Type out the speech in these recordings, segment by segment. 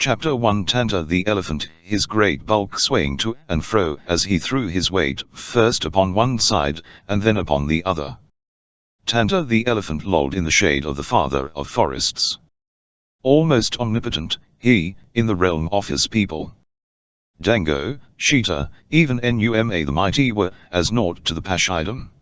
Chapter 1 Tanta the elephant, his great bulk swaying to and fro as he threw his weight first upon one side, and then upon the other. Tanta the elephant lolled in the shade of the father of forests. Almost omnipotent, he, in the realm of his people. Dango, Sheeta, even Numa the mighty were as naught to the pashidom.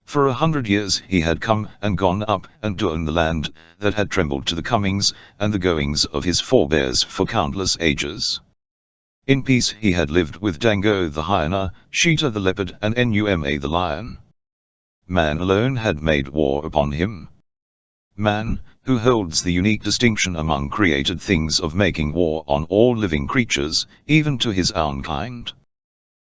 For 100 years he had come and gone up and down the land that had trembled to the comings and the goings of his forebears for countless ages. In peace he had lived with Dango the hyena, Sheeta the leopard and Numa the lion. Man alone had made war upon him. Man, who holds the unique distinction among created things of making war on all living creatures, even to his own kind.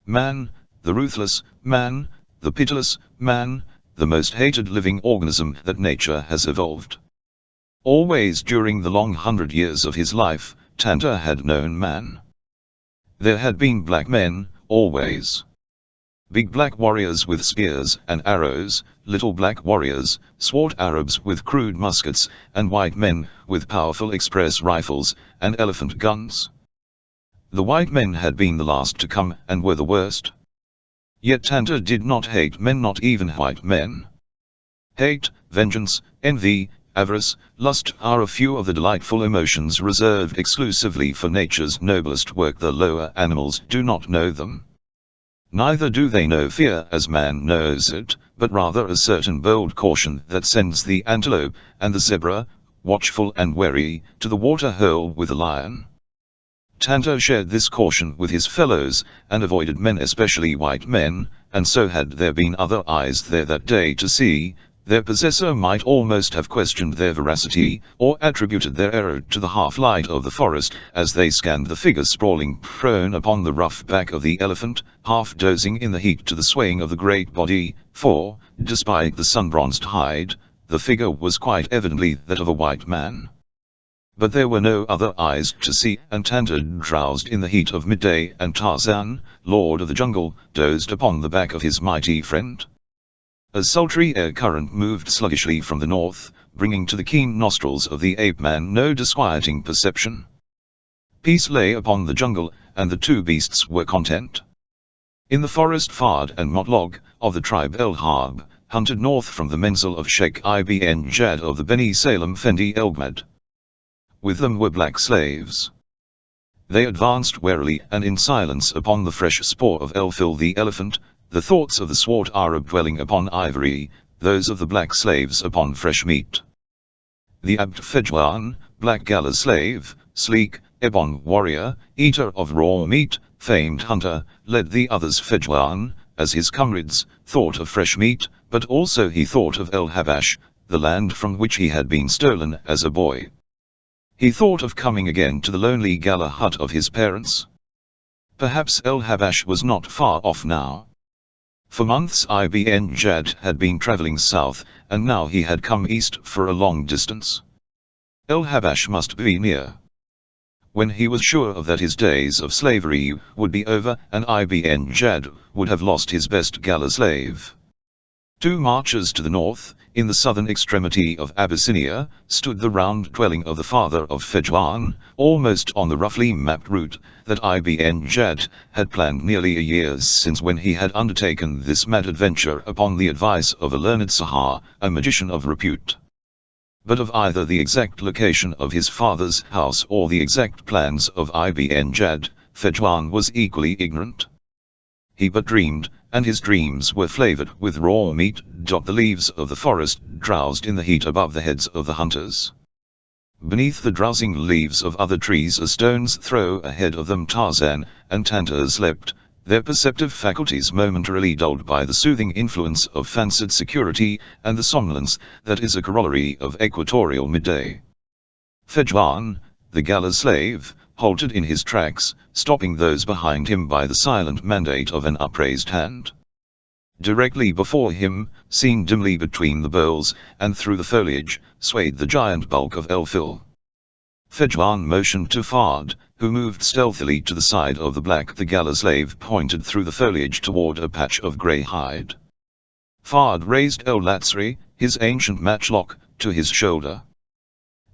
Man, the ruthless man, the pitiless man, the most hated living organism that nature has evolved. Always during the long 100 years of his life, Tanta had known man. There had been black men, always. Big black warriors with spears and arrows, little black warriors, swart Arabs with crude muskets, and white men with powerful express rifles and elephant guns. The white men had been the last to come and were the worst. Yet Tanta did not hate men, not even white men. Hate, vengeance, envy, avarice, lust are a few of the delightful emotions reserved exclusively for nature's noblest work. The lower animals do not know them. Neither do they know fear as man knows it, but rather a certain bold caution that sends the antelope and the zebra, watchful and wary, to the water hole with the lion. Tanta shared this caution with his fellows, and avoided men, especially white men, and so had there been other eyes there that day to see, their possessor might almost have questioned their veracity, or attributed their error to the half-light of the forest, as they scanned the figure sprawling prone upon the rough back of the elephant, half dozing in the heat to the swaying of the great body, for, despite the sun-bronzed hide, the figure was quite evidently that of a white man. But there were no other eyes to see, and Tanta drowsed in the heat of midday, and Tarzan, lord of the jungle, dozed upon the back of his mighty friend. A sultry air current moved sluggishly from the north, bringing to the keen nostrils of the ape-man no disquieting perception. Peace lay upon the jungle, and the two beasts were content. In the forest Fard and Motlog, of the tribe El Harb, hunted north from the menzil of Sheikh Ibn Jad of the Beni Salem Fendi Elgmad. With them were black slaves. They advanced warily and in silence upon the fresh spoor of Elfil the elephant, the thoughts of the swart Arab dwelling upon ivory, those of the black slaves upon fresh meat. The Abd Fedouan, black gala slave, sleek, ebon warrior, eater of raw meat, famed hunter, led the others. Fedouan, as his comrades, thought of fresh meat, but also he thought of El Habash, the land from which he had been stolen as a boy. He thought of coming again to the lonely gala hut of his parents. Perhaps El Habash was not far off now. For months Ibn Jad had been traveling south, and now he had come east for a long distance. El Habash must be near. When he was sure of that, his days of slavery would be over, and Ibn Jad would have lost his best gala slave. 2 marches to the north, in the southern extremity of Abyssinia, stood the round dwelling of the father of Fedouan, almost on the roughly mapped route that Ibn Jad had planned nearly a year since, when he had undertaken this mad adventure upon the advice of a learned Sahar, a magician of repute. But of either the exact location of his father's house or the exact plans of Ibn Jad, Fedouan was equally ignorant. He but dreamed, and his dreams were flavored with raw meat. The leaves of the forest drowsed in the heat above the heads of the hunters. Beneath the drowsing leaves of other trees a stone's throw ahead of them Tarzan and Tanta slept, their perceptive faculties momentarily dulled by the soothing influence of fancied security and the somnolence that is a corollary of equatorial midday. Fedouan, the gala slave, halted in his tracks, stopping those behind him by the silent mandate of an upraised hand. Directly before him, seen dimly between the boles and through the foliage, swayed the giant bulk of Elfil. Fedouan motioned to Fard, who moved stealthily to the side of the black. The gala slave pointed through the foliage toward a patch of grey hide. Fard raised El Latsri, his ancient matchlock, to his shoulder.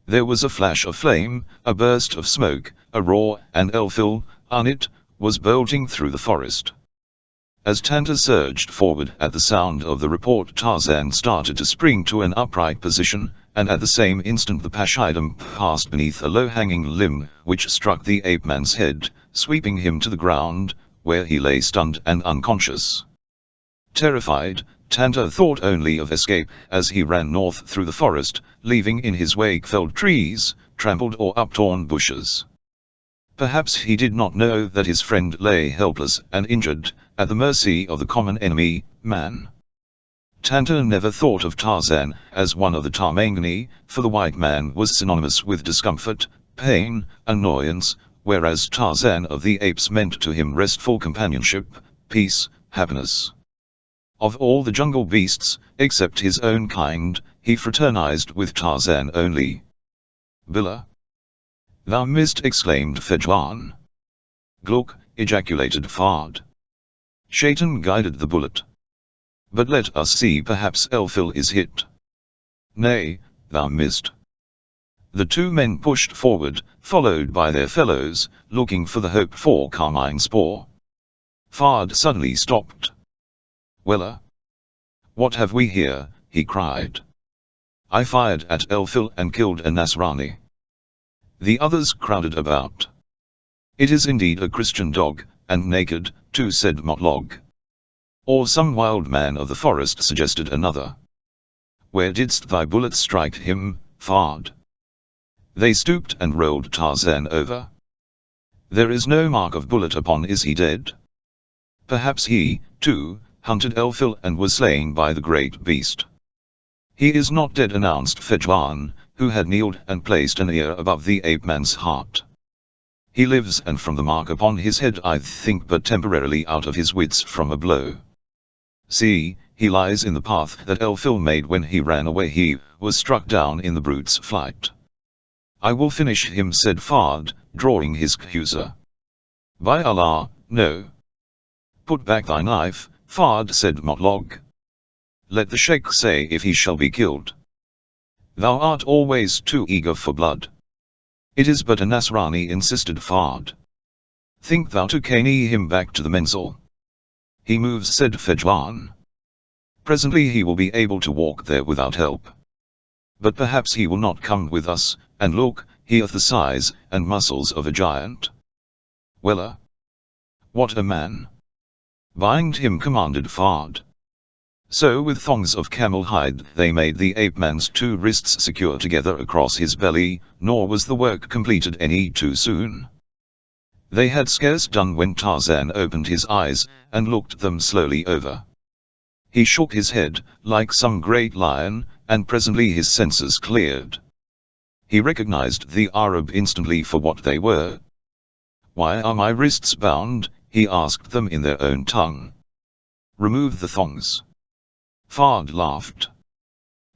There was a flash of flame, a burst of smoke, a roar, and Elphil, on it, was bolting through the forest. As Tanta surged forward at the sound of the report, Tarzan started to spring to an upright position, and at the same instant the pachyderm passed beneath a low-hanging limb, which struck the ape-man's head, sweeping him to the ground, where he lay stunned and unconscious. Terrified, Tanta thought only of escape as he ran north through the forest, leaving in his wake felled trees, trampled or uptorn bushes. Perhaps he did not know that his friend lay helpless and injured, at the mercy of the common enemy, man. Tanta never thought of Tarzan as one of the Tarmangani, for the white man was synonymous with discomfort, pain, annoyance, whereas Tarzan of the apes meant to him restful companionship, peace, happiness. Of all the jungle beasts, except his own kind, he fraternized with Tarzan only. Billa! Thou missed, exclaimed Fedwan. Gluk, ejaculated Fard. Shaitan guided the bullet. But let us see, perhaps Elphil is hit. Nay, thou missed. The two men pushed forward, followed by their fellows, looking for the hoped-for carmine spoor. Fard suddenly stopped. Wella! What have we here? He cried. I fired at Elphil and killed a Nasrani. The others crowded about. It is indeed a Christian dog, and naked, too, said Motlog. Or some wild man of the forest, suggested another. Where didst thy bullet strike him, Fard? They stooped and rolled Tarzan over. There is no mark of bullet upon. Is he dead? Perhaps he, too, hunted Elphil and was slain by the great beast. He is not dead, announced Fedwan, who had kneeled and placed an ear above the ape-man's heart. He lives, and from the mark upon his head I think but temporarily out of his wits from a blow. See, he lies in the path that Elphil made when he ran away. He was struck down in the brute's flight. I will finish him, said Fard, drawing his accuser. By Allah, no. Put back thy knife, Fard, said Motlog. Let the sheikh say if he shall be killed. Thou art always too eager for blood. It is but a Nasrani, insisted Fard. Think thou to caney him back to the menzil. He moves, said Fedwan. Presently he will be able to walk there without help. But perhaps he will not come with us, and look, he hath the size and muscles of a giant. Wella! What a man! Bind him, commanded Fard. So with thongs of camel hide they made the ape-man's two wrists secure together across his belly, nor was the work completed any too soon. They had scarce done when Tarzan opened his eyes, and looked them slowly over. He shook his head, like some great lion, and presently his senses cleared. He recognized the Arab instantly for what they were. Why are my wrists bound? He asked them in their own tongue. Remove the thongs. Fard laughed.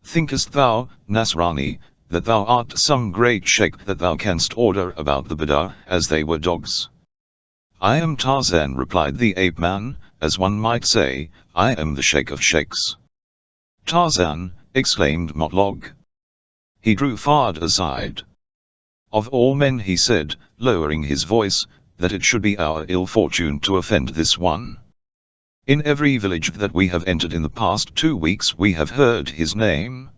Thinkest thou, Nasrani, that thou art some great sheikh that thou canst order about the Badar as they were dogs? I am Tarzan, replied the ape-man, as one might say, I am the sheikh of sheikhs. Tarzan, exclaimed Motlog. He drew Fard aside. Of all men, he said, lowering his voice, that it should be our ill fortune to offend this one. In every village that we have entered in the past 2 weeks we have heard his name.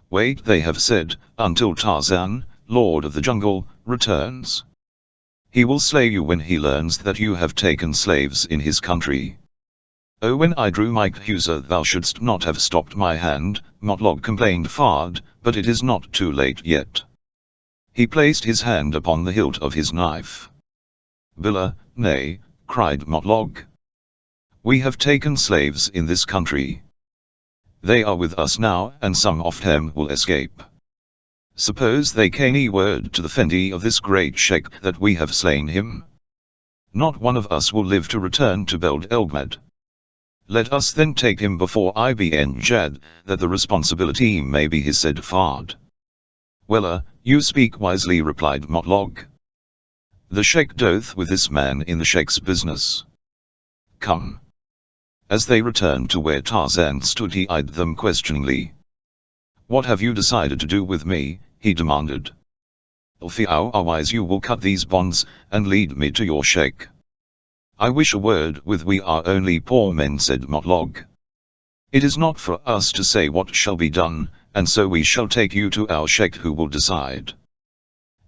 Wait, they have said, until Tarzan, Lord of the Jungle, returns. He will slay you when he learns that you have taken slaves in his country. Oh, when I drew my accuser thou shouldst not have stopped my hand, Motlog, complained Fard, but it is not too late yet. He placed his hand upon the hilt of his knife. Billa, nay, cried Motlog. We have taken slaves in this country. They are with us now, and some of them will escape. Suppose they caney word to the Fendi of this great sheikh that we have slain him? Not one of us will live to return to Beld Elgmad. Let us then take him before Ibn Jad, that the responsibility may be his, said Fard. Wella, you speak wisely, replied Motlog. The sheikh doth with this man in the sheikh's business. Come. As they returned to where Tarzan stood, he eyed them questioningly. What have you decided to do with me? he demanded. Otherwise you will cut these bonds, and lead me to your sheikh. I wish a word with we are only poor men, said Motlog. It is not for us to say what shall be done, and so we shall take you to our sheikh who will decide.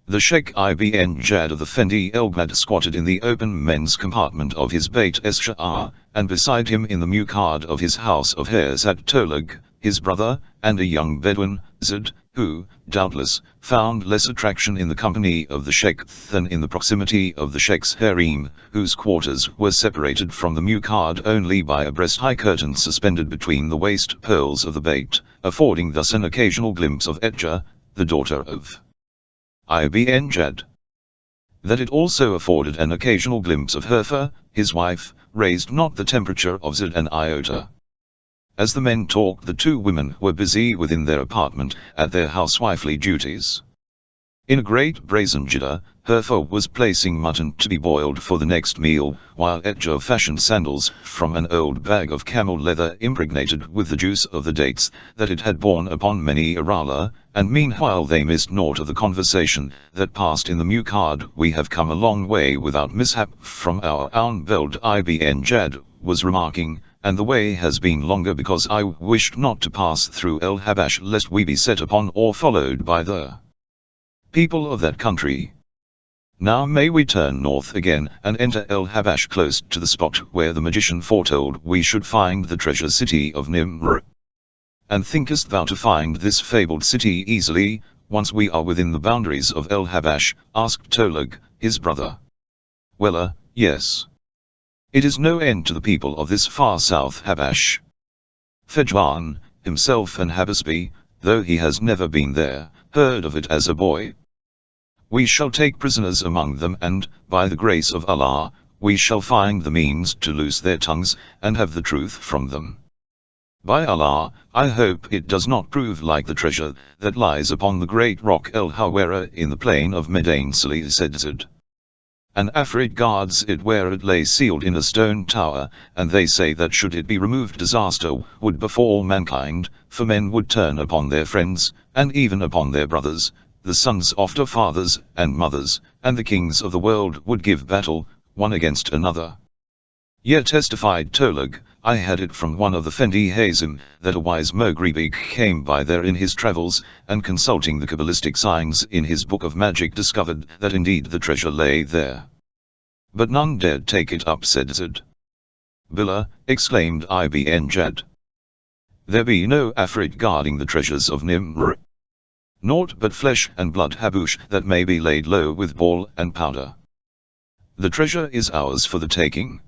The Sheikh Ibn Jad of the Fendi Elgbad squatted in the open men's compartment of his Beit Eschar, and beside him in the muqard of his house of hair sat Tolag, his brother, and a young Bedouin, Zid, who, doubtless, found less attraction in the company of the Sheikh than in the proximity of the Sheikh's harem, whose quarters were separated from the muqard only by a breast-high curtain suspended between the waist pearls of the Beit, affording thus an occasional glimpse of Etja, the daughter of Ibn Jad. That it also afforded an occasional glimpse of Herfa, his wife, raised not the temperature of Zid an iota. As the men talked, the two women were busy within their apartment at their housewifely duties. In a great brazen jidder, Herfa was placing mutton to be boiled for the next meal, while Etja fashioned sandals from an old bag of camel leather impregnated with the juice of the dates that it had borne upon many a rala, and meanwhile they missed naught of the conversation that passed in the muqard. We have come a long way without mishap from our own Veld, Ibn Jad was remarking, and the way has been longer because I wished not to pass through El Habash lest we be set upon or followed by the people of that country. Now may we turn north again and enter El Habash close to the spot where the magician foretold we should find the treasure city of Nimr. And thinkest thou to find this fabled city easily, once we are within the boundaries of El Habash? Asked Tolag, his brother. Well, yes. It is no end to the people of this far south Habash. Fejwan, himself an Habasbi, though he has never been there, heard of it as a boy. We shall take prisoners among them and, by the grace of Allah, we shall find the means to loose their tongues, and have the truth from them. By Allah, I hope it does not prove like the treasure that lies upon the great rock El Hawara in the plain of Medain Salih, said Zid. An Afrit guards it where it lay sealed in a stone tower, and they say that should it be removed disaster would befall mankind, for men would turn upon their friends, and even upon their brothers, the sons after fathers and mothers, and the kings of the world would give battle, one against another. Yet testified Tolag, I had it from one of the Fendi Hazim, that a wise Moghrebi came by there in his travels, and consulting the Kabbalistic signs in his book of magic discovered that indeed the treasure lay there. But none dared take it up, said Zid. Billah, exclaimed Ibn Jad. There be no Afrit guarding the treasures of Nimr. Naught but flesh and blood habush that may be laid low with ball and powder. The treasure is ours for the taking.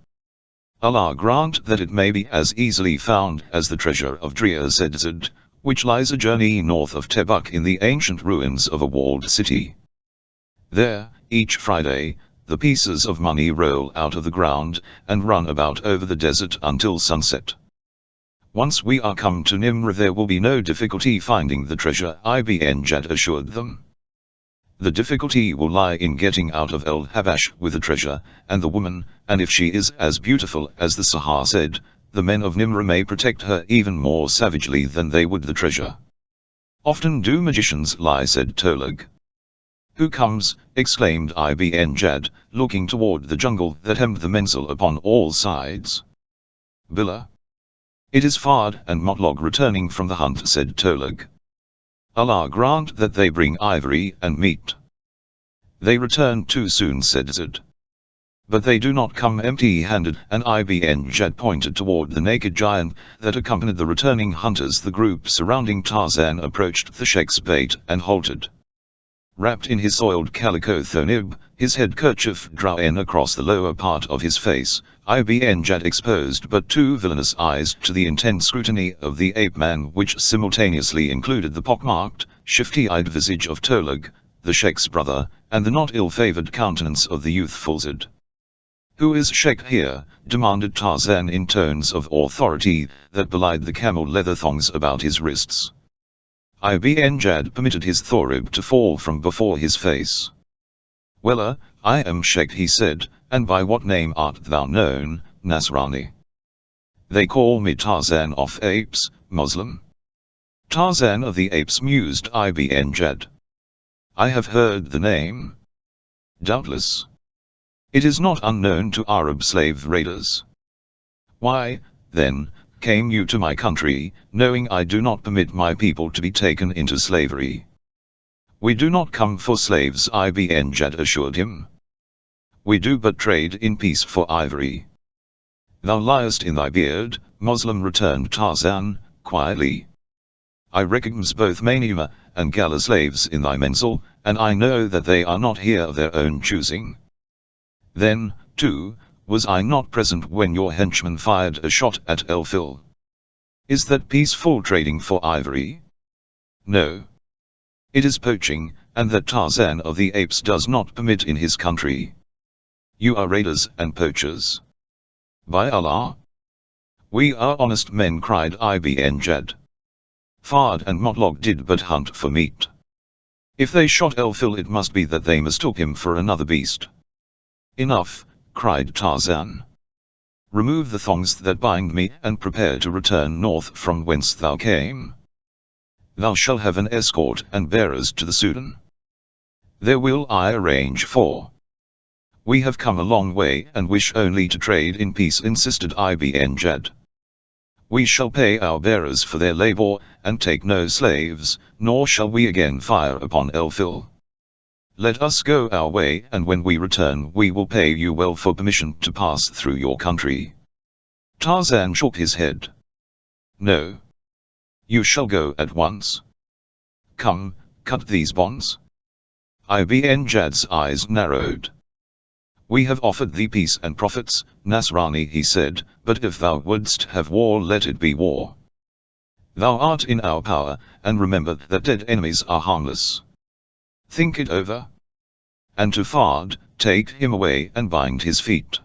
Allah grant that it may be as easily found as the treasure of Dria, said Zid, which lies a journey north of Tebuk in the ancient ruins of a walled city. There, each Friday, the pieces of money roll out of the ground, and run about over the desert until sunset. Once we are come to Nimr there will be no difficulty finding the treasure, Ibn Jad assured them. The difficulty will lie in getting out of El Habash with the treasure, and the woman, and if she is as beautiful as the Sahar said, the men of Nimr may protect her even more savagely than they would the treasure. Often do magicians lie, said Tolag. Who comes? Exclaimed Ibn Jad, looking toward the jungle that hemmed the mensal upon all sides. Billah. It is Fard and Motlog returning from the hunt, said Tolag. Allah grant that they bring ivory and meat. They return too soon, said Zid. But they do not come empty-handed, and Ibn Jad pointed toward the naked giant that accompanied the returning hunters. The group surrounding Tarzan approached the Sheikh's bait and halted. Wrapped in his soiled calico thonib, his head kerchief drawn across the lower part of his face, Ibn Jad exposed but two villainous eyes to the intense scrutiny of the ape-man, which simultaneously included the pockmarked, shifty-eyed visage of Tolag, the Sheikh's brother, and the not ill-favored countenance of the youthful Zid. Who is Sheikh here? Demanded Tarzan in tones of authority that belied the camel leather thongs about his wrists. Ibn Jad permitted his thorib to fall from before his face. Well, I am Sheikh, he said, and by what name art thou known, Nasrani? They call me Tarzan of Apes, Muslim. Tarzan of the Apes, mused Ibn Jad. I have heard the name. Doubtless. It is not unknown to Arab slave raiders. Why, then, came you to my country, knowing I do not permit my people to be taken into slavery? We do not come for slaves, Ibn Jad assured him. We do but trade in peace for ivory. Thou liest in thy beard, Moslem, returned Tarzan, quietly. I recognize both Manima and Gala slaves in thy mensal, and I know that they are not here of their own choosing. Then, too, was I not present when your henchman fired a shot at Elfil? Is that peaceful trading for ivory? No. It is poaching, and that Tarzan of the Apes does not permit in his country. You are raiders and poachers. By Allah! We are honest men, cried Ibn Jad. Fard and Motlog did but hunt for meat. If they shot Elfil, it must be that they mistook him for another beast. Enough, cried Tarzan. Remove the thongs that bind me and prepare to return north from whence thou came. Thou shalt have an escort and bearers to the Sudan. There will I arrange for. We have come a long way and wish only to trade in peace, insisted Ibn Jad. We shall pay our bearers for their labor, and take no slaves, nor shall we again fire upon Elfil. Let us go our way, and when we return we will pay you well for permission to pass through your country. Tarzan shook his head. No. You shall go at once. Come, cut these bonds. Ibn Jad's eyes narrowed. We have offered thee peace and profits, Nasrani, he said, but if thou wouldst have war, let it be war. Thou art in our power, and remember that dead enemies are harmless. Think it over. And to Fard, take him away and bind his feet.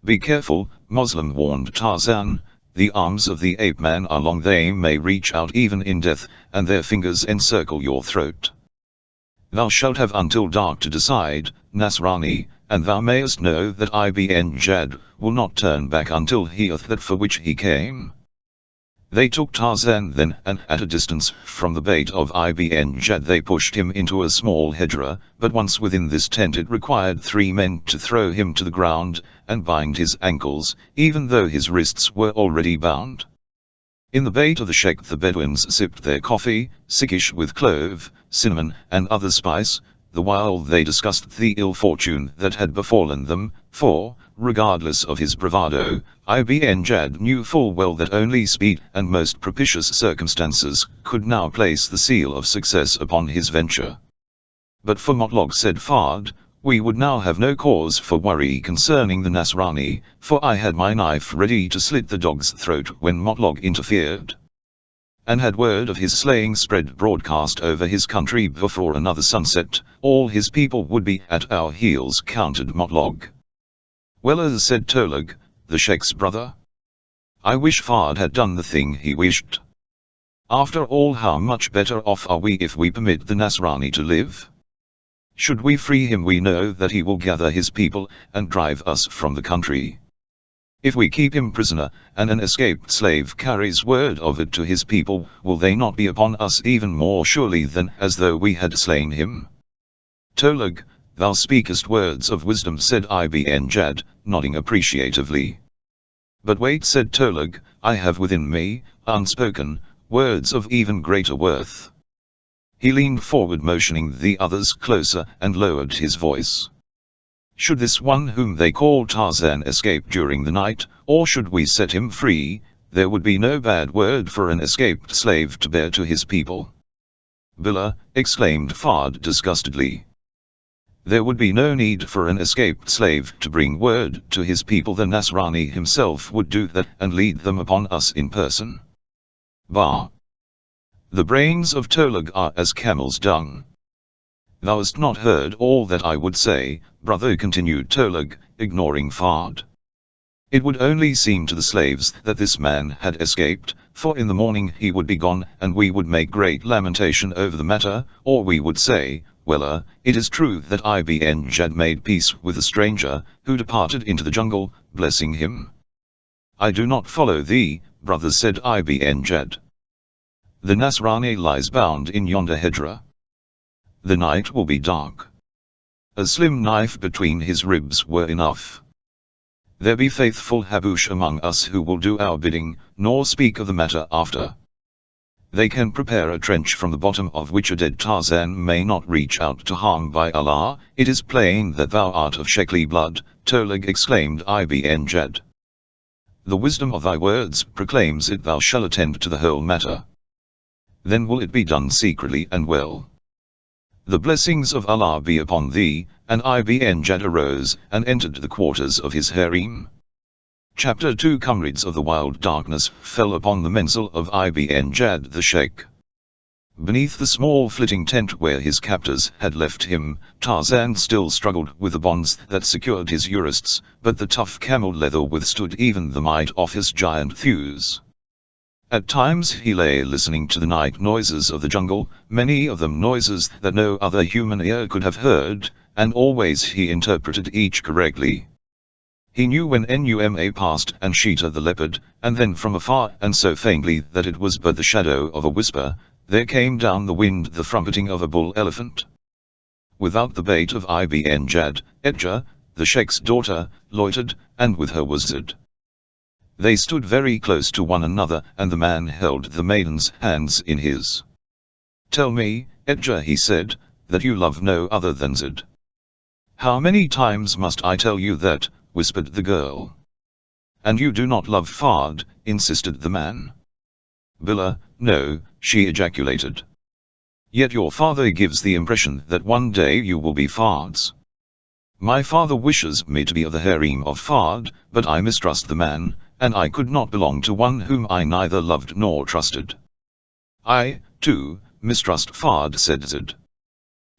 Be careful, Moslem, warned Tarzan, the arms of the ape-man are long, they may reach out even in death, and their fingers encircle your throat. Thou shalt have until dark to decide, Nasrani, and thou mayest know that Ibn Jad will not turn back until he hath that for which he came. They took Tarzan then, and at a distance from the bait of Ibn Jad they pushed him into a small hedgerow, but once within this tent it required 3 men to throw him to the ground, and bind his ankles, even though his wrists were already bound. In the bait of the sheikh the Bedouins sipped their coffee, sickish with clove, cinnamon, and other spice, the while they discussed the ill fortune that had befallen them, for, regardless of his bravado, Ibn Jad knew full well that only speed and most propitious circumstances could now place the seal of success upon his venture. But for Motlog, said Fard, we would now have no cause for worry concerning the Nasrani, for I had my knife ready to slit the dog's throat when Motlog interfered. And had word of his slaying spread broadcast over his country before another sunset, all his people would be at our heels, countered Motlog. Well, as said Tolug, the sheikh's brother, I wish Fard had done the thing he wished. After all, how much better off are we if we permit the Nasrani to live? Should we free him, we know that he will gather his people and drive us from the country. If we keep him prisoner, and an escaped slave carries word of it to his people, will they not be upon us even more surely than as though we had slain him? Tolug, thou speakest words of wisdom, said Ibn Jad, nodding appreciatively. But wait, said Tolug, I have within me, unspoken, words of even greater worth. He leaned forward, motioning the others closer, and lowered his voice. Should this one whom they call Tarzan escape during the night, or should we set him free, there would be no bad word for an escaped slave to bear to his people. Billah, exclaimed Fard disgustedly. There would be no need for an escaped slave to bring word to his people. The Nasrani himself would do that and lead them upon us in person. Bah! The brains of Tolug are as camel's dung. Thou hast not heard all that I would say, brother, continued Tolug, ignoring Fard. It would only seem to the slaves that this man had escaped, for in the morning he would be gone, and we would make great lamentation over the matter, or we would say, well, it is true that Ibn Jad made peace with a stranger, who departed into the jungle, blessing him. I do not follow thee, brother, said Ibn Jad. The Nasrani lies bound in yonder hedgerow. The night will be dark. A slim knife between his ribs were enough. There be faithful Habush among us who will do our bidding, nor speak of the matter after. They can prepare a trench from the bottom of which a dead Tarzan may not reach out to harm. By Allah, it is plain that thou art of Shekli blood, Tolag exclaimed Ibn Jad. The wisdom of thy words proclaims it thou shall attend to the whole matter. Then will it be done secretly and well. The blessings of Allah be upon thee, and Ibn Jad arose and entered the quarters of his harem. Chapter 2 Comrades of the wild darkness fell upon the mensal of Ibn Jad the Sheikh. Beneath the small flitting tent where his captors had left him, Tarzan still struggled with the bonds that secured his urists, but the tough camel leather withstood even the might of his giant thews. At times he lay listening to the night noises of the jungle, many of them noises that no other human ear could have heard, and always he interpreted each correctly. He knew when Numa passed and Sheeta the leopard, and then from afar and so faintly that it was but the shadow of a whisper, there came down the wind the trumpeting of a bull elephant. Without the bait of Ibn Jad, Edja, the Sheikh's daughter, loitered, and with her was Zid. They stood very close to one another, and the man held the maiden's hands in his. "Tell me, Edja," he said, "that you love no other than Zid." "How many times must I tell you that?" whispered the girl. "And you do not love Fard?" insisted the man. "Billah, no," she ejaculated. "Yet your father gives the impression that one day you will be Fard's." "My father wishes me to be of the harem of Fard, but I mistrust the man, and I could not belong to one whom I neither loved nor trusted." "I, too, mistrust Fard," said Zid.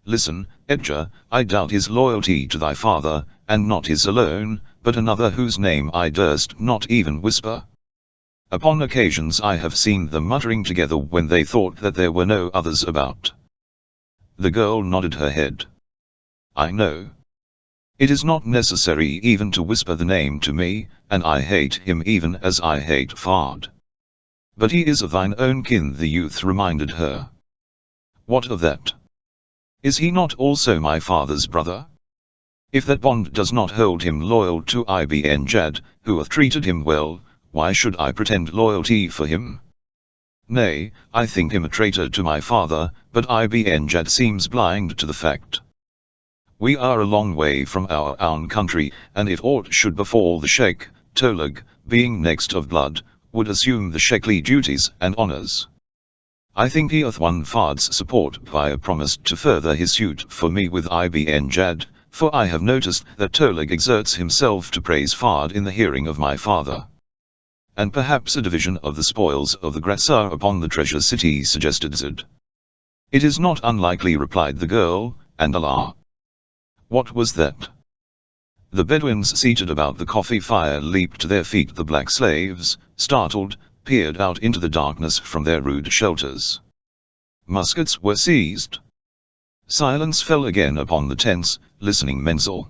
"Listen, Edja, I doubt his loyalty to thy father, and not his alone, but another whose name I durst not even whisper. Upon occasions I have seen them muttering together when they thought that there were no others about." The girl nodded her head. "I know. It is not necessary even to whisper the name to me, and I hate him even as I hate Fard." "But he is of thine own kin," the youth reminded her. "What of that? Is he not also my father's brother? If that bond does not hold him loyal to Ibn Jad, who hath treated him well, why should I pretend loyalty for him? Nay, I think him a traitor to my father, but Ibn Jad seems blind to the fact. We are a long way from our own country, and if aught should befall the Sheikh, Tolag, being next of blood, would assume the Shekli duties and honors. I think he hath won Fard's support by a promise to further his suit for me with Ibn Jad, for I have noticed that Tolag exerts himself to praise Fard in the hearing of my father. And perhaps a division of the spoils of the Grassar upon the treasure city," suggested Zid. "It is not unlikely," replied the girl, "and Allah." "What was that?" The Bedouins seated about the coffee fire leaped to their feet. The black slaves, startled, peered out into the darkness from their rude shelters. Muskets were seized. Silence fell again upon the tense, listening mensal.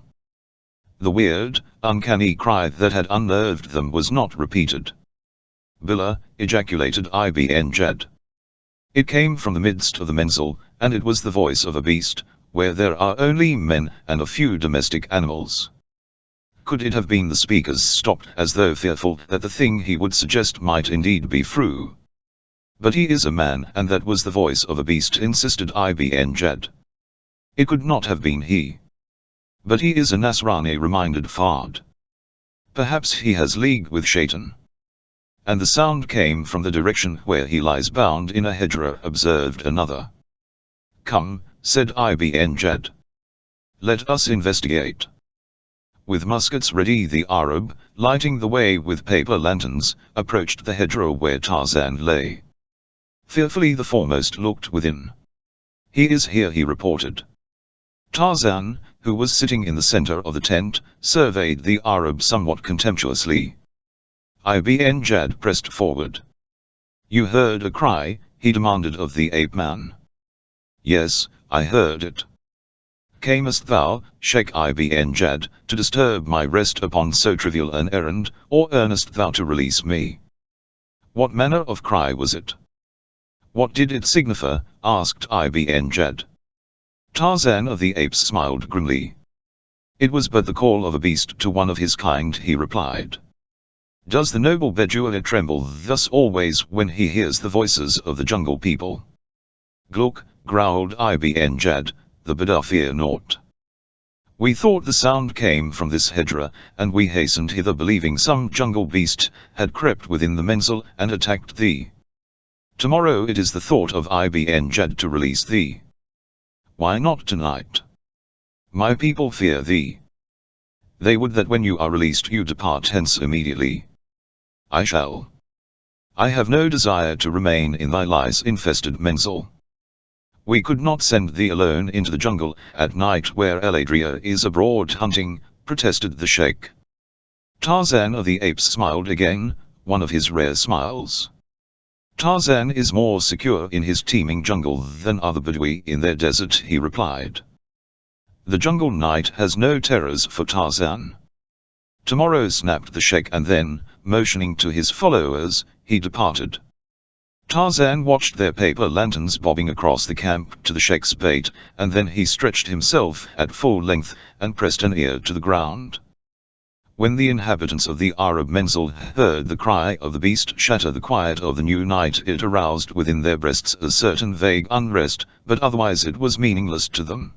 The weird, uncanny cry that had unnerved them was not repeated. "Billah," ejaculated Ibn Jad. It came from the midst of the mensal, and it was the voice of a beast, where there are only men and a few domestic animals. Could it have been the speakers stopped as though fearful that the thing he would suggest might indeed be true? "But he is a man, and that was the voice of a beast," insisted Ibn Jad. "It could not have been he." "But he is a Nasrani," reminded Fard. "Perhaps he has league with Shaitan." "And the sound came from the direction where he lies bound in a hedgerow," observed another. "Come," said Ibn Jad. "Let us investigate." With muskets ready, the Arab, lighting the way with paper lanterns, approached the hedgerow where Tarzan lay. Fearfully the foremost looked within. "He is here," he reported. Tarzan, who was sitting in the center of the tent, surveyed the Arab somewhat contemptuously. Ibn Jad pressed forward. "You heard a cry?" he demanded of the ape-man. "Yes, I heard it." "Camest thou, Sheikh Ibn Jad, to disturb my rest upon so trivial an errand, or earnest thou to release me?" "What manner of cry was it? What did it signify?" asked Ibn Jad. Tarzan of the Apes smiled grimly. It was but the call of a beast to one of his kind, he replied. Does the noble Bedouin tremble thus always when he hears the voices of the jungle people? Gluk, growled Ibn Jad, the Bedou fear naught. We thought the sound came from this hedra, and we hastened hither believing some jungle beast had crept within the mensal and attacked thee. Tomorrow it is the thought of Ibn Jad to release thee. Why not tonight? My people fear thee. They would that when you are released you depart hence immediately. I shall. I have no desire to remain in thy lice-infested mensal. We could not send thee alone into the jungle at night where Eladria is abroad hunting, protested the sheikh. Tarzan of the Apes smiled again, one of his rare smiles. Tarzan is more secure in his teeming jungle than other Bedouin in their desert, he replied. The jungle night has no terrors for Tarzan. Tomorrow, snapped the sheikh, and then, motioning to his followers, he departed. Tarzan watched their paper lanterns bobbing across the camp to the sheikh's bait, and then he stretched himself at full length, and pressed an ear to the ground. When the inhabitants of the Arab mensal heard the cry of the beast shatter the quiet of the new night, it aroused within their breasts a certain vague unrest, but otherwise it was meaningless to them.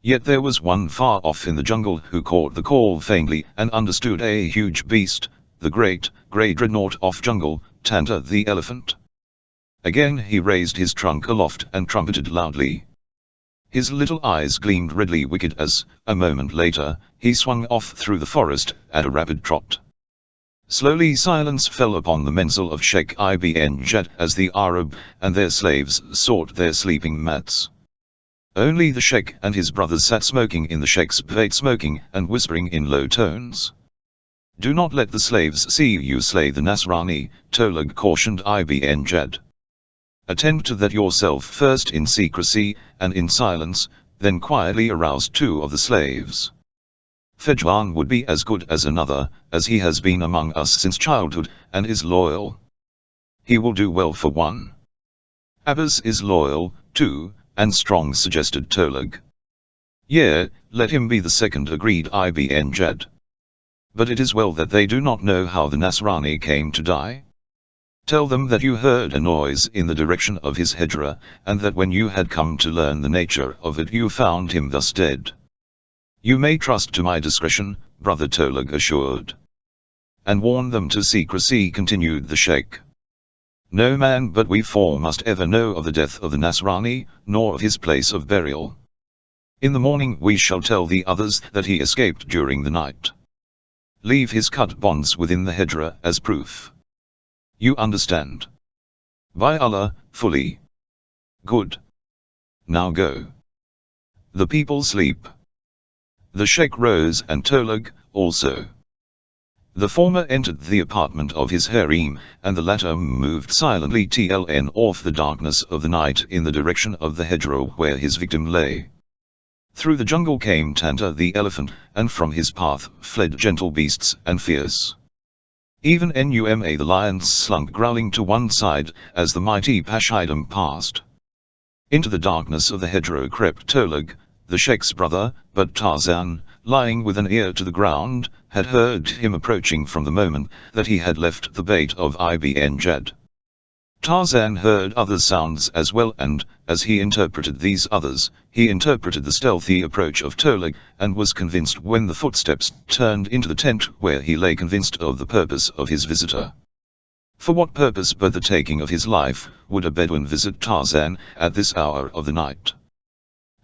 Yet there was one far off in the jungle who caught the call faintly and understood a huge beast, the great, grey dreadnought of jungle, Tanta the elephant. Again he raised his trunk aloft and trumpeted loudly. His little eyes gleamed redly wicked as, a moment later, he swung off through the forest at a rapid trot. Slowly silence fell upon the mensal of Sheikh Ibn Jad as the Arab and their slaves sought their sleeping mats. Only the sheikh and his brothers sat smoking in the sheikh's bait, smoking and whispering in low tones. Do not let the slaves see you slay the Nasrani, Tolag cautioned Ibn Jad. Attend to that yourself first in secrecy and in silence, then quietly arouse 2 of the slaves. Fedouin would be as good as another, as he has been among us since childhood, and is loyal. He will do well for 1. Abbas is loyal, too, and strong, suggested Tolag. Yeah, let him be the second, agreed Ibn Jad. But it is well that they do not know how the Nasrani came to die. Tell them that you heard a noise in the direction of his hedra, and that when you had come to learn the nature of it you found him thus dead. You may trust to my discretion, brother Tolag assured. And warn them to secrecy, continued the sheikh. No man but we 4 must ever know of the death of the Nasrani, nor of his place of burial. In the morning we shall tell the others that he escaped during the night. Leave his cut bonds within the hedra as proof. You understand? By Allah, fully. Good. Now go. The people sleep. The sheikh rose and Tolag, also. The former entered the apartment of his harem, and the latter moved silently off the darkness of the night in the direction of the hedgerow where his victim lay. Through the jungle came Tanta the elephant, and from his path fled gentle beasts and fierce. Even Numa the lion slunk growling to one side as the mighty Pashidam passed. Into the darkness of the hedgerow crept Tolag, the sheikh's brother, but Tarzan, lying with an ear to the ground, had heard him approaching from the moment that he had left the bait of Ibn Jad. Tarzan heard other sounds as well, and, as he interpreted these others, he interpreted the stealthy approach of Tolag, and was convinced when the footsteps turned into the tent where he lay, convinced of the purpose of his visitor. For what purpose but the taking of his life would a Bedouin visit Tarzan at this hour of the night?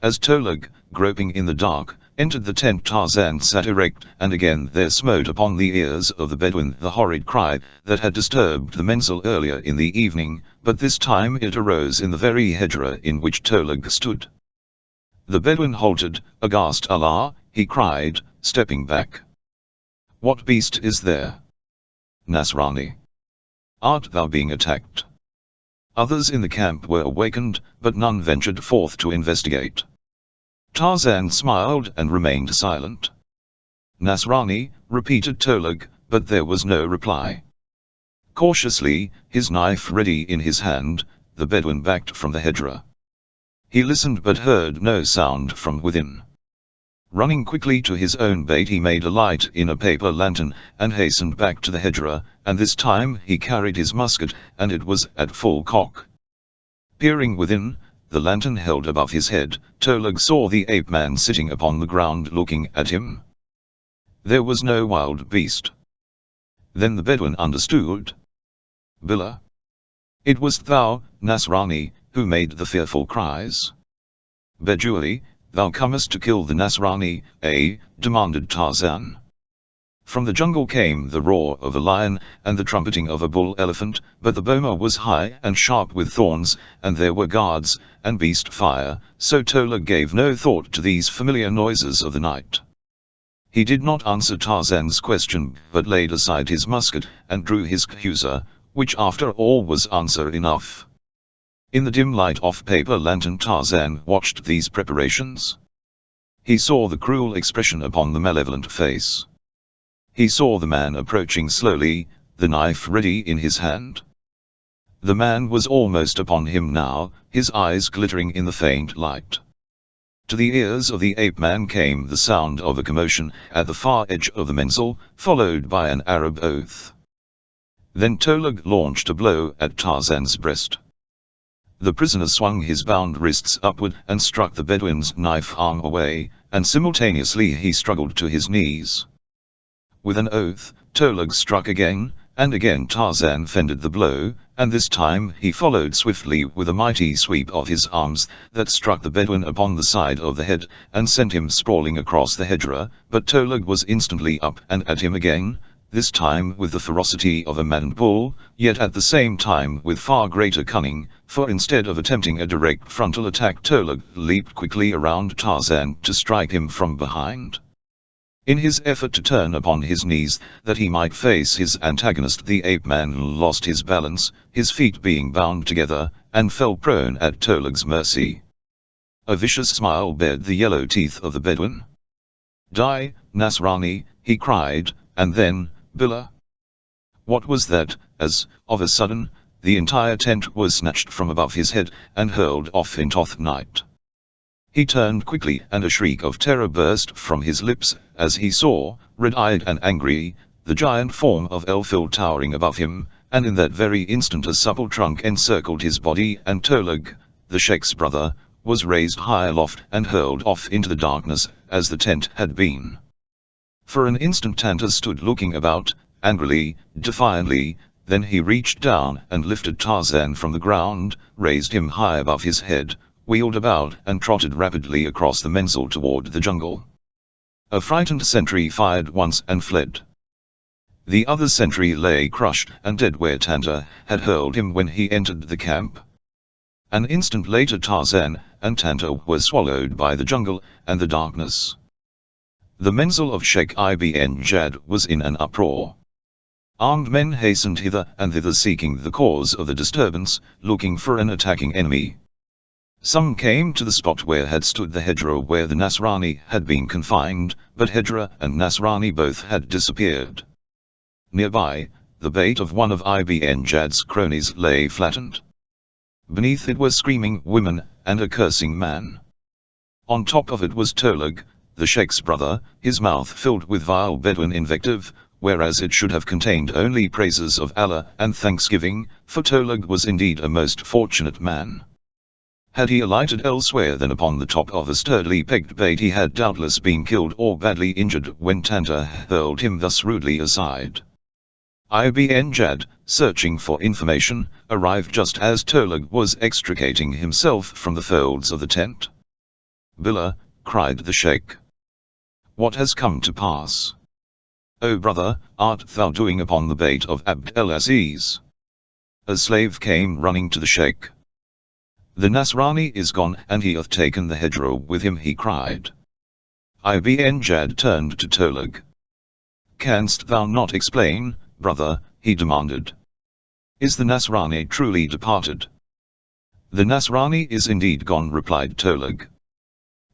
As Tolag, groping in the dark, entered the tent, Tarzan sat erect, and again there smote upon the ears of the Bedouin the horrid cry that had disturbed the mensal earlier in the evening, but this time it arose in the very hedra in which Tolag stood. The Bedouin halted, aghast. Allah, he cried, stepping back. What beast is there? Nasrani. Art thou being attacked? Others in the camp were awakened, but none ventured forth to investigate. Tarzan smiled and remained silent. Nasrani, repeated Tolag, but there was no reply. Cautiously, his knife ready in his hand, the Bedouin backed from the hedra. He listened but heard no sound from within. Running quickly to his own bait, he made a light in a paper lantern, and hastened back to the hedgerow, and this time he carried his musket, and it was at full cock. Peering within, the lantern held above his head, Tolug saw the ape-man sitting upon the ground looking at him. There was no wild beast. Then the Bedouin understood. Billah. It was thou, Nasrani, who made the fearful cries. Bedoui, thou comest to kill the Nasrani, eh? Demanded Tarzan. From the jungle came the roar of a lion, and the trumpeting of a bull elephant, but the boma was high and sharp with thorns, and there were guards, and beast fire, so Tolug gave no thought to these familiar noises of the night. He did not answer Tarzan's question, but laid aside his musket, and drew his khuza, which after all was answer enough. In the dim light of paper lantern Tarzan watched these preparations. He saw the cruel expression upon the malevolent face. He saw the man approaching slowly, the knife ready in his hand. The man was almost upon him now, his eyes glittering in the faint light. To the ears of the ape-man came the sound of a commotion at the far edge of the mensal, followed by an Arab oath. Then Tolug launched a blow at Tarzan's breast. The prisoner swung his bound wrists upward and struck the Bedouin's knife arm away, and simultaneously he struggled to his knees. With an oath, Tolug struck again, and again Tarzan fended the blow, and this time he followed swiftly with a mighty sweep of his arms that struck the Bedouin upon the side of the head, and sent him sprawling across the hedgerow, but Tolug was instantly up and at him again, this time with the ferocity of a maddened bull, yet at the same time with far greater cunning, for instead of attempting a direct frontal attack Tolug leaped quickly around Tarzan to strike him from behind. In his effort to turn upon his knees, that he might face his antagonist, the ape-man lost his balance, his feet being bound together, and fell prone at Tolug's mercy. A vicious smile bared the yellow teeth of the Bedouin. "Die, Nasrani," he cried, and then, "Billah." What was that, as, of a sudden, the entire tent was snatched from above his head, and hurled off into the night. He turned quickly, and a shriek of terror burst from his lips, as he saw, red-eyed and angry, the giant form of Elfil towering above him, and in that very instant a supple trunk encircled his body, and Tolug, the sheikh's brother, was raised high aloft and hurled off into the darkness, as the tent had been. For an instant Tanta stood looking about, angrily, defiantly, then he reached down and lifted Tarzan from the ground, raised him high above his head, wheeled about and trotted rapidly across the mensal toward the jungle. A frightened sentry fired once and fled. The other sentry lay crushed and dead where Tanta had hurled him when he entered the camp. An instant later Tarzan and Tanta were swallowed by the jungle and the darkness. The mensal of Sheikh Ibn Jad was in an uproar. Armed men hastened hither and thither seeking the cause of the disturbance, looking for an attacking enemy. Some came to the spot where had stood the hedgerow where the Nasrani had been confined, but hedgerow and Nasrani both had disappeared. Nearby, the bait of one of Ibn Jad's cronies lay flattened. Beneath it were screaming women and a cursing man. On top of it was Tolug, the sheikh's brother, his mouth filled with vile Bedouin invective, whereas it should have contained only praises of Allah and thanksgiving, for Tolug was indeed a most fortunate man. Had he alighted elsewhere than upon the top of a sturdily pegged bait, he had doubtless been killed or badly injured when Tanta hurled him thus rudely aside. Ibn Jad, searching for information, arrived just as Tolug was extricating himself from the folds of the tent. "Billah," cried the sheikh. "What has come to pass? O brother, art thou doing upon the bait of Abd el-Aziz?" A slave came running to the sheikh. "The Nasrani is gone, and he hath taken the hedgerow with him," he cried. Ibn Jad turned to Tolug. "Canst thou not explain, brother?" he demanded. "Is the Nasrani truly departed?" "The Nasrani is indeed gone," replied Tolug.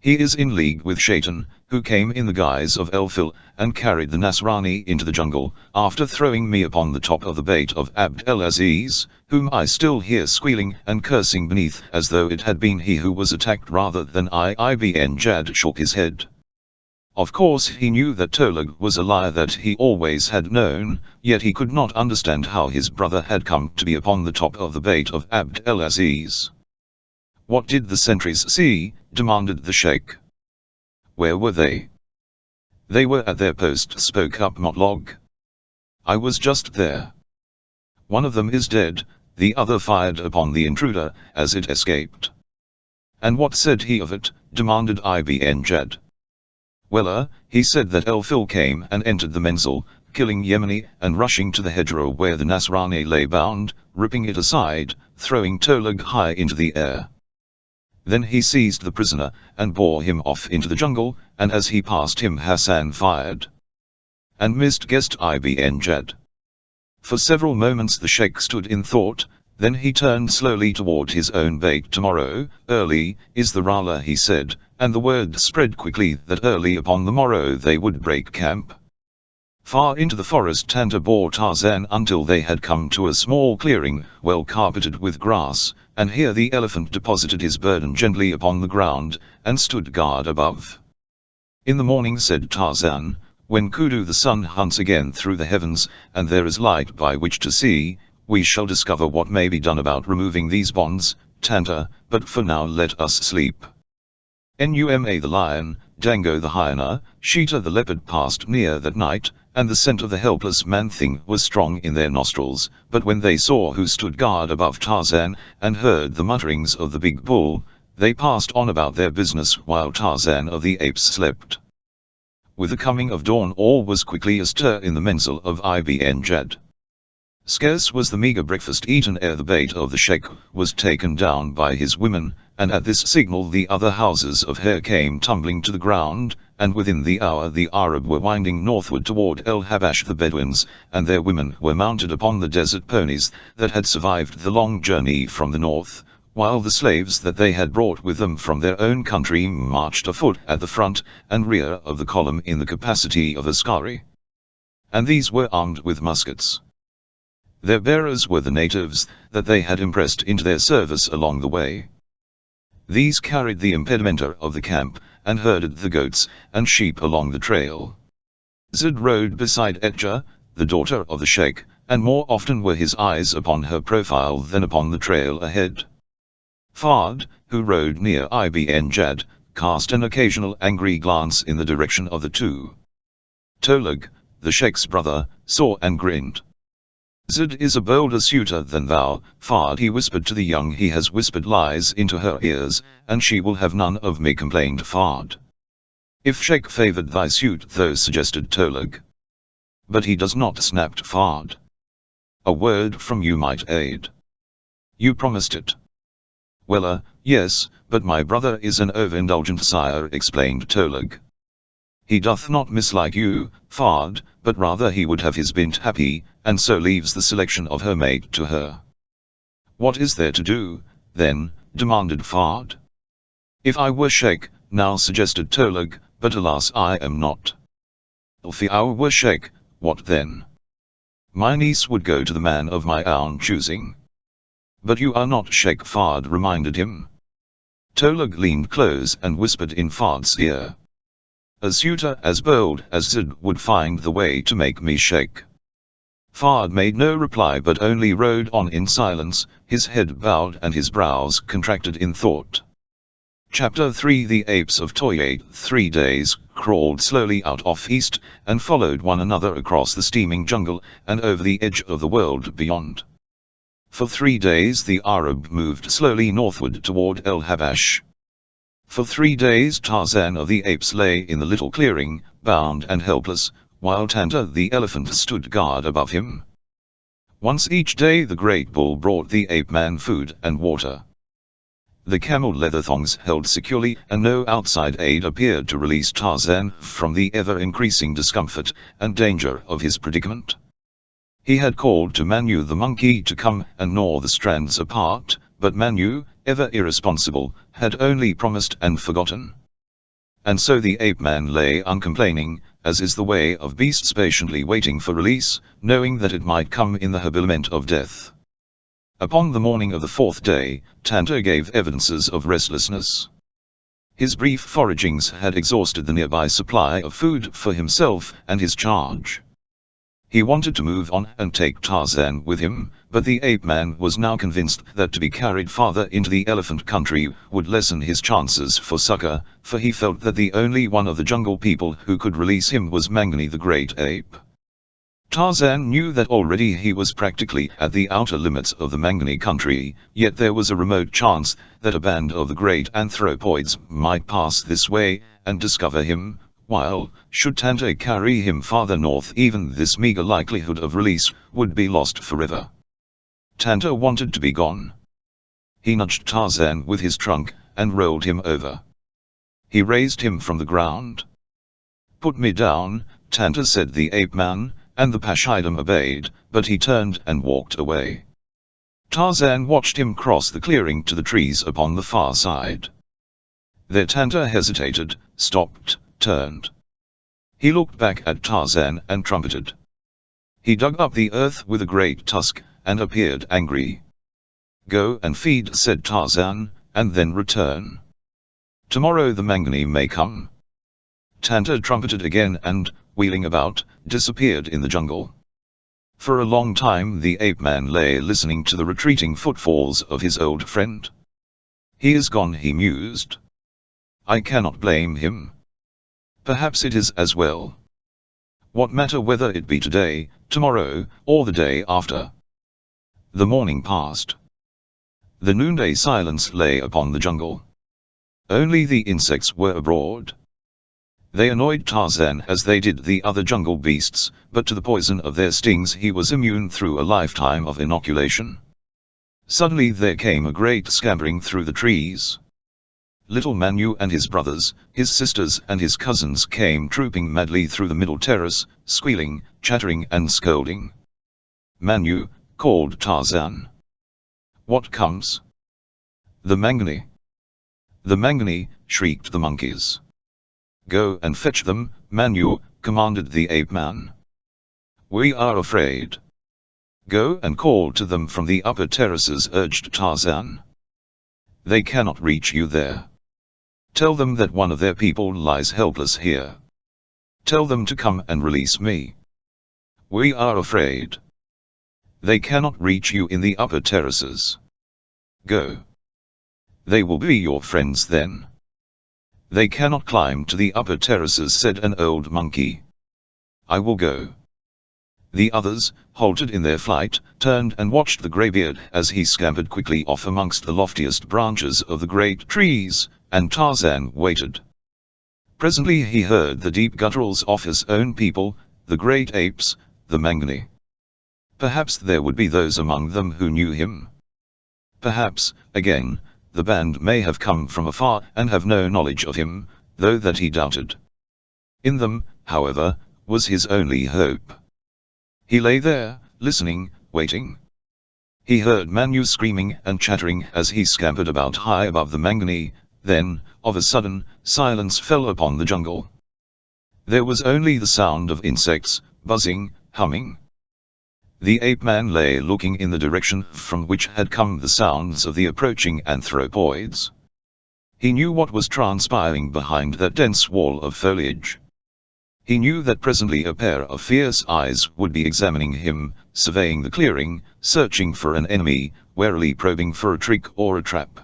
He is in league with Shaitan, who came in the guise of Elfil, and carried the Nasrani into the jungle, after throwing me upon the top of the bait of Abd el-Aziz, whom I still hear squealing and cursing beneath, as though it had been he who was attacked rather than I. Ibn Jad shook his head. Of course he knew that Tolug was a liar, that he always had known, yet he could not understand how his brother had come to be upon the top of the bait of Abd el-Aziz. "What did the sentries see?" demanded the sheikh. "Where were they?" "They were at their post," spoke up Motlog. "I was just there. One of them is dead, the other fired upon the intruder, as it escaped." "And what said he of it?" demanded Ibn Jad. "Well, he said that Elfil came and entered the menzil, killing Yemeni, and rushing to the hedgerow where the Nasrani lay bound, ripping it aside, throwing Tolug high into the air. Then he seized the prisoner, and bore him off into the jungle, and as he passed him Hassan fired." "And missed," guessed Ibn Jad. For several moments the sheikh stood in thought, then he turned slowly toward his own bait. "Tomorrow, early, is the Rala," he said, and the word spread quickly that early upon the morrow they would break camp. Far into the forest Tanta bore Tarzan until they had come to a small clearing, well carpeted with grass, and here the elephant deposited his burden gently upon the ground, and stood guard above. "In the morning," said Tarzan, "when Kudu the sun hunts again through the heavens, and there is light by which to see, we shall discover what may be done about removing these bonds, Tanta, but for now let us sleep." Numa the lion, Dango the hyena, Sheeta the leopard passed near that night, and the scent of the helpless man-thing was strong in their nostrils, but when they saw who stood guard above Tarzan, and heard the mutterings of the big bull, they passed on about their business while Tarzan of the apes slept. With the coming of dawn all was quickly astir in the menzil of Ibn Jad. Scarce was the meagre breakfast eaten ere the bait of the sheikh was taken down by his women, and at this signal the other houses of hair came tumbling to the ground, and within the hour the Arab were winding northward toward El-Habash. The Bedouins and their women were mounted upon the desert ponies that had survived the long journey from the north, while the slaves that they had brought with them from their own country marched afoot at the front and rear of the column in the capacity of askari. And these were armed with muskets. Their bearers were the natives that they had impressed into their service along the way. These carried the impedimenta of the camp, and herded the goats and sheep along the trail. Zid rode beside Etja, the daughter of the sheikh, and more often were his eyes upon her profile than upon the trail ahead. Fard, who rode near Ibn Jad, cast an occasional angry glance in the direction of the two. Tolug, the sheikh's brother, saw and grinned. "Zid is a bolder suitor than thou, Fard," he whispered to the young. "He has whispered lies into her ears, and she will have none of me," complained Fard. "If sheikh favored thy suit though," suggested Tolug. "But he does not," snapped Fard. "A word from you might aid." "You promised it." "Well, yes, but my brother is an overindulgent sire," explained Tolug. "He doth not mislike you, Fard, but rather he would have his bint happy, and so leaves the selection of her mate to her." "What is there to do, then?" demanded Fard. "If I were sheikh, now," suggested Tolug, "but alas I am not." "If I were sheikh, what then?" "My niece would go to the man of my own choosing." "But you are not sheikh," Fard reminded him. Tolug leaned close and whispered in Fard's ear. "A suitor as bold as Zid would find the way to make me sheikh." Fard made no reply but only rode on in silence, his head bowed and his brows contracted in thought. Chapter 3 The apes of Toyate 3 days crawled slowly out of east, and followed one another across the steaming jungle, and over the edge of the world beyond. For 3 days the Arab moved slowly northward toward El-Habash. For 3 days Tarzan of the apes lay in the little clearing, bound and helpless, while Tanta the elephant stood guard above him. Once each day the great bull brought the ape-man food and water. The camel leather thongs held securely, and no outside aid appeared to release Tarzan from the ever-increasing discomfort and danger of his predicament. He had called to Manu the monkey to come and gnaw the strands apart, but Manu, ever irresponsible, had only promised and forgotten. And so the ape-man lay uncomplaining, as is the way of beasts patiently waiting for release, knowing that it might come in the habiliment of death. Upon the morning of the fourth day, Tantor gave evidences of restlessness. His brief foragings had exhausted the nearby supply of food for himself and his charge. He wanted to move on and take Tarzan with him, but the ape-man was now convinced that to be carried farther into the elephant country would lessen his chances for succor, for he felt that the only one of the jungle people who could release him was Mangani the great ape. Tarzan knew that already he was practically at the outer limits of the Mangani country, yet there was a remote chance that a band of the great anthropoids might pass this way and discover him, while, should Tantor carry him farther north, even this meager likelihood of release would be lost forever. Tantor wanted to be gone. He nudged Tarzan with his trunk and rolled him over. He raised him from the ground. "Put me down," Tantor said the ape-man, and the pashidom obeyed, but he turned and walked away. Tarzan watched him cross the clearing to the trees upon the far side. There Tantor hesitated, stopped, turned. He looked back at Tarzan and trumpeted. He dug up the earth with a great tusk, and appeared angry. "Go and feed," said Tarzan, "and then return. Tomorrow the Mangani may come." Tantor trumpeted again and, wheeling about, disappeared in the jungle. For a long time the ape-man lay listening to the retreating footfalls of his old friend. "He is gone," he mused. "I cannot blame him. Perhaps it is as well. What matter whether it be today, tomorrow, or the day after?" The morning passed. The noonday silence lay upon the jungle. Only the insects were abroad. They annoyed Tarzan as they did the other jungle beasts, but to the poison of their stings he was immune through a lifetime of inoculation. Suddenly there came a great scampering through the trees. Little Manu and his brothers, his sisters and his cousins came trooping madly through the middle terrace, squealing, chattering and scolding. "Manu," called Tarzan. "What comes?" "The Mangani." "The Mangani," shrieked the monkeys. "Go and fetch them, Manu," commanded the ape-man. "We are afraid." "Go and call to them from the upper terraces," urged Tarzan. "They cannot reach you there. Tell them that one of their people lies helpless here. Tell them to come and release me." "We are afraid." "They cannot reach you in the upper terraces." "Go." "They will be your friends then." "They cannot climb to the upper terraces," said an old monkey. "I will go." The others, halted in their flight, turned and watched the greybeard as he scampered quickly off amongst the loftiest branches of the great trees, and Tarzan waited. Presently he heard the deep gutturals of his own people, the great apes, the Mangani. Perhaps there would be those among them who knew him. Perhaps, again, the band may have come from afar and have no knowledge of him, though that he doubted. In them, however, was his only hope. He lay there, listening, waiting. He heard Manu screaming and chattering as he scampered about high above the Mangani. Then, of a sudden, silence fell upon the jungle. There was only the sound of insects, buzzing, humming. The ape-man lay looking in the direction from which had come the sounds of the approaching anthropoids. He knew what was transpiring behind that dense wall of foliage. He knew that presently a pair of fierce eyes would be examining him, surveying the clearing, searching for an enemy, warily probing for a trick or a trap.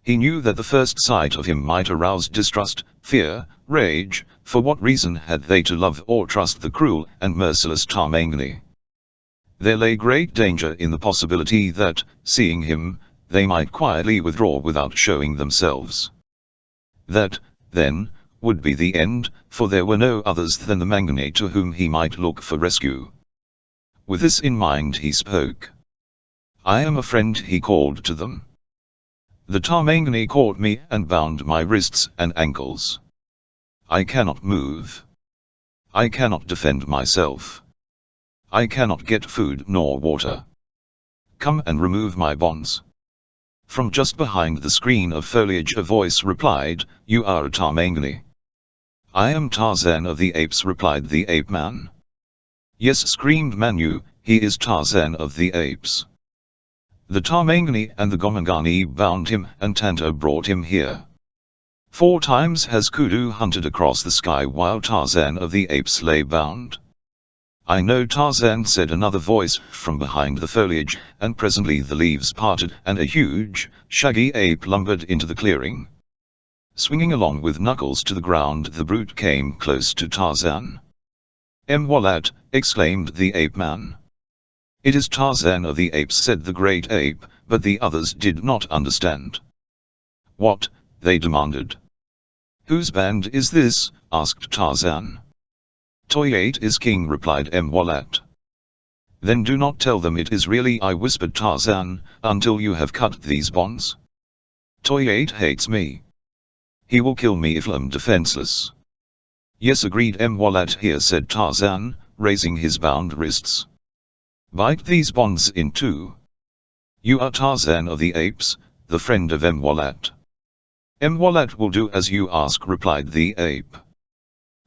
He knew that the first sight of him might arouse distrust, fear, rage. For what reason had they to love or trust the cruel and merciless Tarmangani? There lay great danger in the possibility that, seeing him, they might quietly withdraw without showing themselves. That, then, would be the end, for there were no others than the Mangani to whom he might look for rescue. With this in mind he spoke. "I am a friend," he called to them. "The Tarmangani caught me and bound my wrists and ankles. I cannot move. I cannot defend myself. I cannot get food nor water. Come and remove my bonds." From just behind the screen of foliage a voice replied, "You are a Tarmangani. "I am Tarzan of the Apes," replied the ape-man. "Yes," screamed Manu, "he is Tarzan of the Apes. The Tarmangani and the Gomangani bound him, and Tanta brought him here. 4 times has Kudu hunted across the sky while Tarzan of the Apes lay bound." "I know Tarzan," said another voice from behind the foliage, and presently the leaves parted and a huge, shaggy ape lumbered into the clearing. Swinging along with knuckles to the ground, the brute came close to Tarzan. "Mwalat," exclaimed the ape-man. "It is Tarzan of the Apes," said the great ape, but the others did not understand. "What?" they demanded. "Whose band is this?" asked Tarzan. "Toyate is king," replied Mwalat. "Then do not tell them it is really I," whispered Tarzan, "until you have cut these bonds. Toyate hates me. He will kill me if I'm defenseless." "Yes," agreed Mwalat. "Here," said Tarzan, raising his bound wrists. "Bite these bonds in two. You are Tarzan of the Apes, the friend of Mwalat." "Mwalat will do as you ask," replied the ape.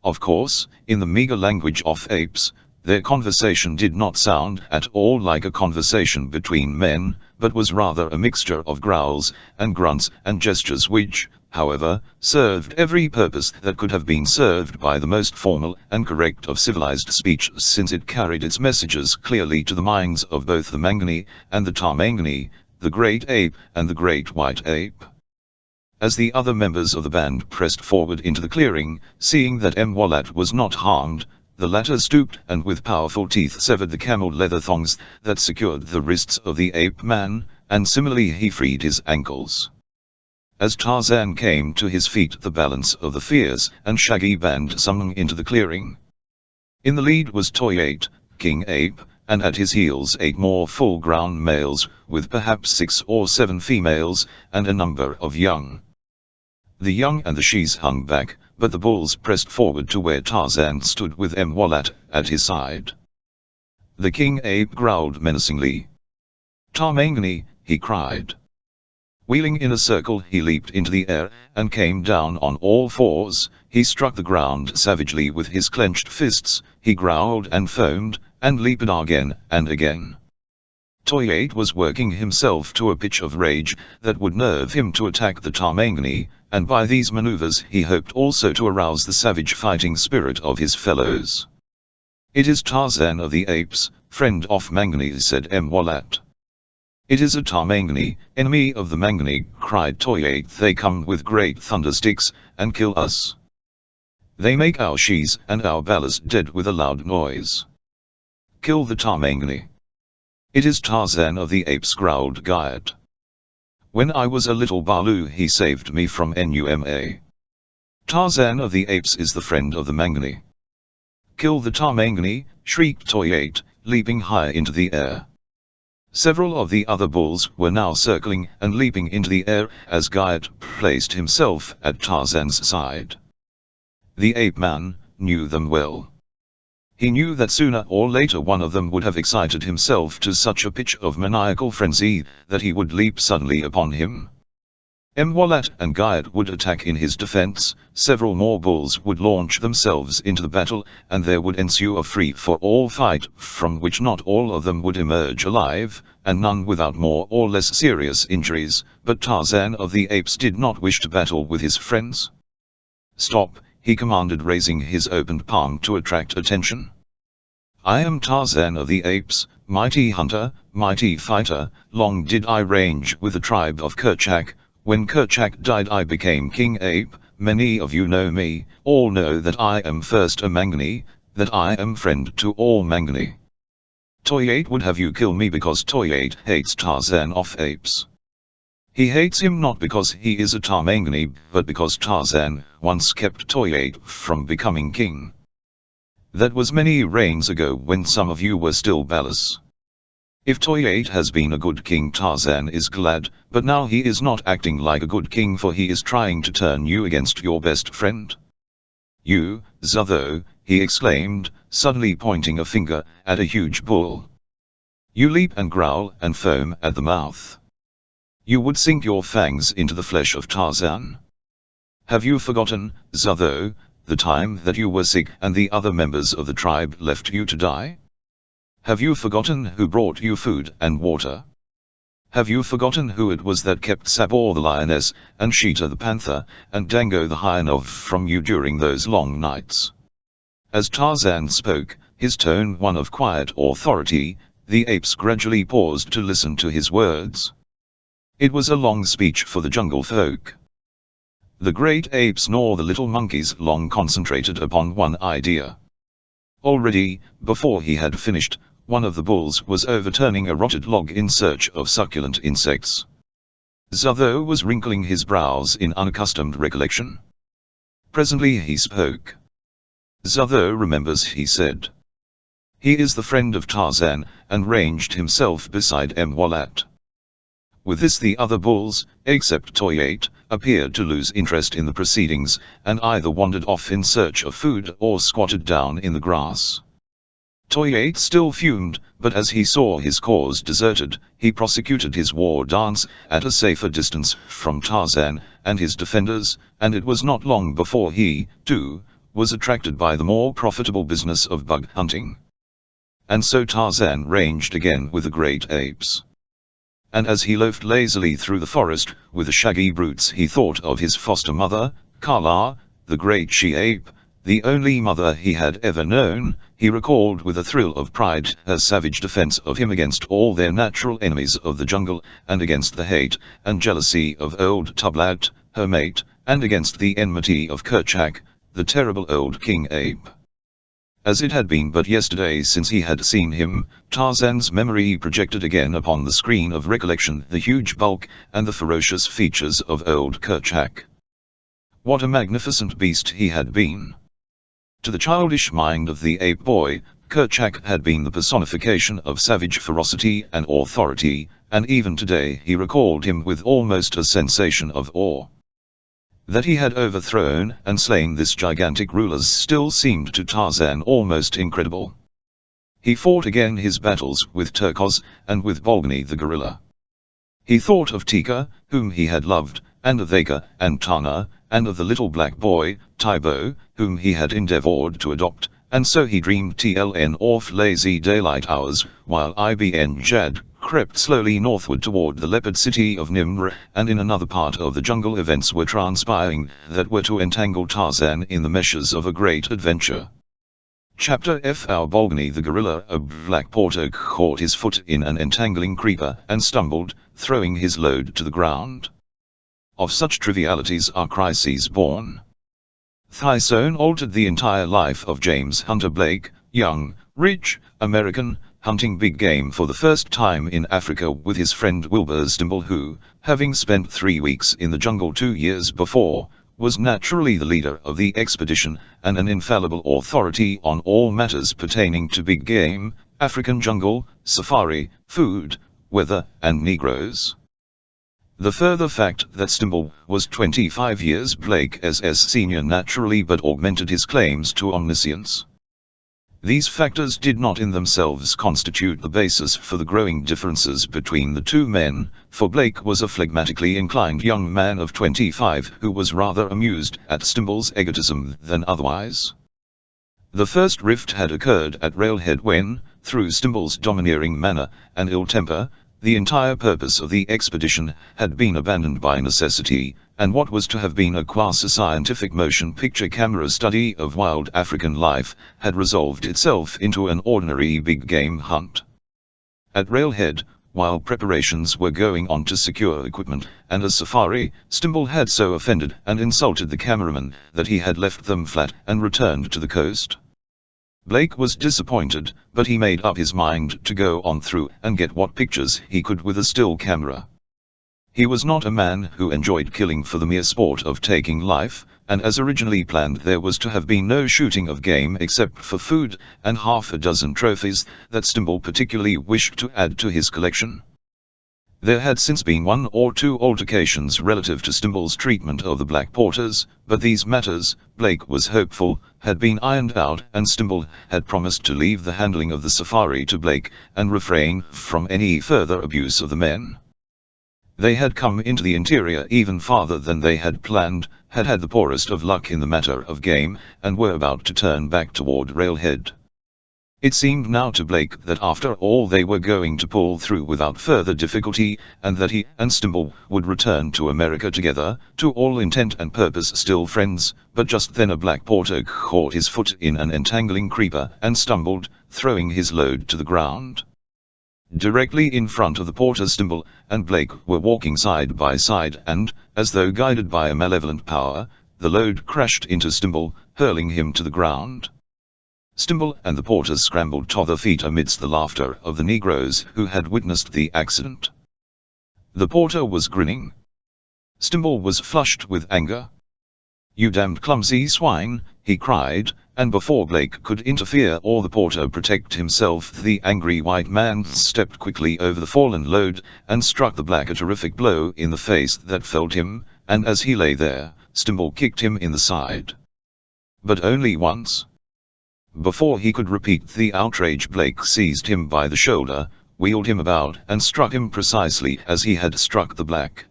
Of course, in the meager language of apes, their conversation did not sound at all like a conversation between men, but was rather a mixture of growls and grunts and gestures which, however, served every purpose that could have been served by the most formal and correct of civilized speech, since it carried its messages clearly to the minds of both the Mangani and the Tarmangani, the great ape and the great white ape. As the other members of the band pressed forward into the clearing, seeing that Mwalat was not harmed, the latter stooped and with powerful teeth severed the camel leather thongs that secured the wrists of the ape-man, and similarly he freed his ankles. As Tarzan came to his feet, the balance of the fierce and shaggy band swung into the clearing. In the lead was Toyate, King Ape, and at his heels 8 more full-grown males, with perhaps 6 or 7 females, and a number of young. The young and the shes hung back, but the bulls pressed forward to where Tarzan stood with Mwalat at his side. The king ape growled menacingly. "Tarmangani," he cried. Wheeling in a circle, he leaped into the air, and came down on all fours. He struck the ground savagely with his clenched fists, he growled and foamed, and leaped again and again. Toyate was working himself to a pitch of rage that would nerve him to attack the Tarmangani, and by these maneuvers he hoped also to arouse the savage fighting spirit of his fellows. "It is Tarzan of the Apes, friend of Mangani," said Mwalat. "It is a Tarmangani, enemy of the Mangani," cried Toyate. "They come with great thundersticks, and kill us. They make our shes and our ballast dead with a loud noise. Kill the Tarmangani." "It is Tarzan of the Apes," growled Guyot. "When I was a little Balu he saved me from Numa. Tarzan of the Apes is the friend of the Mangani." "Kill the Tarmangani," shrieked Toyate, leaping high into the air. Several of the other bulls were now circling and leaping into the air as Guyot placed himself at Tarzan's side. The ape-man knew them well. He knew that sooner or later one of them would have excited himself to such a pitch of maniacal frenzy that he would leap suddenly upon him. Mwalat and Guyot would attack in his defense, several more bulls would launch themselves into the battle, and there would ensue a free-for-all fight from which not all of them would emerge alive, and none without more or less serious injuries, but Tarzan of the Apes did not wish to battle with his friends. "Stop," he commanded, raising his opened palm to attract attention. "I am Tarzan of the Apes, mighty hunter, mighty fighter. Long did I range with the tribe of Kerchak. When Kerchak died I became King Ape. Many of you know me, all know that I am first a Mangani, that I am friend to all Mangani. Toyate would have you kill me because Toyate hates Tarzan of Apes. He hates him not because he is a Tarmangani, but because Tarzan once kept Toyate from becoming king. That was many reigns ago when some of you were still Balas. If Toyate has been a good king, Tarzan is glad, but now he is not acting like a good king, for he is trying to turn you against your best friend. You, Zutho," he exclaimed, suddenly pointing a finger at a huge bull. "You leap and growl and foam at the mouth. You would sink your fangs into the flesh of Tarzan. Have you forgotten, Zutho, the time that you were sick and the other members of the tribe left you to die? Have you forgotten who brought you food and water? Have you forgotten who it was that kept Sabor the lioness, and Sheeta the panther, and Dango the hyena from you during those long nights? As Tarzan spoke, his tone one of quiet authority, the apes gradually paused to listen to his words. It was a long speech for the jungle folk. The great apes nor the little monkeys long concentrated upon one idea. Already, before he had finished, one of the bulls was overturning a rotted log in search of succulent insects. Zotho was wrinkling his brows in unaccustomed recollection. Presently he spoke. Zotho remembers, he said. He is the friend of Tarzan, and ranged himself beside Mwalat. With this the other bulls, except Toyate, appeared to lose interest in the proceedings, and either wandered off in search of food or squatted down in the grass. Toyate still fumed, but as he saw his cause deserted, he prosecuted his war dance at a safer distance from Tarzan and his defenders, and it was not long before he, too, was attracted by the more profitable business of bug hunting. And so Tarzan ranged again with the great apes. And as he loafed lazily through the forest with the shaggy brutes, he thought of his foster mother, Kala, the great she-ape, the only mother he had ever known. He recalled with a thrill of pride her savage defense of him against all their natural enemies of the jungle, and against the hate and jealousy of old Tublat, her mate, and against the enmity of Kerchak, the terrible old king ape. As it had been but yesterday since he had seen him, Tarzan's memory projected again upon the screen of recollection the huge bulk and the ferocious features of old Kerchak. What a magnificent beast he had been! To the childish mind of the ape boy, Kerchak had been the personification of savage ferocity and authority, and even today he recalled him with almost a sensation of awe. That he had overthrown and slain this gigantic ruler still seemed to Tarzan almost incredible. He fought again his battles with Turkos and with Bolgani the gorilla. He thought of Tika, whom he had loved, and of Vaka and Tana, and of the little black boy, Tybo, whom he had endeavored to adopt, and so he dreamed TLN off lazy daylight hours, while Ibn Jad crept slowly northward toward the leopard city of Nimr, and in another part of the jungle events were transpiring that were to entangle Tarzan in the meshes of a great adventure. Chapter F. Our Bolgani the gorilla, a black porter, caught his foot in an entangling creeper and stumbled, throwing his load to the ground. Of such trivialities are crises born. Thyson altered the entire life of James Hunter Blake, young, rich, American, hunting big game for the first time in Africa with his friend Wilbur Stimble, who, having spent 3 weeks in the jungle 2 years before, was naturally the leader of the expedition and an infallible authority on all matters pertaining to big game, African jungle, safari, food, weather, and Negroes. The further fact that Stimble was 25 years Blake's senior naturally but augmented his claims to omniscience. These factors did not in themselves constitute the basis for the growing differences between the two men, for Blake was a phlegmatically inclined young man of 25 who was rather amused at Stimble's egotism than otherwise. The first rift had occurred at Railhead when, through Stimble's domineering manner and ill temper, the entire purpose of the expedition had been abandoned by necessity, and what was to have been a quasi-scientific motion picture camera study of wild African life had resolved itself into an ordinary big game hunt. At Railhead, while preparations were going on to secure equipment and a safari, Stimble had so offended and insulted the cameramen that he had left them flat and returned to the coast. Blake was disappointed, but he made up his mind to go on through and get what pictures he could with a still camera. He was not a man who enjoyed killing for the mere sport of taking life, and as originally planned there was to have been no shooting of game except for food and half a dozen trophies that Stimble particularly wished to add to his collection. There had since been 1 or 2 altercations relative to Stimble's treatment of the Black Porters, but these matters, Blake was hopeful, had been ironed out, and Stimble had promised to leave the handling of the safari to Blake, and refrain from any further abuse of the men. They had come into the interior even farther than they had planned, had had the poorest of luck in the matter of game, and were about to turn back toward Railhead. It seemed now to Blake that after all they were going to pull through without further difficulty, and that he and Stimble would return to America together, to all intent and purpose still friends. But just then a black porter caught his foot in an entangling creeper and stumbled, throwing his load to the ground. Directly in front of the porter, Stimble and Blake were walking side by side, and, as though guided by a malevolent power, the load crashed into Stimble, hurling him to the ground. Stimble and the porter scrambled to their feet amidst the laughter of the negroes who had witnessed the accident. The porter was grinning. Stimble was flushed with anger. "You damned clumsy swine," he cried, and before Blake could interfere or the porter protect himself, the angry white man stepped quickly over the fallen load and struck the black a terrific blow in the face that felled him, and as he lay there, Stimble kicked him in the side. But only once. Before he could repeat the outrage, Blake seized him by the shoulder, wheeled him about and struck him precisely as he had struck the black.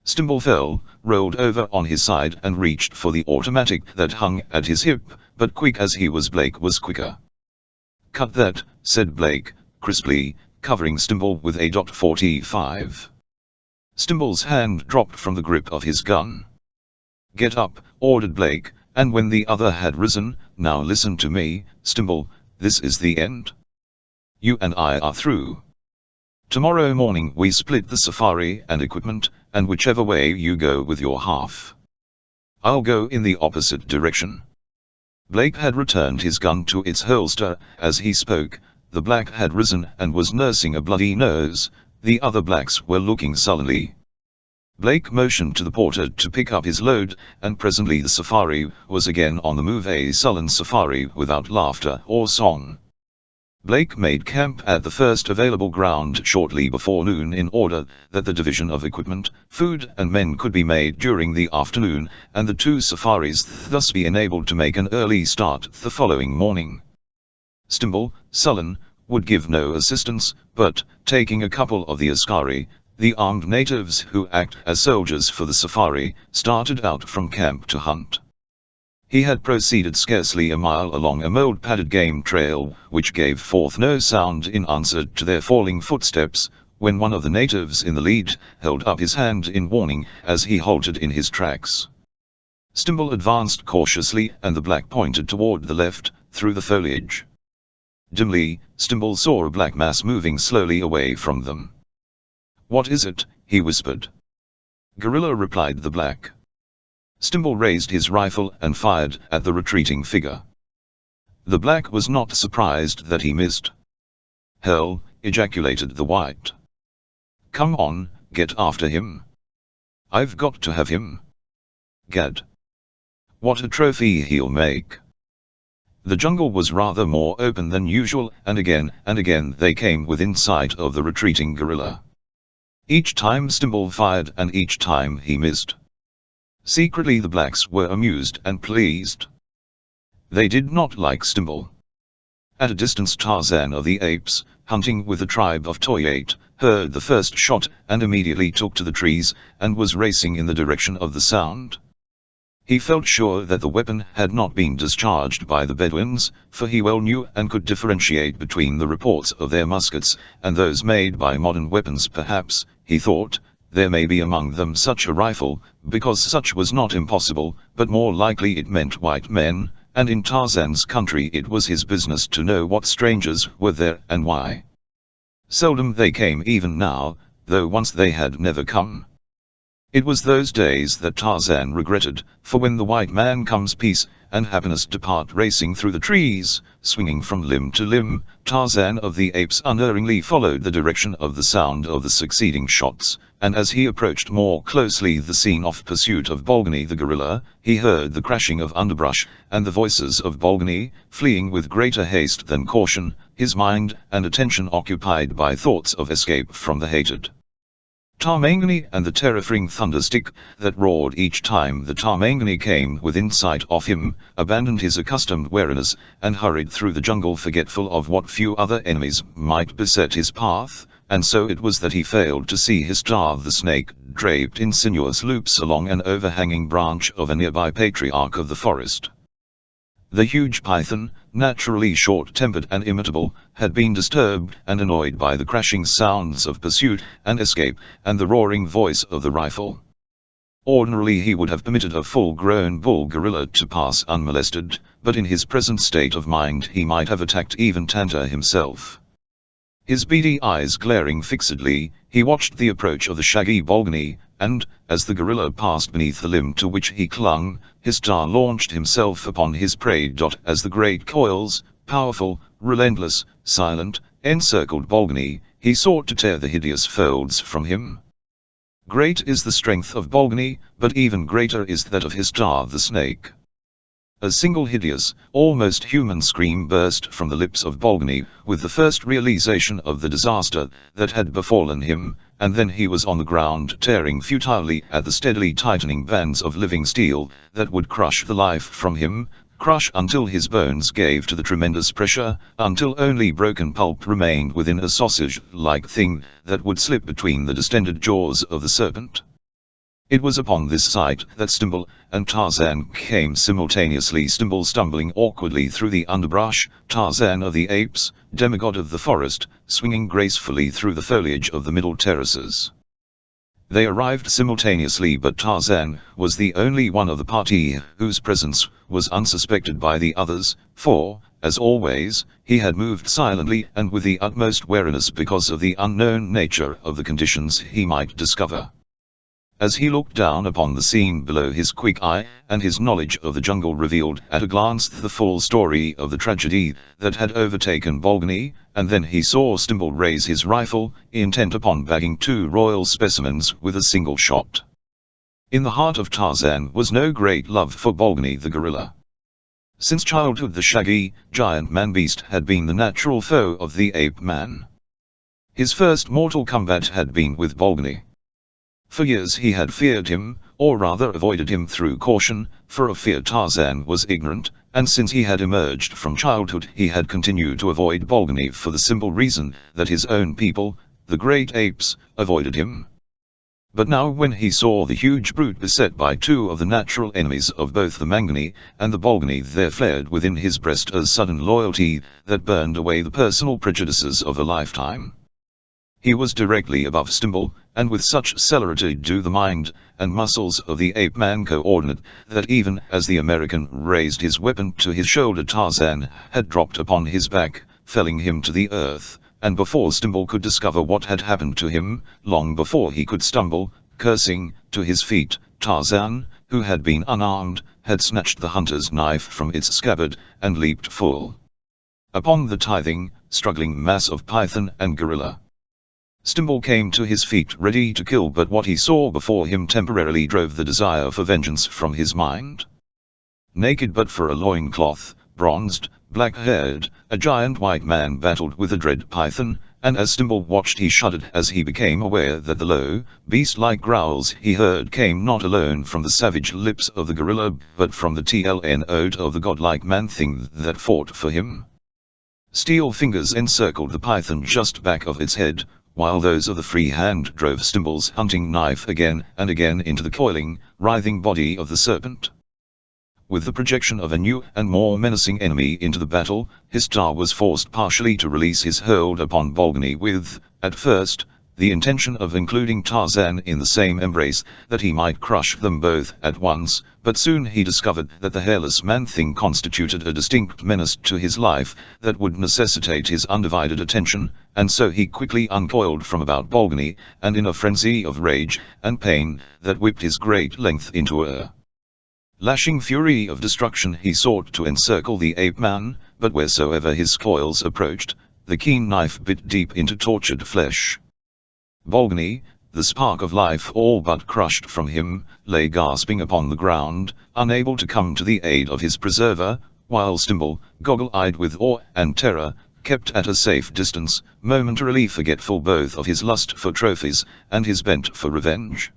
Stimble fell, rolled over on his side and reached for the automatic that hung at his hip, but quick as he was, Blake was quicker. "Cut that," said Blake, crisply, covering Stimble with a .45. Stimble's hand dropped from the grip of his gun. "Get up," ordered Blake, and when the other had risen, "Now listen to me, Stimble, this is the end. You and I are through. Tomorrow morning we split the safari and equipment, and whichever way you go with your half, I'll go in the opposite direction." Blake had returned his gun to its holster as he spoke. The black had risen and was nursing a bloody nose. The other blacks were looking sullenly. Blake motioned to the porter to pick up his load, and presently the safari was again on the move, a sullen safari without laughter or song. Blake made camp at the first available ground shortly before noon in order that the division of equipment, food and men could be made during the afternoon, and the two safaris thus be enabled to make an early start the following morning. Stimble, sullen, would give no assistance, but, taking a couple of the askari, the armed natives who act as soldiers for the safari, started out from camp to hunt. He had proceeded scarcely a mile along a mold-padded game trail, which gave forth no sound in answer to their falling footsteps, when one of the natives in the lead held up his hand in warning as he halted in his tracks. Stimble advanced cautiously, and the black pointed toward the left, through the foliage. Dimly, Stimble saw a black mass moving slowly away from them. "What is it?" he whispered. "Gorilla," replied the black. Stimble raised his rifle and fired at the retreating figure. The black was not surprised that he missed. "Hell," ejaculated the white. "Come on, get after him. I've got to have him. Gad. What a trophy he'll make." The jungle was rather more open than usual, and again they came within sight of the retreating gorilla. Each time Stimble fired, and each time he missed. Secretly the blacks were amused and pleased. They did not like Stimble. At a distance Tarzan of the Apes, hunting with the tribe of Toyate, heard the first shot and immediately took to the trees, and was racing in the direction of the sound. He felt sure that the weapon had not been discharged by the Bedouins, for he well knew and could differentiate between the reports of their muskets and those made by modern weapons. Perhaps, he thought, there may be among them such a rifle, because such was not impossible, but more likely it meant white men, and in Tarzan's country it was his business to know what strangers were there and why. Seldom they came even now, though once they had never come. It was those days that Tarzan regretted, for when the white man comes peace and happiness depart racing through the trees, swinging from limb to limb. Tarzan of the Apes unerringly followed the direction of the sound of the succeeding shots, and as he approached more closely the scene of pursuit of Bolgani the gorilla, he heard the crashing of underbrush, and the voices of Bolgani, fleeing with greater haste than caution, his mind and attention occupied by thoughts of escape from the hated Tarmangani, and the terrifying thunderstick that roared each time the Tarmangani came within sight of him, abandoned his accustomed wariness, and hurried through the jungle forgetful of what few other enemies might beset his path, and so it was that he failed to see Histar the snake draped in sinuous loops along an overhanging branch of a nearby patriarch of the forest. The huge python, naturally short-tempered and imitable, had been disturbed and annoyed by the crashing sounds of pursuit and escape, and the roaring voice of the rifle. Ordinarily he would have permitted a full-grown bull gorilla to pass unmolested, but in his present state of mind he might have attacked even Tanta himself. His beady eyes glaring fixedly, he watched the approach of the shaggy Bolgani, and, as the gorilla passed beneath the limb to which he clung, Histar launched himself upon his prey. As the great coils, powerful, relentless, silent, encircled Bolgani, he sought to tear the hideous folds from him. Great is the strength of Bolgani, but even greater is that of Histar the snake. A single hideous, almost human scream burst from the lips of Bolgani, with the first realization of the disaster that had befallen him, and then he was on the ground tearing futilely at the steadily tightening bands of living steel that would crush the life from him, crush until his bones gave to the tremendous pressure, until only broken pulp remained within a sausage-like thing that would slip between the distended jaws of the serpent. It was upon this sight that Stimble and Tarzan came simultaneously. Stimble stumbling awkwardly through the underbrush, Tarzan of the apes, demigod of the forest, swinging gracefully through the foliage of the middle terraces. They arrived simultaneously, but Tarzan was the only one of the party whose presence was unsuspected by the others, for, as always, he had moved silently and with the utmost wariness because of the unknown nature of the conditions he might discover. As he looked down upon the scene below, his quick eye and his knowledge of the jungle revealed at a glance the full story of the tragedy that had overtaken Bolgani, and then he saw Stimble raise his rifle, intent upon bagging two royal specimens with a single shot. In the heart of Tarzan was no great love for Bolgani the gorilla. Since childhood the shaggy, giant man-beast had been the natural foe of the ape-man. His first mortal combat had been with Bolgani. For years he had feared him, or rather avoided him through caution, for of fear Tarzan was ignorant, and since he had emerged from childhood he had continued to avoid Bolgani for the simple reason that his own people, the great apes, avoided him. But now when he saw the huge brute beset by two of the natural enemies of both the Mangani and the Bolgani, there flared within his breast a sudden loyalty that burned away the personal prejudices of a lifetime. He was directly above Stimble, and with such celerity do the mind and muscles of the ape-man coordinate, that even as the American raised his weapon to his shoulder Tarzan had dropped upon his back, felling him to the earth, and before Stimble could discover what had happened to him, long before he could stumble, cursing, to his feet, Tarzan, who had been unarmed, had snatched the hunter's knife from its scabbard, and leaped full upon the tithing, struggling mass of python and gorilla. Stimble came to his feet ready to kill, but what he saw before him temporarily drove the desire for vengeance from his mind. Naked but for a loincloth, bronzed, black-haired, a giant white man battled with a dread python, and as Stimble watched he shuddered as he became aware that the low, beast-like growls he heard came not alone from the savage lips of the gorilla but from the tlnote of the godlike man-thing that fought for him. Steel fingers encircled the python just back of its head, while those of the free hand drove Stimble's hunting knife again and again into the coiling, writhing body of the serpent. With the projection of a new and more menacing enemy into the battle, Histar was forced partially to release his hold upon Bolgani with, at first, the intention of including Tarzan in the same embrace, that he might crush them both at once, but soon he discovered that the hairless man-thing constituted a distinct menace to his life that would necessitate his undivided attention, and so he quickly uncoiled from about Bolgani, and in a frenzy of rage and pain that whipped his great length into a lashing fury of destruction, he sought to encircle the ape-man, but wheresoever his coils approached, the keen knife bit deep into tortured flesh. Bolgani, the spark of life all but crushed from him, lay gasping upon the ground, unable to come to the aid of his preserver, while Stimble, goggle-eyed with awe and terror, kept at a safe distance, momentarily forgetful both of his lust for trophies and his bent for revenge.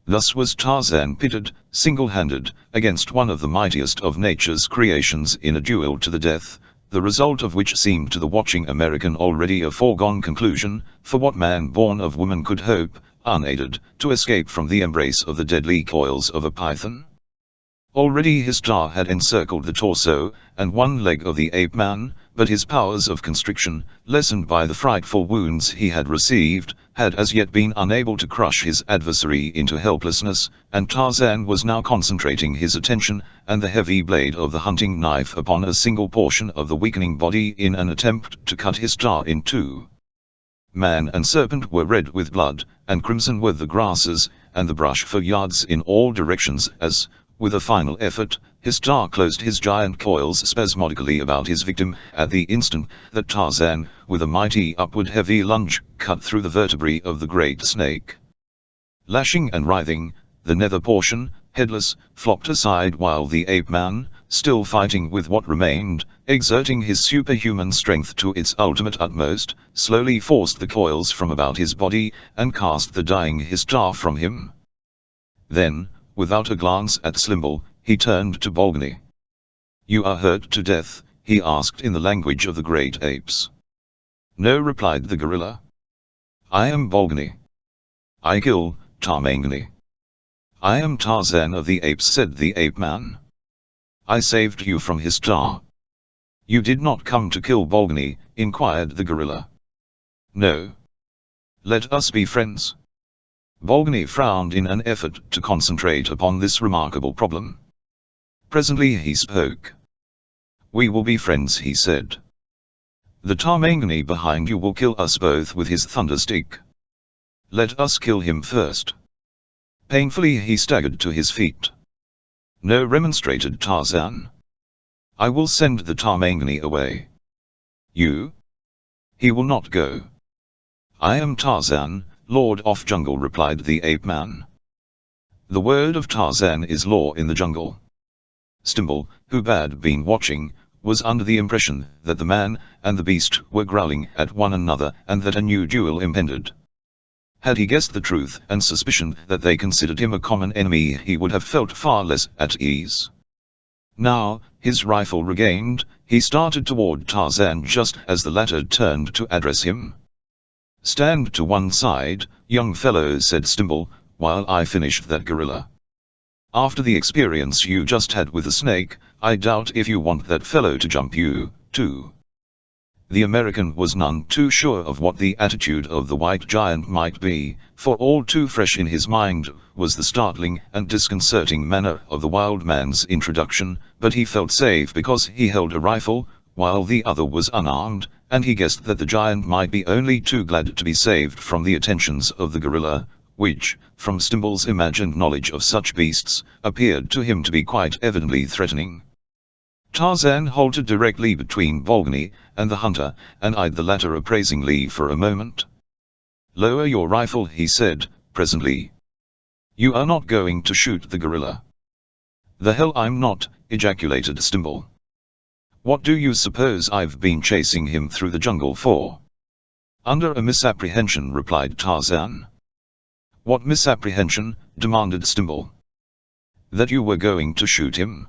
Thus was Tarzan pitted, single-handed, against one of the mightiest of nature's creations in a duel to the death, the result of which seemed to the watching American already a foregone conclusion, for what man born of woman could hope, unaided, to escape from the embrace of the deadly coils of a python? Already his star had encircled the torso and one leg of the ape-man, but his powers of constriction, lessened by the frightful wounds he had received, had as yet been unable to crush his adversary into helplessness, and Tarzan was now concentrating his attention and the heavy blade of the hunting knife upon a single portion of the weakening body in an attempt to cut his star in two. Man and serpent were red with blood, and crimson were the grasses and the brush for yards in all directions as, with a final effort, his star closed his giant coils spasmodically about his victim at the instant that Tarzan, with a mighty upward heavy lunge, cut through the vertebrae of the great snake. Lashing and writhing, the nether portion, headless, flopped aside while the ape-man, still fighting with what remained, exerting his superhuman strength to its ultimate utmost, slowly forced the coils from about his body and cast the dying his star from him. Then, without a glance at Slimble, he turned to Bolgani. "You are hurt to death?" he asked in the language of the great apes. "No," replied the gorilla. "I am Bolgani. I kill Tarmangani." "I am Tarzan of the Apes," said the ape-man. "I saved you from his star." "You did not come to kill Bolgani?" inquired the gorilla. "No. Let us be friends." Bolgani frowned in an effort to concentrate upon this remarkable problem. Presently he spoke. "We will be friends," he said. "The Tarmangani behind you will kill us both with his thunderstick. Let us kill him first." Painfully he staggered to his feet. "No," remonstrated Tarzan. "I will send the Tarmangani away." "You? He will not go." "I am Tarzan, Lord of Jungle," replied the ape-man. The word of Tarzan is law in the jungle. Stimble, who had been watching, was under the impression that the man and the beast were growling at one another and that a new duel impended. Had he guessed the truth and suspicioned that they considered him a common enemy, he would have felt far less at ease. Now, his rifle regained, he started toward Tarzan just as the latter turned to address him. "Stand to one side, young fellow," said Stimble, "while I finish that gorilla. After the experience you just had with the snake, I doubt if you want that fellow to jump you, too." The American was none too sure of what the attitude of the white giant might be, for all too fresh in his mind was the startling and disconcerting manner of the wild man's introduction, but he felt safe because he held a rifle, while the other was unarmed, and he guessed that the giant might be only too glad to be saved from the attentions of the gorilla, which, from Stimble's imagined knowledge of such beasts, appeared to him to be quite evidently threatening. Tarzan halted directly between Bolgani and the hunter, and eyed the latter appraisingly for a moment. "Lower your rifle," he said, presently. "You are not going to shoot the gorilla." "The hell I'm not," ejaculated Stimble. "What do you suppose I've been chasing him through the jungle for?" "Under a misapprehension," replied Tarzan. "What misapprehension?" demanded Stimble. "That you were going to shoot him."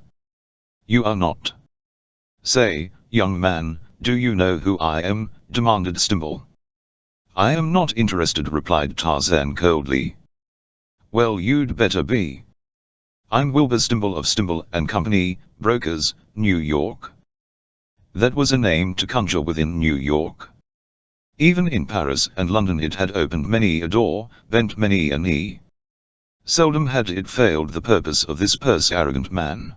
"You are not." "Say, young man, do you know who I am?" demanded Stimble. "I am not interested," replied Tarzan coldly. "Well, you'd better be. I'm Wilbur Stimble of Stimble and Company, Brokers, New York." That was a name to conjure within New York. Even in Paris and London it had opened many a door, bent many a knee. Seldom had it failed the purpose of this arrogant man.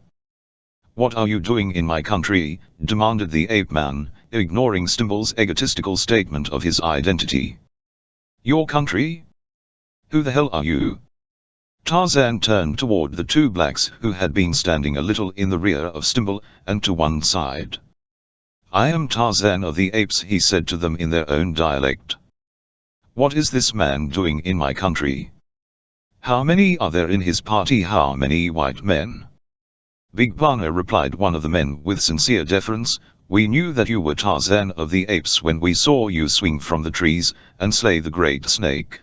"What are you doing in my country?" demanded the ape-man, ignoring Stimble's egotistical statement of his identity. "Your country? Who the hell are you?" Tarzan turned toward the two blacks who had been standing a little in the rear of Stimble, and to one side. "I am Tarzan of the Apes," he said to them in their own dialect. "What is this man doing in my country? How many are there in his party? How many white men?" "Big Bana," replied one of the men with sincere deference, "we knew that you were Tarzan of the Apes when we saw you swing from the trees and slay the great snake.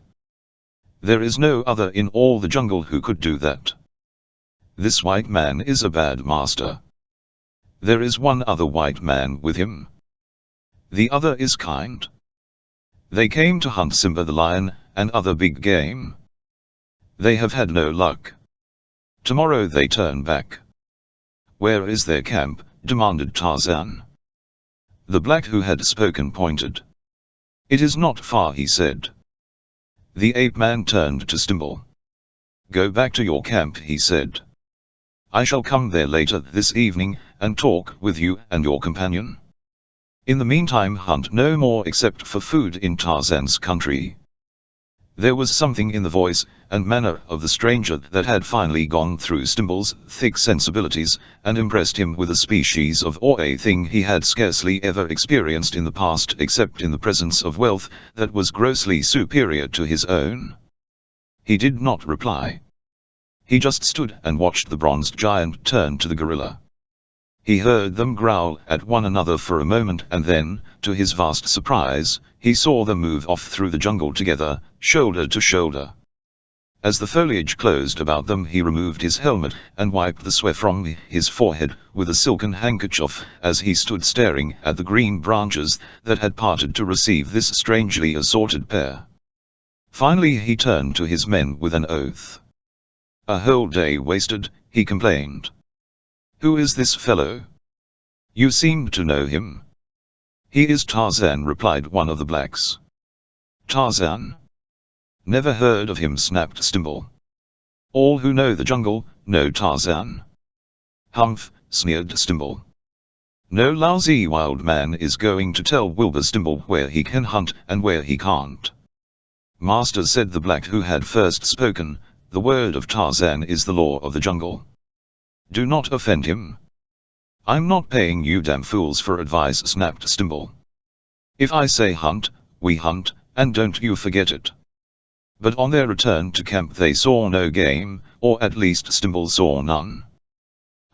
There is no other in all the jungle who could do that. This white man is a bad master." There is one other white man with him. The other is kind. They came to hunt Simba the lion, and other big game. They have had no luck. Tomorrow they turn back. Where is their camp? Demanded Tarzan. The black who had spoken pointed. It is not far, he said. The ape-man turned to Stimble. Go back to your camp, he said. I shall come there later this evening, and talk with you and your companion. In the meantime hunt no more except for food in Tarzan's country. There was something in the voice and manner of the stranger that had finally gone through Stimble's thick sensibilities, and impressed him with a species of awe, a thing he had scarcely ever experienced in the past except in the presence of wealth that was grossly superior to his own. He did not reply. He just stood and watched the bronzed giant turn to the gorilla. He heard them growl at one another for a moment, and then, to his vast surprise, he saw them move off through the jungle together, shoulder to shoulder. As the foliage closed about them, he removed his helmet and wiped the sweat from his forehead with a silken handkerchief as he stood staring at the green branches that had parted to receive this strangely assorted pair. Finally he turned to his men with an oath. A whole day wasted, he complained. Who is this fellow? You seem to know him. He is Tarzan, replied one of the blacks. Tarzan? Never heard of him, snapped Stimble. All who know the jungle know Tarzan. Humph, sneered Stimble. No lousy wild man is going to tell Wilbur Stimble where he can hunt and where he can't. Master, said the black who had first spoken, the word of Tarzan is the law of the jungle. Do not offend him. I'm not paying you damn fools for advice, snapped Stimble. If I say hunt, we hunt, and don't you forget it. But on their return to camp they saw no game, or at least Stimble saw none.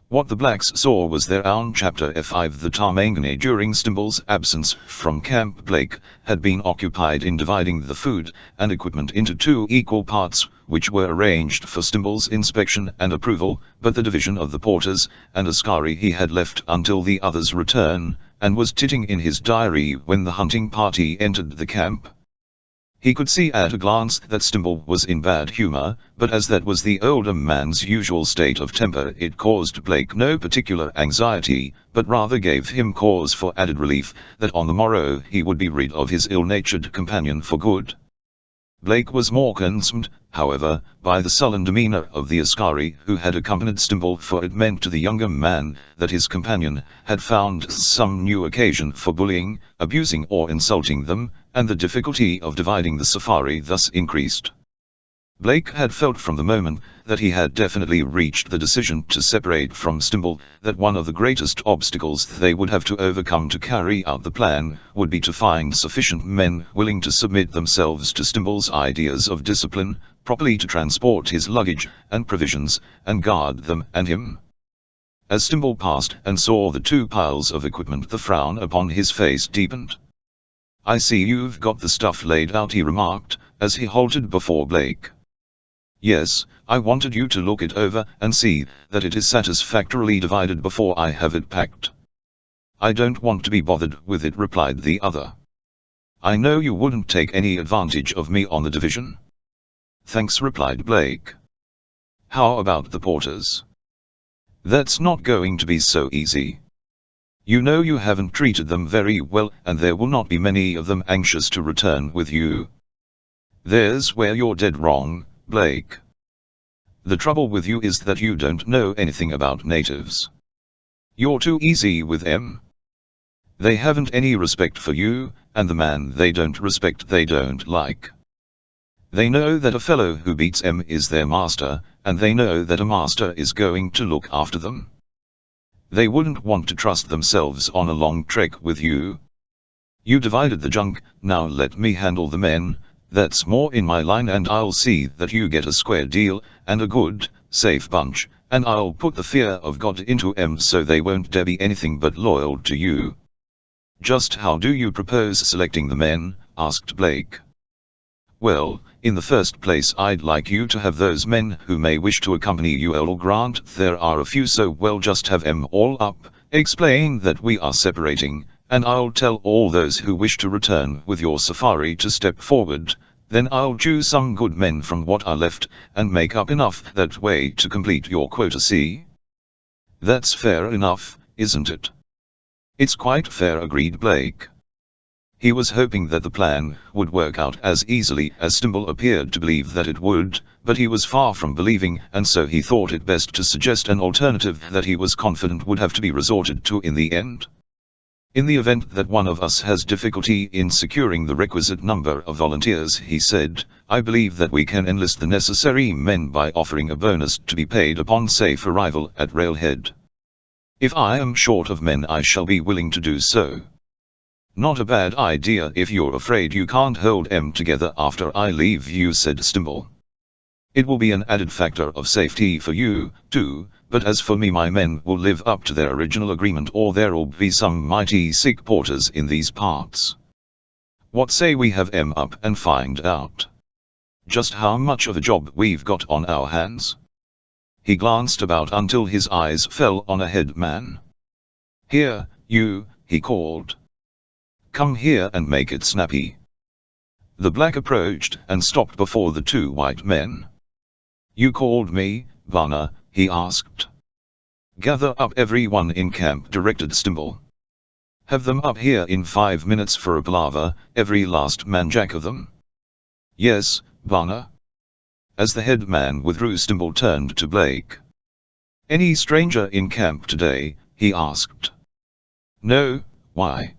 What the blacks saw was their own chapter F5. The Tarmangani during Stimble's absence from Camp Blake had been occupied in dividing the food and equipment into two equal parts, which were arranged for Stimble's inspection and approval, but the division of the porters and askari he had left until the others' return, and was titting in his diary when the hunting party entered the camp. He could see at a glance that Stimble was in bad humor, but as that was the older man's usual state of temper, it caused Blake no particular anxiety, but rather gave him cause for added relief that on the morrow he would be rid of his ill-natured companion for good. Blake was more concerned, however, by the sullen demeanor of the askari who had accompanied Stimble, for it meant to the younger man that his companion had found some new occasion for bullying, abusing or insulting them, and the difficulty of dividing the safari thus increased. Blake had felt from the moment that he had definitely reached the decision to separate from Stimble that one of the greatest obstacles they would have to overcome to carry out the plan would be to find sufficient men willing to submit themselves to Stimble's ideas of discipline, properly to transport his luggage and provisions, and guard them and him. As Stimble passed and saw the two piles of equipment, the frown upon his face deepened. I see you've got the stuff laid out, he remarked, as he halted before Blake. Yes, I wanted you to look it over and see that it is satisfactorily divided before I have it packed. I don't want to be bothered with it, replied the other. I know you wouldn't take any advantage of me on the division. Thanks, replied Blake. How about the porters? That's not going to be so easy. You know you haven't treated them very well, and there will not be many of them anxious to return with you. There's where you're dead wrong, Blake. The trouble with you is that you don't know anything about natives. You're too easy with them. They haven't any respect for you, and the man they don't respect they don't like. They know that a fellow who beats them is their master, and they know that a master is going to look after them. They wouldn't want to trust themselves on a long trek with you. You divided the junk, now let me handle the men. That's more in my line, and I'll see that you get a square deal, and a good, safe bunch, and I'll put the fear of God into them so they won't dare be anything but loyal to you. Just how do you propose selecting the men? Asked Blake. Well, in the first place I'd like you to have those men who may wish to accompany you. I'll grant there are a few, so well just have them all up, Explain that we are separating, and I'll tell all those who wish to return with your safari to step forward, then I'll choose some good men from what are left, and make up enough that way to complete your quota. See? That's fair enough, isn't it? It's quite fair, agreed Blake. He was hoping that the plan would work out as easily as Stimble appeared to believe that it would, but he was far from believing, and so he thought it best to suggest an alternative that he was confident would have to be resorted to in the end. In the event that one of us has difficulty in securing the requisite number of volunteers, he said, I believe that we can enlist the necessary men by offering a bonus to be paid upon safe arrival at Railhead. If I am short of men, I shall be willing to do so. Not a bad idea if you're afraid you can't hold them together after I leave you, said Stimble. It will be an added factor of safety for you, too, but as for me, my men will live up to their original agreement, or there'll be some mighty sick porters in these parts. What say we have them up and find out just how much of a job we've got on our hands? He glanced about until his eyes fell on a head man. Here, you, he called. Come here and make it snappy. The black approached and stopped before the two white men. You called me, Varna, he asked. Gather up everyone in camp, directed Stimble. Have them up here in 5 minutes for a palaver, every last man jack of them. Yes, Varna. As the head man withdrew, Stimble turned to Blake. Any stranger in camp today? He asked. No, why?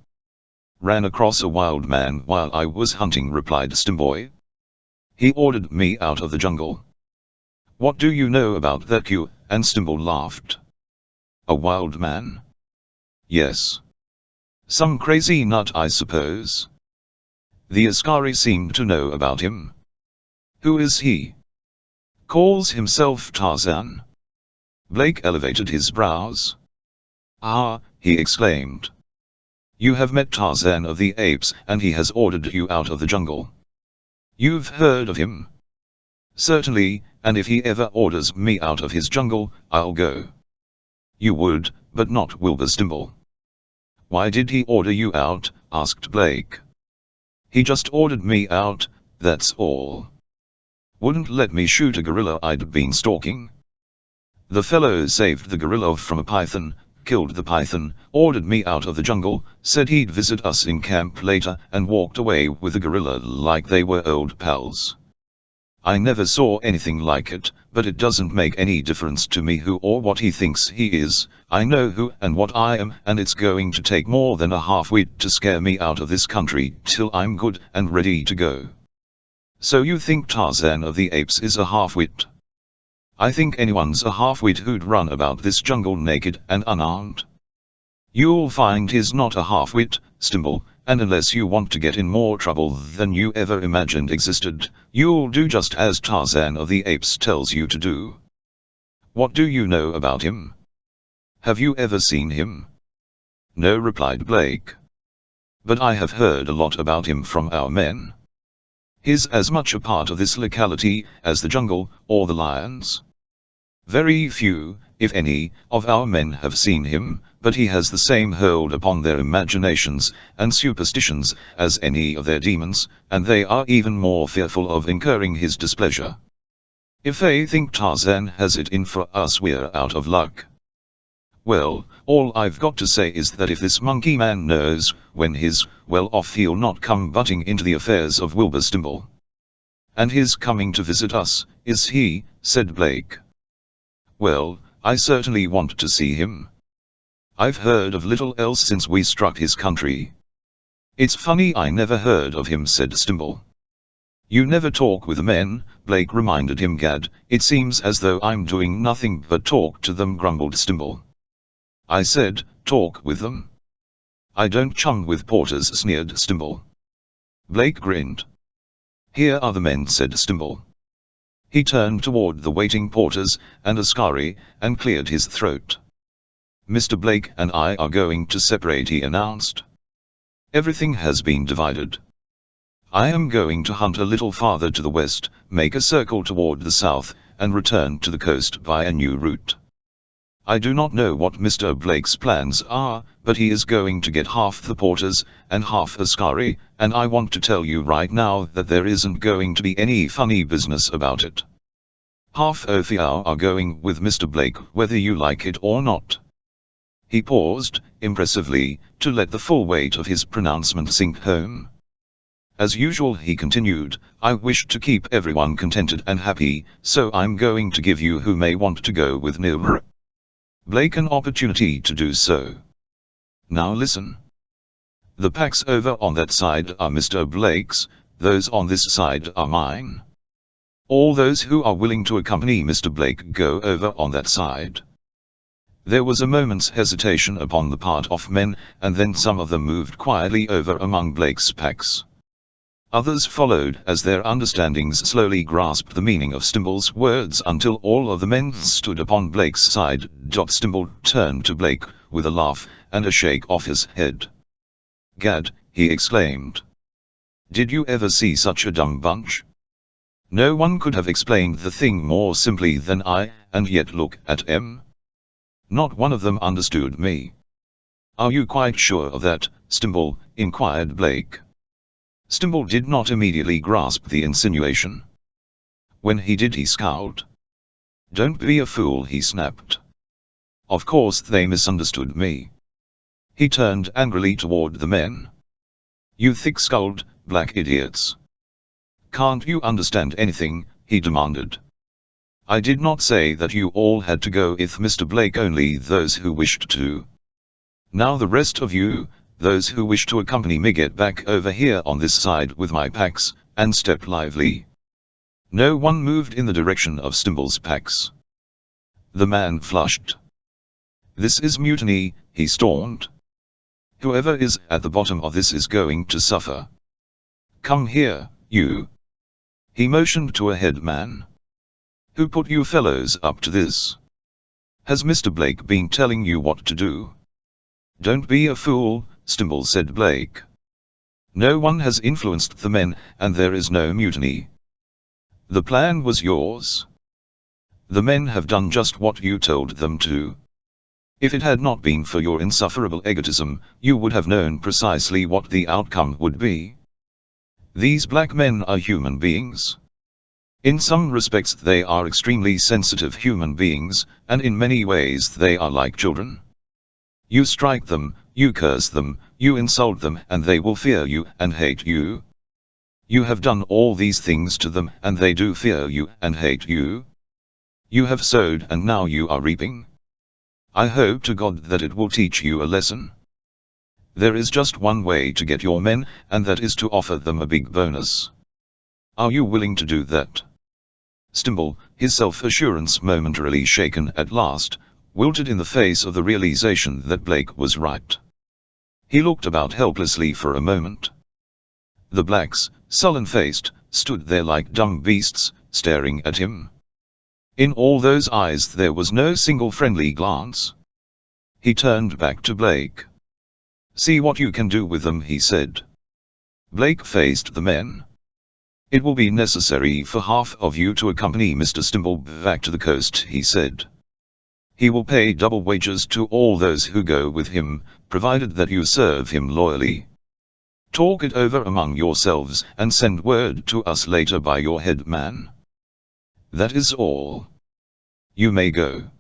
Ran across a wild man while I was hunting, replied Stimboy. He ordered me out of the jungle. What do you know about that, Q? And Stimble laughed. A wild man? Yes. Some crazy nut, I suppose. The Askari seemed to know about him. Who is he? Calls himself Tarzan. Blake elevated his brows. Ah, he exclaimed. You have met Tarzan of the Apes, and he has ordered you out of the jungle. You've heard of him? Certainly, and if he ever orders me out of his jungle, I'll go. You would, but not Wilbur Stimble. Why did he order you out? Asked Blake. He just ordered me out, that's all. Wouldn't let me shoot a gorilla I'd been stalking. The fellow saved the gorilla from a python, killed the python, ordered me out of the jungle, said he'd visit us in camp later, and walked away with the gorilla like they were old pals. I never saw anything like it, but it doesn't make any difference to me who or what he thinks he is. I know who and what I am, and it's going to take more than a half-wit to scare me out of this country till I'm good and ready to go. So you think Tarzan of the Apes is a half-wit? I think anyone's a half-wit who'd run about this jungle naked and unarmed. You'll find he's not a half-wit, Stimble, and unless you want to get in more trouble than you ever imagined existed, you'll do just as Tarzan of the Apes tells you to do. What do you know about him? Have you ever seen him? No, replied Blake. But I have heard a lot about him from our men. He's as much a part of this locality as the jungle or the lions. Very few, if any, of our men have seen him, but he has the same hold upon their imaginations and superstitions as any of their demons, and they are even more fearful of incurring his displeasure. If they think Tarzan has it in for us, we're out of luck. Well, all I've got to say is that if this monkey man knows when he's well off, he'll not come butting into the affairs of Wilbur Stimble. And he's coming to visit us, is he? Said Blake. Well, I certainly want to see him. I've heard of little else since we struck his country. It's funny I never heard of him, said Stimble. You never talk with the men, Blake reminded him. Gad, it seems as though I'm doing nothing but talk to them, grumbled Stimble. I said, talk with them. I don't chum with porters, sneered Stimble. Blake grinned. Here are the men, said Stimble. He turned toward the waiting porters and Askari, and cleared his throat. Mr. Blake and I are going to separate, he announced. Everything has been divided. I am going to hunt a little farther to the west, make a circle toward the south, and return to the coast by a new route. I do not know what Mr. Blake's plans are, but he is going to get half the porters, and half Ascari, and I want to tell you right now that there isn't going to be any funny business about it. Half of you are going with Mr. Blake whether you like it or not. He paused, impressively, to let the full weight of his pronouncement sink home. As usual, he continued, I wish to keep everyone contented and happy, so I'm going to give you who may want to go with Mr. Blake an opportunity to do so. Now listen. The packs over on that side are Mr. Blake's, those on this side are mine. All those who are willing to accompany Mr. Blake go over on that side. There was a moment's hesitation upon the part of men, and then some of them moved quietly over among Blake's packs. Others followed as their understandings slowly grasped the meaning of Stimble's words until all of the men stood upon Blake's side. Stimble turned to Blake, with a laugh, and a shake of his head. Gad, he exclaimed. Did you ever see such a dumb bunch? No one could have explained the thing more simply than I, and yet look at them. Not one of them understood me. Are you quite sure of that, Stimble? Inquired Blake. Stimble did not immediately grasp the insinuation. When he did, he scowled. Don't be a fool, he snapped. Of course they misunderstood me. He turned angrily toward the men. You thick-skulled, black idiots. Can't you understand anything? He demanded. I did not say that you all had to go with Mr. Blake, only those who wished to. Now the rest of you, those who wish to accompany me, get back over here on this side with my packs, and step lively. No one moved in the direction of Stimble's packs. The man flushed. This is mutiny, he stormed. Whoever is at the bottom of this is going to suffer. Come here, you. He motioned to a head man. Who put you fellows up to this? Has Mr. Blake been telling you what to do? Don't be a fool, Stimble said Blake. No one has influenced the men, and there is no mutiny. The plan was yours. The men have done just what you told them to. If it had not been for your insufferable egotism, you would have known precisely what the outcome would be. These black men are human beings. In some respects they are extremely sensitive human beings, and in many ways they are like children. You strike them, you curse them, you insult them, and they will fear you and hate you. You have done all these things to them, and they do fear you and hate you. You have sowed and now you are reaping. I hope to God that it will teach you a lesson. There is just one way to get your men, and that is to offer them a big bonus. Are you willing to do that? Stimble, his self-assurance momentarily shaken at last, wilted in the face of the realization that Blake was right. He looked about helplessly for a moment. The blacks, sullen-faced, stood there like dumb beasts, staring at him. In all those eyes there was no single friendly glance. He turned back to Blake. See what you can do with them, he said. Blake faced the men. It will be necessary for half of you to accompany Mr. Stimble back to the coast, he said. He will pay double wages to all those who go with him, provided that you serve him loyally. Talk it over among yourselves and send word to us later by your head man. That is all. You may go.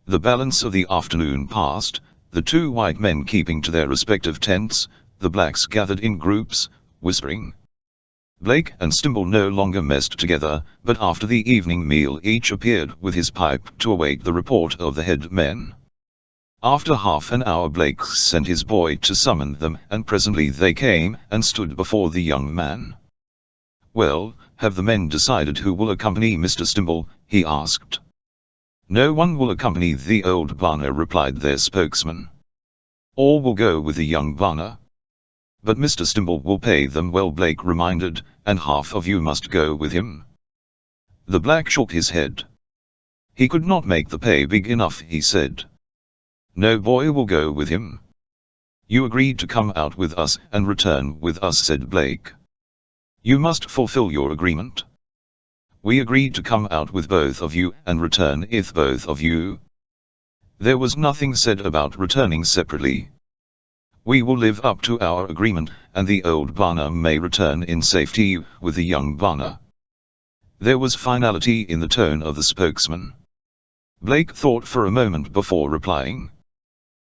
The balance of the afternoon passed, the two white men keeping to their respective tents, the blacks gathered in groups, whispering. Blake and Stimble no longer messed together, but after the evening meal each appeared with his pipe to await the report of the head men. After half an hour Blake sent his boy to summon them, and presently they came and stood before the young man. Well, have the men decided who will accompany Mr. Stimble? He asked. No one will accompany the old Bana, replied their spokesman. All will go with the young Bana. But Mr. Stimble will pay them well, Blake reminded, and half of you must go with him. The black shook his head. He could not make the pay big enough, he said. No boy will go with him. You agreed to come out with us and return with us, said Blake. You must fulfill your agreement. We agreed to come out with both of you and return with both of you. There was nothing said about returning separately. We will live up to our agreement, and the old Bana may return in safety with the young Bana. There was finality in the tone of the spokesman. Blake thought for a moment before replying.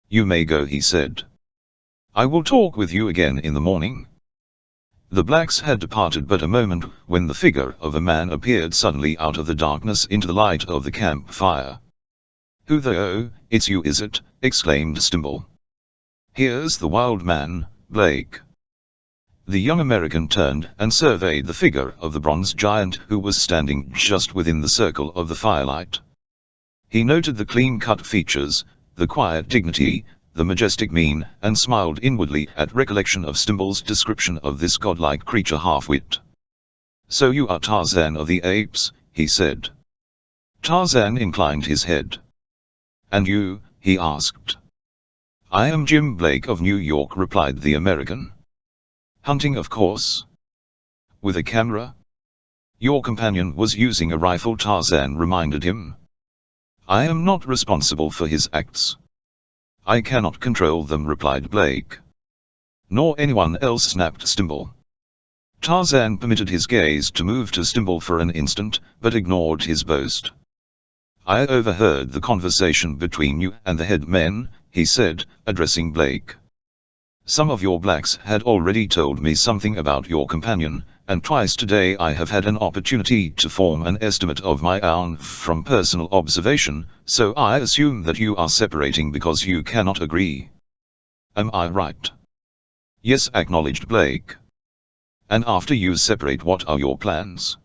You may go, he said. I will talk with you again in the morning. The blacks had departed but a moment when the figure of a man appeared suddenly out of the darkness into the light of the campfire. Who the oh, it's you, is it? Exclaimed Stimble. Here's the wild man, Blake. The young American turned and surveyed the figure of the bronze giant who was standing just within the circle of the firelight. He noted the clean-cut features, the quiet dignity, the majestic mien, and smiled inwardly at recollection of Stimble's description of this godlike creature half-wit. So you are Tarzan of the Apes, he said. Tarzan inclined his head. And you, he asked. I am Jim Blake of New York, replied the American. Hunting, of course. With a camera? Your companion was using a rifle, Tarzan reminded him. I am not responsible for his acts. I cannot control them, replied Blake. Nor anyone else, snapped Stimble. Tarzan permitted his gaze to move to Stimble for an instant, but ignored his boast. I overheard the conversation between you and the headmen, he said, addressing Blake. Some of your blacks had already told me something about your companion, and twice today I have had an opportunity to form an estimate of my own from personal observation, so I assume that you are separating because you cannot agree. Am I right? Yes, acknowledged Blake. And after you separate, what are your plans?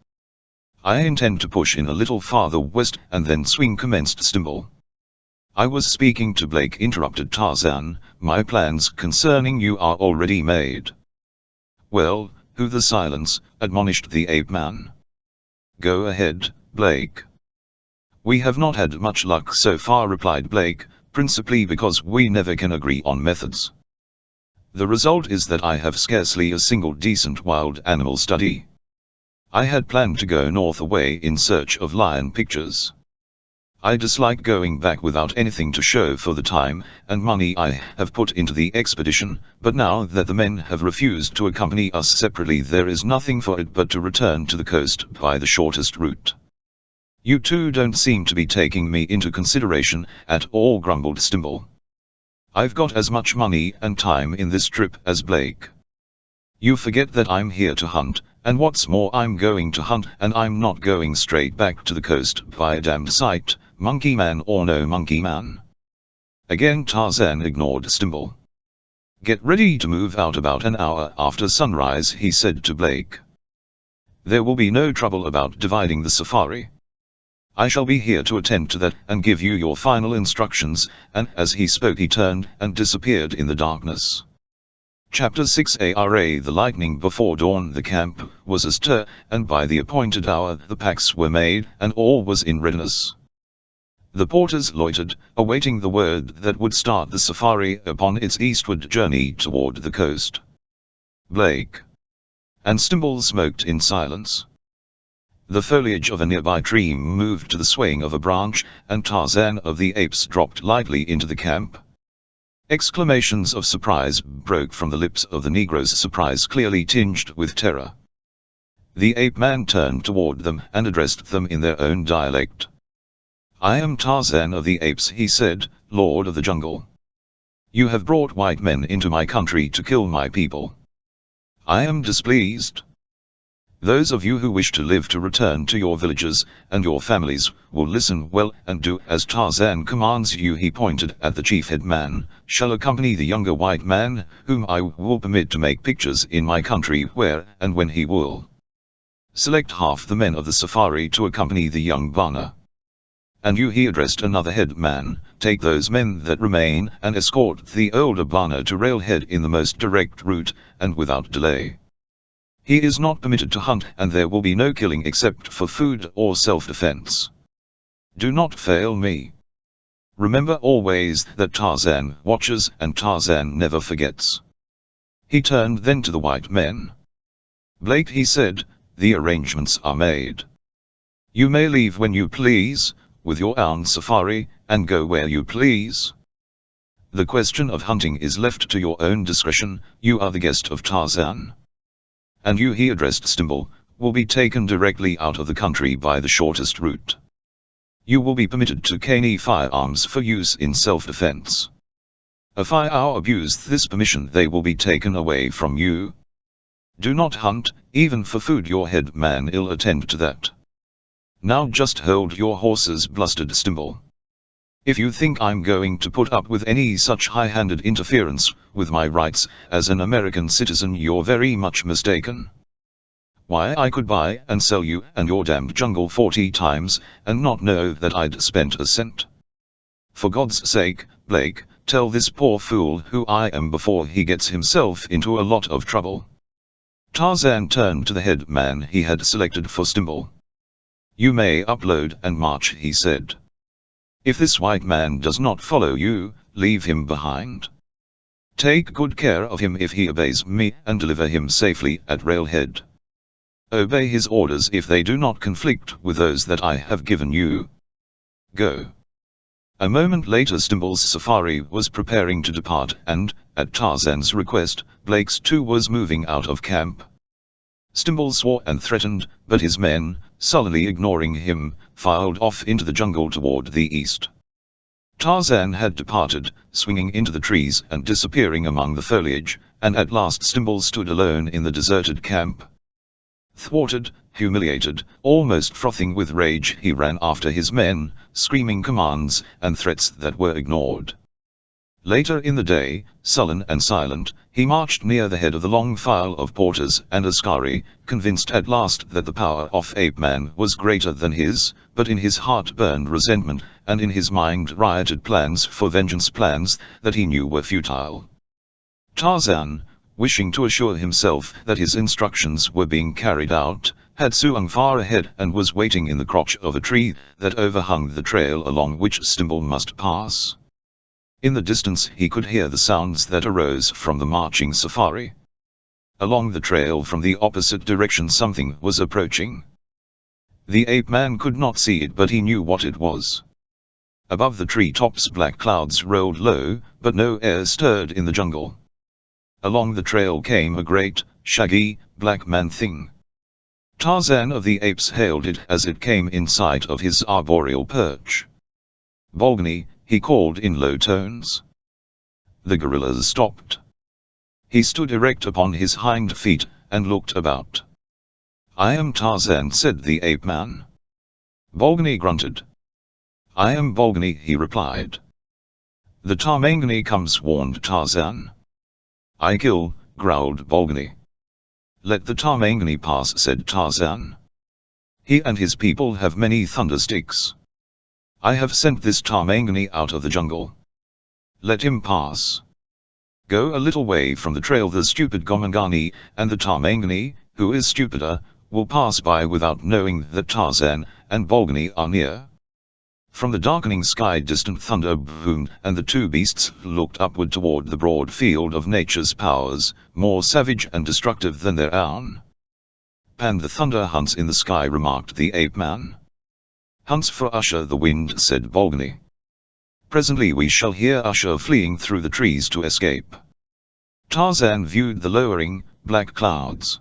I intend to push in a little farther west and then swing, commenced Stimble. I was speaking to Blake, interrupted Tarzan. My plans concerning you are already made. Well, who the silence, admonished the ape-man. Go ahead, Blake. We have not had much luck so far, replied Blake, principally because we never can agree on methods. The result is that I have scarcely a single decent wild animal study. I had planned to go north away in search of lion pictures. I dislike going back without anything to show for the time and money I have put into the expedition, but now that the men have refused to accompany us separately, there is nothing for it but to return to the coast by the shortest route. You two don't seem to be taking me into consideration at all, grumbled Stimble. I've got as much money and time in this trip as Blake. You forget that I'm here to hunt, and what's more, I'm going to hunt, and I'm not going straight back to the coast by a damned sight, monkey man or no monkey man. Again Tarzan ignored Stimble. Get ready to move out about an hour after sunrise, he said to Blake. There will be no trouble about dividing the safari. I shall be here to attend to that and give you your final instructions, and as he spoke he turned and disappeared in the darkness. Chapter 6 ARA The lightning before dawn. The camp was astir, and by the appointed hour the packs were made and all was in readiness. The porters loitered, awaiting the word that would start the safari upon its eastward journey toward the coast. Blake and Stimble smoked in silence. The foliage of a nearby tree moved to the swaying of a branch, and Tarzan of the Apes dropped lightly into the camp. Exclamations of surprise broke from the lips of the Negroes, surprise clearly tinged with terror. The ape-man turned toward them and addressed them in their own dialect. I am Tarzan of the Apes, he said, Lord of the Jungle. You have brought white men into my country to kill my people. I am displeased. Those of you who wish to live to return to your villages and your families will listen well and do as Tarzan commands you. He pointed at the chief headman, shall accompany the younger white man, whom I will permit to make pictures in my country where and when he will. Select half the men of the safari to accompany the young Bana. And you, he addressed another headman, take those men that remain and escort the older Bana to Railhead in the most direct route and without delay. He is not permitted to hunt, and there will be no killing except for food or self-defense. Do not fail me. Remember always that Tarzan watches and Tarzan never forgets. He turned then to the white men. Blake, he said, the arrangements are made. You may leave when you please, with your own safari, and go where you please. The question of hunting is left to your own discretion. You are the guest of Tarzan. And you," he addressed Stimble, "will be taken directly out of the country by the shortest route. You will be permitted to carry firearms for use in self-defense. If I abuse this permission, they will be taken away from you. Do not hunt, even for food. Your head man will attend to that. Now just hold your horses," blustered Stimble. "If you think I'm going to put up with any such high-handed interference with my rights as an American citizen, you're very much mistaken. Why, I could buy and sell you and your damned jungle 40 times, and not know that I'd spent a cent. For God's sake, Blake, tell this poor fool who I am before he gets himself into a lot of trouble." Tarzan turned to the head man he had selected for Stimble. "You may upload and march," he said. "If this white man does not follow you, leave him behind. Take good care of him if he obeys me, and deliver him safely at railhead. Obey his orders if they do not conflict with those that I have given you. Go." A moment later Stimble's safari was preparing to depart and, at Tarzan's request, Blake's too was moving out of camp. Stimble swore and threatened, but his men, sullenly ignoring him, filed off into the jungle toward the east. Tarzan had departed, swinging into the trees and disappearing among the foliage, and at last Stimble stood alone in the deserted camp. Thwarted, humiliated, almost frothing with rage, he ran after his men, screaming commands and threats that were ignored. Later in the day, sullen and silent, he marched near the head of the long file of porters and askari, convinced at last that the power of ape-man was greater than his, but in his heart burned resentment, and in his mind rioted plans for vengeance, plans that he knew were futile. Tarzan, wishing to assure himself that his instructions were being carried out, had swung far ahead and was waiting in the crotch of a tree that overhung the trail along which Stimble must pass. In the distance he could hear the sounds that arose from the marching safari. Along the trail from the opposite direction something was approaching. The ape-man could not see it, but he knew what it was. Above the treetops black clouds rolled low, but no air stirred in the jungle. Along the trail came a great, shaggy, black man thing. Tarzan of the Apes hailed it as it came in sight of his arboreal perch. "Bolgani," he called in low tones. The gorillas stopped. He stood erect upon his hind feet, and looked about. "I am Tarzan," said the ape-man. Bolgani grunted. "I am Bolgani," he replied. "The Tarmangani comes," warned Tarzan. "I kill," growled Bolgani. "Let the Tarmangani pass," said Tarzan. "He and his people have many thunder sticks. I have sent this Tarmangani out of the jungle. Let him pass. Go a little way from the trail. The stupid Gomangani, and the Tarmangani, who is stupider, will pass by without knowing that Tarzan and Bolgani are near." From the darkening sky distant thunder boomed, and the two beasts looked upward toward the broad field of nature's powers, more savage and destructive than their own. "Pan the thunder hunts in the sky," remarked the ape-man. "Hunts for Usher the wind," said Bolgani. "Presently we shall hear Usher fleeing through the trees to escape." Tarzan viewed the lowering, black clouds.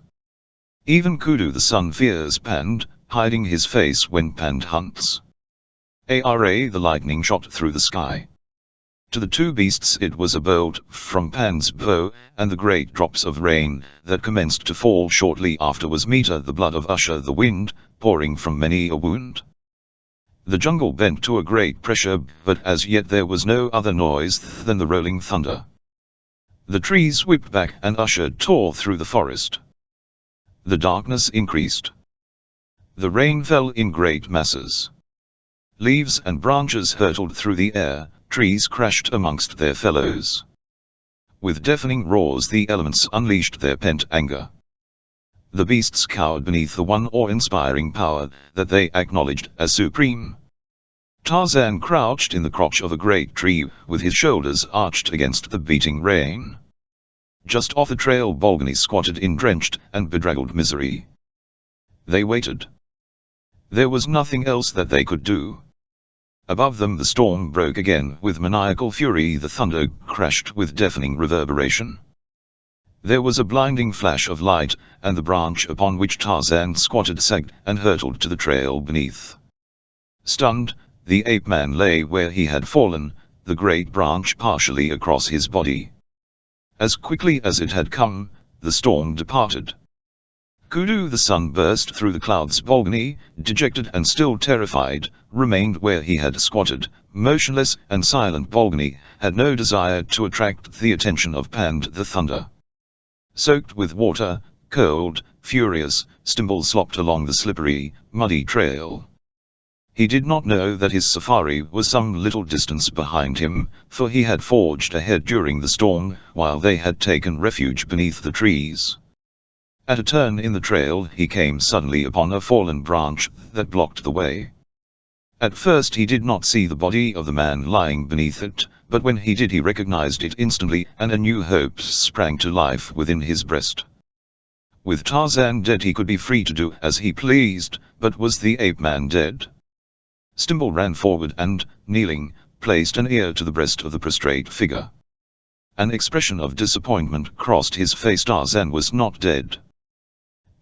Even Kudu the sun fears Pand, hiding his face when Pand hunts. Ara the lightning shot through the sky. To the two beasts it was a bolt from Pand's bow, and the great drops of rain that commenced to fall shortly after was meter the blood of Usher the wind, pouring from many a wound. The jungle bent to a great pressure, but as yet there was no other noise than the rolling thunder. The trees whipped back and Usher tore through the forest. The darkness increased. The rain fell in great masses. Leaves and branches hurtled through the air, trees crashed amongst their fellows. With deafening roars the elements unleashed their pent anger. The beasts cowered beneath the one awe-inspiring power that they acknowledged as supreme. Tarzan crouched in the crotch of a great tree, with his shoulders arched against the beating rain. Just off the trail Bolgani squatted in drenched and bedraggled misery. They waited. There was nothing else that they could do. Above them the storm broke again with maniacal fury. The thunder crashed with deafening reverberation. There was a blinding flash of light, and the branch upon which Tarzan squatted sagged and hurtled to the trail beneath. Stunned, the ape-man lay where he had fallen, the great branch partially across his body. As quickly as it had come, the storm departed. Kudu the sun burst through the clouds. Bolgani, dejected and still terrified, remained where he had squatted, motionless and silent. Bolgani had no desire to attract the attention of Pand the Thunder. Soaked with water, cold, furious, Stimble slopped along the slippery, muddy trail. He did not know that his safari was some little distance behind him, for he had forged ahead during the storm, while they had taken refuge beneath the trees. At a turn in the trail he came suddenly upon a fallen branch that blocked the way. At first he did not see the body of the man lying beneath it, but when he did he recognized it instantly, and a new hope sprang to life within his breast. With Tarzan dead he could be free to do as he pleased, but was the ape-man dead? Stimble ran forward and, kneeling, placed an ear to the breast of the prostrate figure. An expression of disappointment crossed his face. Tarzan was not dead.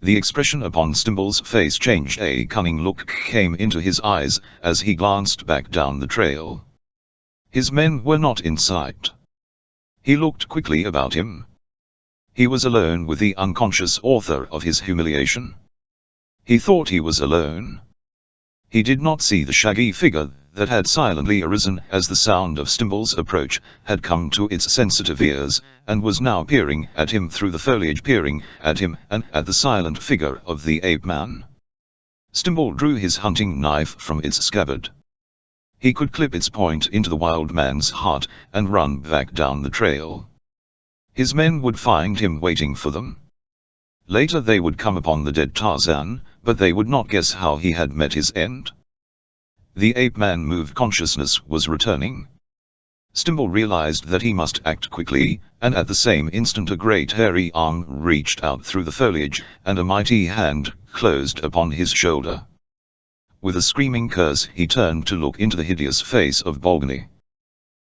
The expression upon Stimble's face changed. A cunning look came into his eyes as he glanced back down the trail. His men were not in sight. He looked quickly about him. He was alone with the unconscious author of his humiliation. He thought he was alone. He did not see the shaggy figure that had silently arisen as the sound of Stimble's approach had come to its sensitive ears, and was now peering at him through the foliage, peering at him and at the silent figure of the ape-man. Stimble drew his hunting knife from its scabbard. He could clip its point into the wild man's heart and run back down the trail. His men would find him waiting for them. Later they would come upon the dead Tarzan, but they would not guess how he had met his end. The ape-man moved. Consciousness was returning. Stimble realized that he must act quickly, and at the same instant a great hairy arm reached out through the foliage, and a mighty hand closed upon his shoulder. With a screaming curse he turned to look into the hideous face of Bolgani.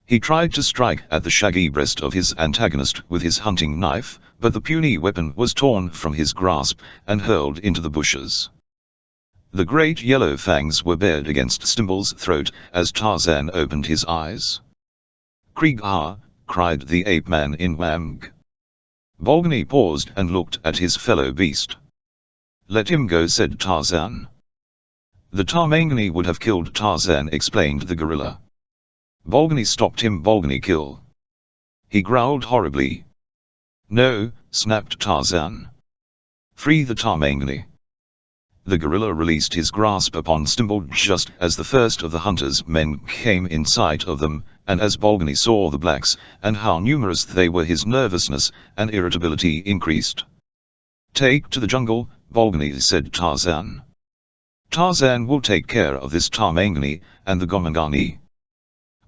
He tried to strike at the shaggy breast of his antagonist with his hunting knife, but the puny weapon was torn from his grasp and hurled into the bushes. The great yellow fangs were bared against Stimble's throat as Tarzan opened his eyes. "Krieg-ah!" cried the ape-man in Wamg. Bolgani paused and looked at his fellow beast. "Let him go," said Tarzan. "The Tarmangani would have killed Tarzan," explained the gorilla. Bolgani stopped him. "Bolgani kill." He growled horribly. "No," snapped Tarzan. "Free the Tarmangani." The gorilla released his grasp upon Stimble just as the first of the hunter's men came in sight of them, and as Bolgani saw the blacks, and how numerous they were, his nervousness and irritability increased. "Take to the jungle," Bolgani said. Tarzan. "Tarzan will take care of this Tarmangani and the Gomangani."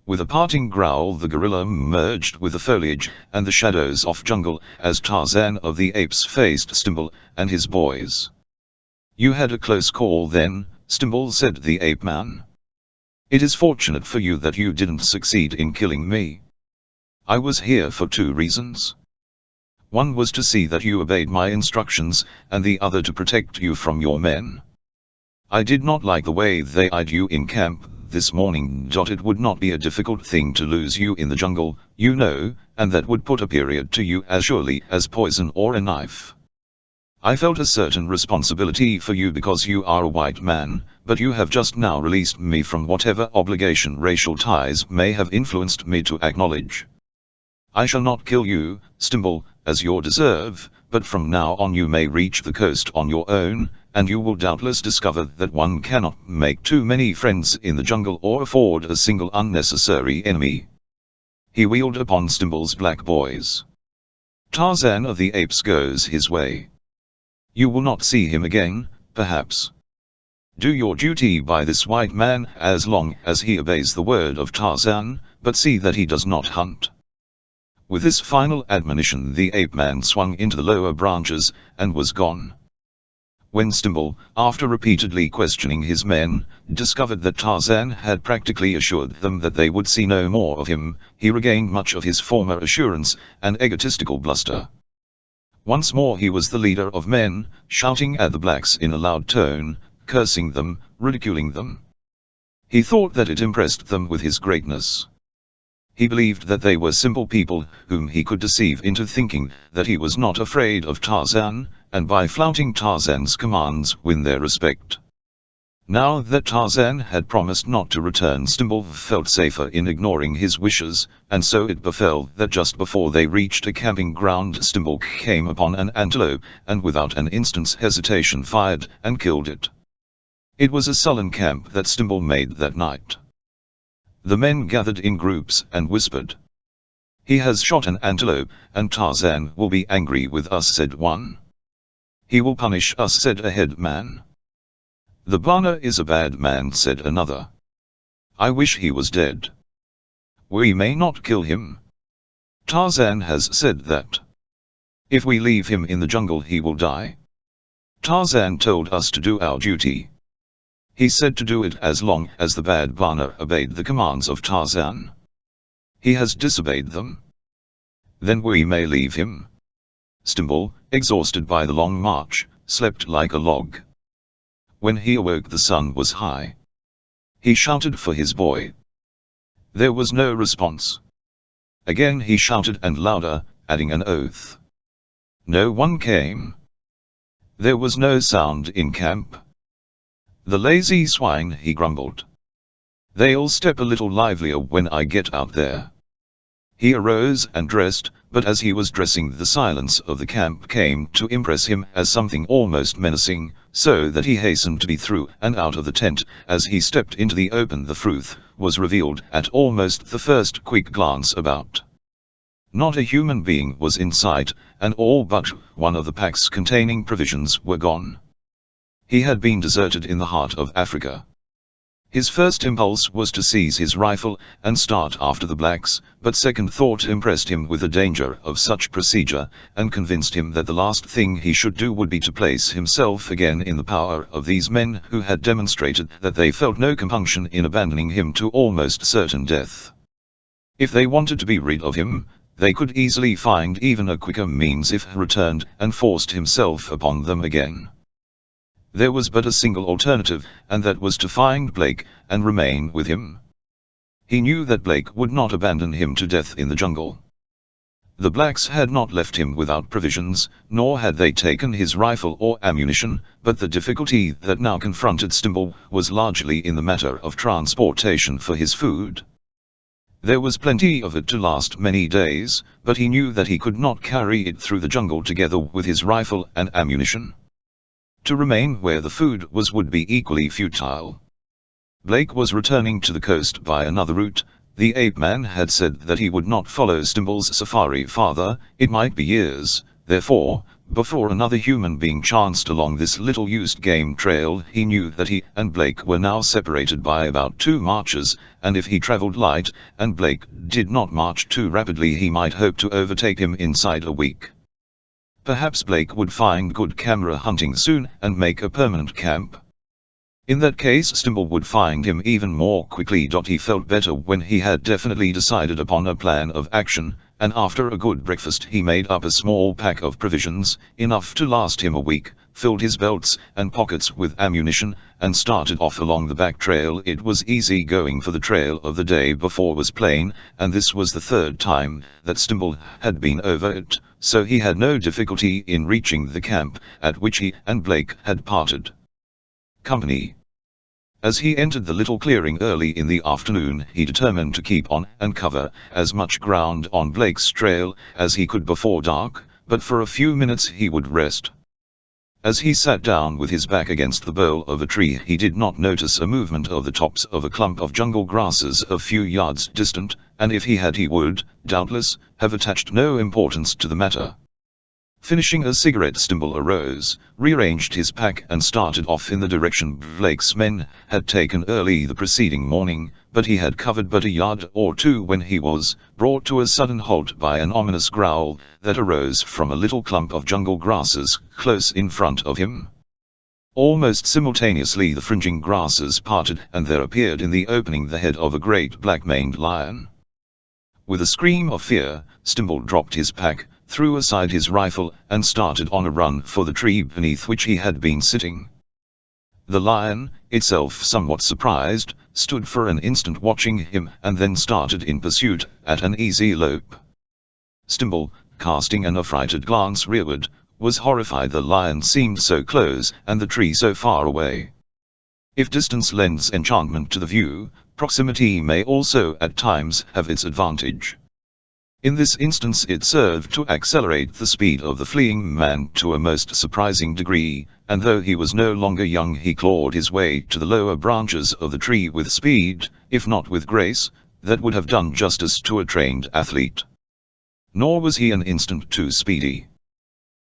With a parting growl the gorilla merged with the foliage and the shadows of jungle as Tarzan of the Apes faced Stimble and his boys. "You had a close call then," Stimble said. The ape-man. "It is fortunate for you that you didn't succeed in killing me. I was here for two reasons. One was to see that you obeyed my instructions, and the other to protect you from your men. I did not like the way they eyed you in camp this morning. It would not be a difficult thing to lose you in the jungle, you know, and that would put a period to you as surely as poison or a knife. I felt a certain responsibility for you because you are a white man, but you have just now released me from whatever obligation racial ties may have influenced me to acknowledge. I shall not kill you, Stimble, as you deserve, but from now on you may reach the coast on your own, and you will doubtless discover that one cannot make too many friends in the jungle or afford a single unnecessary enemy." He wheeled upon Stimble's black boys. "Tarzan of the Apes goes his way. You will not see him again, perhaps. Do your duty by this white man as long as he obeys the word of Tarzan, but see that he does not hunt." With this final admonition the ape-man swung into the lower branches, and was gone. When Stimble, after repeatedly questioning his men, discovered that Tarzan had practically assured them that they would see no more of him, he regained much of his former assurance and egotistical bluster. Once more he was the leader of men, shouting at the blacks in a loud tone, cursing them, ridiculing them. He thought that it impressed them with his greatness. He believed that they were simple people whom he could deceive into thinking that he was not afraid of Tarzan, and by flouting Tarzan's commands win their respect. Now that Tarzan had promised not to return, Stimble felt safer in ignoring his wishes, and so it befell that just before they reached a camping ground, Stimble came upon an antelope, and without an instant's hesitation fired and killed it. It was a sullen camp that Stimble made that night. The men gathered in groups and whispered. "He has shot an antelope, and Tarzan will be angry with us," said one. "He will punish us," said a head man. "The Bana is a bad man," said another. "I wish he was dead." "We may not kill him. Tarzan has said that. If we leave him in the jungle he will die. Tarzan told us to do our duty. He said to do it as long as the bad Bana obeyed the commands of Tarzan. He has disobeyed them. Then we may leave him." Stimble, exhausted by the long march, slept like a log. When he awoke the sun was high. He shouted for his boy. There was no response. Again he shouted, and louder, adding an oath. No one came. There was no sound in camp. "The lazy swine," he grumbled. "They'll step a little livelier when I get out there." He arose and dressed, but as he was dressing the silence of the camp came to impress him as something almost menacing, so that he hastened to be through and out of the tent. As he stepped into the open, the truth was revealed at almost the first quick glance about. Not a human being was in sight, and all but one of the packs containing provisions were gone. He had been deserted in the heart of Africa. His first impulse was to seize his rifle and start after the blacks, but second thought impressed him with the danger of such procedure, and convinced him that the last thing he should do would be to place himself again in the power of these men who had demonstrated that they felt no compunction in abandoning him to almost certain death. If they wanted to be rid of him, they could easily find even a quicker means if he returned and forced himself upon them again. There was but a single alternative, and that was to find Blake and remain with him. He knew that Blake would not abandon him to death in the jungle. The blacks had not left him without provisions, nor had they taken his rifle or ammunition, but the difficulty that now confronted Stimble was largely in the matter of transportation for his food. There was plenty of it to last many days, but he knew that he could not carry it through the jungle together with his rifle and ammunition. To remain where the food was would be equally futile. Blake was returning to the coast by another route. The ape-man had said that he would not follow Stimble's safari farther. It might be years, therefore, before another human being chanced along this little-used game trail. He knew that he and Blake were now separated by about 2 marches, and if he traveled light, and Blake did not march too rapidly, he might hope to overtake him inside a week. Perhaps Blake would find good camera hunting soon and make a permanent camp. In that case Stimble would find him even more quickly. He felt better when he had definitely decided upon a plan of action, and after a good breakfast he made up a small pack of provisions, enough to last him a week, filled his belts and pockets with ammunition, and started off along the back trail. It was easy going, for the trail of the day before was plain, and this was the 3rd time that Stimble had been over it, so he had no difficulty in reaching the camp at which he and Blake had parted company. As he entered the little clearing early in the afternoon, he determined to keep on and cover as much ground on Blake's trail as he could before dark, but for a few minutes he would rest. As he sat down with his back against the bole of a tree, he did not notice a movement of the tops of a clump of jungle grasses a few yards distant, and if he had he would, doubtless, have attached no importance to the matter. Finishing a cigarette, Stimble arose, rearranged his pack and started off in the direction Blake's men had taken early the preceding morning, but he had covered but a yard or two when he was brought to a sudden halt by an ominous growl that arose from a little clump of jungle grasses close in front of him. Almost simultaneously the fringing grasses parted and there appeared in the opening the head of a great black-maned lion. With a scream of fear, Stimble dropped his pack, threw aside his rifle, and started on a run for the tree beneath which he had been sitting. The lion, itself somewhat surprised, stood for an instant watching him and then started in pursuit, at an easy lope. Stimble, casting an affrighted glance rearward, was horrified the lion seemed so close and the tree so far away. If distance lends enchantment to the view, proximity may also at times have its advantage. In this instance it served to accelerate the speed of the fleeing man to a most surprising degree, and though he was no longer young he clawed his way to the lower branches of the tree with speed, if not with grace, that would have done justice to a trained athlete. Nor was he an instant too speedy.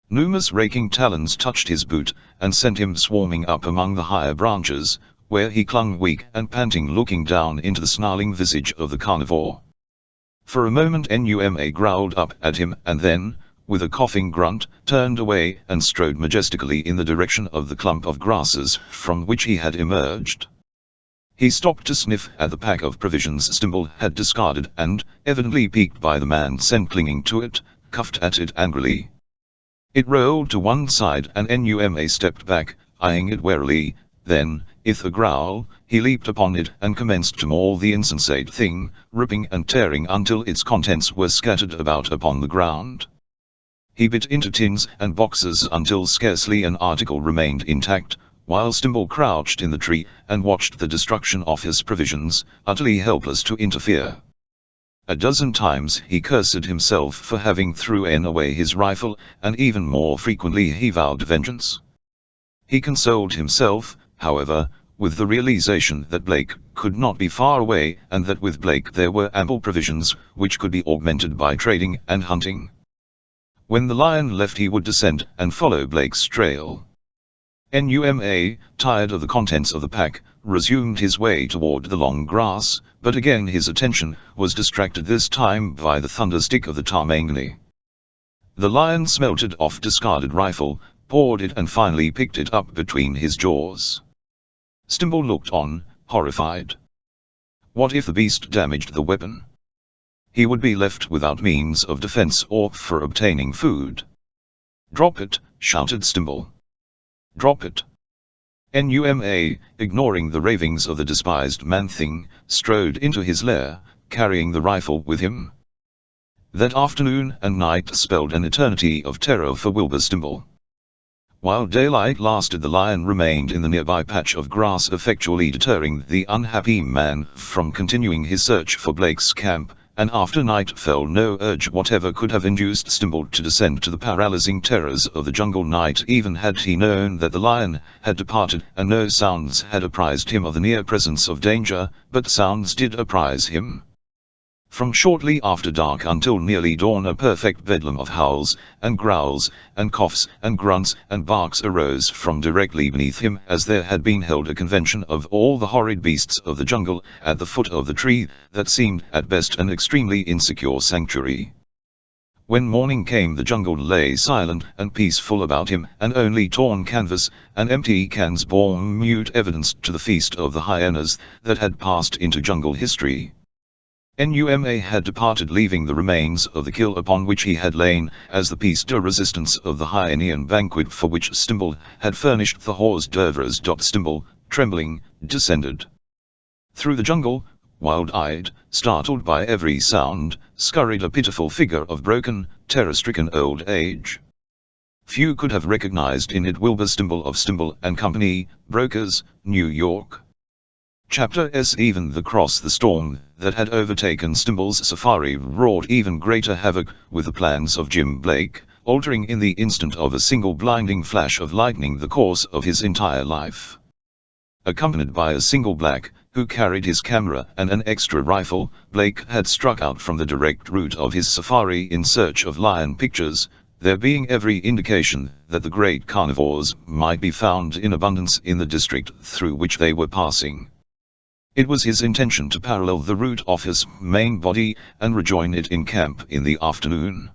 Numa's raking talons touched his boot, and sent him swarming up among the higher branches, where he clung weak and panting looking down into the snarling visage of the carnivore. For a moment Numa growled up at him and then, with a coughing grunt, turned away and strode majestically in the direction of the clump of grasses from which he had emerged. He stopped to sniff at the pack of provisions Stimble had discarded and, evidently piqued by the man's scent clinging to it, cuffed at it angrily. It rolled to one side and Numa stepped back, eyeing it warily, then, with a growl, he leaped upon it and commenced to maul the insensate thing, ripping and tearing until its contents were scattered about upon the ground. He bit into tins and boxes until scarcely an article remained intact, while Stimble crouched in the tree and watched the destruction of his provisions, utterly helpless to interfere. A dozen times he cursed himself for having thrown away his rifle, and even more frequently he vowed vengeance. He consoled himself, however, with the realization that Blake could not be far away and that with Blake there were ample provisions which could be augmented by trading and hunting. When the lion left he would descend and follow Blake's trail. Numa, tired of the contents of the pack, resumed his way toward the long grass, but again his attention was distracted this time by the thunderstick of the Tarmangani. The lion smelt it off discarded rifle, pawed it and finally picked it up between his jaws. Stimble looked on, horrified. What if the beast damaged the weapon? He would be left without means of defense or for obtaining food. "Drop it," shouted Stimble. "Drop it." Numa, ignoring the ravings of the despised man-thing, strode into his lair, carrying the rifle with him. That afternoon and night spelled an eternity of terror for Wilbur Stimble. While daylight lasted the lion remained in the nearby patch of grass, effectually deterring the unhappy man from continuing his search for Blake's camp, and after night fell no urge whatever could have induced Stimble to descend to the paralyzing terrors of the jungle night, even had he known that the lion had departed and no sounds had apprised him of the near presence of danger, but sounds did apprise him. From shortly after dark until nearly dawn a perfect bedlam of howls, and growls, and coughs, and grunts, and barks arose from directly beneath him, as there had been held a convention of all the horrid beasts of the jungle, at the foot of the tree, that seemed at best an extremely insecure sanctuary. When morning came the jungle lay silent and peaceful about him, and only torn canvas and empty cans bore mute evidence to the feast of the hyenas that had passed into jungle history. Numa had departed, leaving the remains of the kill upon which he had lain, as the piece de resistance of the Hyenean banquet for which Stimble had furnished the hors d'oeuvres. Stimble, trembling, descended through the jungle, wild-eyed, startled by every sound, scurried a pitiful figure of broken, terror-stricken old age. Few could have recognized in it Wilbur Stimble of Stimble and Company, Brokers, New York. Chapter S. Even the storm that had overtaken Stimble's safari wrought even greater havoc with the plans of Jim Blake, altering in the instant of a single blinding flash of lightning the course of his entire life. Accompanied by a single black, who carried his camera and an extra rifle, Blake had struck out from the direct route of his safari in search of lion pictures, there being every indication that the great carnivores might be found in abundance in the district through which they were passing. It was his intention to parallel the route of his main body and rejoin it in camp in the afternoon.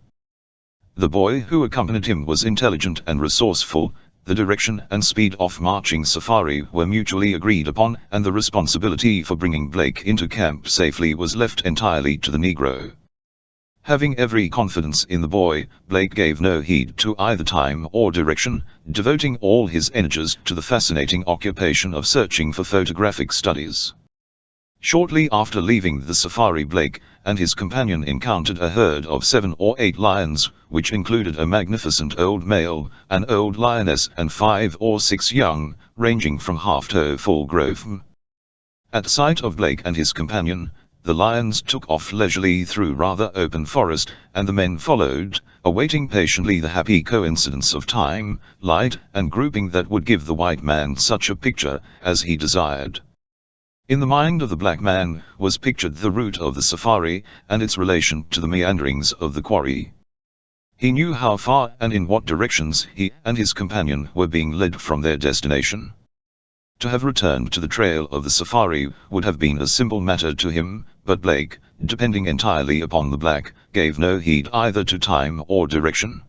The boy who accompanied him was intelligent and resourceful, The direction and speed of marching safari were mutually agreed upon, and the responsibility for bringing Blake into camp safely was left entirely to the Negro. Having every confidence in the boy, Blake gave no heed to either time or direction, devoting all his energies to the fascinating occupation of searching for photographic studies. Shortly after leaving the safari, Blake and his companion encountered a herd of 7 or 8 lions, which included a magnificent old male, an old lioness and 5 or 6 young, ranging from half to full growth. At sight of Blake and his companion, the lions took off leisurely through rather open forest, and the men followed, awaiting patiently the happy coincidence of time, light, and grouping that would give the white man such a picture as he desired. In the mind of the black man was pictured the route of the safari, and its relation to the meanderings of the quarry. He knew how far and in what directions he and his companion were being led from their destination. To have returned to the trail of the safari would have been a simple matter to him, but Blake, depending entirely upon the black, gave no heed either to time or direction.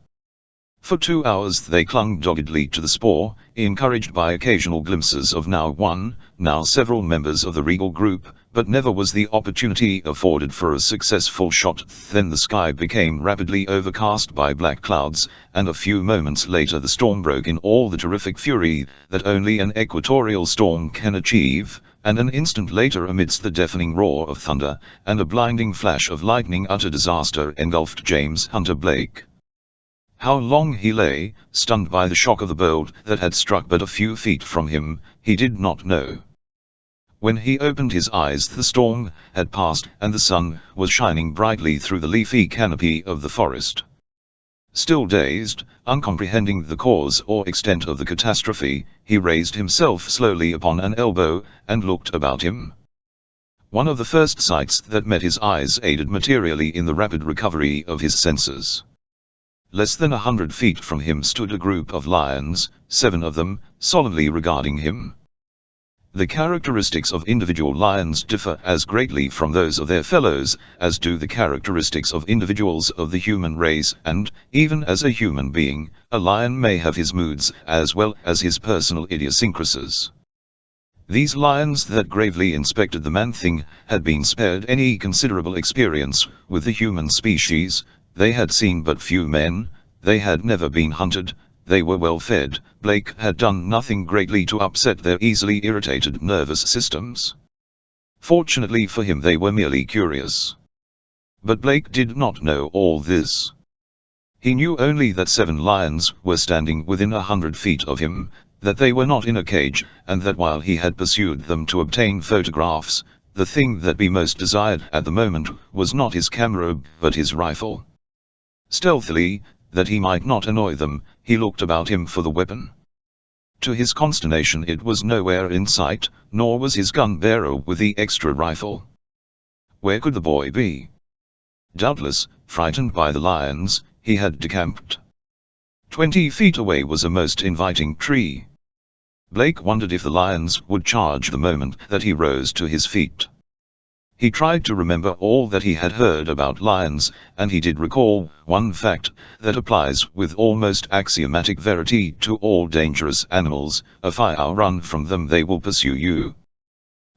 For 2 hours they clung doggedly to the spoor, encouraged by occasional glimpses of now one, now several members of the regal group, but never was the opportunity afforded for a successful shot. Then the sky became rapidly overcast by black clouds, and a few moments later the storm broke in all the terrific fury that only an equatorial storm can achieve, and an instant later, amidst the deafening roar of thunder and a blinding flash of lightning, utter disaster engulfed James Hunter Blake. How long he lay, stunned by the shock of the bolt that had struck but a few feet from him, he did not know. When he opened his eyes, the storm had passed, and the sun was shining brightly through the leafy canopy of the forest. Still dazed, uncomprehending the cause or extent of the catastrophe, he raised himself slowly upon an elbow, and looked about him. One of the first sights that met his eyes aided materially in the rapid recovery of his senses. Less than 100 feet from him stood a group of lions, 7 of them, solemnly regarding him. The characteristics of individual lions differ as greatly from those of their fellows as do the characteristics of individuals of the human race, and, even as a human being, a lion may have his moods as well as his personal idiosyncrasies. These lions that gravely inspected the man-thing had been spared any considerable experience with the human species. They had seen but few men, they had never been hunted, they were well fed. Blake had done nothing greatly to upset their easily irritated nervous systems. Fortunately for him, they were merely curious. But Blake did not know all this. He knew only that 7 lions were standing within 100 feet of him, that they were not in a cage, and that while he had pursued them to obtain photographs, the thing that he most desired at the moment was not his camera but his rifle. Stealthily, that he might not annoy them, he looked about him for the weapon. To his consternation, it was nowhere in sight, nor was his gun-bearer with the extra rifle. Where could the boy be? Doubtless, frightened by the lions, he had decamped. 20 feet away was a most inviting tree. Blake wondered if the lions would charge the moment that he rose to his feet. He tried to remember all that he had heard about lions, and he did recall one fact that applies with almost axiomatic verity to all dangerous animals: if you run from them, they will pursue you.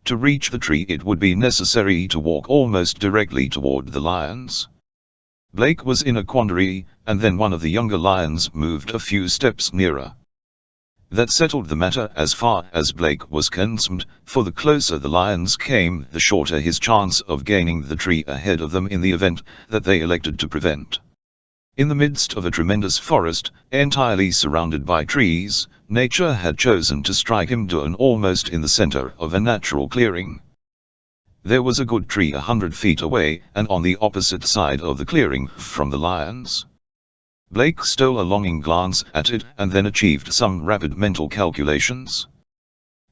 To reach the tree, it would be necessary to walk almost directly toward the lions. Blake was in a quandary, and then one of the younger lions moved a few steps nearer. That settled the matter as far as Blake was concerned, for the closer the lions came, the shorter his chance of gaining the tree ahead of them in the event that they elected to prevent. In the midst of a tremendous forest, entirely surrounded by trees, nature had chosen to strike him down almost in the center of a natural clearing. There was a good tree 100 feet away, and on the opposite side of the clearing from the lions. Blake stole a longing glance at it, and then achieved some rapid mental calculations.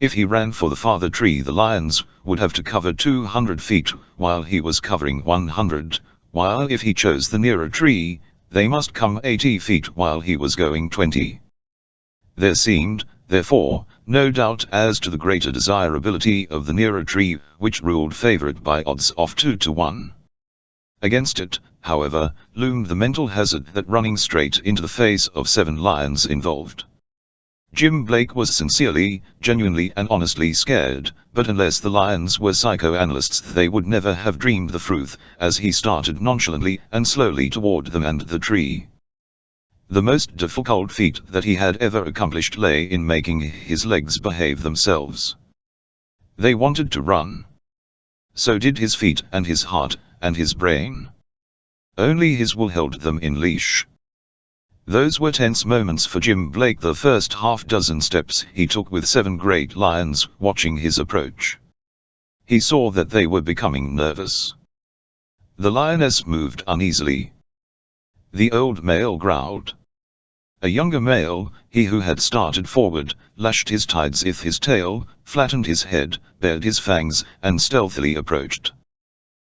If he ran for the farther tree, the lions would have to cover 200 feet, while he was covering 100, while if he chose the nearer tree, they must come 80 feet while he was going 20. There seemed, therefore, no doubt as to the greater desirability of the nearer tree, which ruled favored by odds of 2 to 1. Against it, however, loomed the mental hazard that running straight into the face of 7 lions involved. Jim Blake was sincerely, genuinely and honestly scared, but unless the lions were psychoanalysts they would never have dreamed the truth, as he started nonchalantly and slowly toward them and the tree. The most difficult feat that he had ever accomplished lay in making his legs behave themselves. They wanted to run. So did his feet and his heart and his brain. Only his will held them in leash. Those were tense moments for Jim Blake, the first half-dozen steps he took with 7 great lions watching his approach. He saw that they were becoming nervous. The lioness moved uneasily. The old male growled. A younger male, he who had started forward, lashed his tides with his tail, flattened his head, bared his fangs, and stealthily approached.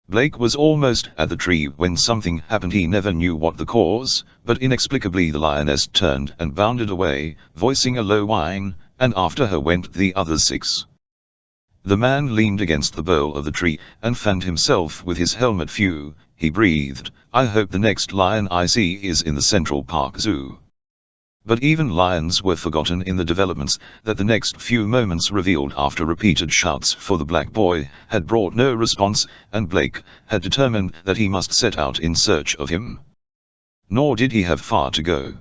Blake was almost at the tree when something happened. He never knew what the cause, but inexplicably the lioness turned and bounded away, voicing a low whine, and after her went the other 6. The man leaned against the bole of the tree and fanned himself with his helmet. Phew, he breathed, I hope the next lion I see is in the Central Park Zoo. But even lions were forgotten in the developments that the next few moments revealed. After repeated shouts for the black boy had brought no response, and Blake had determined that he must set out in search of him. Nor did he have far to go.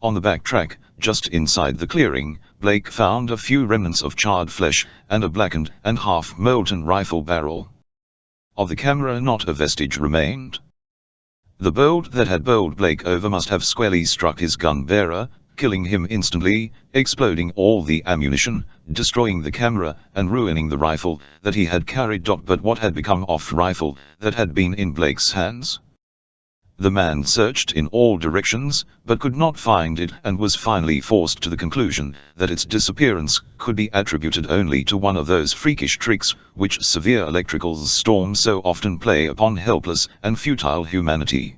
On the back track, just inside the clearing, Blake found a few remnants of charred flesh and a blackened and half-molten rifle barrel. Of the camera not a vestige remained. The bolt that had bowled Blake over must have squarely struck his gun-bearer, killing him instantly, exploding all the ammunition, destroying the camera, and ruining the rifle that he had carried. But what had become of the rifle that had been in Blake's hands? The man searched in all directions, but could not find it, and was finally forced to the conclusion that its disappearance could be attributed only to one of those freakish tricks which severe electrical storms so often play upon helpless and futile humanity.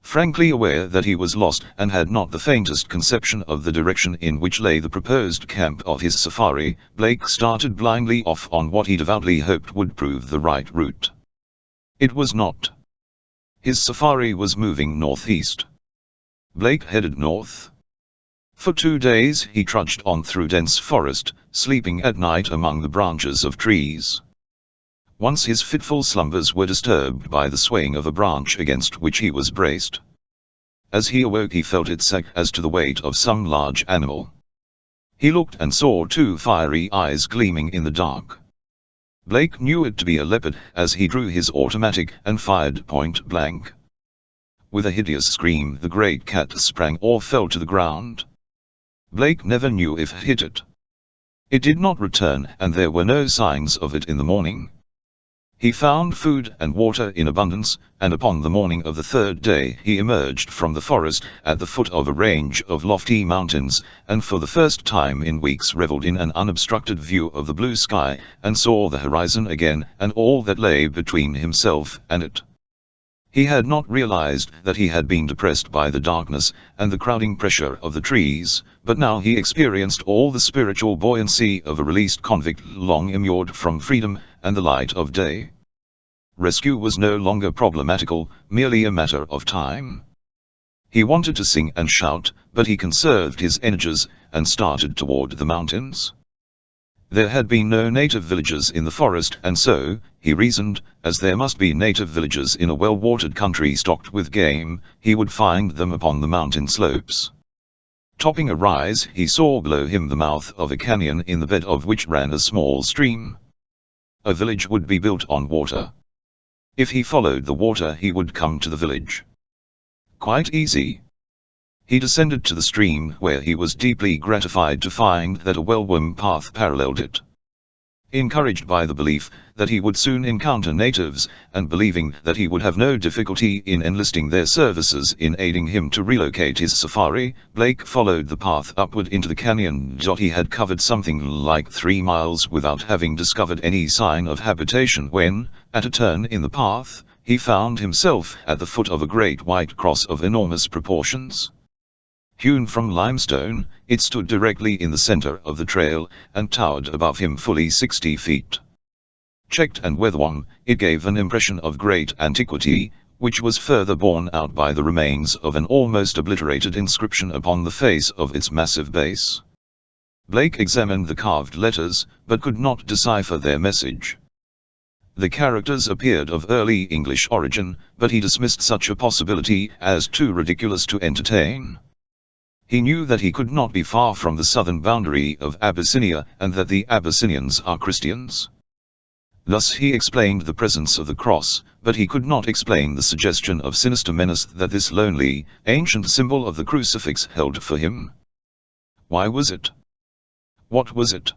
Frankly aware that he was lost and had not the faintest conception of the direction in which lay the proposed camp of his safari, Blake started blindly off on what he devoutly hoped would prove the right route. It was not. His safari was moving northeast. Blake headed north. For 2 days he trudged on through dense forest, sleeping at night among the branches of trees. Once his fitful slumbers were disturbed by the swaying of a branch against which he was braced. As he awoke he felt it sag as to the weight of some large animal. He looked and saw 2 fiery eyes gleaming in the dark. Blake knew it to be a leopard as he drew his automatic and fired point blank. With a hideous scream the great cat sprang or fell to the ground. Blake never knew if it hit it. It did not return, and there were no signs of it in the morning. He found food and water in abundance, and upon the morning of the 3rd day he emerged from the forest at the foot of a range of lofty mountains, and for the first time in weeks reveled in an unobstructed view of the blue sky, and saw the horizon again and all that lay between himself and it. He had not realized that he had been depressed by the darkness and the crowding pressure of the trees, but now he experienced all the spiritual buoyancy of a released convict long immured from freedom and the light of day. Rescue was no longer problematical, merely a matter of time. He wanted to sing and shout, but he conserved his energies and started toward the mountains. There had been no native villages in the forest, and so, he reasoned, as there must be native villages in a well-watered country stocked with game, he would find them upon the mountain slopes. Topping a rise he saw below him the mouth of a canyon in the bed of which ran a small stream. A village would be built on water. If he followed the water he would come to the village. Quite easy. He descended to the stream, where he was deeply gratified to find that a well-worn path paralleled it. Encouraged by the belief that he would soon encounter natives, and believing that he would have no difficulty in enlisting their services in aiding him to relocate his safari, Blake followed the path upward into the canyon. He had covered something like 3 miles without having discovered any sign of habitation when, at a turn in the path, he found himself at the foot of a great white cross of enormous proportions. Hewn from limestone, it stood directly in the center of the trail, and towered above him fully 60 feet. Checked and weather-worn, it gave an impression of great antiquity, which was further borne out by the remains of an almost obliterated inscription upon the face of its massive base. Blake examined the carved letters, but could not decipher their message. The characters appeared of early English origin, but he dismissed such a possibility as too ridiculous to entertain. He knew that he could not be far from the southern boundary of Abyssinia, and that the Abyssinians are Christians. Thus he explained the presence of the cross, but he could not explain the suggestion of sinister menace that this lonely, ancient symbol of the crucifix held for him. Why was it? What was it?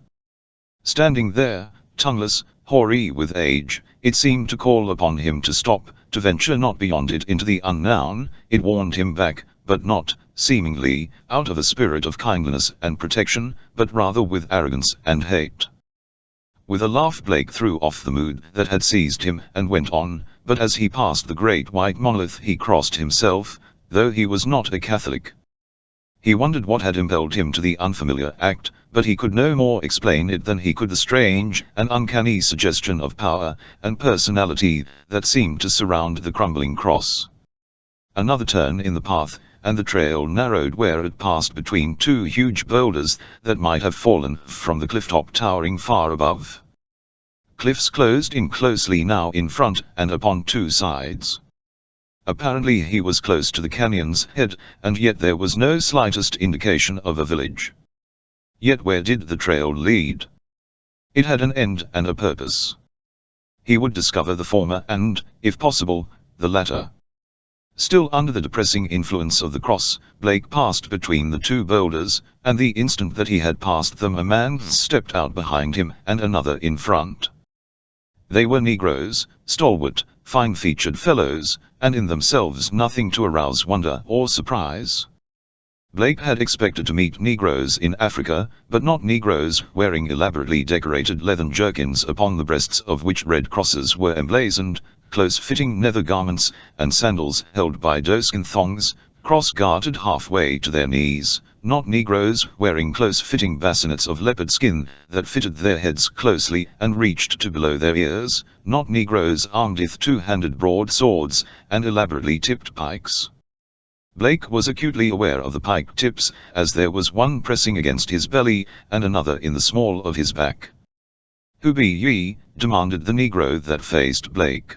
Standing there, tongueless, hoary with age, it seemed to call upon him to stop, to venture not beyond it into the unknown. It warned him back, but not, seemingly, out of a spirit of kindliness and protection, but rather with arrogance and hate. With a laugh Blake threw off the mood that had seized him and went on, but as he passed the great white monolith he crossed himself, though he was not a Catholic. He wondered what had impelled him to the unfamiliar act, but he could no more explain it than he could the strange and uncanny suggestion of power and personality that seemed to surround the crumbling cross. Another turn in the path, and the trail narrowed where it passed between two huge boulders that might have fallen from the clifftop towering far above. Cliffs closed in closely now in front and upon two sides. Apparently he was close to the canyon's head, and yet there was no slightest indication of a village. Yet where did the trail lead? It had an end and a purpose. He would discover the former and, if possible, the latter. Still under the depressing influence of the cross, Blake passed between the two boulders, and the instant that he had passed them a man stepped out behind him and another in front. They were Negroes, stalwart, fine-featured fellows, and in themselves nothing to arouse wonder or surprise. Blake had expected to meet Negroes in Africa, but not Negroes wearing elaborately decorated leathern jerkins upon the breasts of which red crosses were emblazoned, close-fitting nether garments, and sandals held by doeskin thongs, cross-gartered halfway to their knees, not Negroes wearing close-fitting bassinets of leopard skin that fitted their heads closely and reached to below their ears, not Negroes armed with two-handed broadswords and elaborately tipped pikes. Blake was acutely aware of the pike tips, as there was one pressing against his belly, and another in the small of his back. "Who be ye?" demanded the Negro that faced Blake.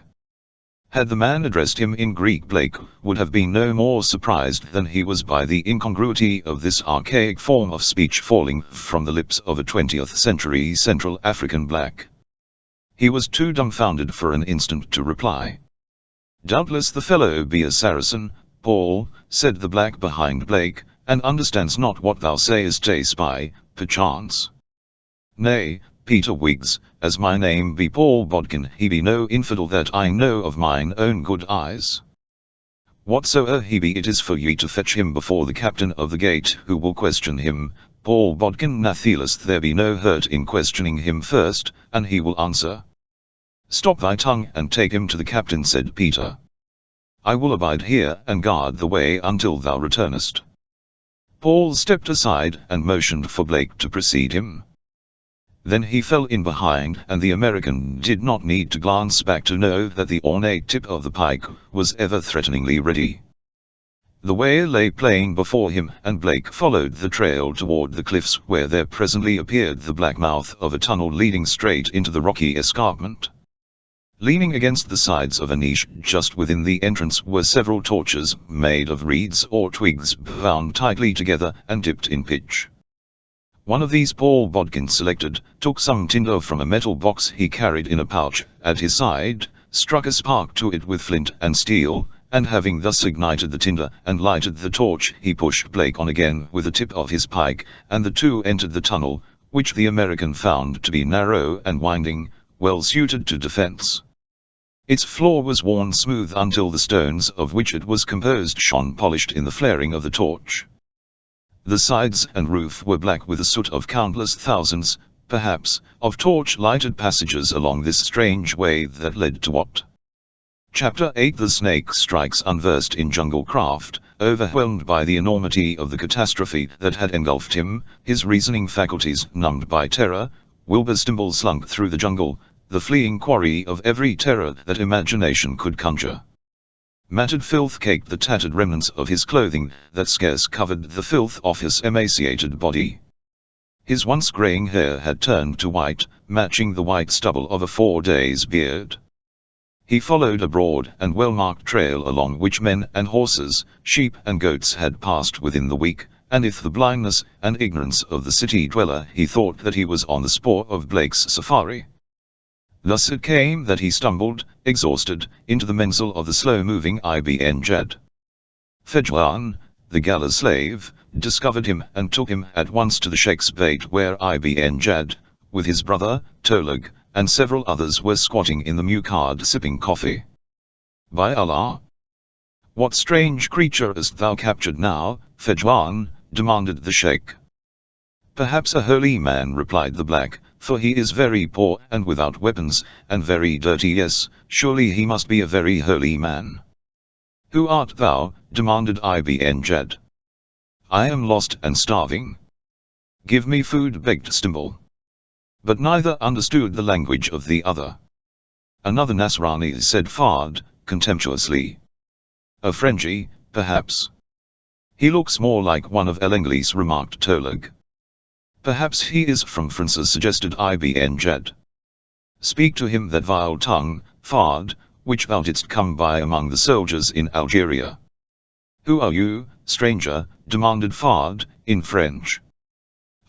Had the man addressed him in Greek, Blake would have been no more surprised than he was by the incongruity of this archaic form of speech falling from the lips of a 20th-century Central African black. He was too dumbfounded for an instant to reply. "Doubtless the fellow be a Saracen, Paul," said the black behind Blake, "and understands not what thou sayest, a spy, perchance." "Nay, Peter Wiggs, as my name be Paul Bodkin, he be no infidel that I know of mine own good eyes. Whatsoe'er he be, it is for ye to fetch him before the captain of the gate, who will question him. Paul Bodkin natheless there be no hurt in questioning him first, and he will answer." "Stop thy tongue and take him to the captain," said Peter. "I will abide here and guard the way until thou returnest." Paul stepped aside and motioned for Blake to precede him. Then he fell in behind, and the American did not need to glance back to know that the ornate tip of the pike was ever threateningly ready. The way lay plain before him, and Blake followed the trail toward the cliffs, where there presently appeared the black mouth of a tunnel leading straight into the rocky escarpment. Leaning against the sides of a niche just within the entrance were several torches made of reeds or twigs bound tightly together and dipped in pitch. One of these Paul Bodkin selected, took some tinder from a metal box he carried in a pouch at his side, struck a spark to it with flint and steel, and having thus ignited the tinder and lighted the torch, he pushed Blake on again with the tip of his pike, and the two entered the tunnel, which the American found to be narrow and winding, well suited to defense. Its floor was worn smooth until the stones of which it was composed shone polished in the flaring of the torch. The sides and roof were black with the soot of countless thousands, perhaps, of torch-lighted passages along this strange way that led to what? Chapter 8. The Snake Strikes. Unversed in jungle craft, overwhelmed by the enormity of the catastrophe that had engulfed him, his reasoning faculties numbed by terror, Wilbur Stimble slunk through the jungle, the fleeing quarry of every terror that imagination could conjure. Matted filth caked the tattered remnants of his clothing that scarce covered the filth of his emaciated body. His once graying hair had turned to white, matching the white stubble of a 4 days beard. He followed a broad and well-marked trail along which men and horses, sheep and goats had passed within the week, and if the blindness and ignorance of the city dweller he thought that he was on the spoor of Blake's safari. Thus it came that he stumbled, exhausted, into the mensal of the slow-moving Ibn Jad. Fedouan, the galley slave, discovered him and took him at once to the Sheikh's bait where Ibn Jad, with his brother, Tolag, and several others were squatting in the muqard sipping coffee. By Allah! What strange creature hast thou captured now, Fedouan? Demanded the Sheikh. Perhaps a holy man, replied the black, for he is very poor and without weapons, and very dirty. Yes, surely he must be a very holy man. Who art thou? Demanded Ibn Jad. I am lost and starving. Give me food, begged Stimble. But neither understood the language of the other. Another Nasrani, said Fard, contemptuously. A Frenchie, perhaps. He looks more like one of El English, remarked Tolag. Perhaps he is from France, suggested Ibn Jad. Speak to him that vile tongue, Fard, which thou didst come by among the soldiers in Algeria. Who are you, stranger? Demanded Fard, in French.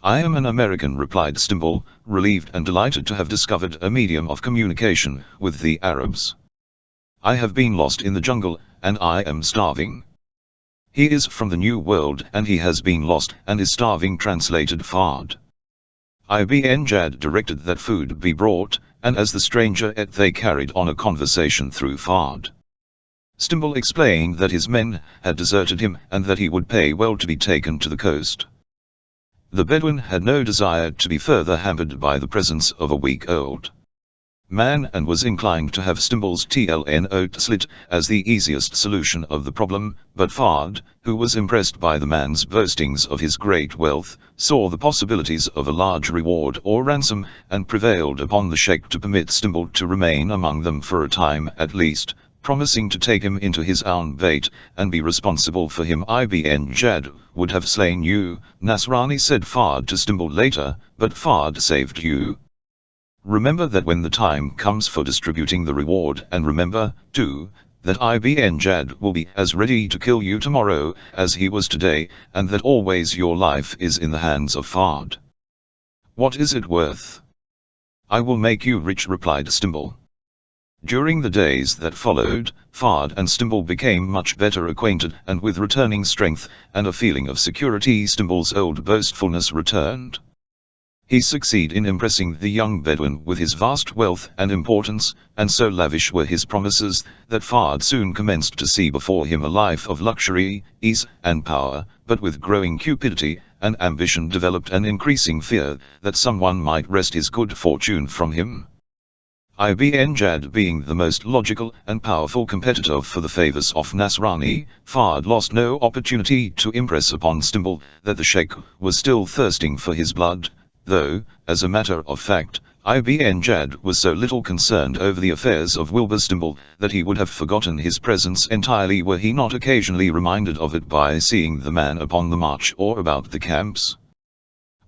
I am an American, replied Stimble, relieved and delighted to have discovered a medium of communication with the Arabs. I have been lost in the jungle, and I am starving. He is from the New World and he has been lost and is starving, translated Fard. Ibn Jad directed that food be brought, and as the stranger ate they carried on a conversation through Fard. Stimble explained that his men had deserted him and that he would pay well to be taken to the coast. The Bedouin had no desire to be further hampered by the presence of a weak-old man and was inclined to have Stimble's TLNO slit as the easiest solution of the problem, but Fard, who was impressed by the man's boastings of his great wealth, saw the possibilities of a large reward or ransom, and prevailed upon the Sheikh to permit Stimble to remain among them for a time at least, promising to take him into his own bait, and be responsible for him. Ibn Jad would have slain you, Nasrani, said Fard to Stimble later, but Fard saved you. Remember that when the time comes for distributing the reward, and remember, too, that Ibn Jad will be as ready to kill you tomorrow as he was today, and that always your life is in the hands of Fard. What is it worth? I will make you rich, replied Stimble. During the days that followed, Fard and Stimble became much better acquainted, and with returning strength and a feeling of security Stimble's old boastfulness returned. He succeeded in impressing the young Bedouin with his vast wealth and importance, and so lavish were his promises, that Fard soon commenced to see before him a life of luxury, ease, and power, but with growing cupidity and ambition developed an increasing fear that someone might wrest his good fortune from him. Ibn Jad being the most logical and powerful competitor for the favors of Nasrani, Fard lost no opportunity to impress upon Stimble that the Sheikh was still thirsting for his blood, though, as a matter of fact, Ibn Jad was so little concerned over the affairs of Wilbur Stimble that he would have forgotten his presence entirely were he not occasionally reminded of it by seeing the man upon the march or about the camps.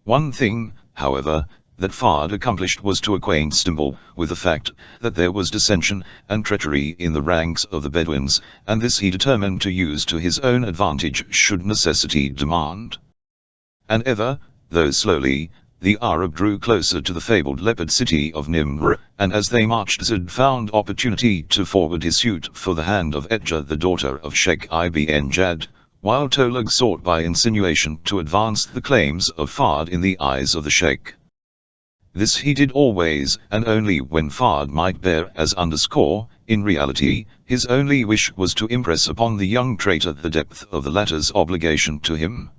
One thing, however, that Fard accomplished was to acquaint Stimble with the fact that there was dissension and treachery in the ranks of the Bedouins, and this he determined to use to his own advantage should necessity demand. And ever, though slowly, the Arab drew closer to the fabled leopard city of Nimr, and as they marched Zid found opportunity to forward his suit for the hand of Edja, the daughter of Sheikh Ibn Jad, while Tolag sought by insinuation to advance the claims of Fard in the eyes of the Sheikh. This he did always and only when Fard might bear as underscore. In reality, his only wish was to impress upon the young traitor the depth of the latter's obligation to him.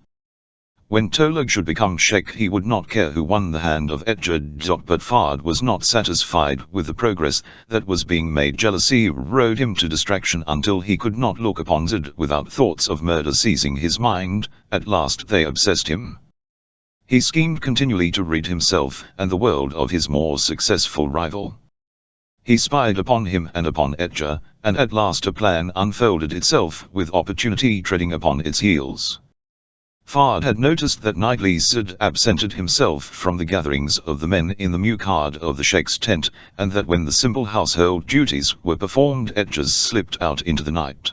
When Tolag should become Sheikh he would not care who won the hand of Edja. But Fard was not satisfied with the progress that was being made. Jealousy rode him to distraction until he could not look upon Zid without thoughts of murder seizing his mind. At last they obsessed him. He schemed continually to rid himself and the world of his more successful rival. He spied upon him and upon Edja, and at last a plan unfolded itself with opportunity treading upon its heels. Fard had noticed that nightly Zid absented himself from the gatherings of the men in the muqard of the Sheikh's tent, and that when the simple household duties were performed Edjas slipped out into the night.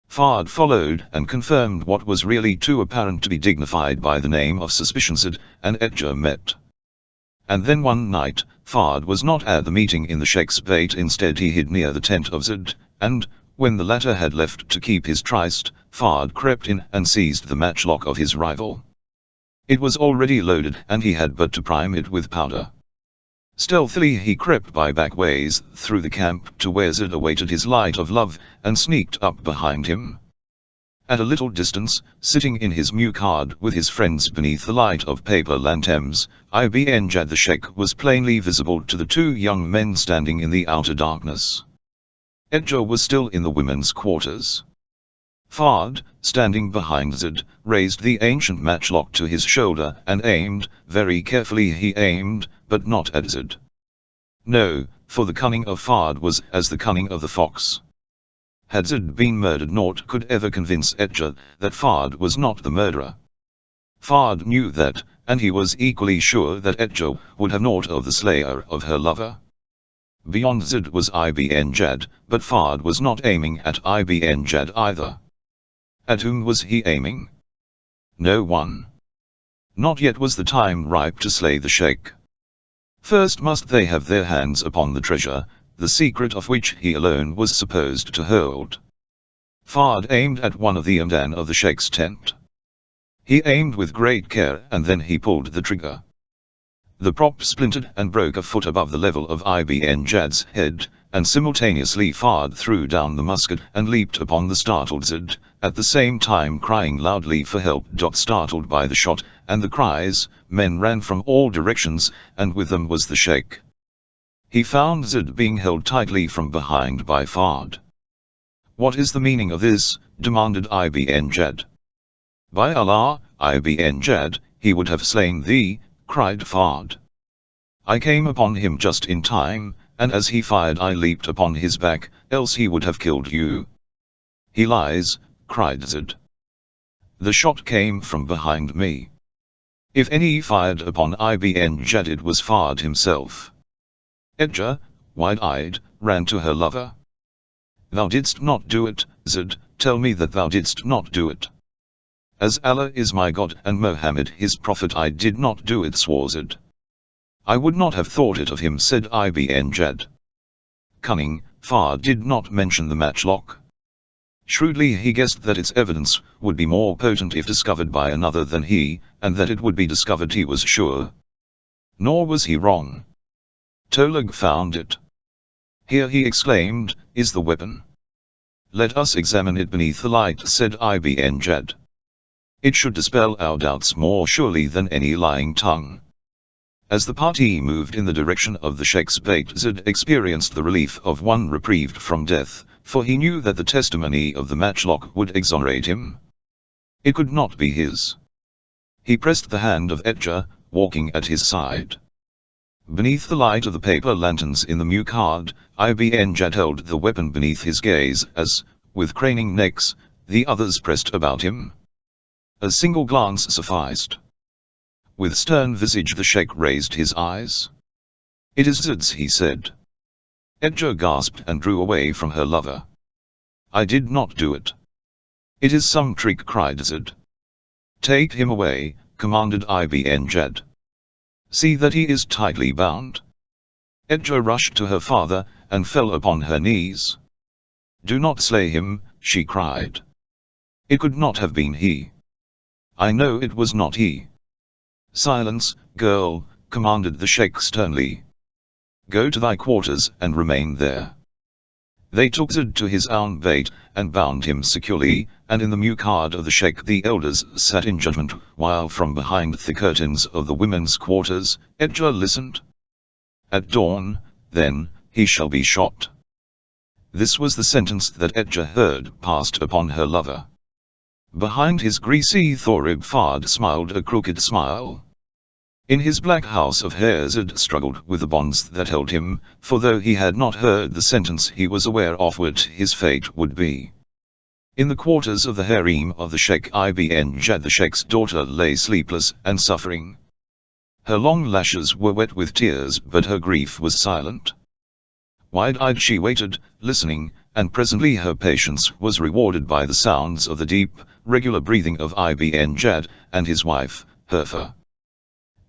Fard followed and confirmed what was really too apparent to be dignified by the name of suspicion. Zid and Edja met. And then one night, Fard was not at the meeting in the Sheikh's bait, instead he hid near the tent of Zid, and, when the latter had left to keep his tryst, Fard crept in and seized the matchlock of his rival. It was already loaded and he had but to prime it with powder. Stealthily he crept by back ways through the camp to where Zid awaited his light of love, and sneaked up behind him. At a little distance, sitting in his muqard with his friends beneath the light of paper lanterns, Ibn Jad the Sheikh was plainly visible to the two young men standing in the outer darkness. Edja was still in the women's quarters. Fard, standing behind Zid, raised the ancient matchlock to his shoulder and aimed. Very carefully he aimed, but not at Zid. No, for the cunning of Fard was as the cunning of the fox. Had Zid been murdered, naught could ever convince Edja that Fard was not the murderer. Fard knew that, and he was equally sure that Edja would have naught of the slayer of her lover. Beyond Zid was Ibn Jad, but Fard was not aiming at Ibn Jad either. At whom was he aiming? No one. Not yet was the time ripe to slay the Sheikh. First must they have their hands upon the treasure, the secret of which he alone was supposed to hold. Fard aimed at one of the amdan of the Sheikh's tent. He aimed with great care and then he pulled the trigger. The prop splintered and broke a foot above the level of Ibn Jad's head, and simultaneously Fard threw down the musket and leaped upon the startled Zid, at the same time crying loudly for help. Startled by the shot and the cries, men ran from all directions, and with them was the Sheikh. He found Zid being held tightly from behind by Fard. "What is the meaning of this?" demanded Ibn Jad. "By Allah, Ibn Jad, he would have slain thee," cried Fard. "I came upon him just in time, and as he fired I leaped upon his back, else he would have killed you." "He lies," cried Zid. "The shot came from behind me. If any fired upon Ibn Jad it was Fard himself." Edja, wide-eyed, ran to her lover. "Thou didst not do it, Zid, tell me that thou didst not do it." "As Allah is my God and Mohammed his prophet, I did not do it," swore Zid. "I would not have thought it of him," said Ibn Jad. Cunning, Fard did not mention the matchlock. Shrewdly he guessed that its evidence would be more potent if discovered by another than he, and that it would be discovered he was sure. Nor was he wrong. Tolag found it. "Here," he exclaimed, "is the weapon. Let us examine it beneath the light," said Ibn Jad. "It should dispel our doubts more surely than any lying tongue." As the party moved in the direction of the Sheikh's bait, Zid experienced the relief of one reprieved from death, for he knew that the testimony of the matchlock would exonerate him. It could not be his. He pressed the hand of Edja, walking at his side. Beneath the light of the paper lanterns in the muqard, Ibn Jad held the weapon beneath his gaze as, with craning necks, the others pressed about him. A single glance sufficed. With stern visage the Sheikh raised his eyes. "It is Zid's," he said. Edja gasped and drew away from her lover. "I did not do it." "It is some trick," cried Zid. "Take him away," commanded Ibn Jad. "See that he is tightly bound." Edja rushed to her father, and fell upon her knees. "Do not slay him," she cried. "It could not have been he. I know it was not he." "Silence, girl," commanded the Sheikh sternly. "Go to thy quarters and remain there." They took Zid to his own bait, and bound him securely, and in the muqard of the Sheikh the elders sat in judgment, while from behind the curtains of the women's quarters, Edja listened. "At dawn, then, he shall be shot." This was the sentence that Edja heard passed upon her lover. Behind his greasy thoroughbred Fard smiled a crooked smile. In his black house of hair Zid struggled with the bonds that held him, for though he had not heard the sentence he was aware of what his fate would be. In the quarters of the harem of the Sheikh ibn Jad, the Sheikh's daughter lay sleepless and suffering. Her long lashes were wet with tears, but her grief was silent. Wide-eyed she waited, listening, and presently her patience was rewarded by the sounds of the deep, regular breathing of Ibn Jad and his wife, Herfa.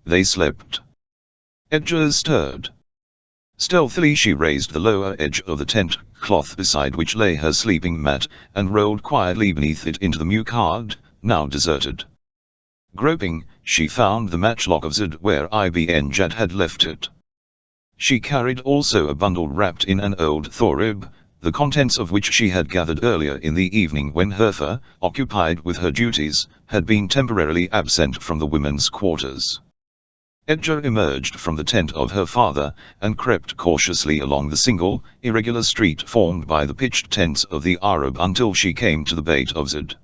They slept. Edgar stirred. Stealthily she raised the lower edge of the tent cloth beside which lay her sleeping mat, and rolled quietly beneath it into the muqard, now deserted. Groping, she found the matchlock of Zid where Ibn Jad had left it. She carried also a bundle wrapped in an old thorib, the contents of which she had gathered earlier in the evening when Herfa, occupied with her duties, had been temporarily absent from the women's quarters. Edgar emerged from the tent of her father, and crept cautiously along the single, irregular street formed by the pitched tents of the Arab until she came to the Beit of Zid.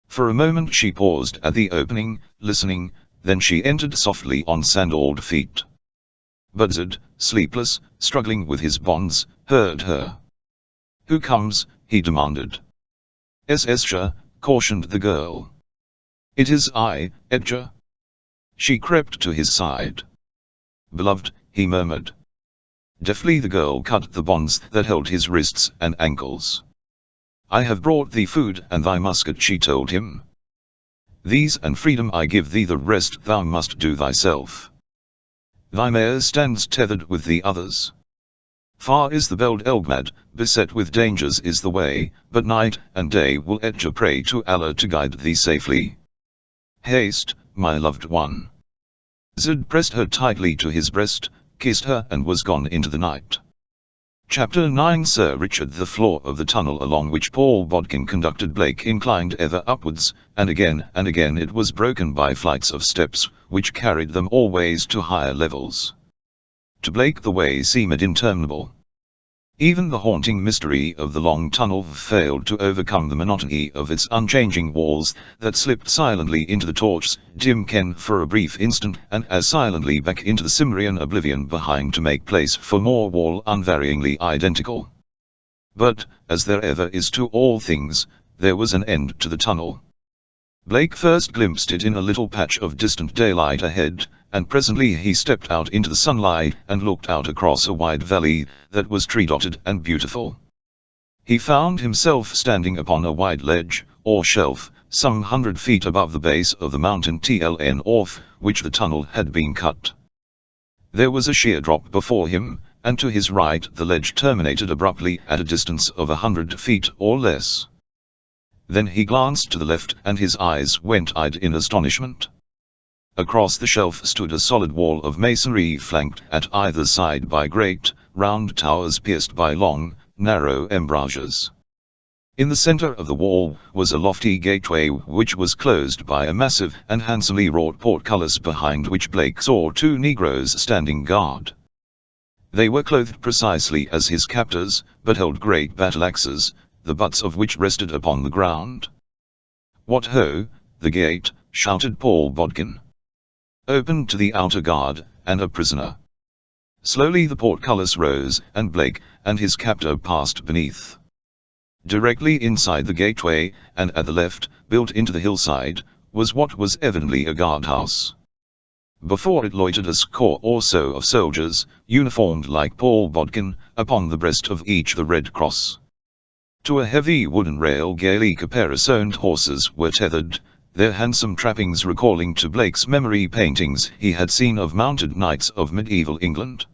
For a moment she paused at the opening, listening, then she entered softly on sandaled feet. But Zid, sleepless, struggling with his bonds, heard her. "Who comes?" he demanded. "Escher," cautioned the girl. "It is I, Edgar." She crept to his side. "Beloved," he murmured. Deftly the girl cut the bonds that held his wrists and ankles. "I have brought thee food and thy musket," she told him. "These and freedom I give thee, the rest thou must do thyself. Thy mare stands tethered with the others. Far is the Beld Elgmad, beset with dangers is the way, but night and day will Edgar pray to Allah to guide thee safely. Haste, my loved one." Zid pressed her tightly to his breast, kissed her and was gone into the night. Chapter 9 Sir Richard. The floor of the tunnel along which Paul Bodkin conducted Blake inclined ever upwards, and again it was broken by flights of steps, which carried them always to higher levels. To Blake the way seemed interminable. Even the haunting mystery of the long tunnel failed to overcome the monotony of its unchanging walls, that slipped silently into the torch's dim ken for a brief instant, and as silently back into the Cimmerian oblivion behind to make place for more wall unvaryingly identical. But, as there ever is to all things, there was an end to the tunnel. Blake first glimpsed it in a little patch of distant daylight ahead, and presently he stepped out into the sunlight and looked out across a wide valley that was tree-dotted and beautiful. He found himself standing upon a wide ledge, or shelf, some 100 feet above the base of the mountain Tln off which the tunnel had been cut. There was a sheer drop before him, and to his right the ledge terminated abruptly at a distance of 100 feet or less. Then he glanced to the left and his eyes went-eyed in astonishment. Across the shelf stood a solid wall of masonry flanked at either side by great, round towers pierced by long, narrow embrasures. In the center of the wall was a lofty gateway which was closed by a massive and handsomely wrought portcullis behind which Blake saw 2 Negroes standing guard. They were clothed precisely as his captors, but held great battle-axes, the butts of which rested upon the ground. "What ho, the gate!" shouted Paul Bodkin. "Open to the outer guard, and a prisoner." Slowly the portcullis rose, and Blake and his captor passed beneath. Directly inside the gateway, and at the left, built into the hillside, was what was evidently a guardhouse. Before it loitered a score or so of soldiers, uniformed like Paul Bodkin, upon the breast of each the red cross. To a heavy wooden rail gaily caparisoned horses were tethered, their handsome trappings recalling to Blake's memory paintings he had seen of mounted knights of medieval England.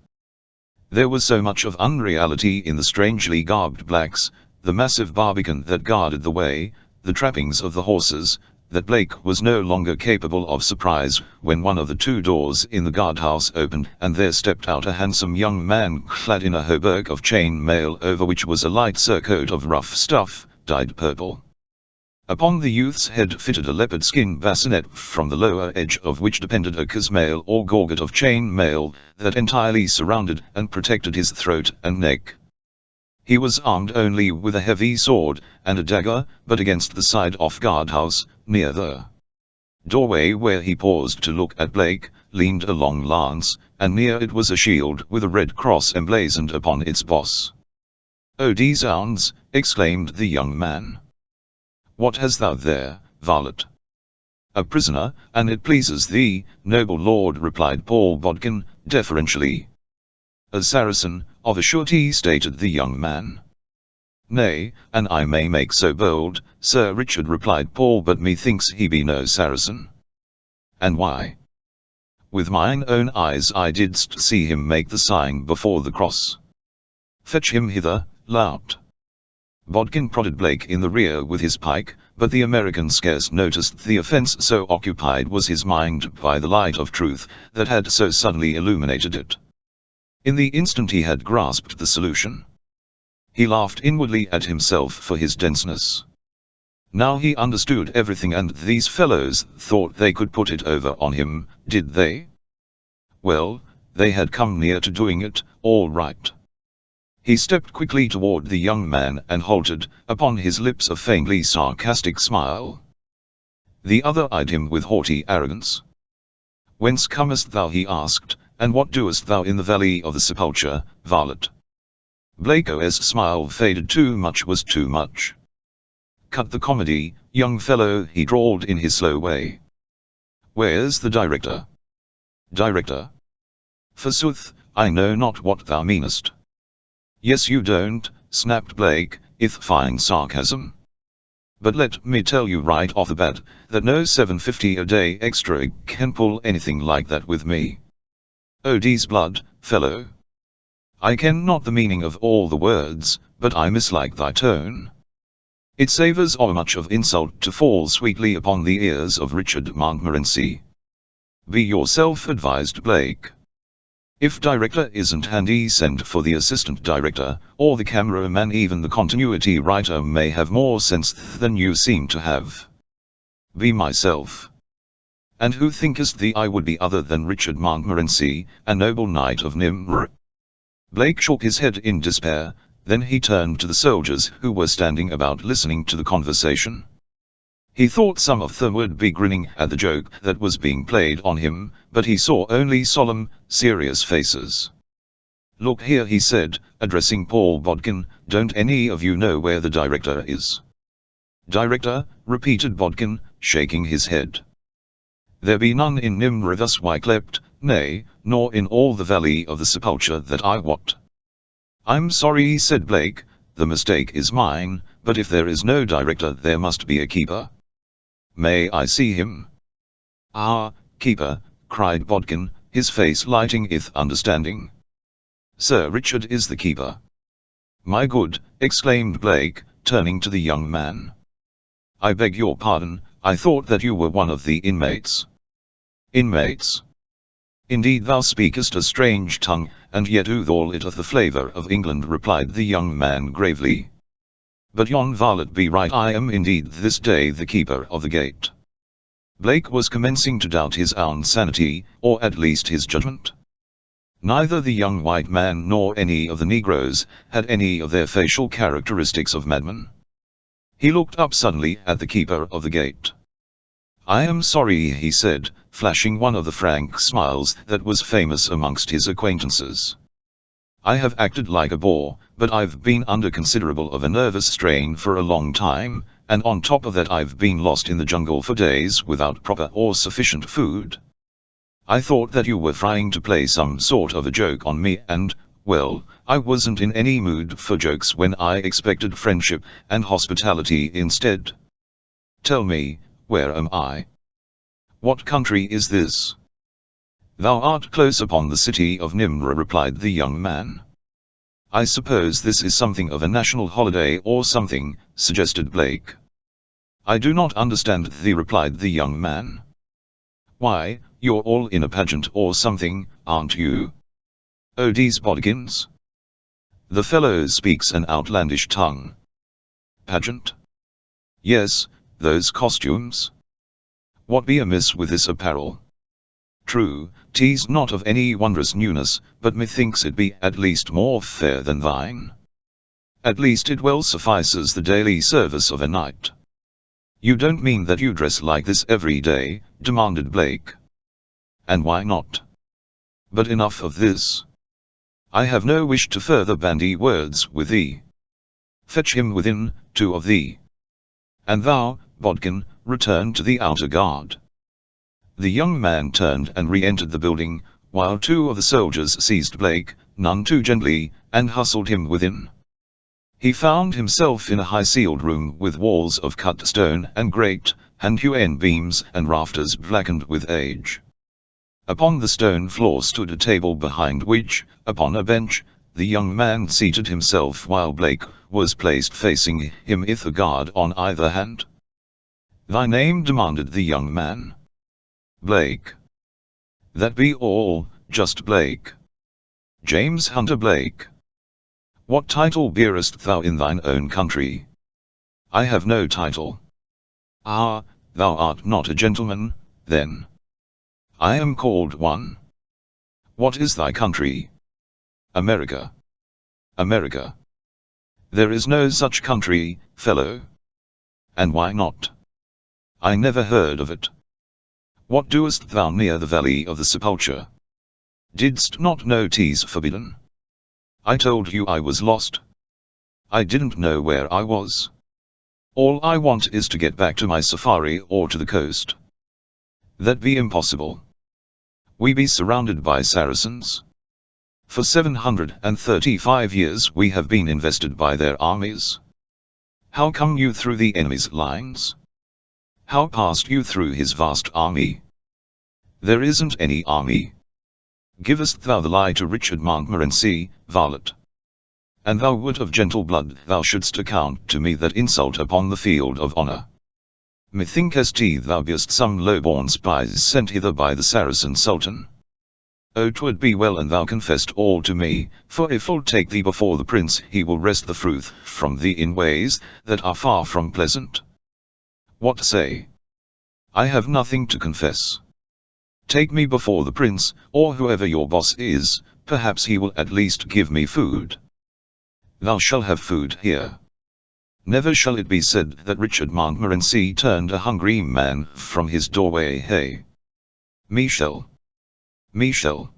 There was so much of unreality in the strangely garbed blacks, the massive barbican that guarded the way, the trappings of the horses, that Blake was no longer capable of surprise when one of the 2 doors in the guardhouse opened and there stepped out a handsome young man clad in a hauberk of chain mail over which was a light surcoat of rough stuff, dyed purple. Upon the youth's head fitted a leopard skin bassinet from the lower edge of which depended a casmail or gorget of chain mail that entirely surrounded and protected his throat and neck. He was armed only with a heavy sword and a dagger, but against the side off guardhouse, near the doorway where he paused to look at Blake, leaned a long lance, and near it was a shield with a red cross emblazoned upon its boss. "Oh, d zounds!" exclaimed the young man. What hast thou there, varlet? A prisoner, and it pleases thee, noble lord, replied Paul Bodkin, deferentially. A Saracen, of a surety, stated the young man. Nay, and I may make so bold, Sir Richard, replied Paul, but methinks he be no Saracen. And why? With mine own eyes I didst see him make the sign before the cross. Fetch him hither, lout. Bodkin prodded Blake in the rear with his pike, but the American scarce noticed the offence, so occupied was his mind by the light of truth that had so suddenly illuminated it. In the instant he had grasped the solution. He laughed inwardly at himself for his denseness. Now he understood everything, and these fellows thought they could put it over on him, did they? Well, they had come near to doing it, all right. He stepped quickly toward the young man and halted, upon his lips a faintly sarcastic smile. The other eyed him with haughty arrogance. Whence comest thou, he asked, and what doest thou in the valley of the Sepulcher, varlet? Blake's smile faded. Too much was too much. Cut the comedy, young fellow, he drawled in his slow way. Where's the director? Director? Forsooth, I know not what thou meanest. Yes, you don't, snapped Blake, with fine sarcasm. But let me tell you right off the bat, that no $7.50 a day extra can pull anything like that with me. Odie's blood, fellow. I ken not the meaning of all the words, but I mislike thy tone. It savours o'ermuch of insult to fall sweetly upon the ears of Richard Montmorency. Be yourself advised, Blake. If director isn't handy, send for the assistant director, or the cameraman. Even the continuity writer may have more sense than you seem to have. Be myself. And who thinkest thee I would be other than Richard Montmorency, a noble knight of Nimr? Blake shook his head in despair, then he turned to the soldiers who were standing about listening to the conversation. He thought some of them would be grinning at the joke that was being played on him, but he saw only solemn, serious faces. Look here, he said, addressing Paul Bodkin, don't any of you know where the director is? Director, repeated Bodkin, shaking his head. There be none in Nimr thus Wyclept, nay, nor in all the valley of the Sepulcher that I wot. I'm sorry, said Blake, the mistake is mine, but if there is no director there must be a keeper. May I see him? Ah, keeper, cried Bodkin, his face lighting with understanding. Sir Richard is the keeper. My good, exclaimed Blake, turning to the young man. I beg your pardon, I thought that you were one of the inmates. Inmates? Indeed thou speakest a strange tongue, and yet withal it hath the flavour of England, replied the young man gravely. But yon varlet be right, I am indeed this day the keeper of the gate. Blake was commencing to doubt his own sanity, or at least his judgment. Neither the young white man nor any of the Negroes had any of their facial characteristics of madmen. He looked up suddenly at the keeper of the gate. I am sorry, he said, flashing one of the frank smiles that was famous amongst his acquaintances. I have acted like a bore, but I've been under considerable of a nervous strain for a long time, and on top of that I've been lost in the jungle for days without proper or sufficient food. I thought that you were trying to play some sort of a joke on me and, well, I wasn't in any mood for jokes when I expected friendship and hospitality instead. Tell me, where am I? What country is this? Thou art close upon the city of Nimr, replied the young man. I suppose this is something of a national holiday or something, suggested Blake. I do not understand thee, replied the young man. Why, you're all in a pageant or something, aren't you? Odie's Bodkins? The fellow speaks an outlandish tongue. Pageant? Yes, those costumes. What be amiss with this apparel? True, 'tis not of any wondrous newness, but methinks it be at least more fair than thine. At least it well suffices the daily service of a knight. You don't mean that you dress like this every day, demanded Blake. And why not? But enough of this. I have no wish to further bandy words with thee. Fetch him within, two of thee. And thou, Bodkin, return to the outer guard. The young man turned and re-entered the building, while two of the soldiers seized Blake, none too gently, and hustled him within. He found himself in a high-ceiled room with walls of cut stone and great, hand-hewn beams and rafters blackened with age. Upon the stone floor stood a table behind which, upon a bench, the young man seated himself while Blake was placed facing him with a guard on either hand. "Thy name?" demanded the young man. "Blake." "That be all, just Blake?" "James Hunter Blake." "What title bearest thou in thine own country?" "I have no title." "Ah, thou art not a gentleman, then?" "I am called one." "What is thy country?" "America." "America? There is no such country, fellow." "And why not?" "I never heard of it." "What doest thou near the valley of the Sepulcher?" "Didst not know 'tis forbidden?" "I told you I was lost." "I didn't know where I was. All I want is to get back to my safari or to the coast." "That be impossible. We be surrounded by Saracens. For 735 years we have been invested by their armies." "How come you through the enemy's lines?" "How passed you through his vast army?" "There isn't any army." "Givest thou the lie to Richard Montmorency, varlet? And thou would of gentle blood thou shouldst account to me that insult upon the field of honour. Methinkest thou be'st some low-born spies sent hither by the Saracen Sultan? O 'twould be well an thou confessed all to me, for if I'll take thee before the prince he will wrest the fruit from thee in ways that are far from pleasant." "What say?" "I have nothing to confess." "Take me before the prince, or whoever your boss is, perhaps he will at least give me food." "Thou shalt have food here." "Never shall it be said that Richard Montmorency turned a hungry man from his doorway, hey?" "Me shall." "Me shall."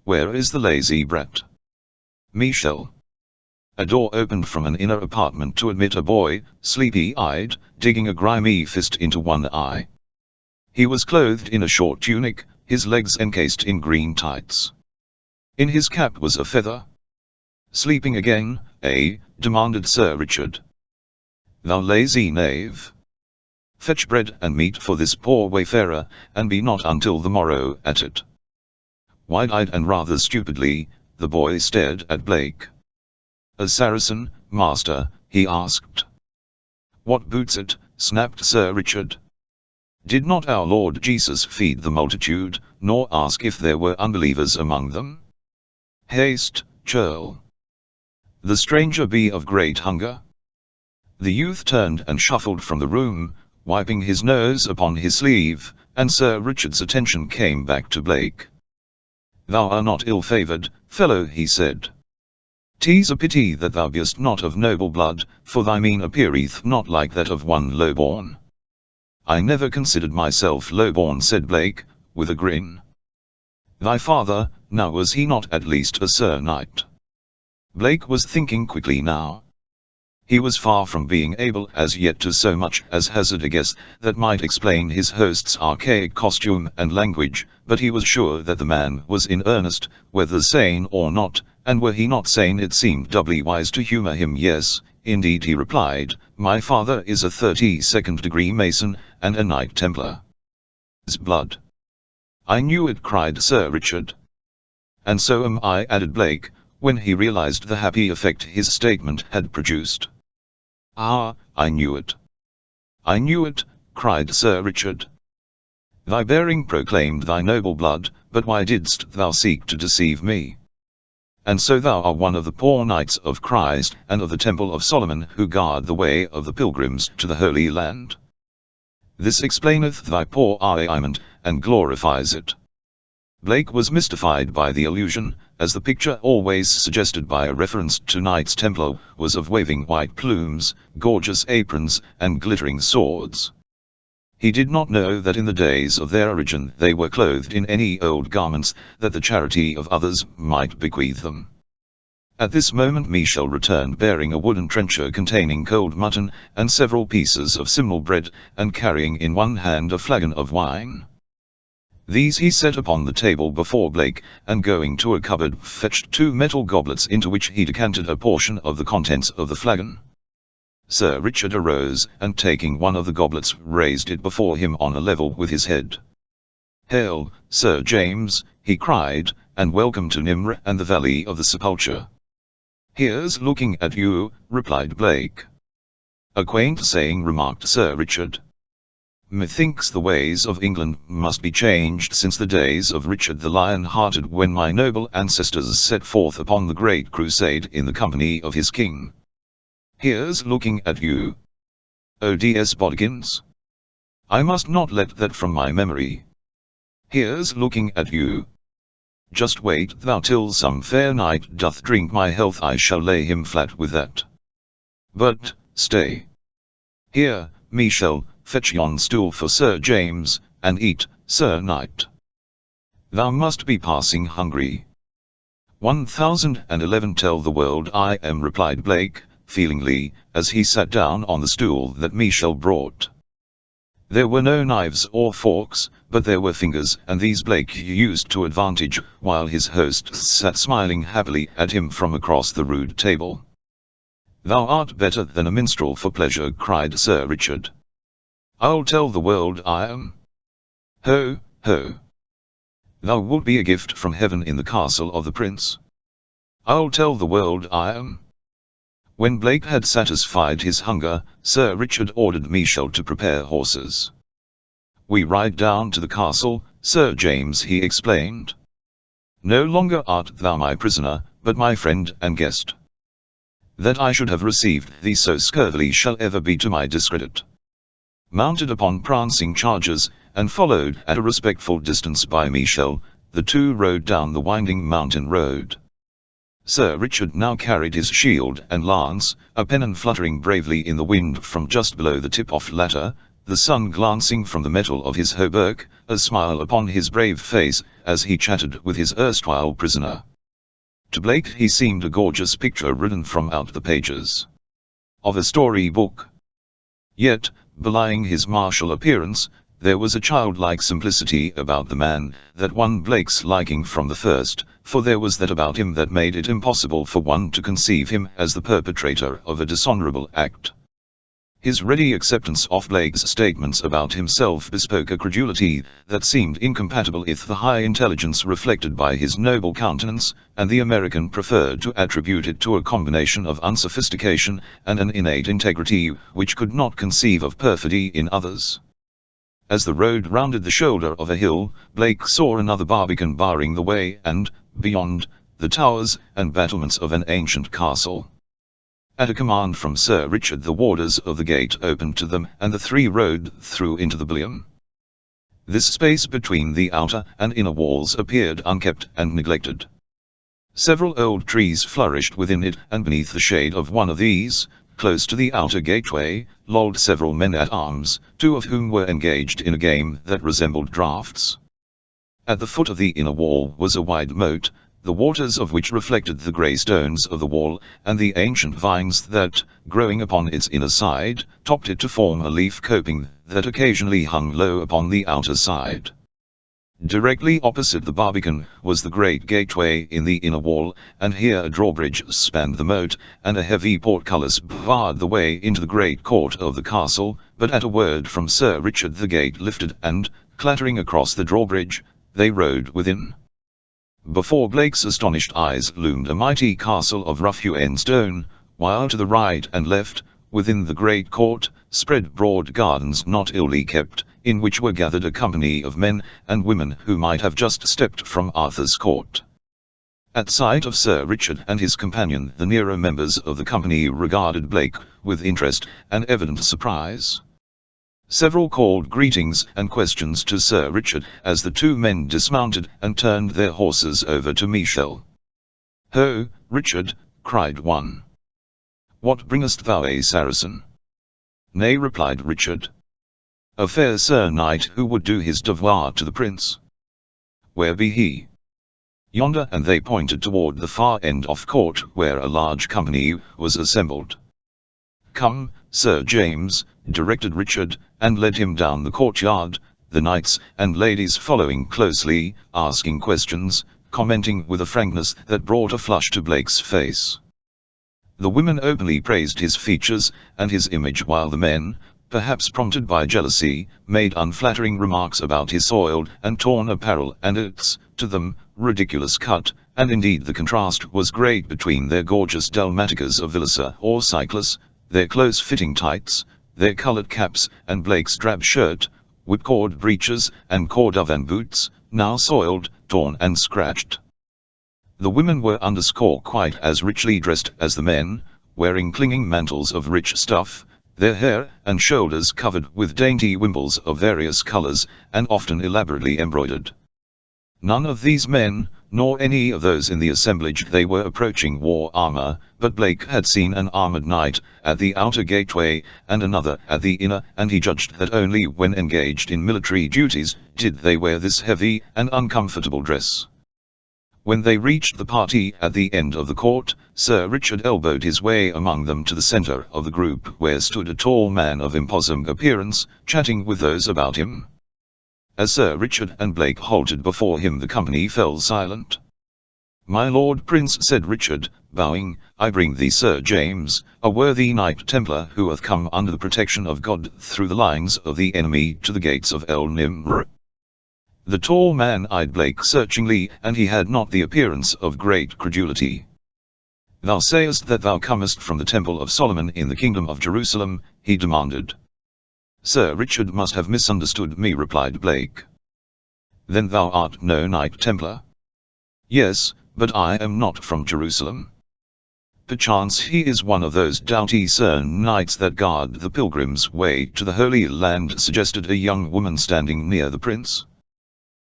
"Where is the lazy brat?" "Me shall." A door opened from an inner apartment to admit a boy, sleepy-eyed, digging a grimy fist into one eye. He was clothed in a short tunic, his legs encased in green tights. In his cap was a feather. "Sleeping again, eh?" demanded Sir Richard. "Thou lazy knave. Fetch bread and meat for this poor wayfarer, and be not until the morrow at it." Wide-eyed and rather stupidly, the boy stared at Blake. "A Saracen, master?" he asked. "What boots it?" snapped Sir Richard. "Did not our Lord Jesus feed the multitude, nor ask if there were unbelievers among them? Haste, churl. The stranger be of great hunger." The youth turned and shuffled from the room, wiping his nose upon his sleeve, and Sir Richard's attention came back to Blake. "Thou art not ill-favoured, fellow," he said. "'Tis a pity that thou be'st not of noble blood, for thy mien appeareth not like that of one low-born." "I never considered myself low-born," said Blake, with a grin. "Thy father, now was he not at least a Sir Knight?" Blake was thinking quickly now. He was far from being able as yet to so much as hazard a guess that might explain his host's archaic costume and language, but he was sure that the man was in earnest, whether sane or not, and were he not sane it seemed doubly wise to humour him. "Yes, indeed," he replied, "my father is a 32nd degree Mason, and a Knight Templar." "'S blood! I knew it," cried Sir Richard. "And so am I," added Blake, when he realized the happy effect his statement had produced. "Ah, I knew it. I knew it," cried Sir Richard. "Thy bearing proclaimed thy noble blood, but why didst thou seek to deceive me? And so thou art one of the poor knights of Christ and of the Temple of Solomon who guard the way of the pilgrims to the Holy Land? This explaineth thy poor armament, and glorifies it." Blake was mystified by the allusion, as the picture always suggested by a reference to Knights Templar was of waving white plumes, gorgeous aprons, and glittering swords. He did not know that in the days of their origin they were clothed in any old garments that the charity of others might bequeath them. At this moment Michel returned bearing a wooden trencher containing cold mutton, and several pieces of simnel bread, and carrying in one hand a flagon of wine. These he set upon the table before Blake, and going to a cupboard fetched 2 metal goblets into which he decanted a portion of the contents of the flagon. Sir Richard arose, and taking one of the goblets raised it before him on a level with his head. "Hail, Sir James," he cried, "and welcome to Nimr and the Valley of the Sepulcher." "Here's looking at you," replied Blake. "A quaint saying," remarked Sir Richard. "Methinks the ways of England must be changed since the days of Richard the Lion-hearted, when my noble ancestors set forth upon the great crusade in the company of his king. Here's looking at you. O.D.S. Bodikins. I must not let that from my memory. Here's looking at you. Just wait thou till some fair knight doth drink my health, I shall lay him flat with that. But, stay. Here, Michel, fetch yon stool for Sir James, and eat, Sir Knight. Thou must be passing hungry." 1011 "Tell the world I am," replied Blake, feelingly, as he sat down on the stool that Michel brought. There were no knives or forks, but there were fingers, and these Blake used to advantage, while his host sat smiling happily at him from across the rude table. "Thou art better than a minstrel for pleasure," cried Sir Richard. "I'll tell the world I am. Ho, ho. Thou wilt be a gift from heaven in the castle of the prince. I'll tell the world I am." When Blake had satisfied his hunger, Sir Richard ordered Michel to prepare horses. "We ride down to the castle, Sir James," he explained. "No longer art thou my prisoner, but my friend and guest. That I should have received thee so scurvily shall ever be to my discredit." Mounted upon prancing chargers, and followed at a respectful distance by Michel, the two rode down the winding mountain road. Sir Richard now carried his shield and lance, a pennon fluttering bravely in the wind from just below the tip-off latter, the sun glancing from the metal of his hauberk, a smile upon his brave face, as he chatted with his erstwhile prisoner. To Blake he seemed a gorgeous picture ridden from out the pages of a story book. Yet, belying his martial appearance, there was a childlike simplicity about the man that won Blake's liking from the first, for there was that about him that made it impossible for one to conceive him as the perpetrator of a dishonorable act. His ready acceptance of Blake's statements about himself bespoke a credulity that seemed incompatible with the high intelligence reflected by his noble countenance, and the American preferred to attribute it to a combination of unsophistication and an innate integrity which could not conceive of perfidy in others. As the road rounded the shoulder of a hill, Blake saw another barbican barring the way, and, beyond, the towers and battlements of an ancient castle. At a command from Sir Richard the warders of the gate opened to them, and the three rode through into the ballium. This space between the outer and inner walls appeared unkept and neglected. Several old trees flourished within it, and beneath the shade of one of these, close to the outer gateway, lolled several men-at-arms, 2 of whom were engaged in a game that resembled draughts. At the foot of the inner wall was a wide moat, the waters of which reflected the grey stones of the wall, and the ancient vines that, growing upon its inner side, topped it to form a leaf coping that occasionally hung low upon the outer side. Directly opposite the barbican was the great gateway in the inner wall, and here a drawbridge spanned the moat, and a heavy portcullis barred the way into the great court of the castle, but at a word from Sir Richard the gate lifted, and, clattering across the drawbridge, they rode within. Before Blake's astonished eyes loomed a mighty castle of rough-hewn stone, while to the right and left, within the great court, spread broad gardens not illy kept, in which were gathered a company of men and women who might have just stepped from Arthur's court. At sight of Sir Richard and his companion, the nearer members of the company regarded Blake with interest and evident surprise. Several called greetings and questions to Sir Richard as the 2 men dismounted and turned their horses over to Michel. "Ho, Richard," cried one. "What bringest thou, a Saracen?" "Nay," replied Richard. "A fair Sir Knight who would do his devoir to the prince." "Where be he?" Yonder, and they pointed toward the far end of court where a large company was assembled. Come, Sir James, directed Richard, and led him down the courtyard, the knights and ladies following closely, asking questions, commenting with a frankness that brought a flush to Blake's face. The women openly praised his features and his image, while the men, perhaps prompted by jealousy, made unflattering remarks about his soiled and torn apparel and its, to them, ridiculous cut, and indeed the contrast was great between their gorgeous dalmaticas of Villiers or cyclas, their close-fitting tights, their coloured caps, and Blake's drab shirt, whipcord breeches, and cordovan boots, now soiled, torn and scratched. The women were underscore quite as richly dressed as the men, wearing clinging mantles of rich stuff, their hair and shoulders covered with dainty wimples of various colours, and often elaborately embroidered. None of these men, nor any of those in the assemblage they were approaching, wore armour, but Blake had seen an armoured knight at the outer gateway, and another at the inner, and he judged that only when engaged in military duties did they wear this heavy and uncomfortable dress. When they reached the party at the end of the court, Sir Richard elbowed his way among them to the centre of the group, where stood a tall man of imposing appearance, chatting with those about him. As Sir Richard and Blake halted before him, the company fell silent. "My Lord Prince," said Richard, bowing, "I bring thee Sir James, a worthy Knight Templar who hath come under the protection of God through the lines of the enemy to the gates of El Nimr." The tall man eyed Blake searchingly, and he had not the appearance of great credulity. "Thou sayest that thou comest from the Temple of Solomon in the Kingdom of Jerusalem?" he demanded. "Sir Richard must have misunderstood me," replied Blake. "Then thou art no Knight Templar?" "Yes, but I am not from Jerusalem." "Perchance he is one of those doughty Sir Knights that guard the pilgrim's way to the Holy Land," suggested a young woman standing near the prince.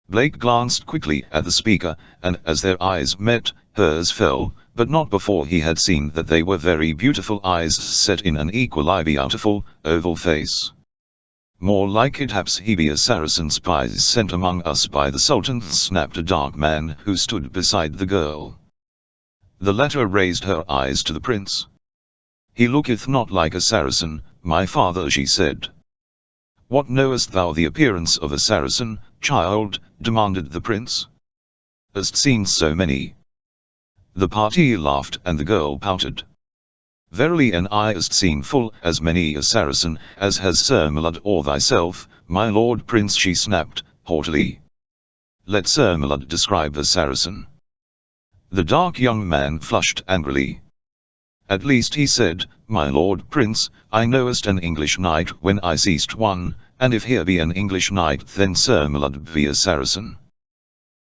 Blake glanced quickly at the speaker, and as their eyes met, hers fell, but not before he had seen that they were very beautiful eyes set in an equally beautiful, oval face. "More like it haps he be a Saracen spy sent among us by the Sultan," snapped a dark man who stood beside the girl. The latter raised her eyes to the prince. "He looketh not like a Saracen, my father," she said. "What knowest thou the appearance of a Saracen, child?" demanded the prince. "Hast seen so many?" The party laughed and the girl pouted. "Verily, and I hast seen full as many a Saracen as has Sir Malud or thyself, my lord prince," she snapped, haughtily. "Let Sir Malud describe a Saracen." The dark young man flushed angrily. "At least," he said, "my lord prince, I knowest an English knight when I seest one, and if here be an English knight then Sir Malud be a Saracen."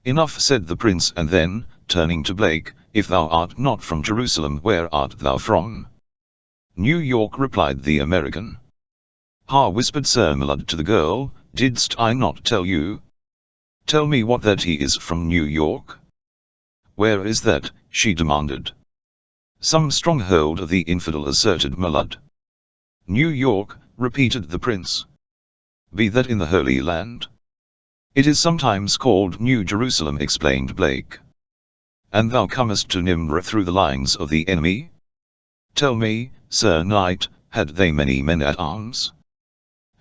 "Enough," said the prince, and then, turning to Blake, "If thou art not from Jerusalem, where art thou from?" "New York," replied the American. "Ha," whispered Sir Malud to the girl, "didst I not tell you? Tell me what that he is from New York." "Where is that?" she demanded. "Some stronghold of the infidel," asserted Malud. "New York," repeated the prince. "Be that in the Holy Land?" "It is sometimes called New Jerusalem," explained Blake. "And thou comest to Nimr through the lines of the enemy? Tell me, Sir Knight, had they many men at arms?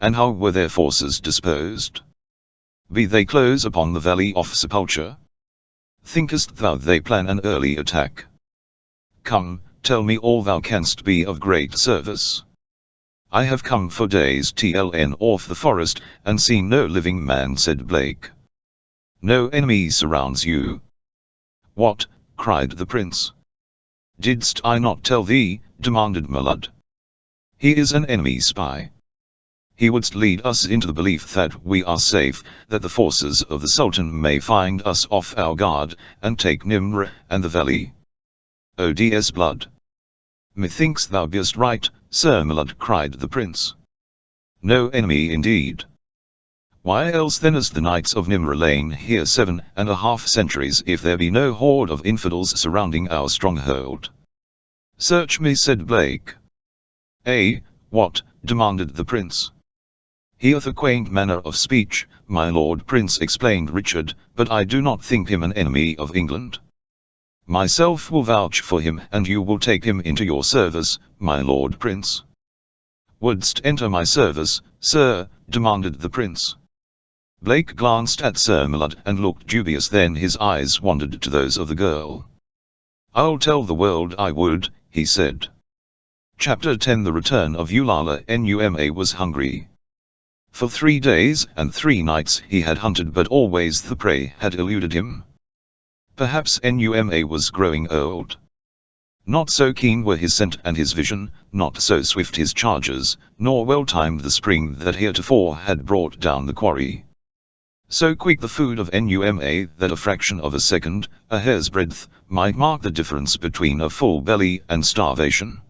And how were their forces disposed? Be they close upon the valley of Sepulcher? Thinkest thou they plan an early attack? Come, tell me all thou canst be of great service." "I have come for days tln off the forest, and seen no living man," said Blake. "No enemy surrounds you?" "What?" cried the prince. "Didst I not tell thee?" demanded Malud. "He is an enemy spy. He would lead us into the belief that we are safe, that the forces of the Sultan may find us off our guard, and take Nimr and the valley. Ods blood." "Methinks thou be'st right, Sir Malud," cried the prince. "No enemy indeed. Why else then has the Knights of Nimr lain here 7.5 centuries if there be no horde of infidels surrounding our stronghold?" "Search me," said Blake. "Eh, what?" demanded the prince. "He hath a quaint manner of speech, my lord prince," explained Richard, "but I do not think him an enemy of England. Myself will vouch for him, and you will take him into your service, my lord prince." "Wouldst enter my service, sir?" demanded the prince. Blake glanced at Sir Mallard and looked dubious, then his eyes wandered to those of the girl. "I'll tell the world I would," he said. Chapter 10 The Return of Ulala. Numa was hungry. For 3 days and 3 nights he had hunted, but always the prey had eluded him. Perhaps Numa was growing old. Not so keen were his scent and his vision, not so swift his charges, nor well-timed the spring that heretofore had brought down the quarry. So quick the food of Numa that a fraction of a second, a hair's breadth, might mark the difference between a full belly and starvation.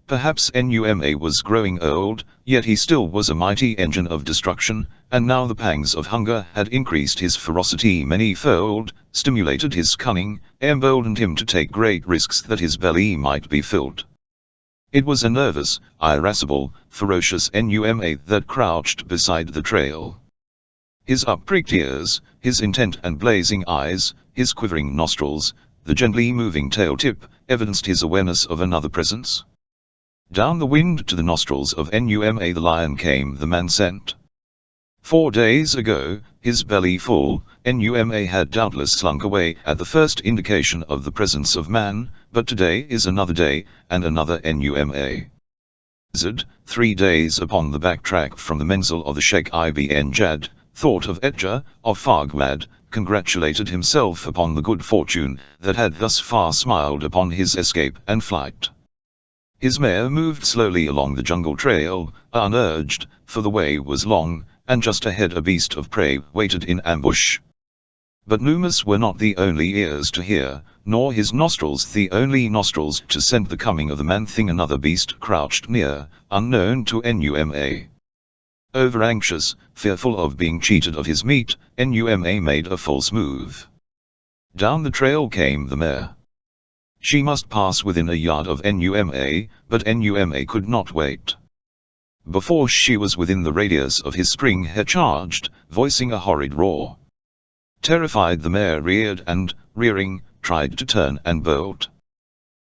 Perhaps Numa was growing old, yet he still was a mighty engine of destruction, and now the pangs of hunger had increased his ferocity many-fold, stimulated his cunning, emboldened him to take great risks that his belly might be filled. It was a nervous, irascible, ferocious Numa that crouched beside the trail. His up-pricked ears, his intent and blazing eyes, his quivering nostrils, the gently moving tail tip, evidenced his awareness of another presence. Down the wind to the nostrils of Numa the lion came the man scent. 4 days ago, his belly full, Numa had doubtless slunk away at the first indication of the presence of man, but today is another day, and another Numa. 3 days upon the backtrack from the menzil of the Sheikh Ibn Jad, thought of Etja, of Fargwad, congratulated himself upon the good fortune that had thus far smiled upon his escape and flight. His mare moved slowly along the jungle trail, unurged, for the way was long, and just ahead a beast of prey waited in ambush. But Numa's were not the only ears to hear, nor his nostrils the only nostrils to scent the coming of the man-thing. Another beast crouched near, unknown to Numa. Over-anxious, fearful of being cheated of his meat, Numa made a false move. Down the trail came the mare. She must pass within a yard of Numa, but Numa could not wait. Before she was within the radius of his spring he charged, voicing a horrid roar. Terrified, the mare reared and, rearing, tried to turn and bolt.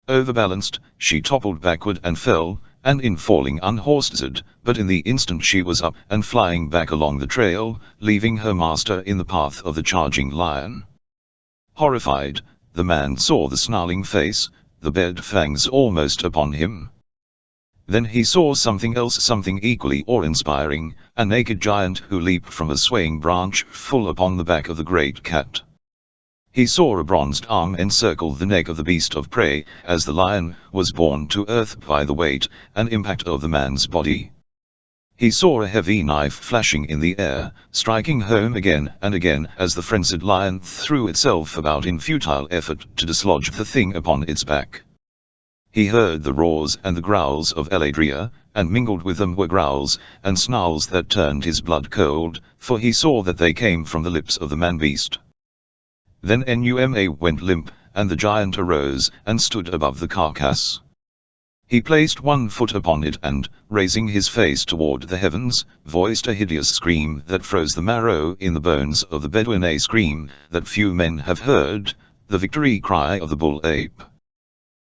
Overbalanced, she toppled backward and fell, and in falling unhorsed, but in the instant she was up and flying back along the trail, leaving her master in the path of the charging lion. Horrified, the man saw the snarling face, the bared fangs almost upon him. Then he saw something else, something equally awe-inspiring, a naked giant who leaped from a swaying branch full upon the back of the great cat. He saw a bronzed arm encircle the neck of the beast of prey, as the lion was borne to earth by the weight and impact of the man's body. He saw a heavy knife flashing in the air, striking home again and again as the frenzied lion threw itself about in futile effort to dislodge the thing upon its back. He heard the roars and the growls of Eladria, and mingled with them were growls and snarls that turned his blood cold, for he saw that they came from the lips of the man-beast. Then Numa went limp, and the giant arose and stood above the carcass. He placed one foot upon it and, raising his face toward the heavens, voiced a hideous scream that froze the marrow in the bones of the Bedouin, a scream that few men have heard, the victory cry of the bull ape.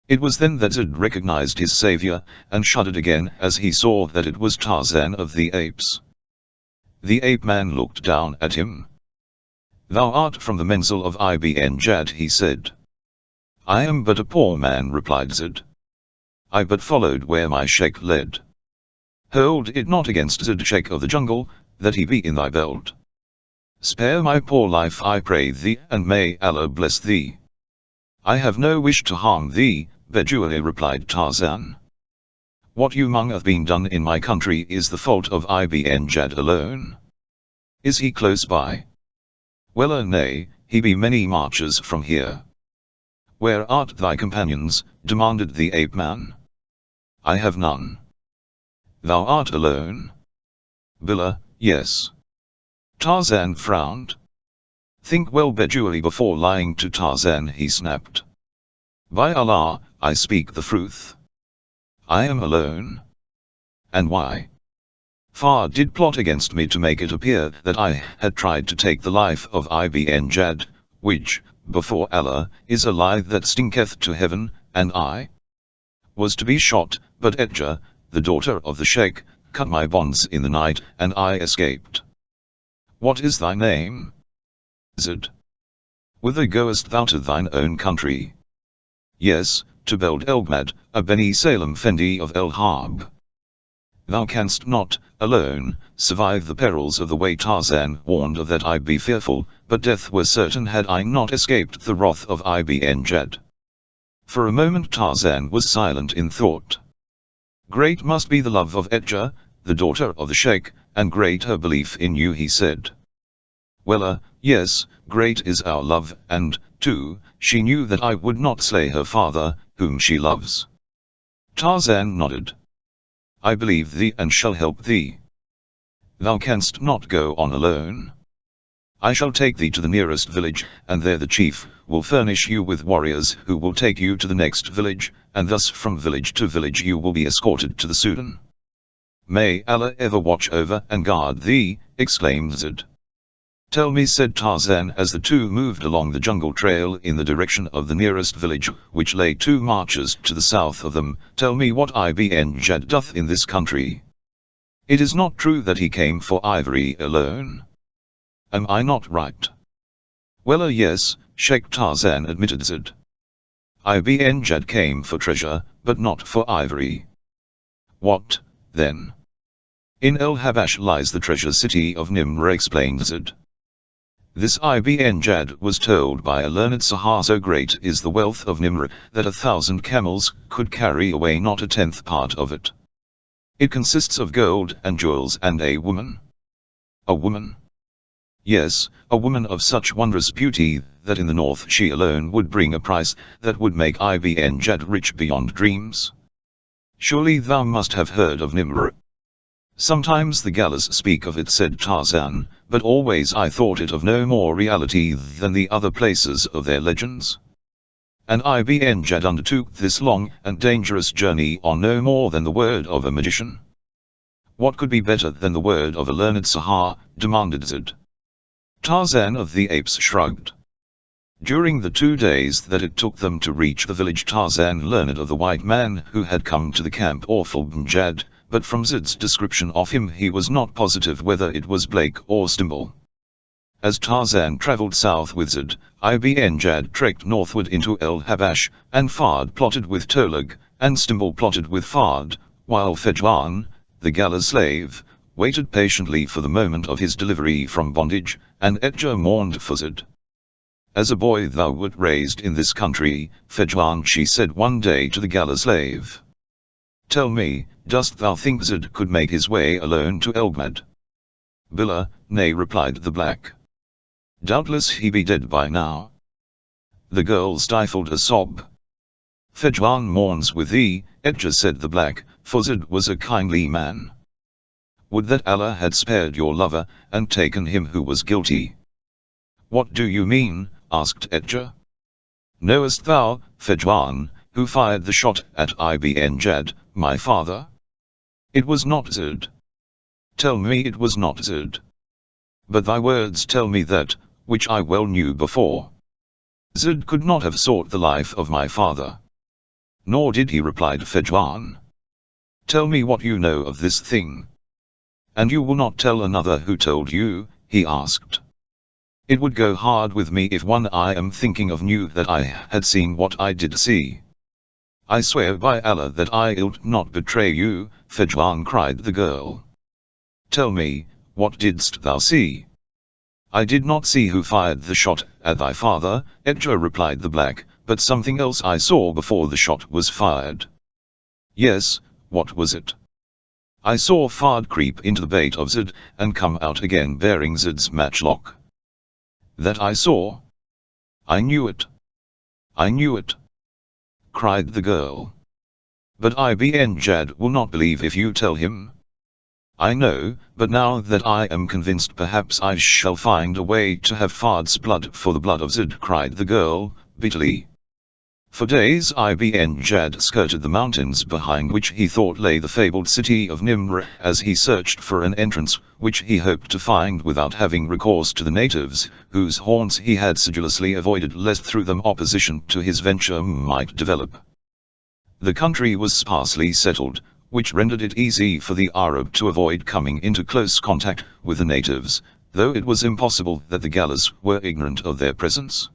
It was then that Zed recognized his savior, and shuddered again as he saw that it was Tarzan of the Apes. The ape-man looked down at him. "Thou art from the menzil of Ibn Jad," he said. "I am but a poor man," replied Zed. "I but followed where my sheikh led." "Hold it not against Zed, sheikh of the jungle, that he be in thy belt. Spare my poor life, I pray thee, and may Allah bless thee." "I have no wish to harm thee, Bedouin," replied Tarzan. "What humong hath been done in my country is the fault of Ibn Jad alone. Is he close by?" "Well, nay, he be many marches from here." "Where art thy companions?" demanded the ape-man. "I have none." "Thou art alone?" "Billah, yes." Tarzan frowned. "Think well, Bedouin." Before lying to Tarzan he snapped. "By Allah, I speak the truth. I am alone." "And why?" Fard did plot against me to make it appear that I had tried to take the life of Ibn Jad, which, before Allah, is a lie that stinketh to heaven, and I was to be shot, but Edja, the daughter of the Sheikh, cut my bonds in the night, and I escaped. What is thy name? Zid. Whither goest thou to thine own country? Yes, to Beld Elgmad, a Beni Salem Fendi of El Harb. Thou canst not, alone, survive the perils of the way. Tarzan warned of that. I be fearful, but death were certain had I not escaped the wrath of Ibn Jad. For a moment Tarzan was silent in thought. Great must be the love of Edja, the daughter of the Sheikh, and great her belief in you, he said. Well, yes, great is our love, and, too, she knew that I would not slay her father, whom she loves. Tarzan nodded. I believe thee and shall help thee. Thou canst not go on alone. I shall take thee to the nearest village, and there the chief will furnish you with warriors who will take you to the next village, and thus from village to village you will be escorted to the Sudan. May Allah ever watch over and guard thee, exclaimed Zid. Tell me, said Tarzan as the two moved along the jungle trail in the direction of the nearest village, which lay 2 marches to the south of them, tell me what Ibn Jad doth in this country. It is not true that he came for ivory alone. Am I not right? Well, yes, Sheikh Tarzan admitted Zid. Ibn Jad came for treasure, but not for ivory. What, then? In El Habash lies the treasure city of Nimr, explained Zid. This Ibn Jad was told by a learned Sahar, so great is the wealth of Nimr, that 1,000 camels could carry away not a 10th part of it. It consists of gold and jewels and a woman. A woman? Yes, a woman of such wondrous beauty, that in the north she alone would bring a price that would make Ibn Jad rich beyond dreams. Surely thou must have heard of Nimr. Sometimes the Gallas speak of it, said Tarzan, but always I thought it of no more reality than the other places of their legends. And Ibn Jad undertook this long and dangerous journey on no more than the word of a magician. What could be better than the word of a learned Sahar, demanded Zid. Tarzan of the Apes shrugged. During the 2 days that it took them to reach the village, Tarzan learned of the white man who had come to the camp of Ibn Jad, but from Zid's description of him he was not positive whether it was Blake or Stimble. As Tarzan travelled south with Zid, Ibn Jad trekked northward into El Habash, and Fard plotted with Tolag, and Stimble plotted with Fard, while Fejwan, the gala slave, waited patiently for the moment of his delivery from bondage, and Edja mourned for Zid. As a boy thou wert raised in this country, Fejwan, she said one day to the gala slave. Tell me, dost thou think Zid could make his way alone to Elgmad? Billah, nay, replied the black. Doubtless he be dead by now. The girl stifled a sob. Fejwan mourns with thee, Edja, said the black, for Zid was a kindly man. Would that Allah had spared your lover, and taken him who was guilty. What do you mean? Asked Edja. Knowest thou, Fejwan, who fired the shot at Ibn Jad, my father? It was not Zid. Tell me it was not Zid. But thy words tell me that, which I well knew before. Zid could not have sought the life of my father. Nor did he, replied Fejwan. Tell me what you know of this thing. And you will not tell another who told you, he asked. It would go hard with me if one I am thinking of knew that I had seen what I did see. I swear by Allah that I ilt not betray you, Fejwan, cried the girl. Tell me, what didst thou see? I did not see who fired the shot at thy father, Edja, replied the black, but something else I saw before the shot was fired. Yes, what was it? I saw Fard creep into the bait of Zid, and come out again bearing Zid's matchlock. That I saw. I knew it. I knew it, cried the girl. But Ibn Jad will not believe if you tell him. I know, but now that I am convinced perhaps I shall find a way to have Fard's blood for the blood of Zid, cried the girl, bitterly. For days Ibn Jad skirted the mountains behind which he thought lay the fabled city of Nimr, as he searched for an entrance, which he hoped to find without having recourse to the natives, whose haunts he had sedulously avoided lest through them opposition to his venture might develop. The country was sparsely settled, which rendered it easy for the Arab to avoid coming into close contact with the natives, though it was impossible that the Gallas were ignorant of their presence.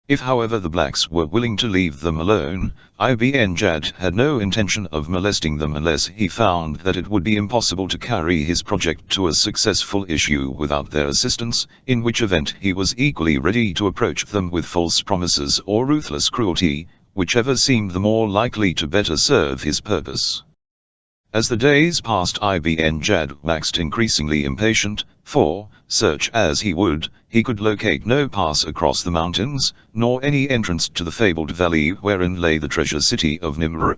If however the blacks were willing to leave them alone, Ibn Jad had no intention of molesting them unless he found that it would be impossible to carry his project to a successful issue without their assistance, in which event he was equally ready to approach them with false promises or ruthless cruelty, whichever seemed the more likely to better serve his purpose. As the days passed, Ibn Jad waxed increasingly impatient, for, search as he would, he could locate no pass across the mountains, nor any entrance to the fabled valley wherein lay the treasure city of Nimr.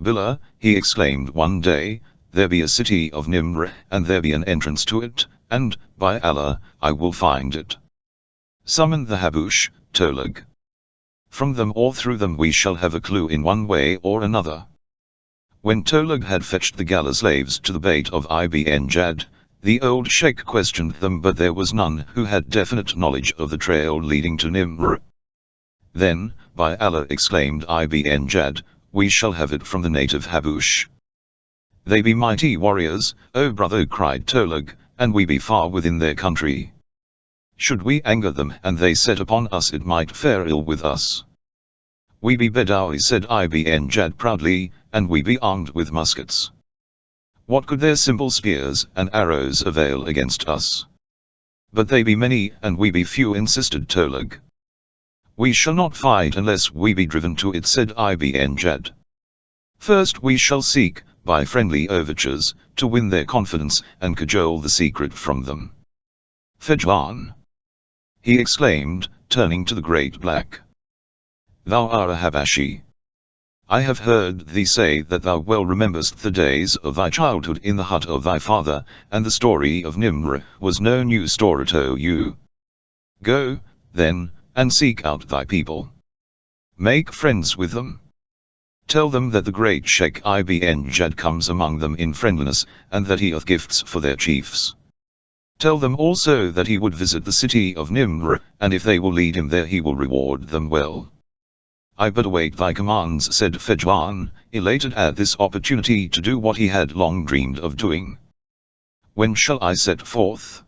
"Billah," he exclaimed one day, "there be a city of Nimr, and there be an entrance to it, and, by Allah, I will find it. Summon the Habush, Tolag. From them or through them we shall have a clue in one way or another." When Tolag had fetched the Galla slaves to the bait of Ibn Jad, the old sheikh questioned them, but there was none who had definite knowledge of the trail leading to Nimr. "Then, by Allah," exclaimed Ibn Jad, "we shall have it from the native Habush." "They be mighty warriors, O brother," cried Tolag, "and we be far within their country. Should we anger them and they set upon us, it might fare ill with us." "We be Bedawi," said Ibn Jad proudly, "and we be armed with muskets. What could their simple spears and arrows avail against us?" "But they be many, and we be few," insisted Tolag. "We shall not fight unless we be driven to it," said Ibn Jad. "First we shall seek, by friendly overtures, to win their confidence and cajole the secret from them. Fejwan," he exclaimed, turning to the great black, "thou art a Habashi. I have heard thee say that thou well rememberest the days of thy childhood in the hut of thy father, and the story of Nimr was no new story to you. Go, then, and seek out thy people. Make friends with them. Tell them that the great Sheikh Ibn Jad comes among them in friendliness, and that he hath gifts for their chiefs. Tell them also that he would visit the city of Nimr, and if they will lead him there he will reward them well." "I but await thy commands," said Fejwan, elated at this opportunity to do what he had long dreamed of doing. "When shall I set forth?"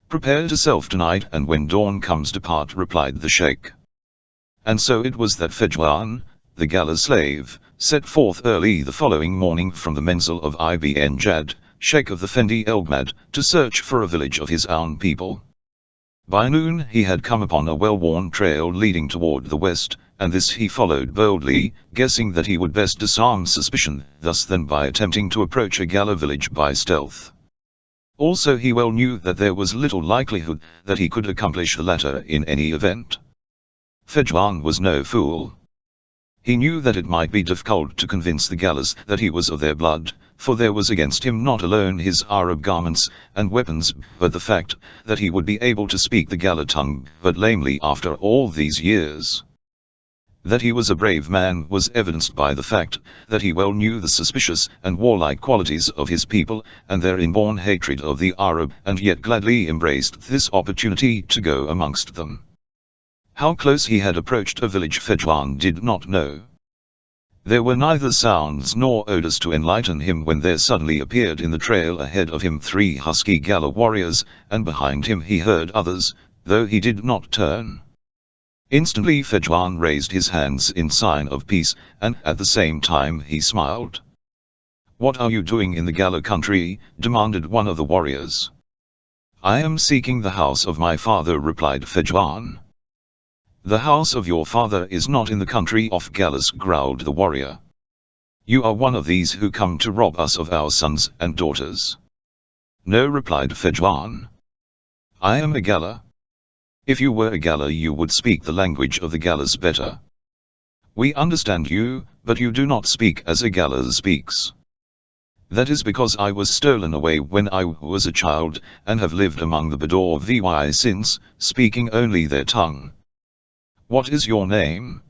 "Prepare yourself tonight, and when dawn comes depart," replied the sheikh. And so it was that Fejwan, the Galla slave, set forth early the following morning from the menzil of Ibn Jad, sheikh of the Fendi Elgmad, to search for a village of his own people. By noon he had come upon a well-worn trail leading toward the west, and this he followed boldly, guessing that he would best disarm suspicion thus than by attempting to approach a Galla village by stealth. Also he well knew that there was little likelihood that he could accomplish the latter in any event. Fejwan was no fool. He knew that it might be difficult to convince the Gallas that he was of their blood, for there was against him not alone his Arab garments and weapons, but the fact that he would be able to speak the Galla tongue but lamely after all these years. That he was a brave man was evidenced by the fact that he well knew the suspicious and warlike qualities of his people and their inborn hatred of the Arab, and yet gladly embraced this opportunity to go amongst them. How close he had approached a village Fejwan did not know. There were neither sounds nor odors to enlighten him when there suddenly appeared in the trail ahead of him 3 husky Galla warriors, and behind him he heard others, though he did not turn. Instantly Fejwan raised his hands in sign of peace, and at the same time he smiled. "What are you doing in the Galla country?" demanded one of the warriors. "I am seeking the house of my father," replied Fejwan. "The house of your father is not in the country of Gallas," growled the warrior. "You are one of these who come to rob us of our sons and daughters." "No," replied Fejwan. "I am a Galla. If you were a Galla you would speak the language of the Gallas better. We understand you, but you do not speak as a Galla speaks. That is because I was stolen away when I was a child, and have lived among the Bedawi since, speaking only their tongue. What is your name?"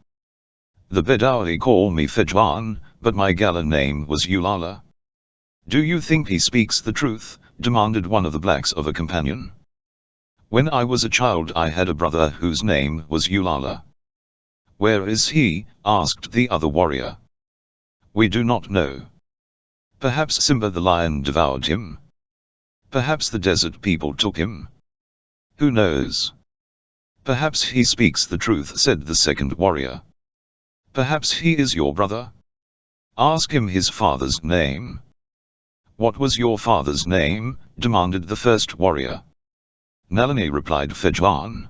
The Bedawi call me Fedwan, but my gala name was Eulala. Do you think he speaks the truth? Demanded one of the blacks of a companion. When I was a child I had a brother whose name was Eulala. Where is he? Asked the other warrior. We do not know. Perhaps Simba the lion devoured him. Perhaps the desert people took him. Who knows? Perhaps he speaks the truth, said the second warrior. Perhaps he is your brother? Ask him his father's name. What was your father's name? Demanded the first warrior. Nalini, replied Fedwan.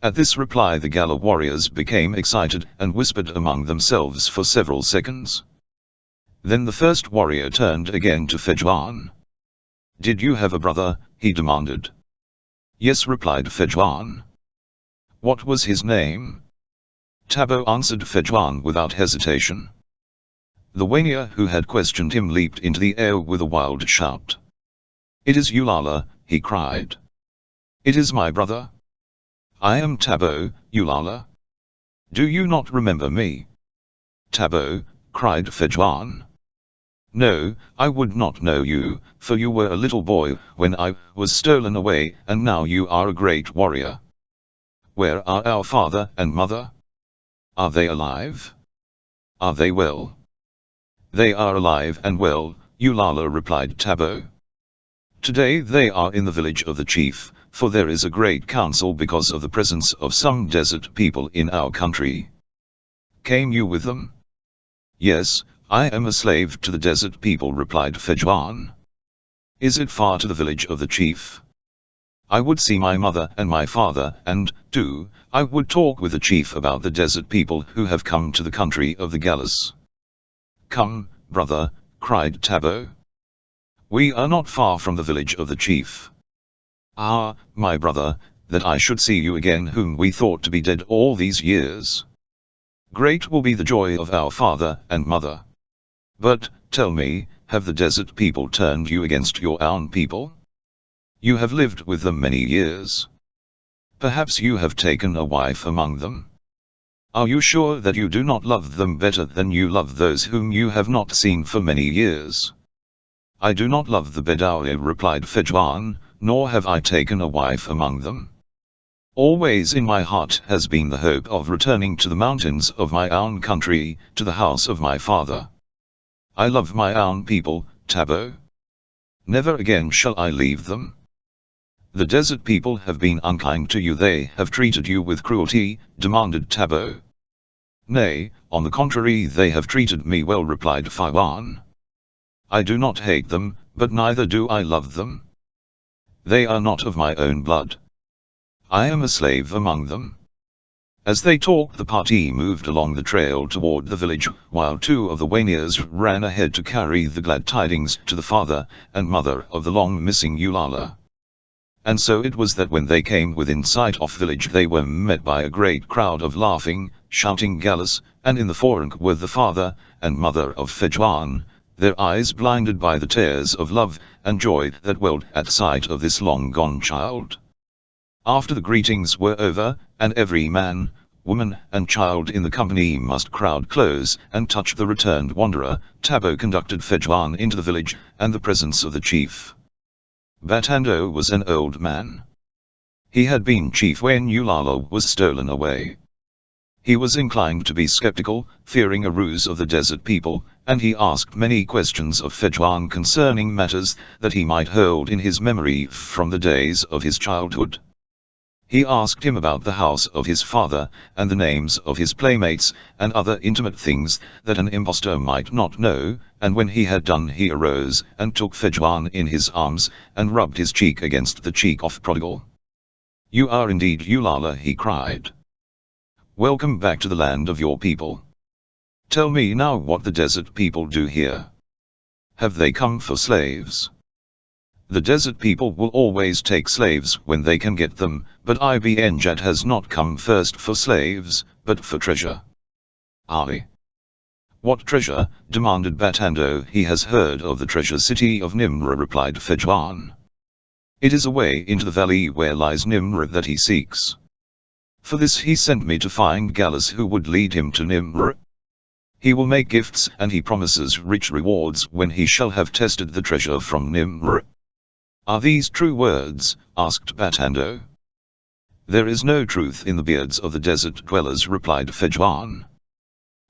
At this reply the Gala warriors became excited and whispered among themselves for several seconds. Then the first warrior turned again to Fedwan. Did you have a brother? He demanded. Yes, replied Fedwan. What was his name? Tabo, answered Fedwan without hesitation. The Wania who had questioned him leaped into the air with a wild shout. It is Eulala, he cried. It is my brother. I am Tabo, Eulala. Do you not remember me? Tabo, cried Fedwan. No, I would not know you, for you were a little boy when I was stolen away, and now you are a great warrior. Where are our father and mother? Are they alive? Are they well? They are alive and well, Eulala, replied Tabo. Today they are in the village of the chief, for there is a great council because of the presence of some desert people in our country. Came you with them? Yes, I am a slave to the desert people, replied Fedwan. Is it far to the village of the chief? I would see my mother and my father, and, too, I would talk with the chief about the desert people who have come to the country of the Galas. Come, brother, cried Tabo. We are not far from the village of the chief. Ah, my brother, that I should see you again whom we thought to be dead all these years. Great will be the joy of our father and mother. But, tell me, have the desert people turned you against your own people? You have lived with them many years. Perhaps you have taken a wife among them. Are you sure that you do not love them better than you love those whom you have not seen for many years? I do not love the Bedawi, replied Fedwan, nor have I taken a wife among them. Always in my heart has been the hope of returning to the mountains of my own country, to the house of my father. I love my own people, Tabo. Never again shall I leave them. The desert people have been unkind to you, they have treated you with cruelty, demanded Tabo. Nay, on the contrary, they have treated me well, replied Fedwan. I do not hate them, but neither do I love them. They are not of my own blood. I am a slave among them. As they talked, the party moved along the trail toward the village, while two of the Wanias ran ahead to carry the glad tidings to the father and mother of the long-missing Eulala. And so it was that when they came within sight of village they were met by a great crowd of laughing, shouting Galas, and in the forefront were the father and mother of Fedwan, their eyes blinded by the tears of love and joy that welled at sight of this long-gone child. After the greetings were over, and every man, woman and child in the company must crowd close and touch the returned wanderer, Tabo conducted Fedwan into the village and the presence of the chief. Batando was an old man. He had been chief when Eulala was stolen away. He was inclined to be skeptical, fearing a ruse of the desert people, and he asked many questions of Fedwan concerning matters that he might hold in his memory from the days of his childhood. He asked him about the house of his father, and the names of his playmates, and other intimate things that an impostor might not know, and when he had done he arose and took Fedwan in his arms, and rubbed his cheek against the cheek of Prodigal. You are indeed Eulala, he cried. Welcome back to the land of your people. Tell me now what the desert people do here. Have they come for slaves? The desert people will always take slaves when they can get them, but Ibn Jad has not come first for slaves, but for treasure. Aye. What treasure? Demanded Batando. He has heard of the treasure city of Nimra, replied Fedwan. It is a way into the valley where lies Nimra that he seeks. For this he sent me to find Gallus who would lead him to Nimr. He will make gifts and he promises rich rewards when he shall have tested the treasure from Nimr." "Are these true words?" asked Batando. "There is no truth in the beards of the desert dwellers," replied Fedjuan.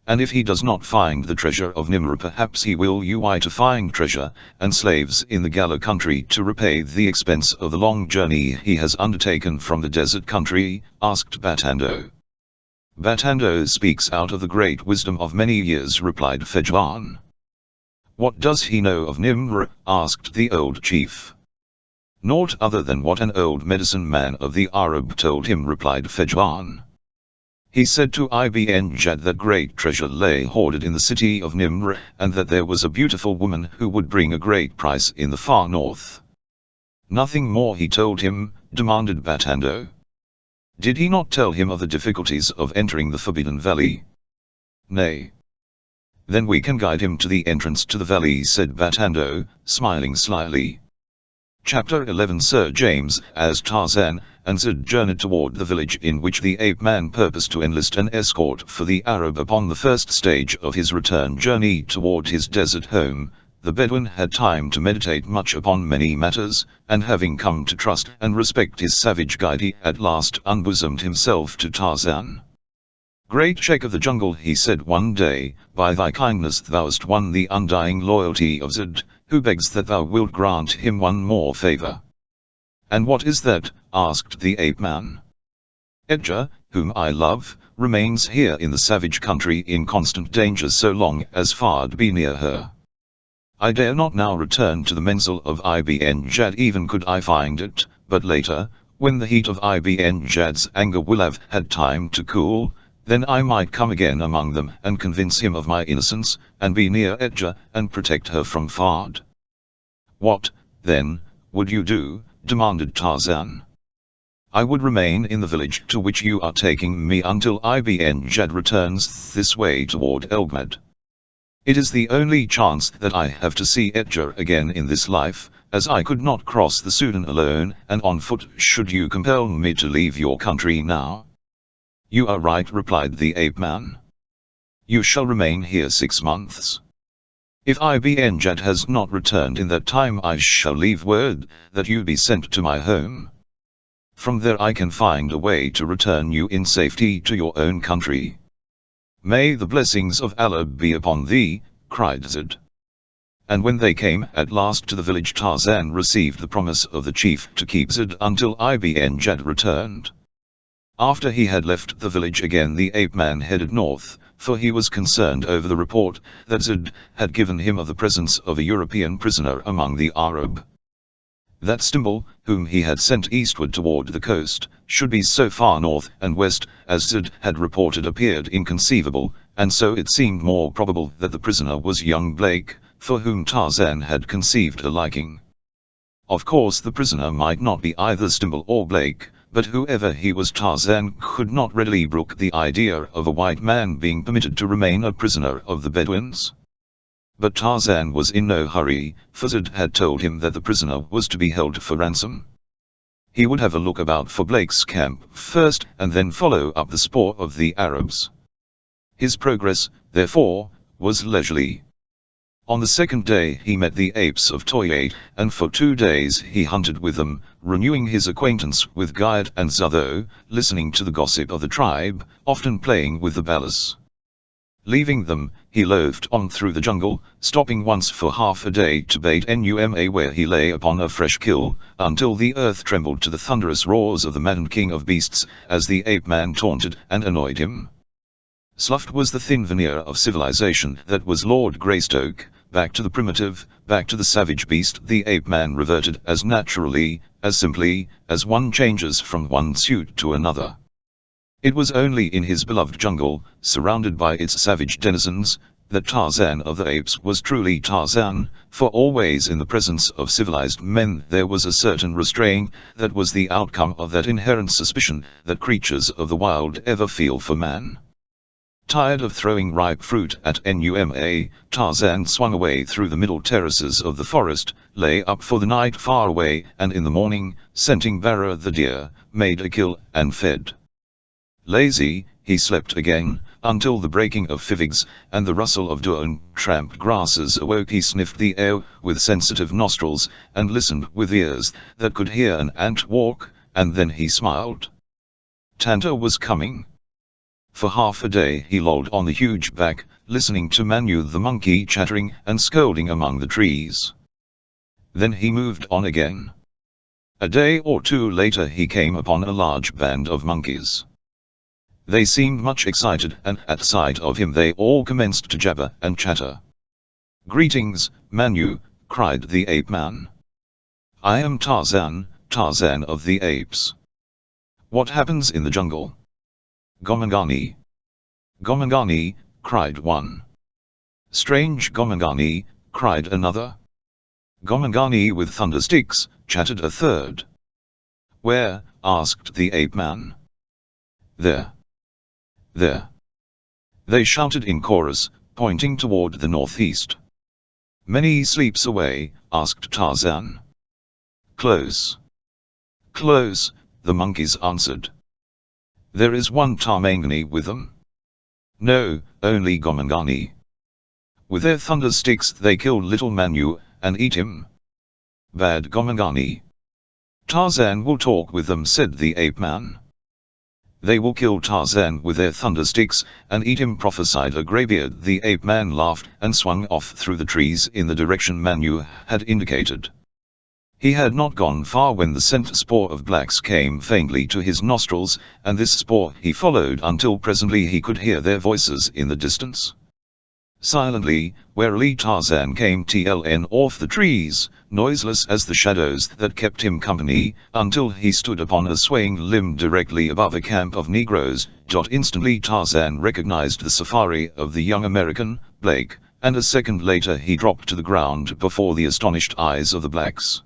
"And if he does not find the treasure of Nimr, perhaps he will UI to find treasure, and slaves in the Gala country to repay the expense of the long journey he has undertaken from the desert country," asked Batando. "Batando speaks out of the great wisdom of many years," replied Fedjuan. "What does he know of Nimr?" asked the old chief. "Naught other than what an old medicine man of the Arab told him," replied Fedjuan. "He said to Ibn Jad that great treasure lay hoarded in the city of Nimr, and that there was a beautiful woman who would bring a great price in the far north." "Nothing more he told him?" demanded Batando. "Did he not tell him of the difficulties of entering the Forbidden Valley?" "Nay." "Then we can guide him to the entrance to the valley," said Batando, smiling slyly. Chapter 11 Sir James, as Tarzan, and Zed journeyed toward the village in which the ape-man purposed to enlist an escort for the Arab upon the first stage of his return journey toward his desert home. The Bedouin had time to meditate much upon many matters, and having come to trust and respect his savage guide, he at last unbosomed himself to Tarzan. "Great Sheikh of the jungle," he said one day, "by thy kindness thou hast won the undying loyalty of Zed, who begs that thou wilt grant him one more favor." "And what is that?" asked the ape-man. "Edgar, whom I love, remains here in the savage country in constant danger so long as Fard be near her. I dare not now return to the Menzel of Ibn Jad even could I find it, but later, when the heat of Ibn Jad's anger will have had time to cool, then I might come again among them and convince him of my innocence, and be near Edgar and protect her from Fard." "What, then, would you do?" demanded Tarzan. "I would remain in the village to which you are taking me until Ibn Jad returns this way toward Elgmad. It is the only chance that I have to see Edgar again in this life, as I could not cross the Sudan alone and on foot should you compel me to leave your country now." "You are right," replied the ape-man. "You shall remain here 6 months. If Ibn Jad has not returned in that time, I shall leave word that you be sent to my home. From there I can find a way to return you in safety to your own country." "May the blessings of Allah be upon thee," cried Zed. And when they came at last to the village, Tarzan received the promise of the chief to keep Zed until Ibn Jad returned. After he had left the village again, the ape-man headed north, for he was concerned over the report that Zed had given him of the presence of a European prisoner among the Arab. That Stimbul, whom he had sent eastward toward the coast, should be so far north and west as Zed had reported appeared inconceivable, and so it seemed more probable that the prisoner was young Blake, for whom Tarzan had conceived a liking. Of course the prisoner might not be either Stimbul or Blake, but whoever he was, Tarzan could not readily brook the idea of a white man being permitted to remain a prisoner of the Bedouins. But Tarzan was in no hurry, for Zed had told him that the prisoner was to be held for ransom. He would have a look about for Blake's camp first, and then follow up the spoor of the Arabs. His progress, therefore, was leisurely. On the second day he met the apes of Toyate, and for 2 days he hunted with them, renewing his acquaintance with Guide and Zutho, listening to the gossip of the tribe, often playing with the Balas. Leaving them, he loafed on through the jungle, stopping once for half a day to bait Numa where he lay upon a fresh kill, until the earth trembled to the thunderous roars of the maddened king of beasts, as the ape-man taunted and annoyed him. Sloughed was the thin veneer of civilization that was Lord Greystoke. Back to the primitive, back to the savage beast the ape-man reverted as naturally, as simply, as one changes from one suit to another. It was only in his beloved jungle, surrounded by its savage denizens, that Tarzan of the Apes was truly Tarzan, for always in the presence of civilized men there was a certain restraint that was the outcome of that inherent suspicion that creatures of the wild ever feel for man. Tired of throwing ripe fruit at Numa, Tarzan swung away through the middle terraces of the forest, lay up for the night far away, and in the morning, scenting Bara the deer, made a kill and fed. Lazy, he slept again, until the breaking of fivigs, and the rustle of dew and trampled grasses awoke. He sniffed the air with sensitive nostrils, and listened with ears that could hear an ant walk, and then he smiled. Tanta was coming. For half a day he lolled on the huge back, listening to Manu the monkey chattering and scolding among the trees. Then he moved on again. A day or two later he came upon a large band of monkeys. They seemed much excited, and at sight of him they all commenced to jabber and chatter. "Greetings, Manu," cried the ape-man. "I am Tarzan, Tarzan of the apes. What happens in the jungle?" "Gomangani." "Gomangani," cried one. "Strange Gomangani," cried another. "Gomangani with thunder sticks," chattered a third. "Where?" asked the ape-man. "There. There," they shouted in chorus, pointing toward the northeast. "Many sleeps away?" asked Tarzan. "Close. Close," the monkeys answered. "There is one Tarmangani with them?" "No, only Gomangani. With their thunder sticks they kill little Manu, and eat him." "Bad Gomangani." "Tarzan will talk with them," said the ape-man. "They will kill Tarzan with their thunder sticks, and eat him," prophesied a greybeard. The ape-man laughed and swung off through the trees in the direction Manu had indicated. He had not gone far when the scent spoor of blacks came faintly to his nostrils, and this spoor he followed until presently he could hear their voices in the distance. Silently, warily Tarzan came tln off the trees, noiseless as the shadows that kept him company, until he stood upon a swaying limb directly above a camp of Negroes. Instantly Tarzan recognized the safari of the young American, Blake, and a second later he dropped to the ground before the astonished eyes of the blacks.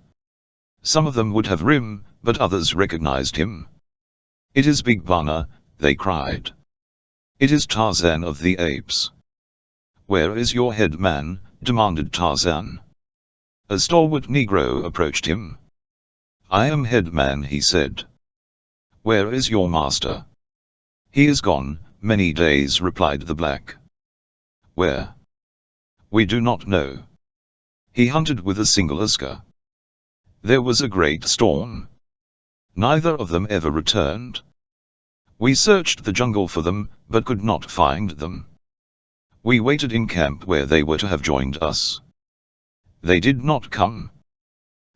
Some of them would have rim, but others recognized him. "It is Big Bana," they cried. "It is Tarzan of the Apes." "Where is your head man?" demanded Tarzan. A stalwart Negro approached him. "I am head man," he said. "Where is your master?" "He is gone many days," replied the black. "Where?" "We do not know. He hunted with a single Oscar. There was a great storm. Neither of them ever returned. We searched the jungle for them, but could not find them. We waited in camp where they were to have joined us. They did not come.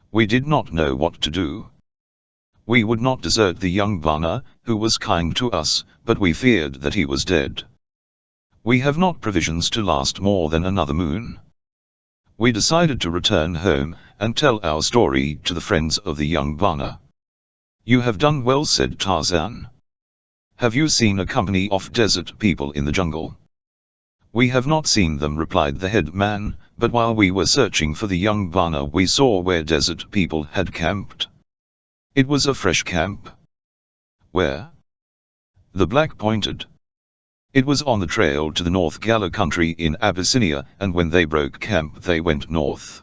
We did not know what to do. We would not desert the young Bana, who was kind to us, but we feared that he was dead. We have not provisions to last more than another moon. We decided to return home, and tell our story to the friends of the young Bana." "You have done well," said Tarzan. "Have you seen a company of desert people in the jungle?" "We have not seen them," replied the head man, "but while we were searching for the young Bana we saw where desert people had camped. It was a fresh camp." "Where?" The black pointed. "It was on the trail to the North Gala country in Abyssinia, and when they broke camp they went north."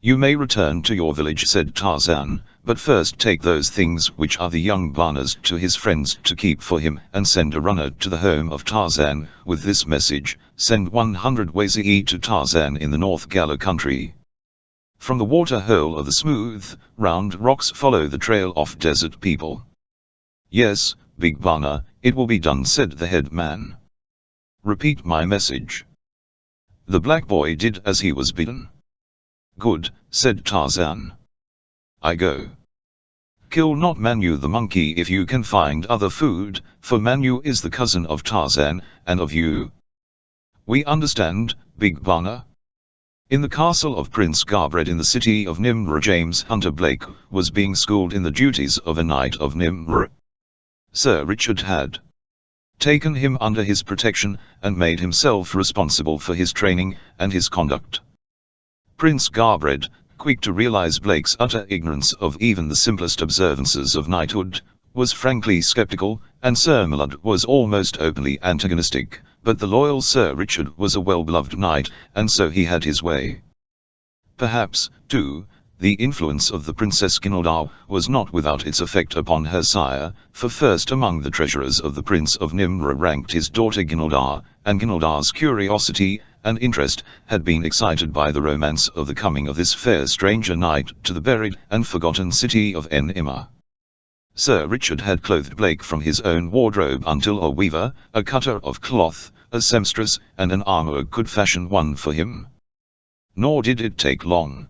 "You may return to your village," said Tarzan, "but first take those things which are the young Bana's to his friends to keep for him, and send a runner to the home of Tarzan, with this message: send 100 Wazi to Tarzan in the North Gala country. From the water hole of the smooth, round rocks follow the trail of desert people." "Yes, Big Bana, it will be done," said the head man. "Repeat my message." The black boy did as he was bidden. "Good," said Tarzan. "I go. Kill not Manu the monkey if you can find other food, for Manu is the cousin of Tarzan, and of you." "We understand, Big Bana." In the castle of Prince Garbred in the city of Nimr, James Hunter Blake was being schooled in the duties of a knight of Nimr. Sir Richard had taken him under his protection, and made himself responsible for his training and his conduct. Prince Garbred, quick to realize Blake's utter ignorance of even the simplest observances of knighthood, was frankly skeptical, and Sir Millard was almost openly antagonistic, but the loyal Sir Richard was a well-beloved knight, and so he had his way. Perhaps, too, The influence of the Princess Ginaldar was not without its effect upon her sire, for first among the treasurers of the Prince of Nimra ranked his daughter Ginaldar, and Ginaldar's curiosity and interest had been excited by the romance of the coming of this fair stranger knight to the buried and forgotten city of Enima. Sir Richard had clothed Blake from his own wardrobe until a weaver, a cutter of cloth, a seamstress, and an armourer could fashion one for him. Nor did it take long.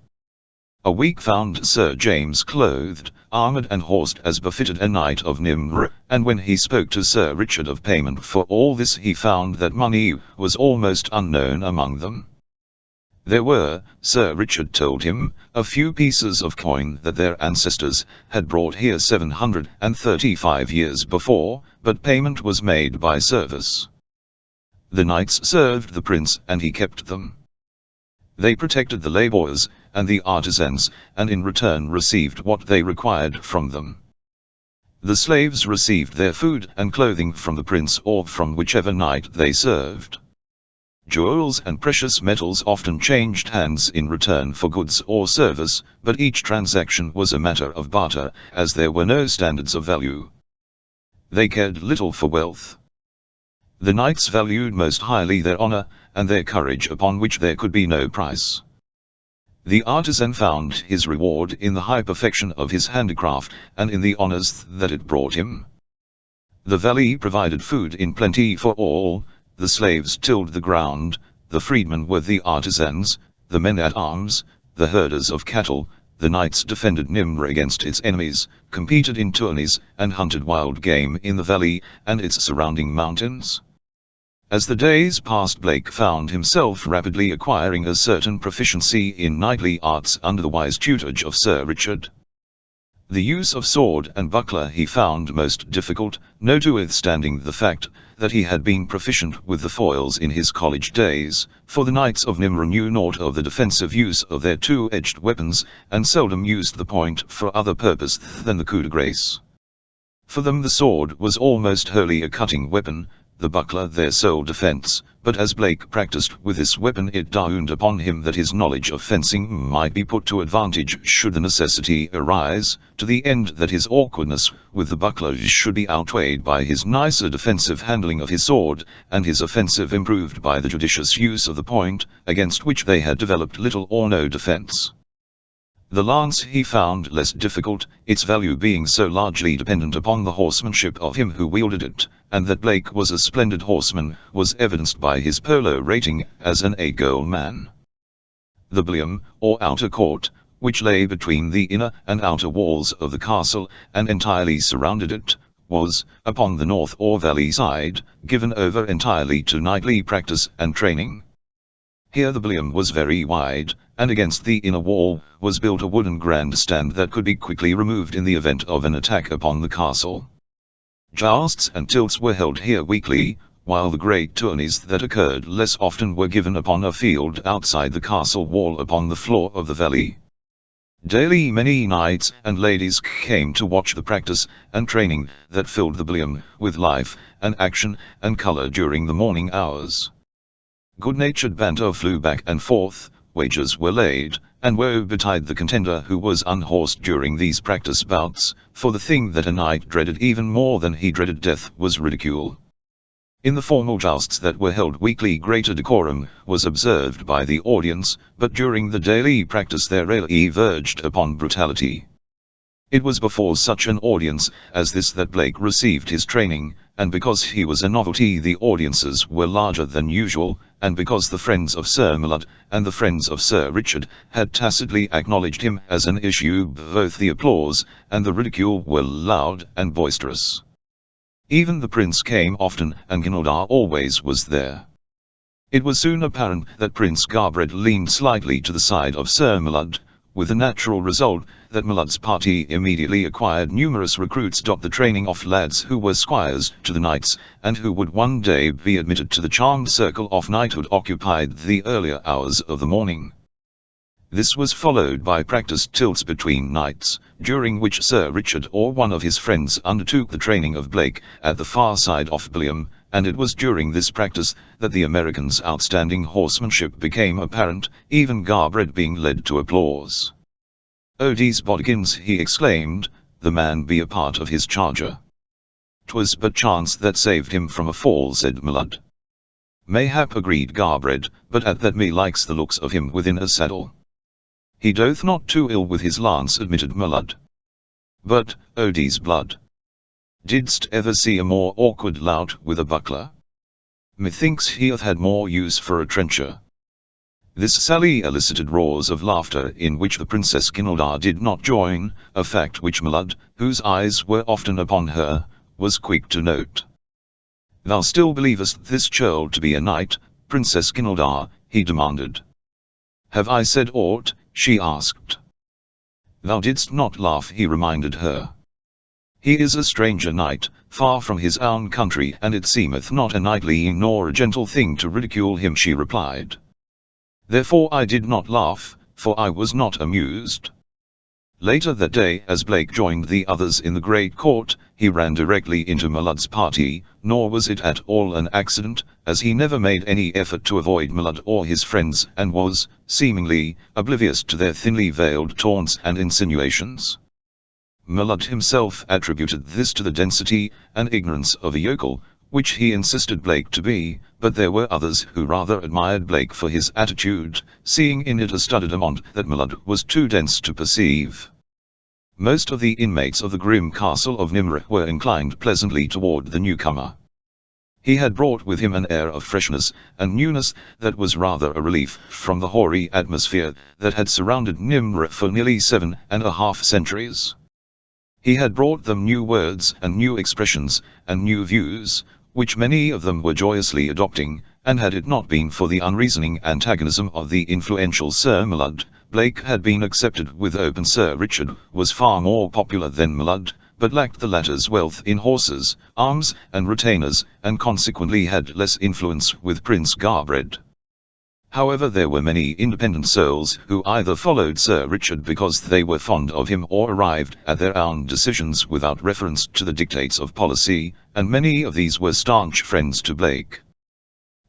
A week found Sir James clothed, armoured and horsed as befitted a knight of Nimr, and when he spoke to Sir Richard of payment for all this he found that money was almost unknown among them. There were, Sir Richard told him, a few pieces of coin that their ancestors had brought here 735 years before, but payment was made by service. The knights served the prince and he kept them. They protected the labourers and the artisans, and in return received what they required from them. The slaves received their food and clothing from the prince or from whichever knight they served. Jewels and precious metals often changed hands in return for goods or service, but each transaction was a matter of barter, as there were no standards of value. They cared little for wealth. The knights valued most highly their honour, and their courage upon which there could be no price. The artisan found his reward in the high perfection of his handicraft, and in the honours that it brought him. The valley provided food in plenty for all, the slaves tilled the ground, the freedmen were the artisans, the men-at-arms, the herders of cattle, the knights defended Nimr against its enemies, competed in tourneys, and hunted wild game in the valley and its surrounding mountains. As the days passed, Blake found himself rapidly acquiring a certain proficiency in knightly arts under the wise tutorage of Sir Richard. The use of sword and buckler he found most difficult, notwithstanding the fact that he had been proficient with the foils in his college days, for the knights of Nimr knew naught of the defensive use of their two-edged weapons, and seldom used the point for other purpose than the coup de grace. For them the sword was almost wholly a cutting weapon, the buckler their sole defence, but as Blake practised with this weapon it dawned upon him that his knowledge of fencing might be put to advantage should the necessity arise, to the end that his awkwardness with the buckler should be outweighed by his nicer defensive handling of his sword, and his offensive improved by the judicious use of the point, against which they had developed little or no defence. The lance he found less difficult, its value being so largely dependent upon the horsemanship of him who wielded it, and that Blake was a splendid horseman was evidenced by his polo rating as an A-goal man. The Blium, or outer court, which lay between the inner and outer walls of the castle and entirely surrounded it, was, upon the north or valley side, given over entirely to knightly practice and training. Here the Blium was very wide, and against the inner wall was built a wooden grandstand that could be quickly removed in the event of an attack upon the castle. Jousts and tilts were held here weekly, while the great tourneys that occurred less often were given upon a field outside the castle wall upon the floor of the valley. Daily many knights and ladies came to watch the practice and training that filled the Blium with life and action and colour during the morning hours. Good-natured banter flew back and forth, wagers were laid, and woe betide the contender who was unhorsed during these practice bouts, for the thing that a knight dreaded even more than he dreaded death was ridicule. In the formal jousts that were held weekly greater decorum was observed by the audience, but during the daily practice there rarely verged upon brutality. It was before such an audience as this that Blake received his training, and because he was a novelty the audiences were larger than usual, and because the friends of Sir Mallard and the friends of Sir Richard had tacitly acknowledged him as an issue, both the applause and the ridicule were loud and boisterous. Even the prince came often, and Ginaldar always was there. It was soon apparent that Prince Garbred leaned slightly to the side of Sir Mallard, with the natural result that Mallard's party immediately acquired numerous recruits. The training of lads who were squires to the knights, and who would one day be admitted to the charmed circle of knighthood, occupied the earlier hours of the morning. This was followed by practice tilts between knights, during which Sir Richard or one of his friends undertook the training of Blake at the far side of Blium, and it was during this practice that the American's outstanding horsemanship became apparent, even Garbred being led to applause. "Odie's bodkins," he exclaimed, "the man be a part of his charger." "'Twas but chance that saved him from a fall," said Mlud. "Mayhap," agreed Garbred, "but at that me likes the looks of him within a saddle." "He doth not too ill with his lance," admitted Mlud. "But, Odie's blood! Didst ever see a more awkward lout with a buckler? Methinks he hath had more use for a trencher." This sally elicited roars of laughter in which the Princess Kinaldar did not join, a fact which Mlud, whose eyes were often upon her, was quick to note. "Thou still believest this churl to be a knight, Princess Kinaldar?" he demanded. "Have I said aught?" she asked. "Thou didst not laugh," he reminded her. "He is a stranger knight, far from his own country, and it seemeth not a knightly nor a gentle thing to ridicule him," she replied. "Therefore I did not laugh, for I was not amused." Later that day, as Blake joined the others in the great court, he ran directly into Mlud's party, nor was it at all an accident, as he never made any effort to avoid Mlud or his friends, and was, seemingly, oblivious to their thinly veiled taunts and insinuations. Mlud himself attributed this to the density and ignorance of a yokel, which he insisted Blake to be, but there were others who rather admired Blake for his attitude, seeing in it a studiedement that Mlud was too dense to perceive. Most of the inmates of the grim castle of Nimr were inclined pleasantly toward the newcomer. He had brought with him an air of freshness and newness that was rather a relief from the hoary atmosphere that had surrounded Nimr for nearly 7.5 centuries. He had brought them new words and new expressions and new views, which many of them were joyously adopting, and had it not been for the unreasoning antagonism of the influential Sir Mlud, Blake had been accepted with open. Sir Richard was far more popular than Mlud, but lacked the latter's wealth in horses, arms, and retainers, and consequently had less influence with Prince Garbred. However, there were many independent souls who either followed Sir Richard because they were fond of him or arrived at their own decisions without reference to the dictates of policy, and many of these were staunch friends to Blake.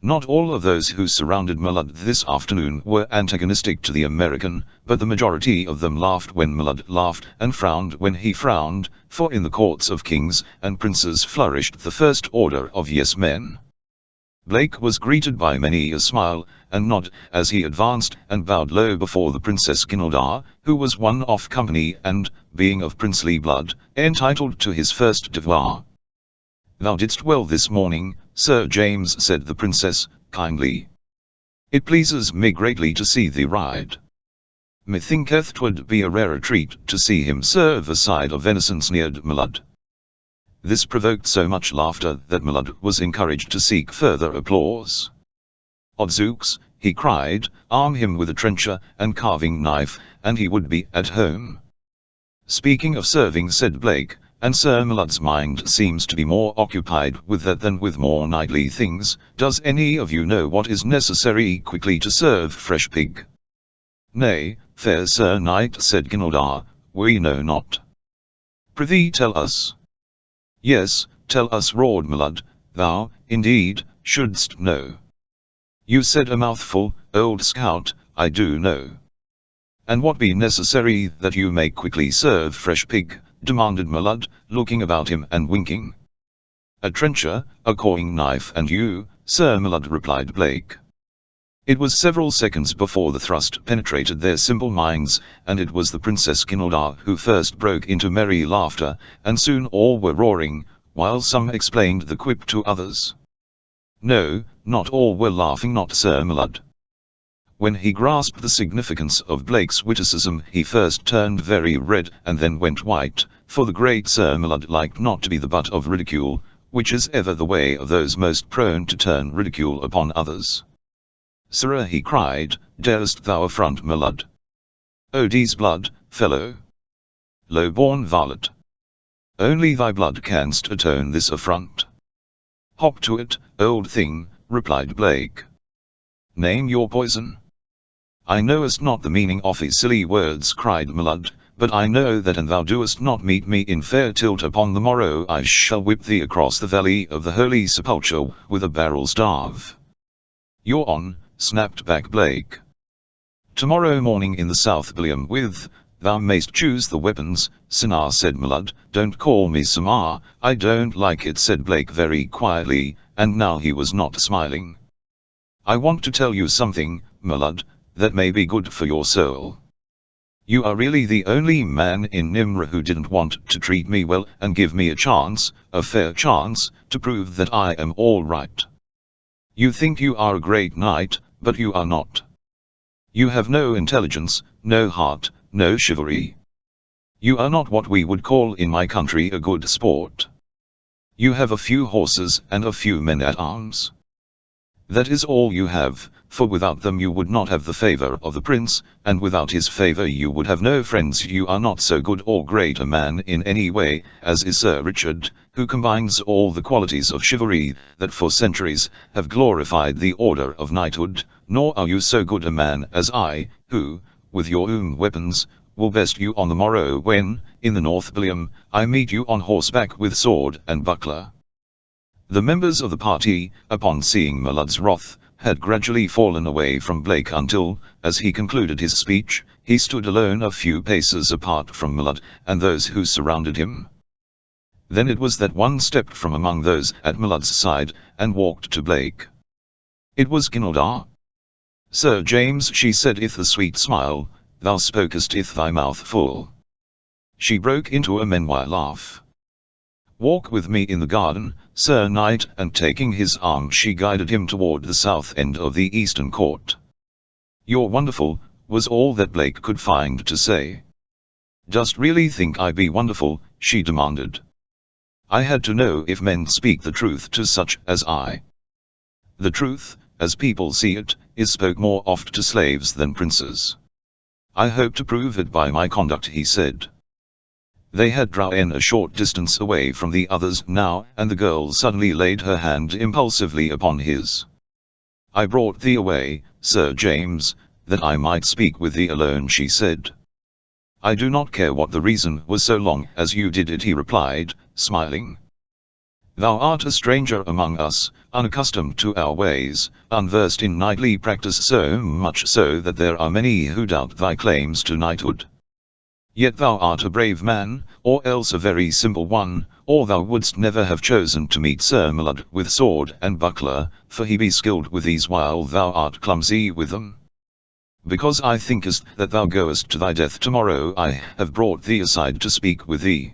Not all of those who surrounded Mlud this afternoon were antagonistic to the American, but the majority of them laughed when Mlud laughed and frowned when he frowned, for in the courts of kings and princes flourished the first order of yes-men. Blake was greeted by many a smile and nod as he advanced and bowed low before the Princess Kinaldar, who was one of company and, being of princely blood, entitled to his first devoir. "Thou didst well this morning, Sir James," said the princess, kindly. "It pleases me greatly to see thee ride. Methinketh 'twould be a rarer treat to see him serve a side of venison," sneered Mlud. This provoked so much laughter that Mlud was encouraged to seek further applause. "Odzooks," he cried, "arm him with a trencher and carving knife, and he would be at home." "Speaking of serving," said Blake, "and Sir Mlud's mind seems to be more occupied with that than with more knightly things, does any of you know what is necessary quickly to serve fresh pig?" "Nay, fair Sir Knight," said Kinaldar, "we know not." "Prithee tell us." "Yes, tell us," roared Mlud, "thou, indeed, shouldst know." "You said a mouthful, old scout, I do know." "And what be necessary that you may quickly serve fresh pig?" demanded Mlud, looking about him and winking. "A trencher, a coring knife and you, Sir Mlud," replied Blake. It was several seconds before the thrust penetrated their simple minds, and it was the Princess Kinaldar who first broke into merry laughter, and soon all were roaring, while some explained the quip to others. No, not all were laughing, not Sir Mlud. When he grasped the significance of Blake's witticism, he first turned very red and then went white, for the great Sir Mlud liked not to be the butt of ridicule, which is ever the way of those most prone to turn ridicule upon others. "Sirrah," he cried, "darest thou affront Mlud? Odie's blood, fellow! Low-born varlet! Only thy blood canst atone this affront." "Hop to it, old thing," replied Blake. "Name your poison." "I knowest not the meaning of these silly words," cried Mlud, "but I know that an thou doest not meet me in fair tilt upon the morrow, I shall whip thee across the valley of the Holy Sepulcher with a barrel staff." "You're on," snapped back Blake. "Tomorrow morning in the South Billiam with Thou mayst choose the weapons, Sinar said. Mallard, don't call me Samar, I don't like it, said Blake very quietly, and now he was not smiling. I want to tell you something, Mallard, that may be good for your soul. You are really the only man in Nimr who didn't want to treat me well and give me a chance, a fair chance, to prove that I am all right. You think you are a great knight, but you are not. You have no intelligence, no heart, no chivalry. You are not what we would call in my country a good sport. You have a few horses and a few men at arms. That is all you have, for without them you would not have the favor of the prince, and without his favor you would have no friends. You are not so good or great a man in any way, as is Sir Richard, who combines all the qualities of chivalry, that for centuries, have glorified the order of knighthood, nor are you so good a man as I, who, with your own weapons, will best you on the morrow when, in the North Ballium, I meet you on horseback with sword and buckler. The members of the party, upon seeing Mallard's wrath, had gradually fallen away from Blake until, as he concluded his speech, he stood alone a few paces apart from Mallard and those who surrounded him. Then it was that one stepped from among those at Mallard's side, and walked to Blake. It was Ginaldar. Sir James, she said with a sweet smile, thou spokest with thy mouth full. She broke into a menwire laugh. Walk with me in the garden, Sir Knight, and taking his arm she guided him toward the south end of the eastern court. You're wonderful, was all that Blake could find to say. Dost really think I be wonderful, she demanded. I had to know if men speak the truth to such as I. The truth, as people see it, is spoke more oft to slaves than princes. I hope to prove it by my conduct, he said. They had drawn a short distance away from the others now, and the girl suddenly laid her hand impulsively upon his. I brought thee away, Sir James, that I might speak with thee alone, she said. I do not care what the reason was so long as you did it, he replied, smiling. Thou art a stranger among us, unaccustomed to our ways, unversed in knightly practice, so much so that there are many who doubt thy claims to knighthood. Yet thou art a brave man, or else a very simple one, or thou wouldst never have chosen to meet Sir Mallard with sword and buckler, for he be skilled with these while thou art clumsy with them. Because I thinkest that thou goest to thy death tomorrow, I have brought thee aside to speak with thee.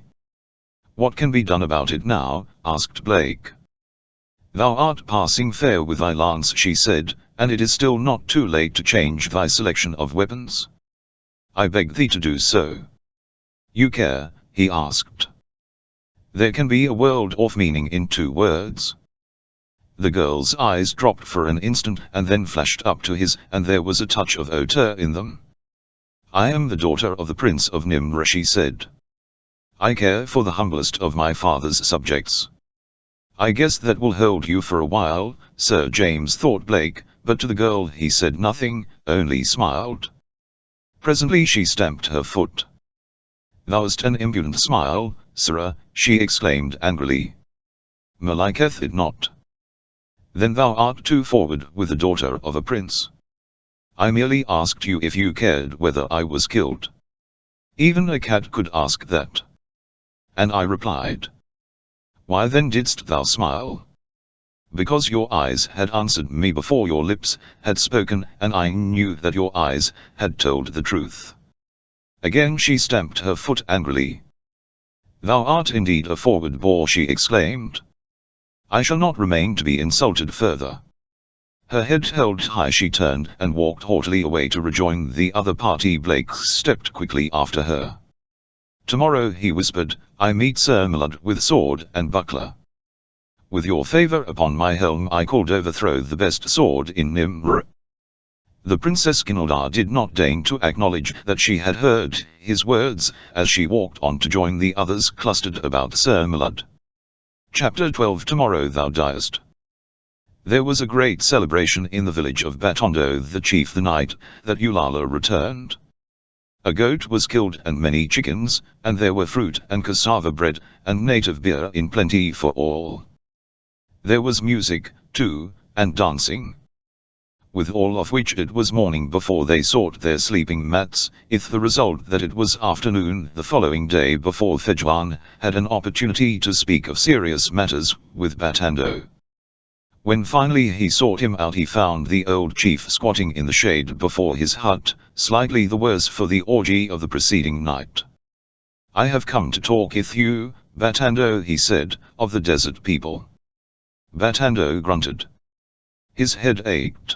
What can be done about it now? Asked Blake. Thou art passing fair with thy lance, she said, and it is still not too late to change thy selection of weapons. I beg thee to do so. You care? He asked. There can be a world of meaning in 2 words. The girl's eyes dropped for an instant and then flashed up to his, and there was a touch of hauteur in them. I am the daughter of the Prince of Nimr, she said. I care for the humblest of my father's subjects. I guess that will hold you for a while, Sir James, thought Blake, but to the girl he said nothing, only smiled. Presently she stamped her foot. Thou'st an impudent smile, sirrah, she exclaimed angrily. Me liketh it not. Then thou art too forward with the daughter of a prince. I merely asked you if you cared whether I was killed. Even a cat could ask that. And I replied. Why then didst thou smile? Because your eyes had answered me before your lips had spoken, and I knew that your eyes had told the truth. Again she stamped her foot angrily. Thou art indeed a forward boar, she exclaimed. I shall not remain to be insulted further. Her head held high, she turned and walked haughtily away to rejoin the other party. Blake stepped quickly after her. Tomorrow, he whispered, I meet Sir Mallard with sword and buckler. With your favor upon my helm I could overthrow the best sword in Nimr. The Princess Ginaldar did not deign to acknowledge that she had heard his words, as she walked on to join the others clustered about Sir Mallard. Chapter 12. Tomorrow thou diest. There was a great celebration in the village of Batondo the chief the night that Eulala returned. A goat was killed and many chickens, and there were fruit and cassava bread, and native beer in plenty for all. There was music, too, and dancing. with all of which it was morning before they sought their sleeping mats, with the result that it was afternoon the following day before Fedjuan had an opportunity to speak of serious matters with Batando. When finally he sought him out, he found the old chief squatting in the shade before his hut, slightly the worse for the orgy of the preceding night. "I have come to talk with you, Batando," he said, "of the desert people." Batando grunted. His head ached.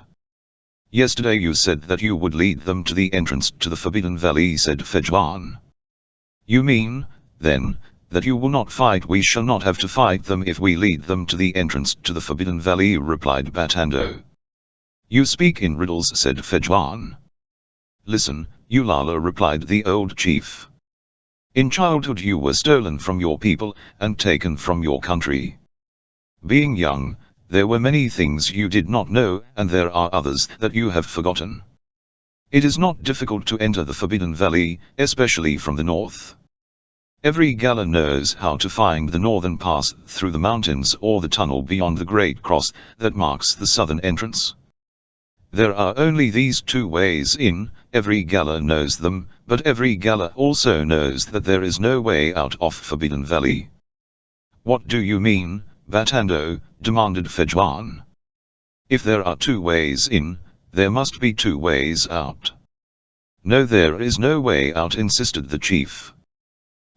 "Yesterday you said that you would lead them to the entrance to the Forbidden Valley," said Fedjuan. "You mean, then, that you will not fight?" "We shall not have to fight them if we lead them to the entrance to the Forbidden Valley," replied Batando. "You speak in riddles," said Fedjuan. "Listen, Ulala," replied the old chief. "In childhood you were stolen from your people, and taken from your country. Being young, there were many things you did not know, and there are others that you have forgotten. It is not difficult to enter the Forbidden Valley, especially from the north. Every Gala knows how to find the northern pass through the mountains or the tunnel beyond the great cross that marks the southern entrance. There are only these two ways in, every Gala knows them, but every Gala also knows that there is no way out of Forbidden Valley." "What do you mean, Batando?" demanded Fedjuan. "If there are two ways in, there must be two ways out." "No, there is no way out," insisted the chief.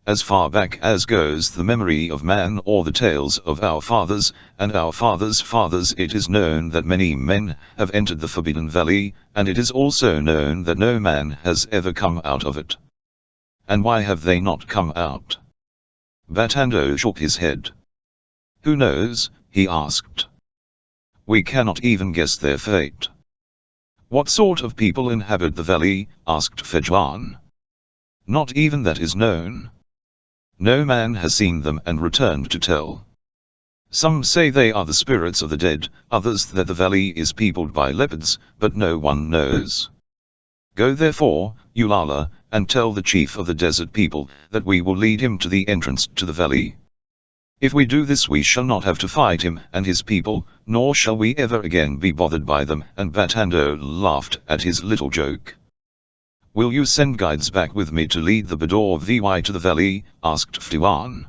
"As far back as goes the memory of man or the tales of our fathers, and our fathers' fathers, it is known that many men have entered the Forbidden Valley, and it is also known that no man has ever come out of it." "And why have they not come out?" Batando shook his head. "Who knows?" he asked. "We cannot even guess their fate." "What sort of people inhabit the valley?" asked Fedjuan. "Not even that is known. No man has seen them and returned to tell. Some say they are the spirits of the dead, others that the valley is peopled by leopards, but no one knows. Go therefore, Ulala, and tell the chief of the desert people that we will lead him to the entrance to the valley. If we do this we shall not have to fight him and his people, nor shall we ever again be bothered by them." And Batando laughed at his little joke. "Will you send guides back with me to lead the Bador Vy to the valley?" asked Fedjuan.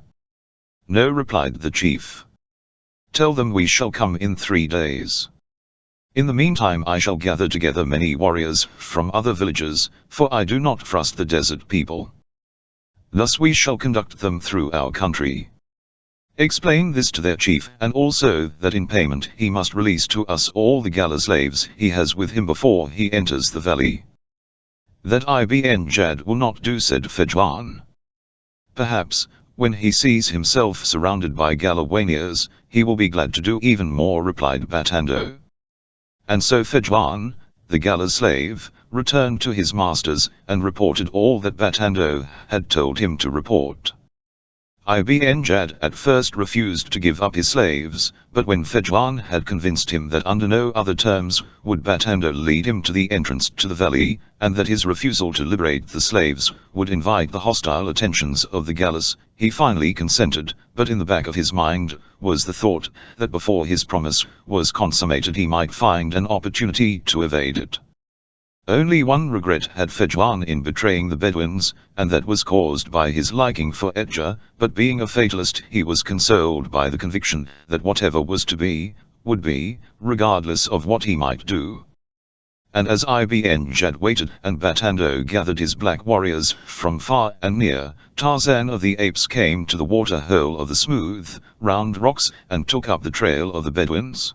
"No," replied the chief. "Tell them we shall come in 3 days. In the meantime I shall gather together many warriors from other villages, for I do not trust the desert people. Thus we shall conduct them through our country. Explain this to their chief, and also that in payment he must release to us all the Gala slaves he has with him before he enters the valley." "That Ibn Jad will not do," said Fedjuan. "Perhaps, when he sees himself surrounded by Galawanians, he will be glad to do even more," replied Batando. And so Fedjuan, the Gala slave, returned to his masters, and reported all that Batando had told him to report. Ibn Jad at first refused to give up his slaves, but when Fedjuan had convinced him that under no other terms would Batando lead him to the entrance to the valley, and that his refusal to liberate the slaves would invite the hostile attentions of the Galas, he finally consented, but in the back of his mind was the thought that before his promise was consummated he might find an opportunity to evade it. Only one regret had Fedjuan in betraying the Bedouins, and that was caused by his liking for Edja, but being a fatalist he was consoled by the conviction that whatever was to be, would be, regardless of what he might do. And as Ibn Jad waited and Batando gathered his black warriors from far and near, Tarzan of the Apes came to the water hole of the smooth, round rocks and took up the trail of the Bedouins.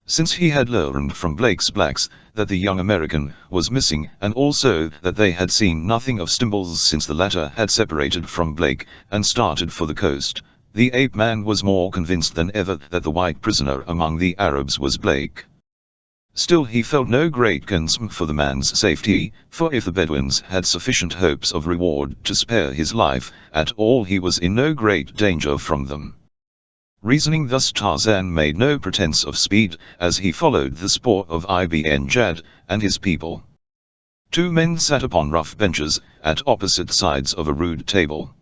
Since he had learned from Blake's blacks that the young American was missing, and also that they had seen nothing of Stimbles since the latter had separated from Blake and started for the coast, the ape-man was more convinced than ever that the white prisoner among the Arabs was Blake. Still he felt no great concern for the man's safety, for if the Bedouins had sufficient hopes of reward to spare his life at all, he was in no great danger from them. Reasoning thus, Tarzan made no pretense of speed as he followed the spoor of Ibn Jad and his people. 2 men sat upon rough benches at opposite sides of a rude table.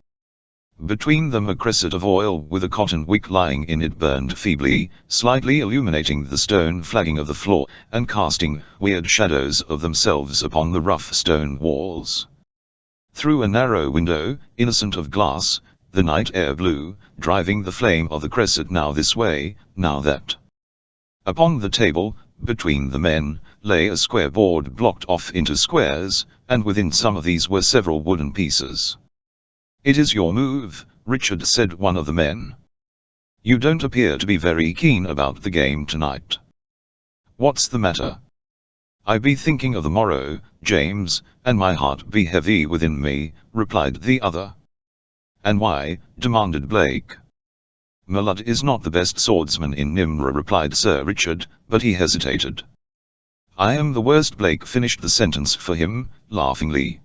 Between them a cresset of oil with a cotton wick lying in it burned feebly, slightly illuminating the stone flagging of the floor, and casting weird shadows of themselves upon the rough stone walls. Through a narrow window, innocent of glass, the night air blew, driving the flame of the cresset now this way, now that. Upon the table, between the men, lay a square board blocked off into squares, and within some of these were several wooden pieces. "It is your move," Richard said one of the men. "You don't appear to be very keen about the game tonight." "What's the matter?" "I be thinking of the morrow, James, and my heart be heavy within me," replied the other. "And why?" demanded Blake. "My lord is not the best swordsman in Nimra," replied Sir Richard, but he hesitated. "I am the worst." Blake finished the sentence for him, laughingly.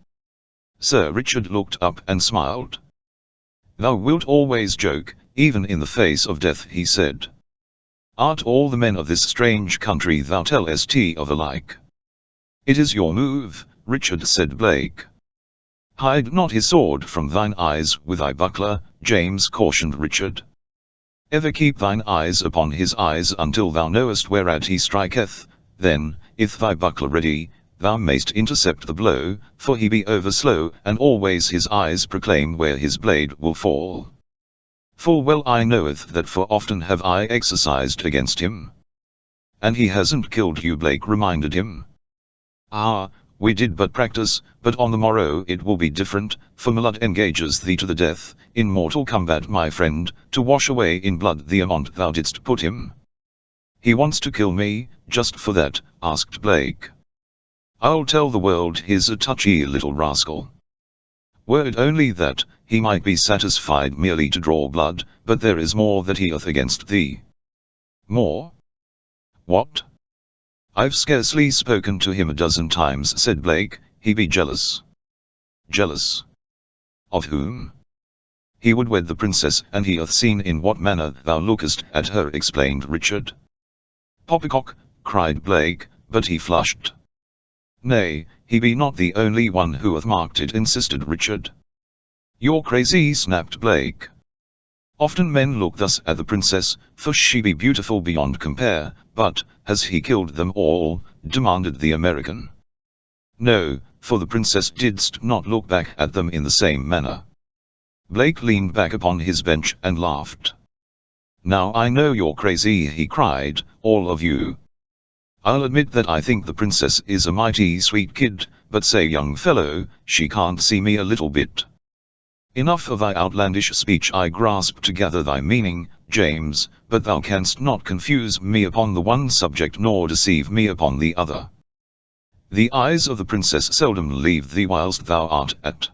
Sir Richard looked up and smiled. "Thou wilt always joke, even in the face of death," he said. "Art all the men of this strange country thou tellest of alike?" "It is your move," Richard said. Blake. "Hide not his sword from thine eyes with thy buckler," James cautioned Richard. "Ever keep thine eyes upon his eyes until thou knowest whereat he striketh, then, if thy buckler ready, thou mayst intercept the blow, for he be over slow, and always his eyes proclaim where his blade will fall. Full well I knoweth that, for often have I exercised against him." "And he hasn't killed you," Blake reminded him. "Ah, we did but practice, but on the morrow it will be different, for my lord engages thee to the death, in mortal combat, my friend, to wash away in blood the amount thou didst put him." "He wants to kill me, just for that?" asked Blake. "I'll tell the world he's a touchy little rascal. Were it only that, he might be satisfied merely to draw blood, but there is more that he hath against thee." "More? What?" "I've scarcely spoken to him a dozen times," said Blake. "He be jealous." "Jealous? Of whom?" "He would wed the princess, and he hath seen in what manner thou lookest at her," explained Richard. "Poppycock!" cried Blake, but he flushed. "Nay, he be not the only one who hath marked it," insisted Richard. "You're crazy," snapped Blake. "Often men look thus at the princess, for she be beautiful beyond compare, but, has he killed them all?" demanded the American. "No, for the princess didst not look back at them in the same manner." Blake leaned back upon his bench and laughed. "Now I know you're crazy," he cried, "all of you. I'll admit that I think the princess is a mighty sweet kid, but say, young fellow, she can't see me a little bit." "Enough of thy outlandish speech. I grasp to gather thy meaning, James, but thou canst not confuse me upon the one subject nor deceive me upon the other. The eyes of the princess seldom leave thee whilst thou art at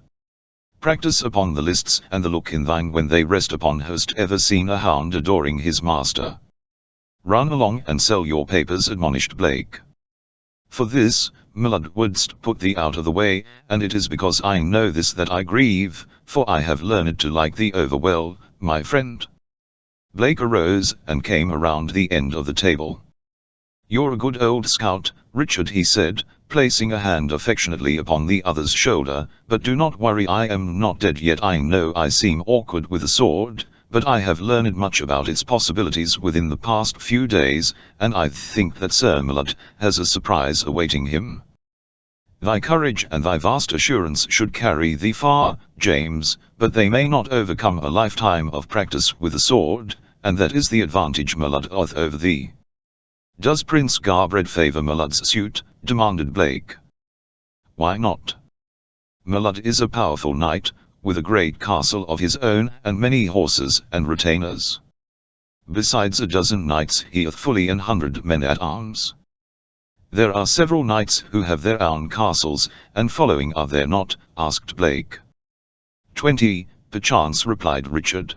practice upon the lists, and the look in thine when they rest upon her. Hast ever seen a hound adoring his master?" "Run along and sell your papers," admonished Blake. "For this, my lord, wouldst put thee out of the way, and it is because I know this that I grieve, for I have learned to like thee over well, my friend." Blake arose and came around the end of the table. "You're a good old scout, Richard," he said, placing a hand affectionately upon the other's shoulder, "but do not worry, I am not dead yet. I know I seem awkward with a sword, but I have learned much about its possibilities within the past few days, and I think that Sir Millard has a surprise awaiting him. Thy courage and thy vast assurance should carry thee far, James, but they may not overcome a lifetime of practice with a sword, and that is the advantage Millard hath over thee." "Does Prince Garbred favour Millard's suit?" demanded Blake. "Why not? Millard is a powerful knight, with a great castle of his own and many horses and retainers. Besides a dozen knights he hath fully 100 men at arms." "There are several knights who have their own castles and following, are there not?" asked Blake. 20, perchance," replied Richard.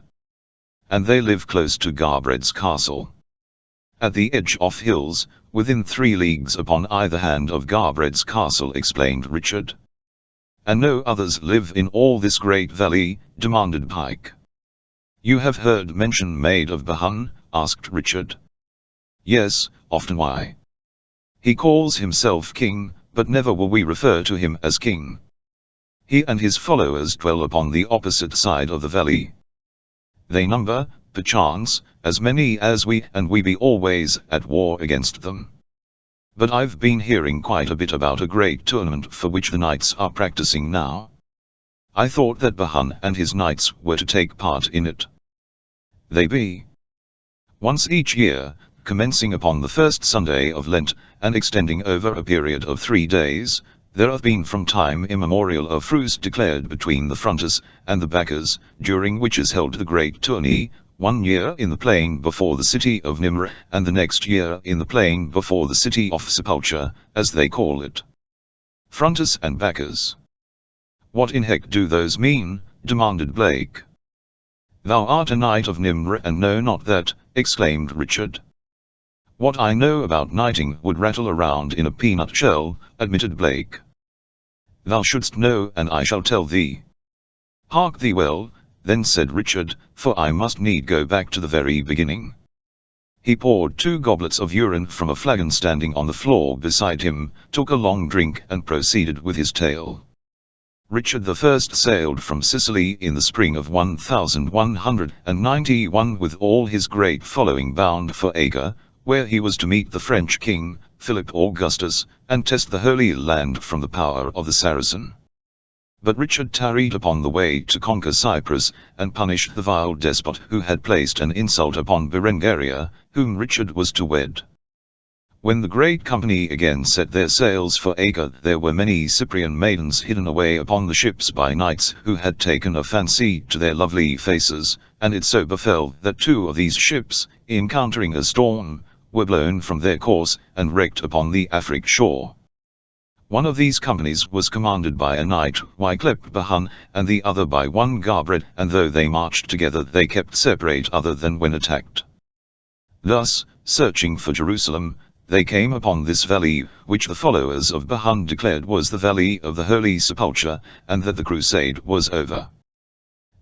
"And they live close to Garbred's castle. At the edge of hills, within 3 leagues upon either hand of Garbred's castle," explained Richard. "And no others live in all this great valley?" demanded Pike. "You have heard mention made of Bahun?" asked Richard. "Yes, often." "Why?" "He calls himself king, but never will we refer to him as king. He and his followers dwell upon the opposite side of the valley. They number, perchance, as many as we, and we be always at war against them. But I've been hearing quite a bit about a great tournament for which the knights are practicing now. I thought that Bahan and his knights were to take part in it. They be. Once each year, commencing upon the first Sunday of Lent, and extending over a period of 3 days, there have been from time immemorial a truce declared between the fronters and the backers, during which is held the great tourney, 1 year in the plain before the city of Nimr, and the next year in the plain before the city of Sepulcher, as they call it. Fronters and backers. What in heck do those mean? Demanded Blake. Thou art a knight of Nimr and know not that, exclaimed Richard. What I know about knighting would rattle around in a peanut shell, admitted Blake. Thou shouldst know, and I shall tell thee. Hark thee well, then, said Richard, for I must need go back to the very beginning. He poured 2 goblets of urine from a flagon standing on the floor beside him, took a long drink and proceeded with his tale. Richard I sailed from Sicily in the spring of 1191 with all his great following bound for Acre, where he was to meet the French king, Philip Augustus, and test the Holy Land from the power of the Saracen. But Richard tarried upon the way to conquer Cyprus, and punish the vile despot who had placed an insult upon Berengaria, whom Richard was to wed. When the great company again set their sails for Acre, there were many Cyprian maidens hidden away upon the ships by knights who had taken a fancy to their lovely faces, and it so befell that 2 of these ships, encountering a storm, were blown from their course, and wrecked upon the Afric shore. One of these companies was commanded by a knight, Wyclep Bahan, and the other by one Garbred, and though they marched together they kept separate other than when attacked. Thus, searching for Jerusalem, they came upon this valley, which the followers of Bahan declared was the valley of the Holy Sepulcher, and that the crusade was over.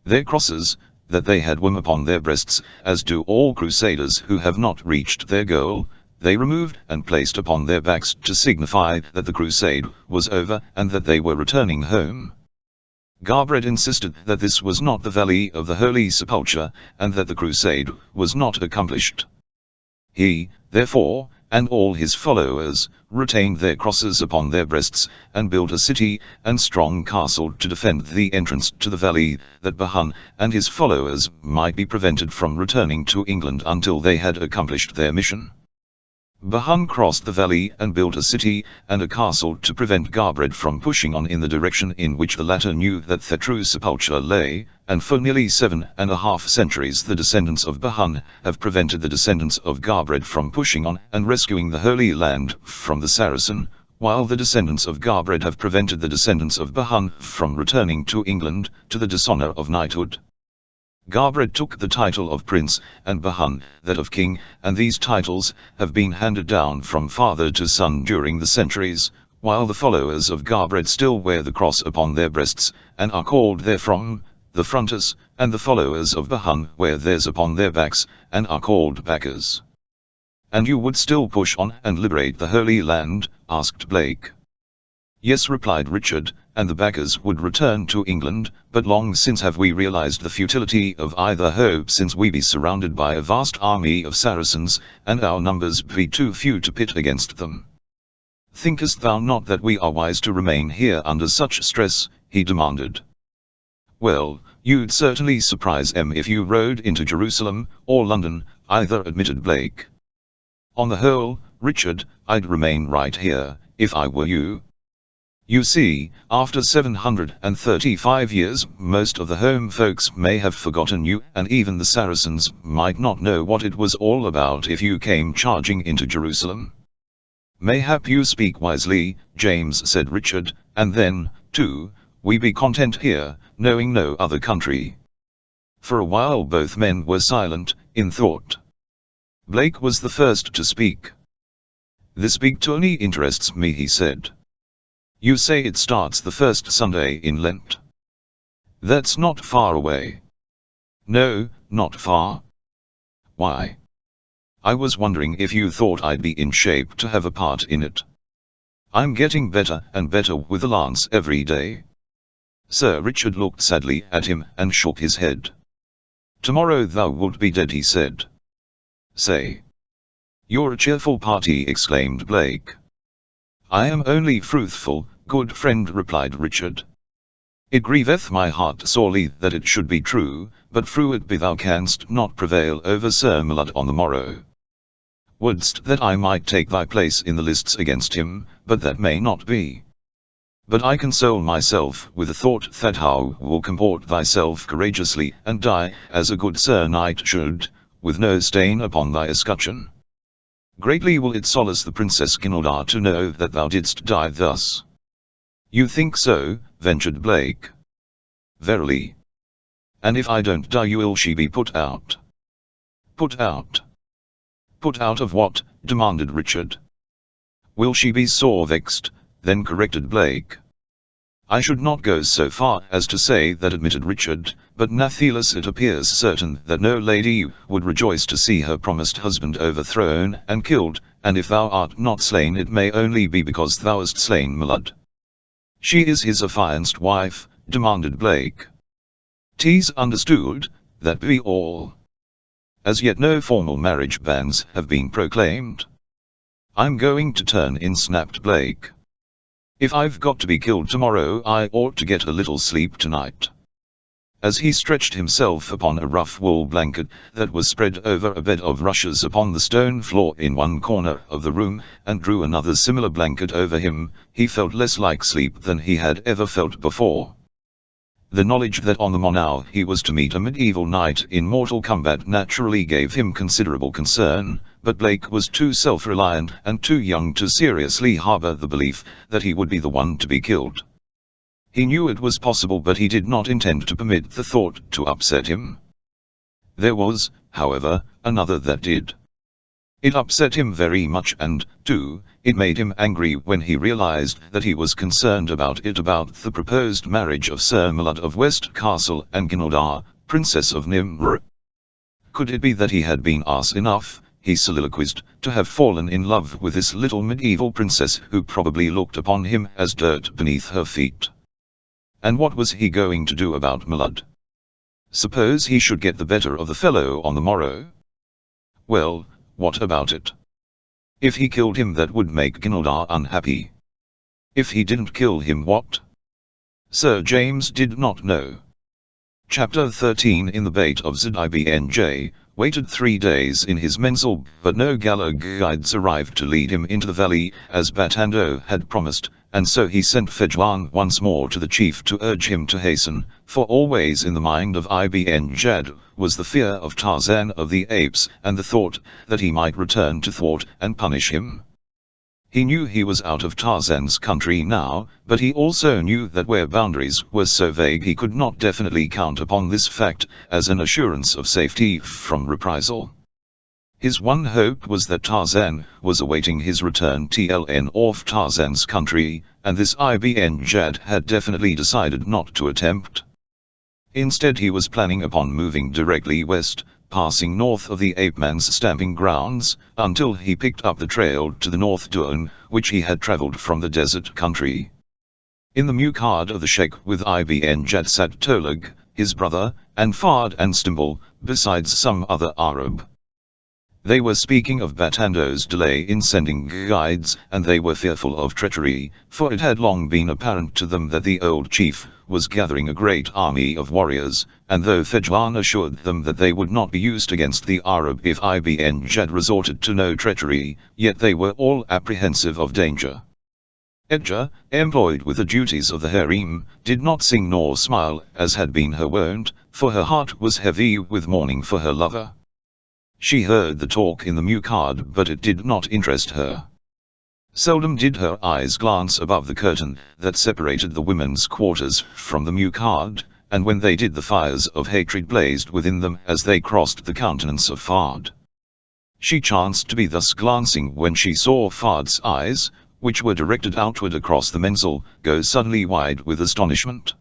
Their crosses, that they had worn upon their breasts, as do all crusaders who have not reached their goal, they removed and placed upon their backs to signify that the crusade was over and that they were returning home. Garbred insisted that this was not the valley of the Holy Sepulcher, and that the crusade was not accomplished. He, therefore, and all his followers, retained their crosses upon their breasts, and built a city and strong castle to defend the entrance to the valley, that Bahan and his followers might be prevented from returning to England until they had accomplished their mission. Bahan crossed the valley and built a city and a castle to prevent Garbred from pushing on in the direction in which the latter knew that the true sepulchre lay, and for nearly 7.5 centuries the descendants of Bahan have prevented the descendants of Garbred from pushing on and rescuing the Holy Land from the Saracen, while the descendants of Garbred have prevented the descendants of Bahan from returning to England, to the dishonor of knighthood. Garbred took the title of prince, and Bahan that of king, and these titles have been handed down from father to son during the centuries, while the followers of Garbred still wear the cross upon their breasts, and are called therefrom the fronters, and the followers of Bahan wear theirs upon their backs, and are called backers. And you would still push on and liberate the Holy Land? Asked Blake. Yes, replied Richard, and the backers would return to England, but long since have we realized the futility of either hope, since we be surrounded by a vast army of Saracens, and our numbers be too few to pit against them. Thinkest thou not that we are wise to remain here under such stress? He demanded. Well, you'd certainly surprise em if you rode into Jerusalem, or London, either, admitted Blake. On the whole, Richard, I'd remain right here, if I were you. You see, after 735 years, most of the home folks may have forgotten you, and even the Saracens might not know what it was all about if you came charging into Jerusalem. Mayhap you speak wisely, James, said Richard, and then, too, we be content here, knowing no other country. For a while both men were silent, in thought. Blake was the first to speak. This big tourney interests me, he said. You say it starts the first Sunday in Lent. That's not far away. No, not far. Why? I was wondering if you thought I'd be in shape to have a part in it. I'm getting better and better with the lance every day. Sir Richard looked sadly at him and shook his head. "Tomorrow thou wilt be dead," he said. "Say. You're a cheerful party," exclaimed Blake. "I am only truthful, good friend," replied Richard. "It grieveth my heart sorely that it should be true, but through it be thou canst not prevail over Sir Mallard on the morrow. Wouldst that I might take thy place in the lists against him, but that may not be. But I console myself with the thought that thou wilt comport thyself courageously and die as a good Sir Knight should, with no stain upon thy escutcheon. Greatly will it solace the Princess Ginaldar to know that thou didst die thus." "You think so?" ventured Blake. "Verily. And if I don't die, will she be put out?" "Put out? Put out of what?" demanded Richard. "Will she be sore vexed?" then corrected Blake. "I should not go so far as to say that," admitted Richard, "but natheless it appears certain that no lady would rejoice to see her promised husband overthrown and killed, and if thou art not slain it may only be because thou hast slain Mallard." "She is his affianced wife?" demanded Blake. "'Tis understood, that be all. As yet no formal marriage banns have been proclaimed." "I'm going to turn in," snapped Blake. "If I've got to be killed tomorrow, I ought to get a little sleep tonight." As he stretched himself upon a rough wool blanket that was spread over a bed of rushes upon the stone floor in one corner of the room, and drew another similar blanket over him, he felt less like sleep than he had ever felt before. The knowledge that on the morrow he was to meet a medieval knight in mortal combat naturally gave him considerable concern, but Blake was too self-reliant and too young to seriously harbor the belief that he would be the one to be killed. He knew it was possible, but he did not intend to permit the thought to upset him. There was, however, another that did. It upset him very much, and, too, it made him angry when he realized that he was concerned about the proposed marriage of Sir Mallard of West Castle and Ginaldar, Princess of Nimr. Could it be that he had been ass enough, he soliloquized, to have fallen in love with this little medieval princess who probably looked upon him as dirt beneath her feet? And what was he going to do about Mallard? Suppose he should get the better of the fellow on the morrow? Well, what about it? If he killed him, that would make Ginaldar unhappy. If he didn't kill him, what? Sir James did not know. Chapter 13. In the bait of Zibnj, waited 3 days in his mensal, but no gala guides arrived to lead him into the valley, as Batando had promised, and so he sent Fejwan once more to the chief to urge him to hasten, for always in the mind of Ibn Jad was the fear of Tarzan of the Apes, and the thought that he might return to thwart and punish him. He knew he was out of Tarzan's country now, but he also knew that where boundaries were so vague he could not definitely count upon this fact as an assurance of safety from reprisal. His one hope was that Tarzan was awaiting his return off Tarzan's country, and this Ibn Jad had definitely decided not to attempt. Instead he was planning upon moving directly west, passing north of the ape-man's stamping grounds, until he picked up the trail to the North Dune, which he had traveled from the desert country. In the muqard of the Sheikh with Ibn Jad sat Tolag, his brother, and Fard and Stimbul, besides some other Arab. They were speaking of Batando's delay in sending guides, and they were fearful of treachery, for it had long been apparent to them that the old chief was gathering a great army of warriors, and though Fejwan assured them that they would not be used against the Arab if Ibn Jad resorted to no treachery, yet they were all apprehensive of danger. Edja, employed with the duties of the harem, did not sing nor smile as had been her wont, for her heart was heavy with mourning for her lover. She heard the talk in the muqard, but it did not interest her. Seldom did her eyes glance above the curtain that separated the women's quarters from the muqard, and when they did the fires of hatred blazed within them as they crossed the countenance of Fard. She chanced to be thus glancing when she saw Fard's eyes, which were directed outward across the mensal, go suddenly wide with astonishment.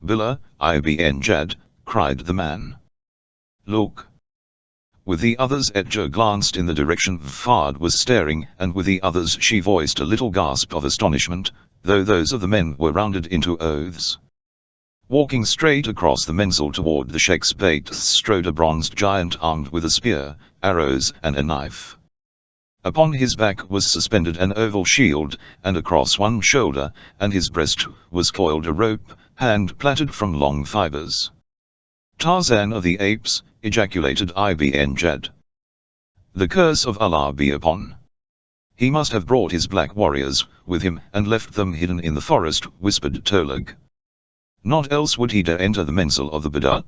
"Billah, Ibn Jad," cried the man. "Look." With the others Edja glanced in the direction Fard was staring, and with the others she voiced a little gasp of astonishment, though those of the men were rounded into oaths. Walking straight across the mensal toward the sheikh's bait strode a bronzed giant armed with a spear, arrows and a knife. Upon his back was suspended an oval shield, and across one shoulder and his breast was coiled a rope, hand-plaited from long fibers. "Tarzan of the Apes," ejaculated Ibn Jad. "The curse of Allah be upon. He must have brought his black warriors with him and left them hidden in the forest," whispered Tolag. "Not else would he dare enter the mensal of the Bada."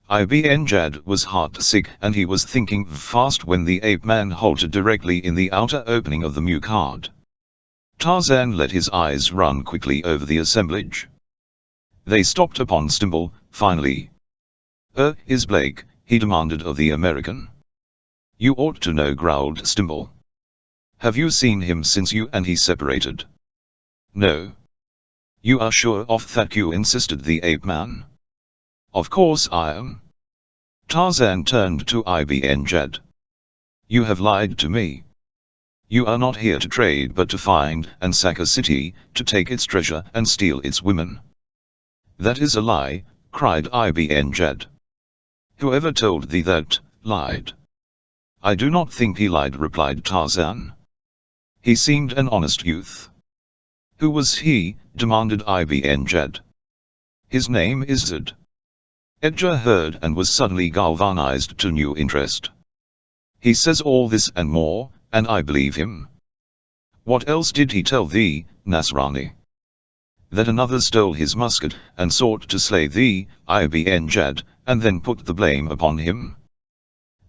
Ibn Jad was heart-sick and he was thinking fast when the ape-man halted directly in the outer opening of the muqad. Tarzan let his eyes run quickly over the assemblage. They stopped upon Stimble, finally. Is Blake?" he demanded of the American. "You ought to know," growled Stimble. "Have you seen him since you and he separated?" "No." "You are sure of that?" insisted the ape-man. "Of course I am." Tarzan turned to Ibn Jad. "You have lied to me. You are not here to trade but to find and sack a city, to take its treasure and steal its women." "That is a lie," cried Ibn Jad. "Whoever told thee that, lied." "I do not think he lied," replied Tarzan. "He seemed an honest youth." "Who was he?" demanded Ibn Jad. "His name is Zed." Edgar heard and was suddenly galvanized to new interest. "He says all this and more, and I believe him." "What else did he tell thee, Nasrani?" "That another stole his musket and sought to slay thee, Ibn Jad, and then put the blame upon him."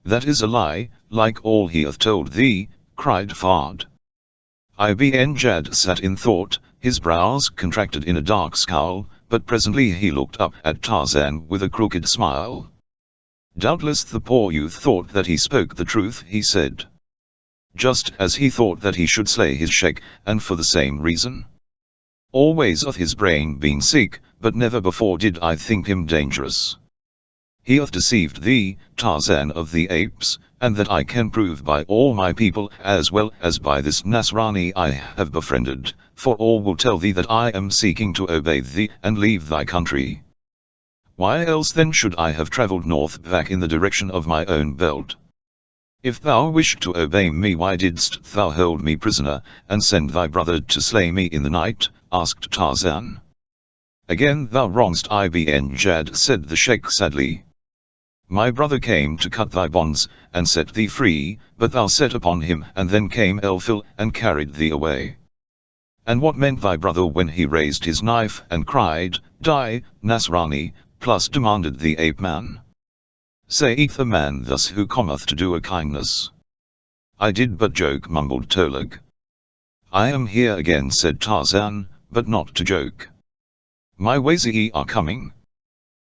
"That is a lie, like all he hath told thee," cried Fard. Ibn Jad sat in thought, his brows contracted in a dark scowl, but presently he looked up at Tarzan with a crooked smile. "Doubtless the poor youth thought that he spoke the truth," he said. "Just as he thought that he should slay his sheikh, and for the same reason. Always hath his brain been sick, but never before did I think him dangerous. He hath deceived thee, Tarzan of the Apes, and that I can prove by all my people as well as by this Nasrani I have befriended, for all will tell thee that I am seeking to obey thee and leave thy country. Why else then should I have travelled north back in the direction of my own belt? If thou wished to obey me, why didst thou hold me prisoner, and send thy brother to slay me in the night?" asked Tarzan. "Again thou wrongest Ibn Jad," said the sheikh sadly. "My brother came to cut thy bonds, and set thee free, but thou set upon him, and then came Elfil, and carried thee away." "And what meant thy brother when he raised his knife, and cried, 'Die, Nasrani,' plus?" demanded the ape-man. "Saith a man thus who cometh to do a kindness." "I did but joke," mumbled Tolag. "I am here again," said Tarzan, "but not to joke. My Wazi are coming.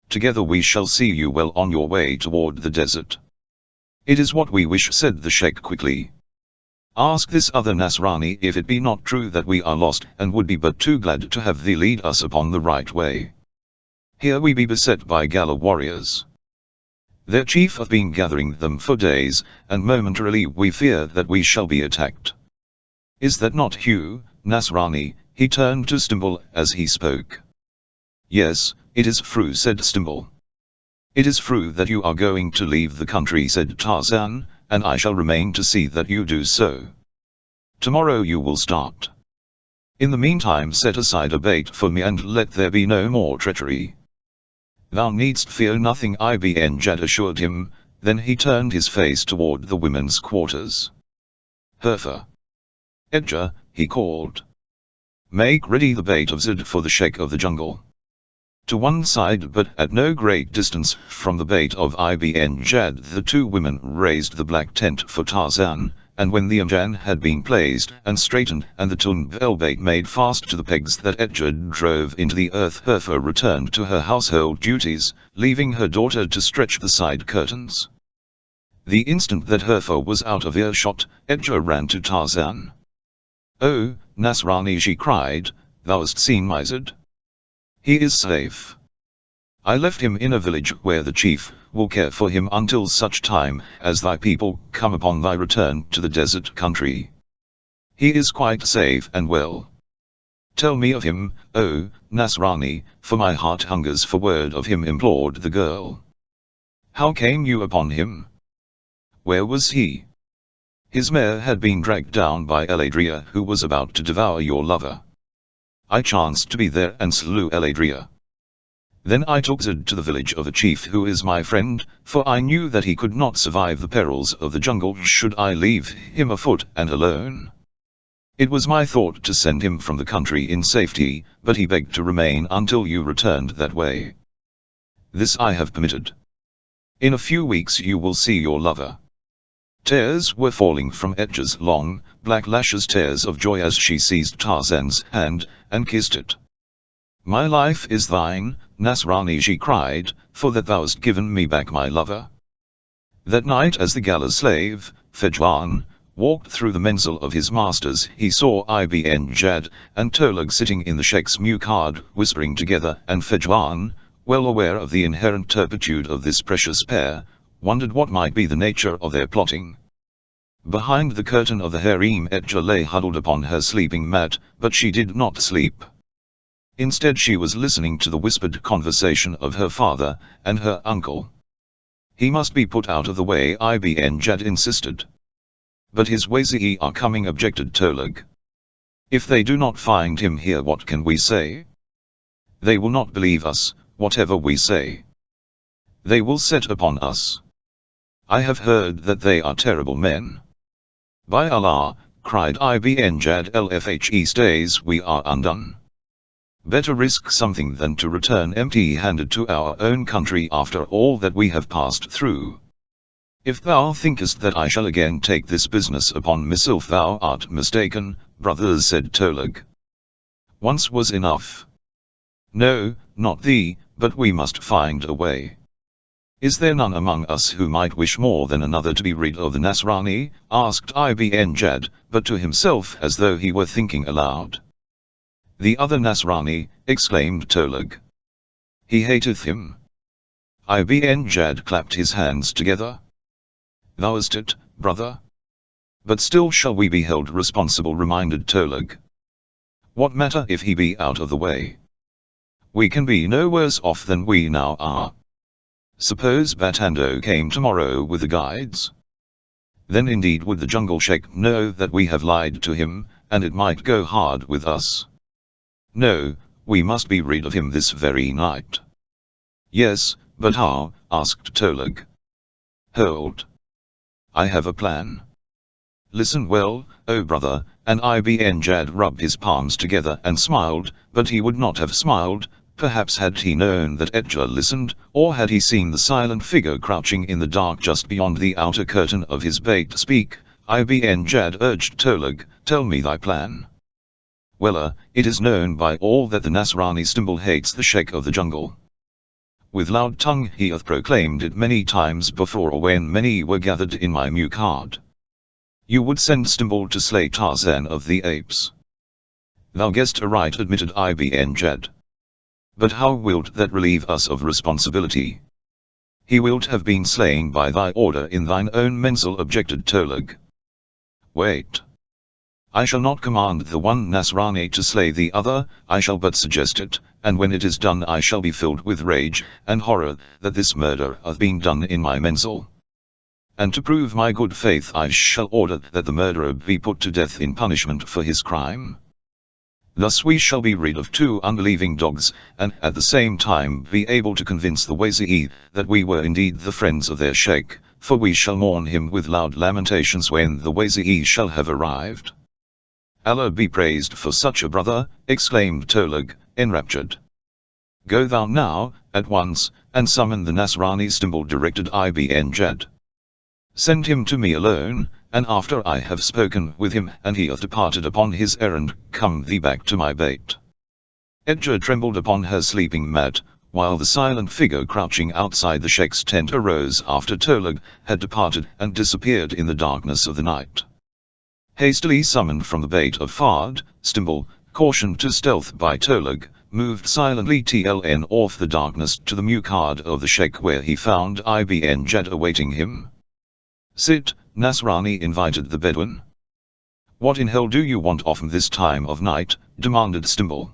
Together we shall see you well on your way toward the desert." "It is what we wish," said the sheikh quickly. "Ask this other Nasrani if it be not true that we are lost and would be but too glad to have thee lead us upon the right way. Here we be beset by Gala warriors. Their chief hath been gathering them for days, and momentarily we fear that we shall be attacked. Is that not Hugh, Nasrani?" He turned to Stimble as he spoke. "Yes, it is true," said Stimble. "It is true that you are going to leave the country," said Tarzan, "and I shall remain to see that you do so. Tomorrow you will start. In the meantime set aside a bait for me and let there be no more treachery." "Thou needst fear nothing," Ibn Jad assured him, then he turned his face toward the women's quarters. "Herfa. Edgar," he called. "Make ready the bait of Zed for the sheikh of the jungle." To one side but at no great distance from the bait of Ibn Jad the two women raised the black tent for Tarzan, and when the amjan had been placed and straightened and the tunbel bait made fast to the pegs that Edgar drove into the earth, Herfa returned to her household duties, leaving her daughter to stretch the side curtains. The instant that Herfa was out of earshot, Edgar ran to Tarzan. "Oh, Nasrani," she cried, "thou hast seen my Zed? He is safe. I left him in a village where the chief will care for him until such time as thy people come upon thy return to the desert country. He is quite safe and well." Tell me of him, O Nasrani, for my heart hungers for word of him, implored the girl. How came you upon him? Where was he? His mare had been dragged down by Eladria, who was about to devour your lover. I chanced to be there and slew Eladria. Then I took Zed to the village of a chief who is my friend, for I knew that he could not survive the perils of the jungle should I leave him afoot and alone. It was my thought to send him from the country in safety, but he begged to remain until you returned that way. This I have permitted. In a few weeks you will see your lover. Tears were falling from Edge's long, black lashes, tears of joy as she seized Tarzan's hand, and kissed it. My life is thine, Nasrani, she cried, for that thou'st given me back my lover. That night as the gala slave, Fejwan, walked through the menzil of his masters, he saw Ibn Jad and Tolug sitting in the Sheikh's muqad, whispering together, and Fejwan, well aware of the inherent turpitude of this precious pair, wondered what might be the nature of their plotting. Behind the curtain of the harem, Edja lay huddled upon her sleeping mat, but she did not sleep. Instead she was listening to the whispered conversation of her father and her uncle. He must be put out of the way, Ibn Jad insisted. But his Wazir are coming, objected Tolug. If they do not find him here, what can we say? They will not believe us, whatever we say. They will set upon us. I have heard that they are terrible men. By Allah, cried Ibn Jad, LFHE stays, we are undone. Better risk something than to return empty-handed to our own country after all that we have passed through. If thou thinkest that I shall again take this business upon myself, thou art mistaken, brothers, said Tolug. Once was enough. No, not thee, but we must find a way. Is there none among us who might wish more than another to be rid of the Nasrani? Asked Ibn Jad, but to himself as though he were thinking aloud. The other Nasrani, exclaimed Tolug. He hateth him. Ibn Jad clapped his hands together. Thou'st it, brother? But still shall we be held responsible, reminded Tolug. What matter if he be out of the way? We can be no worse off than we now are. Suppose Batando came tomorrow with the guides? Then indeed would the jungle sheikh know that we have lied to him, and it might go hard with us. No, we must be rid of him this very night. Yes, but how? Asked Tolug. Hold. I have a plan. Listen well, O brother, and Ibn Jad rubbed his palms together and smiled, but he would not have smiled, perhaps had he known that Edja listened, or had he seen the silent figure crouching in the dark just beyond the outer curtain of his bait. Speak, Ibn Jad urged Tolug, tell me thy plan. Well, it is known by all that the Nasrani Stimbul hates the Sheikh of the jungle. With loud tongue he hath proclaimed it many times before, or when many were gathered in my muqad. You would send Stimbul to slay Tarzan of the Apes. Thou guessed aright, admitted Ibn Jad. But how wilt that relieve us of responsibility? He wilt have been slain by thy order in thine own menzil, objected Tolug. Wait. I shall not command the one Nasrani to slay the other, I shall but suggest it, and when it is done I shall be filled with rage and horror that this murder hath been done in my menzil. And to prove my good faith I shall order that the murderer be put to death in punishment for his crime. Thus we shall be rid of two unbelieving dogs, and at the same time be able to convince the Wazir that we were indeed the friends of their sheikh, for we shall mourn him with loud lamentations when the Wazir shall have arrived. Allah be praised for such a brother, exclaimed Tolug, enraptured. Go thou now, at once, and summon the Nasrani Stimbul, directed Ibn Jad. Send him to me alone, and after I have spoken with him and he hath departed upon his errand, come thee back to my bait. Edja trembled upon her sleeping mat, while the silent figure crouching outside the sheikh's tent arose after Tolug had departed and disappeared in the darkness of the night. Hastily summoned from the bait of Fard, Stimbul, cautioned to stealth by Tolug, moved silently off the darkness to the muqad of the sheikh, where he found Ibn Jad awaiting him. Sit, Nasrani invited the Bedouin. "What in hell do you want of this time of night?" demanded Stimble.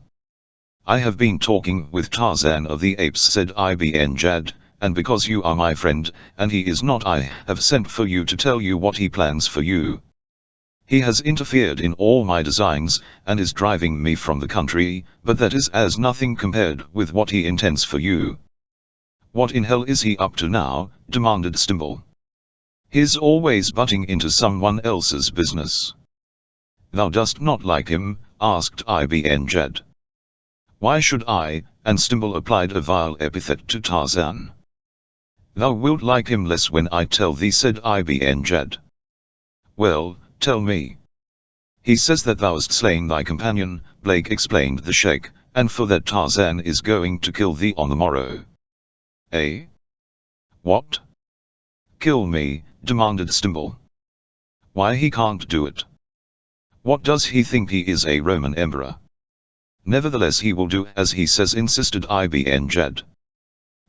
"I have been talking with Tarzan of the Apes," said Ibn Jad, "and because you are my friend, and he is not, I have sent for you to tell you what he plans for you. He has interfered in all my designs, and is driving me from the country, but that is as nothing compared with what he intends for you." "What in hell is he up to now?" demanded Stimble. "He's always butting into someone else's business." "Thou dost not like him?" asked Ibn Jad. "Why should I?" and Stimble applied a vile epithet to Tarzan. "Thou wilt like him less when I tell thee," said Ibn Jad. "Well, tell me." "He says that thou hast slain thy companion," Blake explained the Sheikh, "and for that Tarzan is going to kill thee on the morrow." "Eh? What?" "Kill me," demanded Stimble. "Why, he can't do it. What does he think he is, a Roman emperor?" "Nevertheless he will do as he says," insisted Ibn Jad.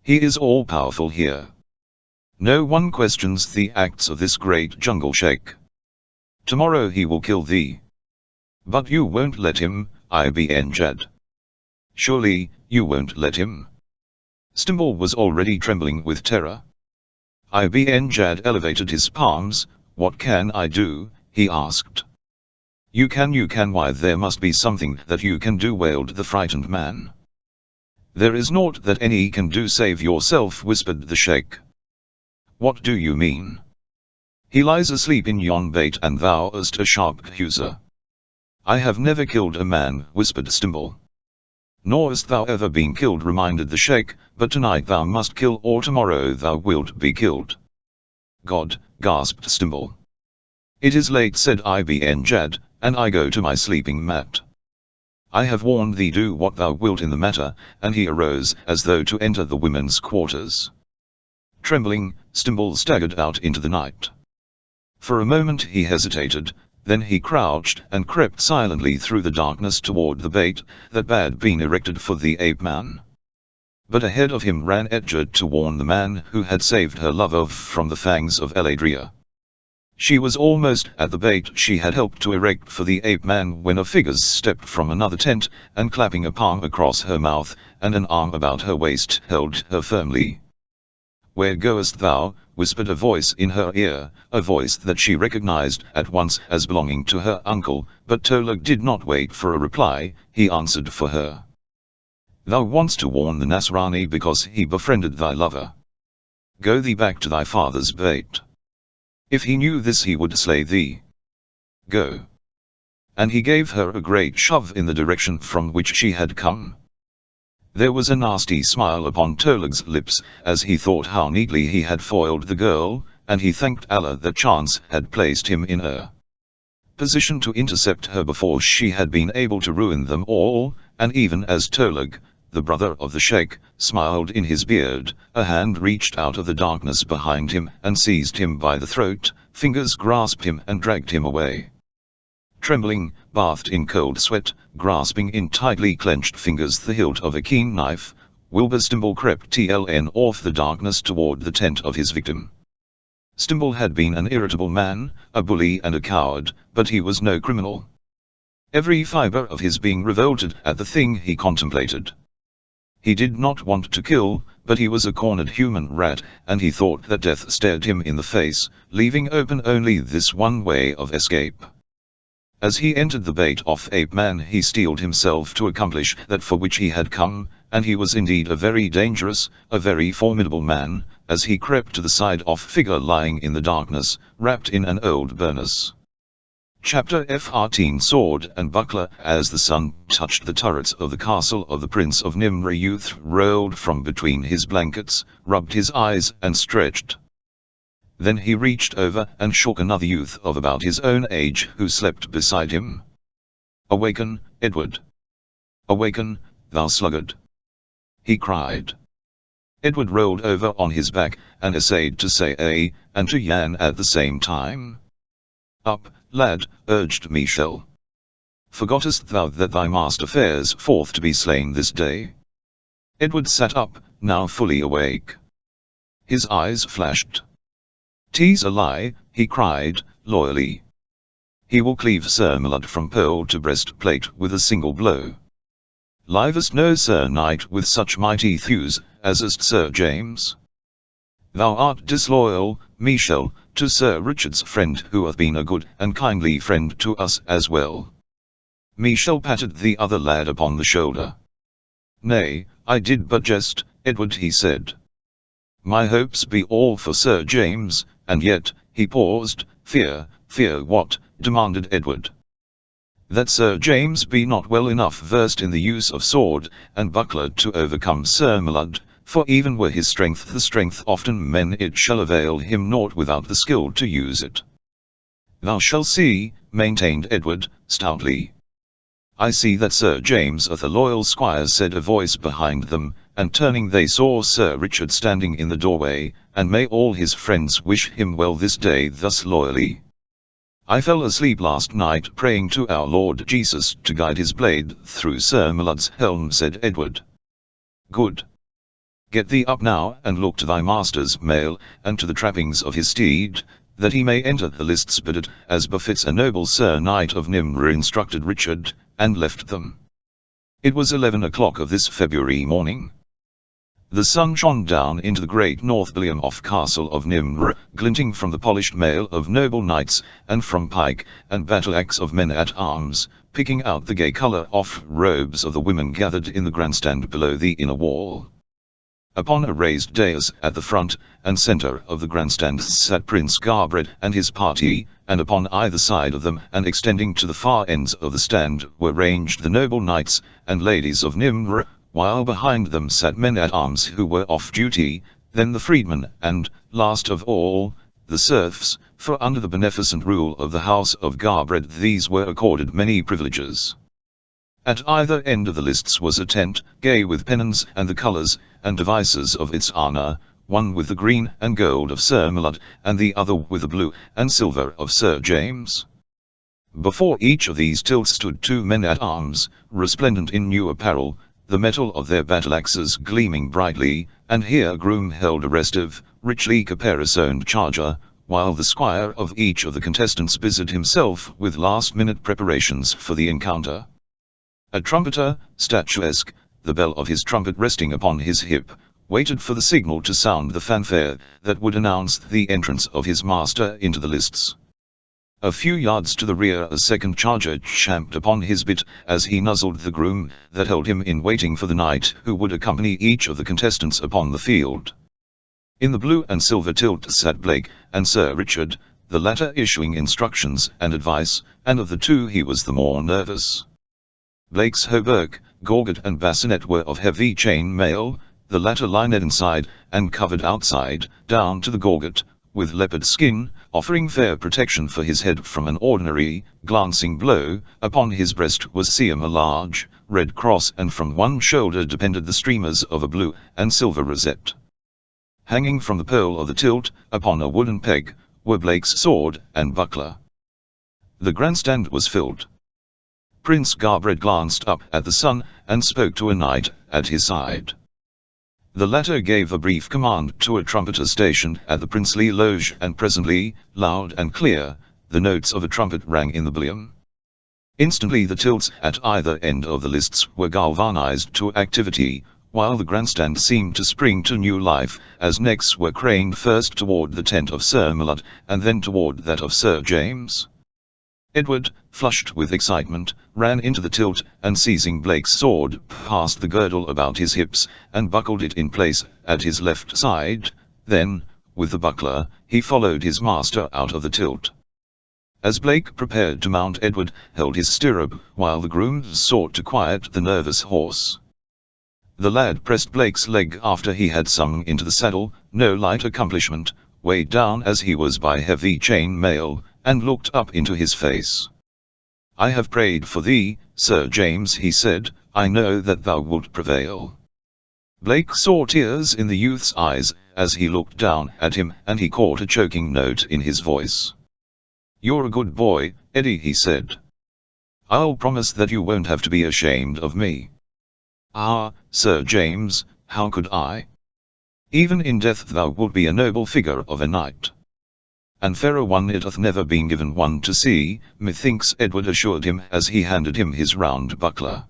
"He is all-powerful here. No one questions the acts of this great jungle sheikh. Tomorrow he will kill thee." "But you won't let him, Ibn Jad." "Surely, you won't let him?" Stimble was already trembling with terror. Ibn Jad elevated his palms. "What can I do?" he asked. You can, why there must be something that you can do," wailed the frightened man. "There is naught that any can do save yourself," whispered the sheikh. "What do you mean?" "He lies asleep in yon bait and thou art a sharp accuser." "I have never killed a man," whispered Stimble. "Nor hast thou ever been killed," reminded the sheikh, "but tonight thou must kill or tomorrow thou wilt be killed." "God," gasped Stimble. "It is late," said Ibn Jad, "and I go to my sleeping mat." "I have warned thee, do what thou wilt in the matter," and he arose as though to enter the women's quarters. Trembling, Stimble staggered out into the night. For a moment he hesitated, then he crouched and crept silently through the darkness toward the bait that had been erected for the ape-man. But ahead of him ran Edgard to warn the man who had saved her lover from the fangs of Eladria. She was almost at the bait she had helped to erect for the ape-man when a figure stepped from another tent, and clapping a palm across her mouth, and an arm about her waist, held her firmly. "Where goest thou?" whispered a voice in her ear, a voice that she recognized at once as belonging to her uncle, but Tolug did not wait for a reply, he answered for her. "Thou wants to warn the Nasrani because he befriended thy lover. Go thee back to thy father's bait. If he knew this he would slay thee. Go." And he gave her a great shove in the direction from which she had come. There was a nasty smile upon Tolug's lips, as he thought how neatly he had foiled the girl, and he thanked Allah that chance had placed him in a position to intercept her before she had been able to ruin them all, and even as Tolug, the brother of the sheikh, smiled in his beard, a hand reached out of the darkness behind him and seized him by the throat, fingers grasped him and dragged him away. Trembling, bathed in cold sweat, grasping in tightly clenched fingers the hilt of a keen knife, Wilbur Stimble crept off the darkness toward the tent of his victim. Stimble had been an irritable man, a bully and a coward, but he was no criminal. Every fiber of his being revolted at the thing he contemplated. He did not want to kill, but he was a cornered human rat, and he thought that death stared him in the face, leaving open only this one way of escape. As he entered the bait of ape-man he steeled himself to accomplish that for which he had come, and he was indeed a very dangerous, a very formidable man, as he crept to the side of figure lying in the darkness, wrapped in an old burnous. Chapter 14 Sword and Buckler. As the sun touched the turrets of the castle of the Prince of Nimr, youth rolled from between his blankets, rubbed his eyes and stretched. Then he reached over and shook another youth of about his own age who slept beside him. "Awaken, Edward! Awaken, thou sluggard!" he cried. Edward rolled over on his back, and essayed to say "ay" and to yan at the same time. "Up, lad," urged Michel. "Forgottest thou that thy master fares forth to be slain this day?" Edward sat up, now fully awake. His eyes flashed. "'Tis a lie," he cried, loyally. he will cleave Sir Mallard from pearl to breastplate with a single blow. Livest no Sir Knight with such mighty thews, as is Sir James. Thou art disloyal, Michel, to Sir Richard's friend who hath been a good and kindly friend to us as well. Michel patted the other lad upon the shoulder. Nay, I did but jest, Edward, he said. My hopes be all for Sir James, and yet, he paused. Fear what? Demanded Edward. That Sir James be not well enough versed in the use of sword and buckler to overcome Sir Mallard, for even were his strength the strength often men, it shall avail him naught without the skill to use it. Thou shalt see, maintained Edward, stoutly. I see that Sir James hath a loyal squire, said a voice behind them, and turning they saw Sir Richard standing in the doorway, and may all his friends wish him well this day thus loyally. I fell asleep last night praying to our Lord Jesus to guide his blade through Sir Mallard's helm, said Edward. Good. Get thee up now and look to thy master's mail, and to the trappings of his steed, that he may enter the lists bedded, as befits a noble Sir Knight of Nimr, instructed Richard, and left them. It was 11 o'clock of this February morning. The sun shone down into the great north ballium of Castle of Nimr, glinting from the polished mail of noble knights, and from pike and battle-axe of men-at-arms, picking out the gay colour-off robes of the women gathered in the grandstand below the inner wall. Upon a raised dais at the front and centre of the grandstand sat Prince Garbred and his party, and upon either side of them and extending to the far ends of the stand were ranged the noble knights and ladies of Nimr, while behind them sat men-at-arms who were off duty, then the freedmen, and, last of all, the serfs, for under the beneficent rule of the house of Garbred these were accorded many privileges. At either end of the lists was a tent, gay with pennons and the colours and devices of its honour, one with the green and gold of Sir Mallard, and the other with the blue and silver of Sir James. Before each of these tilts stood two men-at-arms, resplendent in new apparel, the metal of their battle-axes gleaming brightly, and here a groom held a restive, richly caparisoned charger, while the squire of each of the contestants busied himself with last-minute preparations for the encounter. A trumpeter, statuesque, the bell of his trumpet resting upon his hip, waited for the signal to sound the fanfare that would announce the entrance of his master into the lists. A few yards to the rear a second charger champed upon his bit as he nuzzled the groom that held him in waiting for the knight who would accompany each of the contestants upon the field. In the blue and silver tilt sat Blake and Sir Richard, the latter issuing instructions and advice, and of the two he was the more nervous. Blake's hauberk, gorget and bassinet were of heavy chain mail, the latter lined inside and covered outside, down to the gorget, with leopard skin, offering fair protection for his head from an ordinary, glancing blow. Upon his breast was sewn a large, red cross, and from one shoulder depended the streamers of a blue and silver rosette. Hanging from the pole of the tilt, upon a wooden peg, were Blake's sword and buckler. The grandstand was filled. Prince Garbred glanced up at the sun, and spoke to a knight at his side. The latter gave a brief command to a trumpeter stationed at the princely loge, and presently, loud and clear, the notes of a trumpet rang in the ballium. Instantly the tilts at either end of the lists were galvanized to activity, while the grandstand seemed to spring to new life, as necks were craned first toward the tent of Sir Mallard, and then toward that of Sir James. Edward, flushed with excitement, ran into the tilt, and seizing Blake's sword, passed the girdle about his hips, and buckled it in place at his left side. Then, with the buckler, he followed his master out of the tilt. As Blake prepared to mount, Edward held his stirrup, while the groom sought to quiet the nervous horse. The lad pressed Blake's leg after he had sunk into the saddle, no light accomplishment, weighed down as he was by heavy chain mail, and looked up into his face. "I have prayed for thee, Sir James," he said, "I know that thou wilt prevail." Blake saw tears in the youth's eyes as he looked down at him, and he caught a choking note in his voice. "You're a good boy, Eddie," he said. "I'll promise that you won't have to be ashamed of me." "Ah, Sir James, how could I? Even in death thou wilt be a noble figure of a knight." "And fairer one it hath never been given one to see, methinks," Edward assured him as he handed him his round buckler.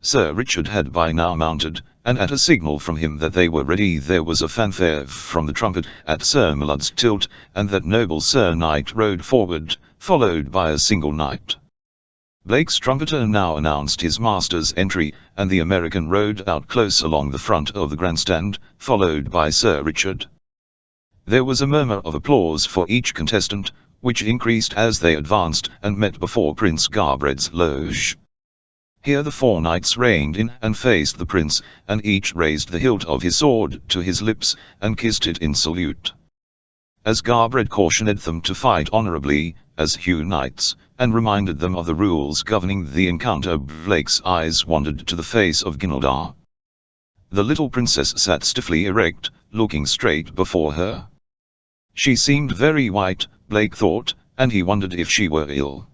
Sir Richard had by now mounted, and at a signal from him that they were ready there was a fanfare from the trumpet at Sir Millard's tilt, and that noble Sir Knight rode forward, followed by a single knight. Blake's trumpeter now announced his master's entry, and the American rode out close along the front of the grandstand, followed by Sir Richard. There was a murmur of applause for each contestant, which increased as they advanced and met before Prince Garbred's loge. Here the four knights reined in and faced the prince, and each raised the hilt of his sword to his lips, and kissed it in salute. As Garbred cautioned them to fight honorably, as Hugh knights, and reminded them of the rules governing the encounter, Blake's eyes wandered to the face of Ginaldar. The little princess sat stiffly erect, looking straight before her. She seemed very white, Blake thought, and he wondered if she were ill.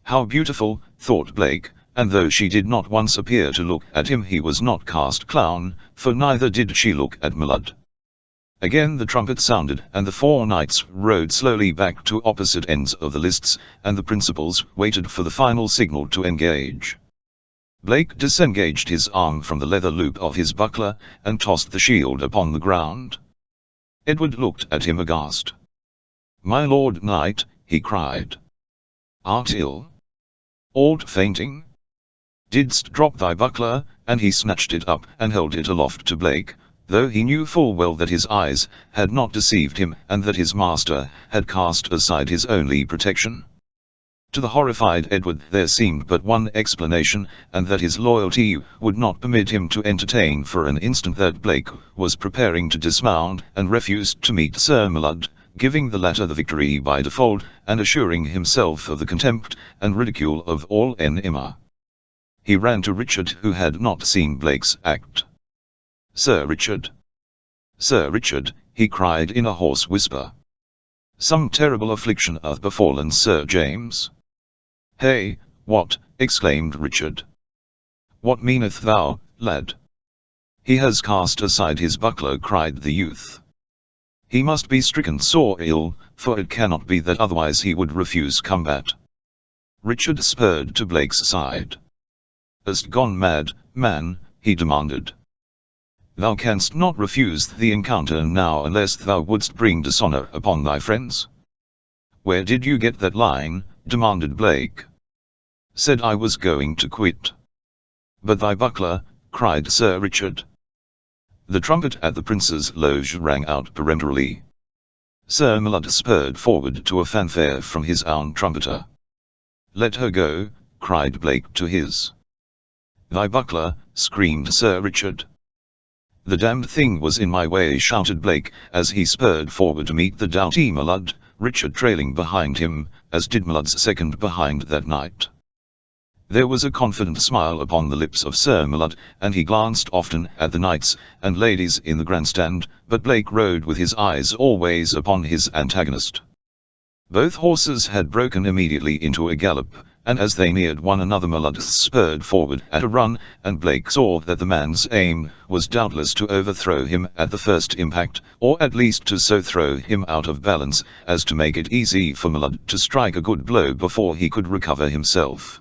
How beautiful, thought Blake, and though she did not once appear to look at him, he was not cast clown, for neither did she look at Millard. Again the trumpet sounded, and the four knights rode slowly back to opposite ends of the lists, and the principals waited for the final signal to engage. Blake disengaged his arm from the leather loop of his buckler, and tossed the shield upon the ground. Edward looked at him aghast. "My lord knight," he cried. "Art ill? Aught fainting? Didst drop thy buckler?" And he snatched it up and held it aloft to Blake, though he knew full well that his eyes had not deceived him, and that his master had cast aside his only protection. To the horrified Edward there seemed but one explanation, and that his loyalty would not permit him to entertain for an instant that Blake was preparing to dismount and refused to meet Sir Millard, giving the latter the victory by default, and assuring himself of the contempt and ridicule of all enima. He ran to Richard, who had not seen Blake's act. "Sir Richard! Sir Richard!" he cried in a hoarse whisper. "Some terrible affliction hath befallen Sir James." "Hey, what?" exclaimed Richard. "What meanest thou, lad?" "He has cast aside his buckler," cried the youth. "He must be stricken sore ill, for it cannot be that otherwise he would refuse combat." Richard spurred to Blake's side. "Hast gone mad, man?" he demanded. "Thou canst not refuse the encounter now unless thou wouldst bring dishonor upon thy friends." "Where did you get that line?" demanded Blake. "Said I was going to quit." "But thy buckler," cried Sir Richard. The trumpet at the prince's loge rang out peremptorily. Sir Millard spurred forward to a fanfare from his own trumpeter. "Let her go," cried Blake to his. "Thy buckler," screamed Sir Richard. "The damned thing was in my way," shouted Blake, as he spurred forward to meet the doughty Millard, Richard trailing behind him, as did Millard's second behind that night. There was a confident smile upon the lips of Sir Millard, and he glanced often at the knights and ladies in the grandstand, but Blake rode with his eyes always upon his antagonist. Both horses had broken immediately into a gallop, and as they neared one another Millard spurred forward at a run, and Blake saw that the man's aim was doubtless to overthrow him at the first impact, or at least to so throw him out of balance as to make it easy for Millard to strike a good blow before he could recover himself.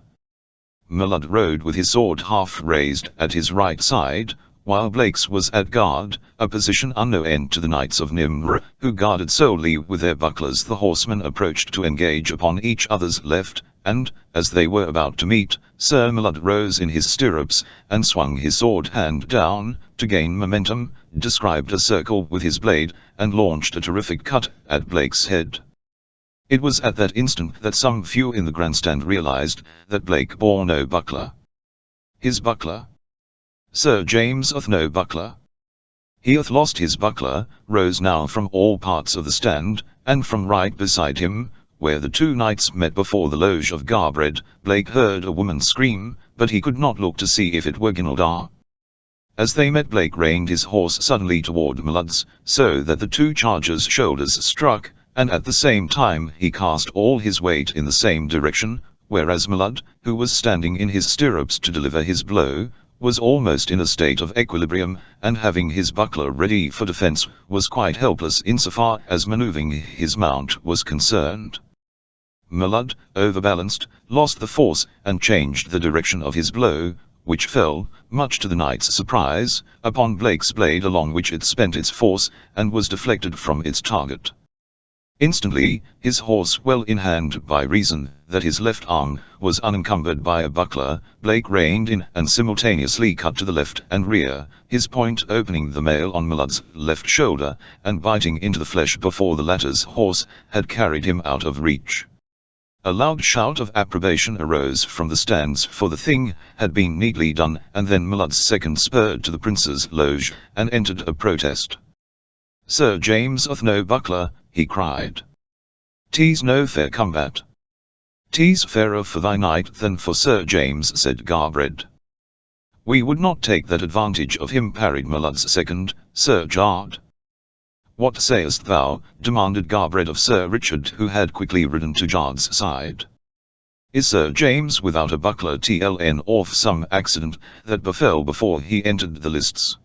Millard rode with his sword half raised at his right side, while Blake's was at guard, a position unknown to the knights of Nimr, who guarded solely with their bucklers. The horsemen approached to engage upon each other's left, and, as they were about to meet, Sir Millard rose in his stirrups, and swung his sword hand down, to gain momentum, described a circle with his blade, and launched a terrific cut at Blake's head. It was at that instant that some few in the grandstand realized that Blake bore no buckler. His buckler? Sir James hath no buckler. He hath lost his buckler, rose now from all parts of the stand, and from right beside him, where the two knights met before the loge of Garbred, Blake heard a woman scream, but he could not look to see if it were Ginaldar. As they met, Blake reined his horse suddenly toward Millard's, so that the two chargers' shoulders struck, and at the same time he cast all his weight in the same direction, whereas Millard, who was standing in his stirrups to deliver his blow, was almost in a state of equilibrium, and having his buckler ready for defense, was quite helpless insofar as maneuvering his mount was concerned. Mallard, overbalanced, lost the force, and changed the direction of his blow, which fell, much to the knight's surprise, upon Blake's blade along which it spent its force, and was deflected from its target. Instantly, his horse well in hand by reason that his left arm was unencumbered by a buckler, Blake reined in and simultaneously cut to the left and rear, his point opening the mail on Mallard's left shoulder, and biting into the flesh before the latter's horse had carried him out of reach. A loud shout of approbation arose from the stands, for the thing had been neatly done, and then Mallard's second spurred to the prince's loge, and entered a protest. "Sir James hath no buckler," he cried. "'Tis no fair combat." "'Tis fairer for thy knight than for Sir James," said Garbred. "We would not take that advantage of him," parried Mallard's second, Sir Jard. "What sayest thou?" demanded Garbred of Sir Richard, who had quickly ridden to Jard's side. "Is Sir James without a buckler tln or some accident that befell before he entered the lists?"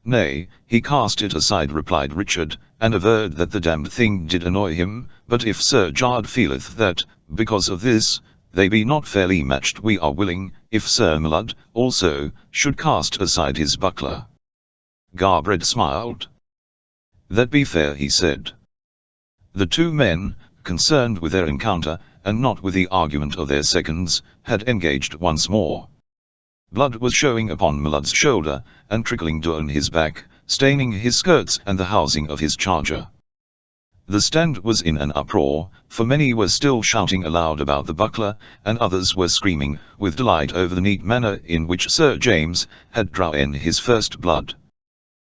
"Nay, he cast it aside," replied Richard, "and averred that the damned thing did annoy him, but if Sir Jard feeleth that, because of this, they be not fairly matched, we are willing, if Sir Mallard, also, should cast aside his buckler." Garbred smiled. "That be fair," he said. The two men, concerned with their encounter, and not with the argument of their seconds, had engaged once more. Blood was showing upon Mallard's shoulder, and trickling down his back, staining his skirts and the housing of his charger. The stand was in an uproar, for many were still shouting aloud about the buckler, and others were screaming with delight over the neat manner in which Sir James had drawn his first blood.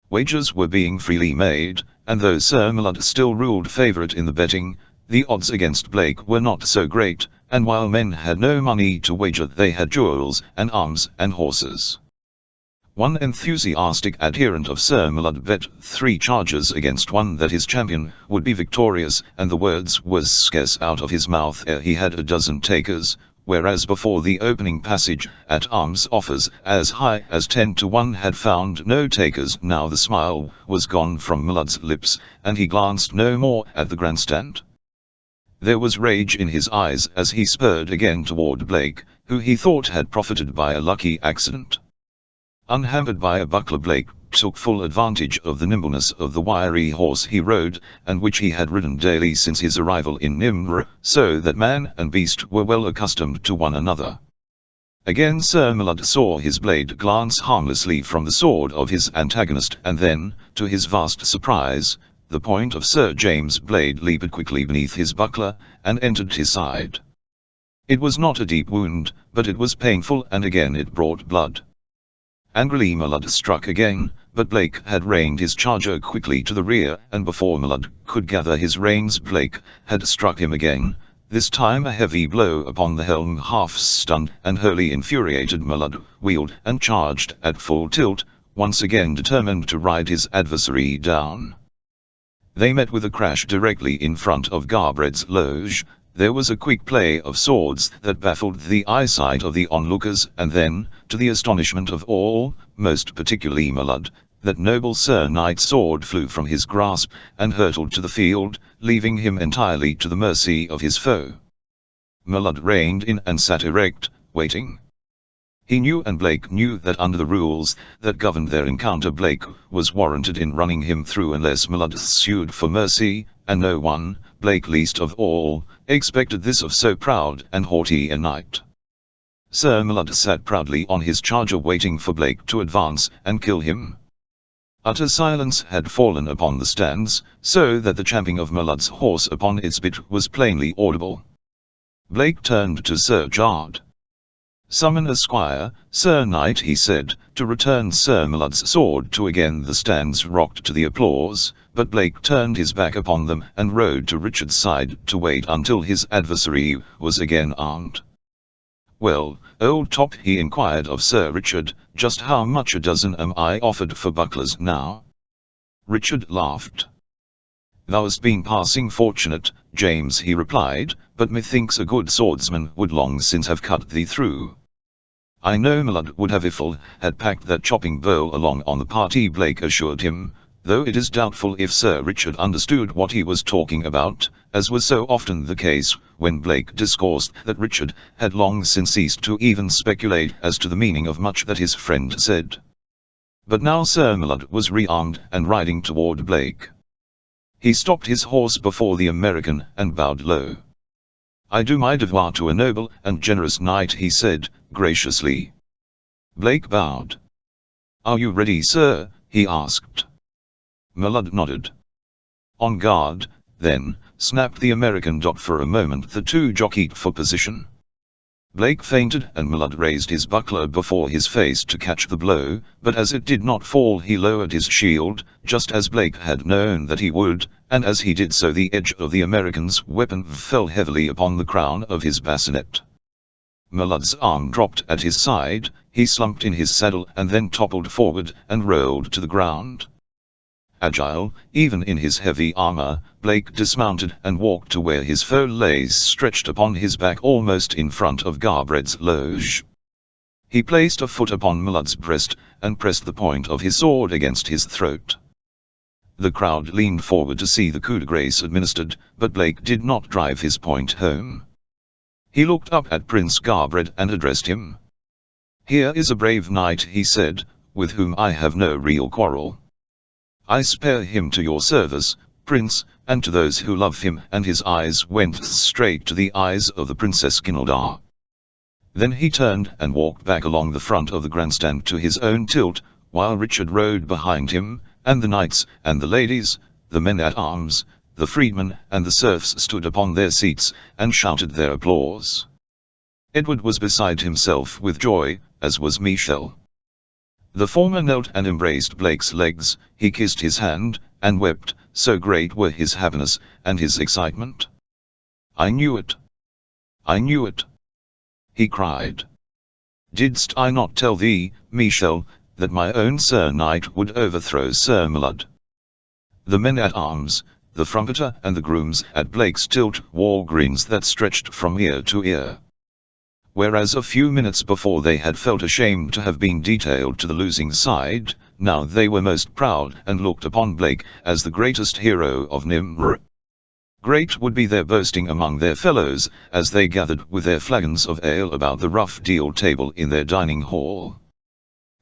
Wagers were being freely made, and though Sir Mallard still ruled favourite in the betting, the odds against Blake were not so great, and while men had no money to wager, they had jewels and arms and horses. One enthusiastic adherent of Sir Mallard bet 3 chargers against 1 that his champion would be victorious, and the words was scarce out of his mouth ere he had a dozen takers, whereas before the opening passage at arms offers as high as 10 to 1 had found no takers. Now the smile was gone from Mallard's lips, and he glanced no more at the grandstand. There was rage in his eyes as he spurred again toward Blake, who he thought had profited by a lucky accident. Unhampered by a buckler, Blake took full advantage of the nimbleness of the wiry horse he rode, and which he had ridden daily since his arrival in Nimr, so that man and beast were well accustomed to one another. Again Sir Mallard saw his blade glance harmlessly from the sword of his antagonist, and then, to his vast surprise, the point of Sir James' blade leaped quickly beneath his buckler, and entered his side. It was not a deep wound, but it was painful, and again it brought blood. Angrily Mallard struck again, but Blake had reined his charger quickly to the rear, and before Mallard could gather his reins, Blake had struck him again, this time a heavy blow upon the helm. Half-stunned and wholly infuriated, Mallard wheeled and charged at full tilt, once again determined to ride his adversary down. They met with a crash directly in front of Garbred's loge. There was a quick play of swords that baffled the eyesight of the onlookers, and then, to the astonishment of all, most particularly Mallard, that noble Sir Knight's sword flew from his grasp, and hurtled to the field, leaving him entirely to the mercy of his foe. Mallard reined in and sat erect, waiting. He knew, and Blake knew, that under the rules that governed their encounter Blake was warranted in running him through unless Mallard sued for mercy, and no one, Blake least of all, expected this of so proud and haughty a knight. Sir Mallard sat proudly on his charger waiting for Blake to advance and kill him. Utter silence had fallen upon the stands, so that the champing of Mallard's horse upon its bit was plainly audible. Blake turned to Sir Jard. "Summon a squire, Sir Knight," he said, to return Sir Mallard's sword to. Again the stands rocked to the applause, but Blake turned his back upon them and rode to Richard's side to wait until his adversary was again armed. "Well, old top," he inquired of Sir Richard, "just how much a dozen am I offered for bucklers now?" Richard laughed. "Thou hast been passing fortunate, James," he replied, "but methinks a good swordsman would long since have cut thee through." I know my lord would have if Phil had packed that chopping bowl along on the party, Blake assured him, though it is doubtful if Sir Richard understood what he was talking about, as was so often the case when Blake discoursed that Richard had long since ceased to even speculate as to the meaning of much that his friend said. But now Sir Millard was rearmed and riding toward Blake. He stopped his horse before the American and bowed low. "I do my devoir to a noble and generous knight," he said, graciously. Blake bowed. "Are you ready, sir?" he asked. Millard nodded. "On guard, then," snapped the American. For a moment the two jockeyed for position. Blake feinted and Millard raised his buckler before his face to catch the blow, but as it did not fall he lowered his shield, just as Blake had known that he would, and as he did so the edge of the American's weapon fell heavily upon the crown of his bassinet. Millard's arm dropped at his side, he slumped in his saddle and then toppled forward and rolled to the ground. Agile, even in his heavy armor, Blake dismounted and walked to where his foe lay stretched upon his back almost in front of Garbred's loge. He placed a foot upon Millard's breast, and pressed the point of his sword against his throat. The crowd leaned forward to see the coup de grace administered, but Blake did not drive his point home. He looked up at Prince Garbred and addressed him. "Here is a brave knight," he said, "with whom I have no real quarrel. I spare him to your service, Prince, and to those who love him," and his eyes went straight to the eyes of the Princess Ginaldar. Then he turned and walked back along the front of the grandstand to his own tilt, while Richard rode behind him, and the knights and the ladies, the men-at-arms, the freedmen and the serfs stood upon their seats, and shouted their applause. Edward was beside himself with joy, as was Michel. The former knelt and embraced Blake's legs, he kissed his hand, and wept, so great were his happiness and his excitement. "I knew it! I knew it!" he cried. "Didst I not tell thee, Michel, that my own Sir Knight would overthrow Sir Millard?" The men-at-arms, the trumpeter and the grooms at Blake's tilt wore grins that stretched from ear to ear. Whereas a few minutes before they had felt ashamed to have been detailed to the losing side, now they were most proud and looked upon Blake as the greatest hero of Nimr. Great would be their boasting among their fellows, as they gathered with their flagons of ale about the rough deal table in their dining hall.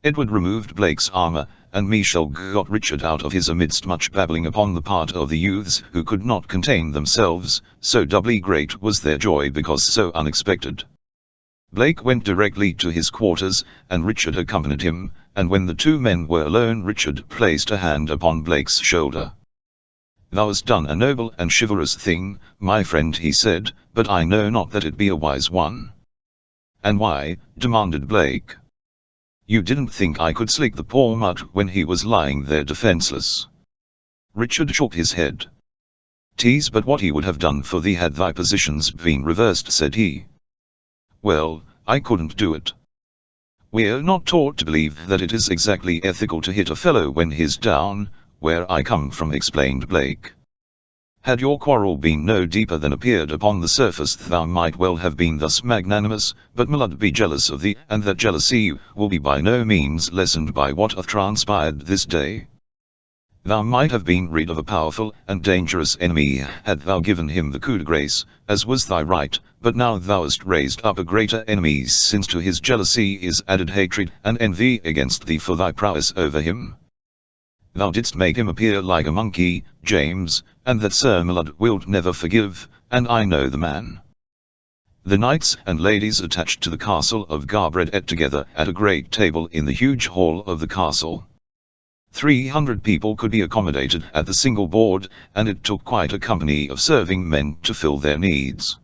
Edward removed Blake's armor, and Michel got Richard out of his amidst much babbling upon the part of the youths who could not contain themselves, so doubly great was their joy because so unexpected. Blake went directly to his quarters, and Richard accompanied him, and when the two men were alone Richard placed a hand upon Blake's shoulder. "Thou hast done a noble and chivalrous thing, my friend," he said, "but I know not that it be a wise one." "And why?" demanded Blake. "You didn't think I could slick the poor mutt when he was lying there defenseless?" Richard shook his head. "'Tis but what he would have done for thee had thy positions been reversed," said he. "Well, I couldn't do it. We're not taught to believe that it is exactly ethical to hit a fellow when he's down, where I come from," explained Blake. "Had your quarrel been no deeper than appeared upon the surface thou might well have been thus magnanimous, but Millard be jealous of thee, and that jealousy will be by no means lessened by what hath transpired this day. Thou might have been rid of a powerful and dangerous enemy had thou given him the coup de grace, as was thy right, but now thou hast raised up a greater enemy, since to his jealousy is added hatred and envy against thee for thy prowess over him. Thou didst make him appear like a monkey, James, and that Sir Millard wilt never forgive, and I know the man." The knights and ladies attached to the castle of Garbred ate together at a great table in the huge hall of the castle. 300 people could be accommodated at the single board, and it took quite a company of serving men to fill their needs.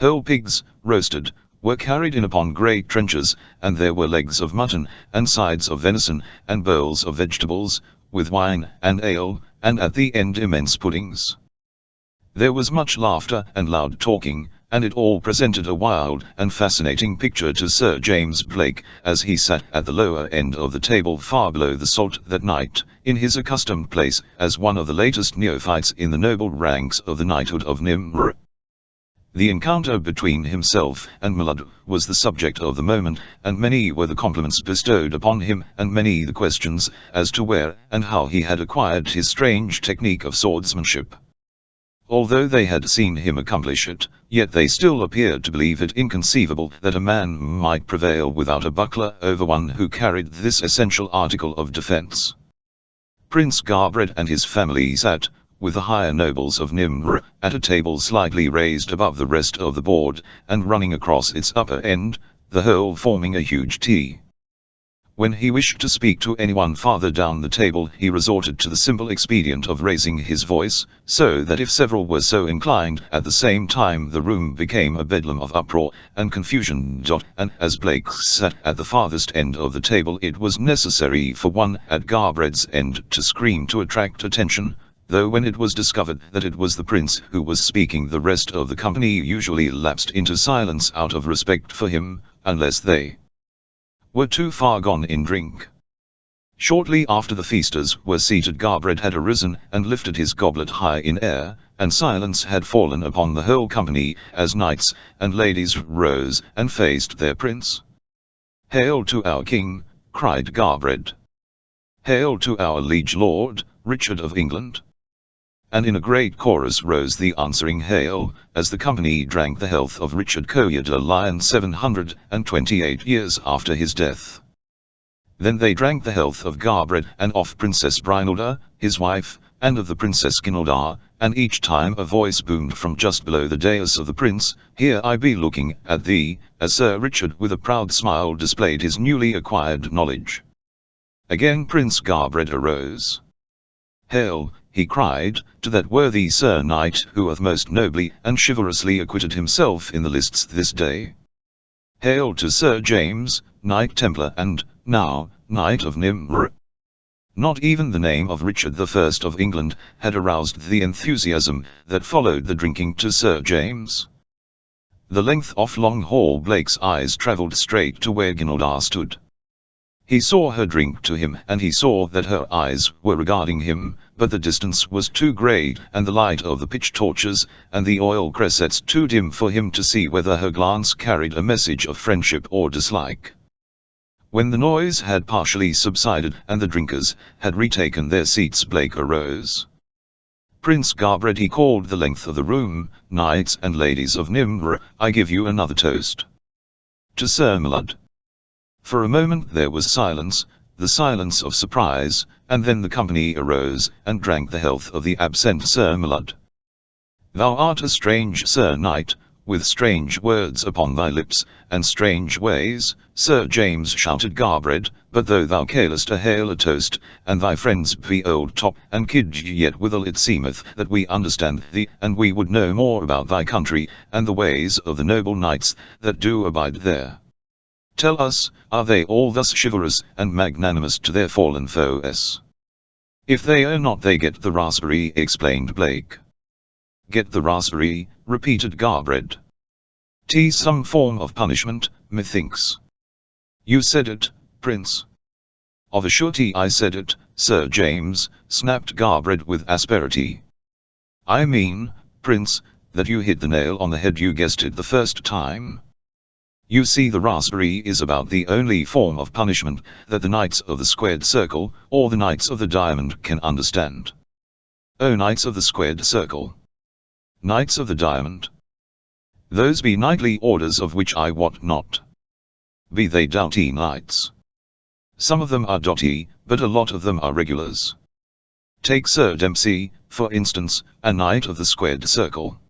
Whole pigs, roasted, were carried in upon great trenchers, and there were legs of mutton, and sides of venison, and bowls of vegetables, with wine and ale, and at the end immense puddings. There was much laughter and loud talking, and it all presented a wild and fascinating picture to Sir James Blake, as he sat at the lower end of the table far below the salt that night, in his accustomed place as one of the latest neophytes in the noble ranks of the knighthood of Nimr. The encounter between himself and Malud was the subject of the moment, and many were the compliments bestowed upon him, and many the questions as to where and how he had acquired his strange technique of swordsmanship. Although they had seen him accomplish it, yet they still appeared to believe it inconceivable that a man might prevail without a buckler over one who carried this essential article of defense. Prince Garbred and his family sat, with the higher nobles of Nimr, at a table slightly raised above the rest of the board, and running across its upper end, the whole forming a huge T. When he wished to speak to anyone farther down the table, he resorted to the simple expedient of raising his voice, so that if several were so inclined at the same time the room became a bedlam of uproar and confusion. And as Blake sat at the farthest end of the table, it was necessary for one at Garbred's end to scream to attract attention, though when it was discovered that it was the prince who was speaking, the rest of the company usually lapsed into silence out of respect for him, unless they were too far gone in drink. Shortly after the feasters were seated, Garbred had arisen and lifted his goblet high in air, and silence had fallen upon the whole company as knights and ladies rose and faced their prince. "Hail to our king!" cried Garbred. "Hail to our liege lord, Richard of England!" And in a great chorus rose the answering hail, as the company drank the health of Richard Coeur de Lion 728 years after his death. Then they drank the health of Garbred and of Princess Brynhilda, his wife, and of the Princess Ginildar, and each time a voice boomed from just below the dais of the prince, "Here I be looking at thee," as Sir Richard with a proud smile displayed his newly acquired knowledge. Again Prince Garbred arose. "Hail," he cried, "to that worthy Sir Knight who hath most nobly and chivalrously acquitted himself in the lists this day. Hail to Sir James, Knight Templar and, now, Knight of Nimr." Not even the name of Richard I of England had aroused the enthusiasm that followed the drinking to Sir James. The length of long hall Blake's eyes travelled straight to where Ginildar stood. He saw her drink to him, and he saw that her eyes were regarding him, but the distance was too great, and the light of the pitch torches and the oil cressets too dim for him to see whether her glance carried a message of friendship or dislike. When the noise had partially subsided and the drinkers had retaken their seats, Blake arose. "Prince Garbred," he called the length of the room, "knights and ladies of Nimr, I give you another toast. To Sir Malud." For a moment there was silence, the silence of surprise, and then the company arose and drank the health of the absent Sir Malud. "Thou art a strange Sir Knight, with strange words upon thy lips, and strange ways, Sir James," shouted Garbred, "but though thou calest a hail a toast, and thy friends be old Top and Kid, yet withal it seemeth that we understand thee, and we would know more about thy country, and the ways of the noble knights that do abide there. Tell us, are they all thus chivalrous and magnanimous to their fallen foes?" "If they are not, they get the raspberry," explained Blake. "Get the raspberry," repeated Garbred. "'Tis some form of punishment, methinks." "You said it, Prince." "Of a surety I said it, Sir James," snapped Garbred with asperity. "I mean, Prince, that you hit the nail on the head. You guessed it the first time. You see, the raspberry is about the only form of punishment that the Knights of the Squared Circle, or the Knights of the Diamond, can understand." "Oh, Knights of the Squared Circle. Knights of the Diamond. Those be knightly orders of which I wot not. Be they doughty knights?" "Some of them are doughty, but a lot of them are regulars. Take Sir Dempsey, for instance, a Knight of the Squared Circle.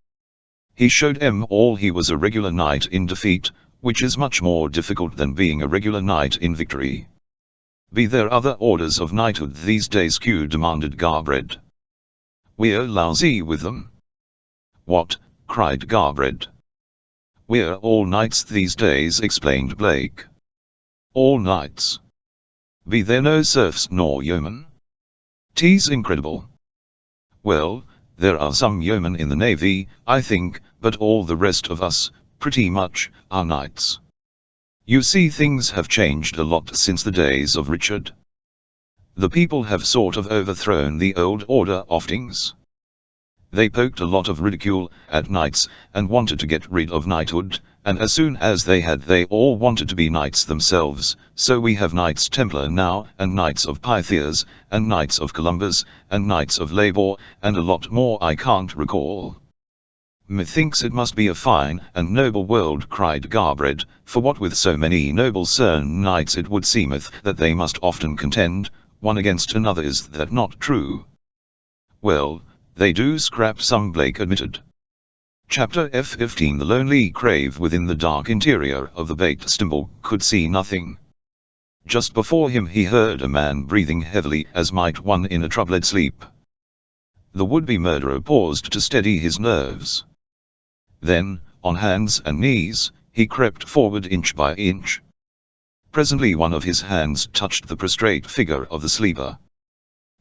He showed all he was a regular knight in defeat, which is much more difficult than being a regular knight in victory." "Be there other orders of knighthood these days?" Q demanded Garbred. "We're lousy with them." "What?" cried Garbred. "We're all knights these days," explained Blake. "All knights? Be there no serfs nor yeomen? 'Tis incredible." "Well, there are some yeomen in the navy, I think, but all the rest of us, pretty much, are knights. You see, things have changed a lot since the days of Richard. The people have sort of overthrown the old order of things. They poked a lot of ridicule at knights, and wanted to get rid of knighthood, and as soon as they all wanted to be knights themselves, so we have Knights Templar now, and Knights of Pythias, and Knights of Columbus, and Knights of Labor, and a lot more I can't recall. Methinks it must be a fine and noble world, cried Garbred, for what with so many noble Sir Knights it would seemeth that they must often contend, one against another. Is that not true? Well, they do scrap some, Blake admitted. Chapter F15. The lonely crave within the dark interior of the bait stimble could see nothing. Just before him he heard a man breathing heavily as might one in a troubled sleep. The would-be murderer paused to steady his nerves. Then, on hands and knees, he crept forward inch by inch. Presently one of his hands touched the prostrate figure of the sleeper.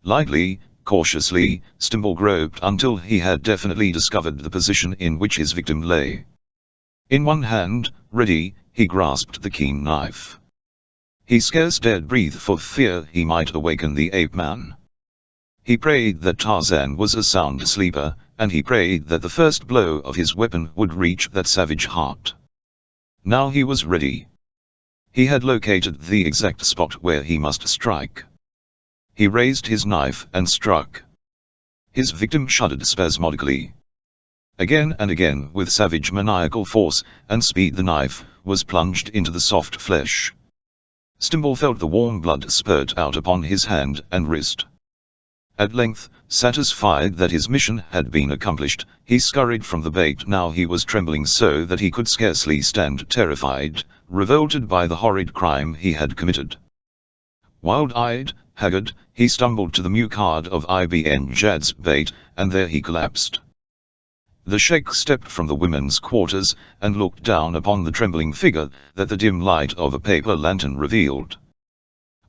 Lightly, cautiously, Stimble groped until he had definitely discovered the position in which his victim lay. In one hand, ready, he grasped the keen knife. He scarce dared breathe for fear he might awaken the ape-man. He prayed that Tarzan was a sound sleeper, and he prayed that the first blow of his weapon would reach that savage heart. Now he was ready. He had located the exact spot where he must strike. He raised his knife and struck. His victim shuddered spasmodically. Again and again, with savage maniacal force and speed, the knife was plunged into the soft flesh. Stimble felt the warm blood spurt out upon his hand and wrist. At length, satisfied that his mission had been accomplished, he scurried from the bait. Now he was trembling so that he could scarcely stand, terrified, revolted by the horrid crime he had committed. Wild-eyed, haggard, he stumbled to the mucard of Ibn Jad's bait, and there he collapsed. The sheikh stepped from the women's quarters, and looked down upon the trembling figure that the dim light of a paper lantern revealed.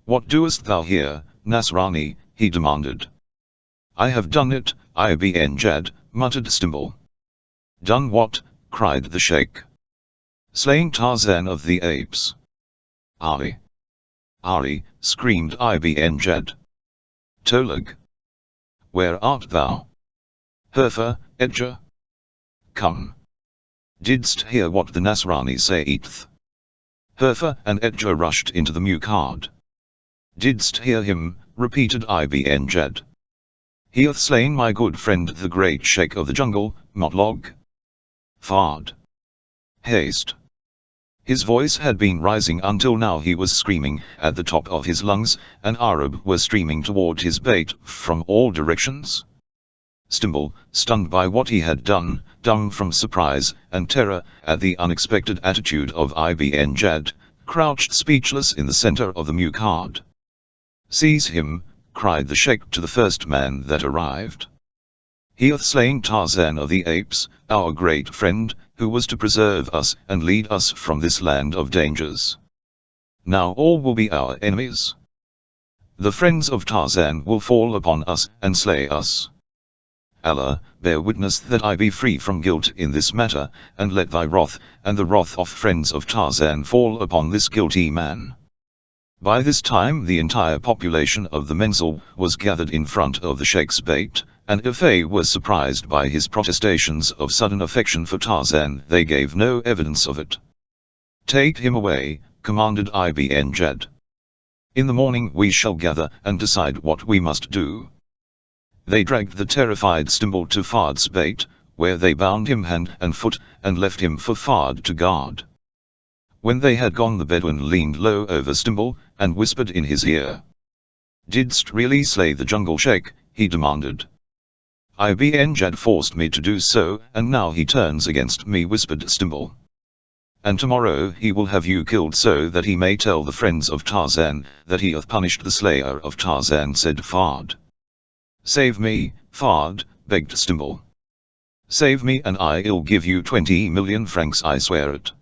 "What doest thou here, Nasrani?" he demanded. "I have done it, Ibn Jad," muttered Stimble. "Done what?" cried the sheikh. "Slaying Tarzan of the Apes." "Ari! Ari!" screamed Ibn Jad. "Tolag! Where art thou? Herfa, Edja! Come! Didst hear what the Nasrani saith?" Herfa and Edja rushed into the mucard. "Didst hear him?" repeated Ibn Jad. "He hath slain my good friend the great sheikh of the jungle, Motlog. Fard! Haste!" His voice had been rising until now he was screaming at the top of his lungs, and Arab were streaming toward his bait from all directions. Stimble, stunned by what he had done, dumb from surprise and terror at the unexpected attitude of Ibn Jad, crouched speechless in the center of the mucard. "Seize him!" cried the sheikh to the first man that arrived. "He hath slain Tarzan of the Apes, our great friend, who was to preserve us and lead us from this land of dangers. Now all will be our enemies. The friends of Tarzan will fall upon us and slay us. Allah, bear witness that I be free from guilt in this matter, and let thy wrath, and the wrath of friends of Tarzan fall upon this guilty man." By this time the entire population of the menzil was gathered in front of the sheikh's bait, and if they were surprised by his protestations of sudden affection for Tarzan, they gave no evidence of it. "Take him away," commanded Ibn Jad. "In the morning we shall gather and decide what we must do." They dragged the terrified Stimble to Fard's bait, where they bound him hand and foot, and left him for Fard to guard. When they had gone, the Bedouin leaned low over Stimble, and whispered in his ear. "Didst really slay the jungle sheikh?" he demanded. "Ibn Jad forced me to do so, and now he turns against me," whispered Stimble. "And tomorrow he will have you killed so that he may tell the friends of Tarzan that he hath punished the slayer of Tarzan," said Fard. "Save me, Fard," begged Stimble. "Save me and I'll give you 20 million francs, I swear it.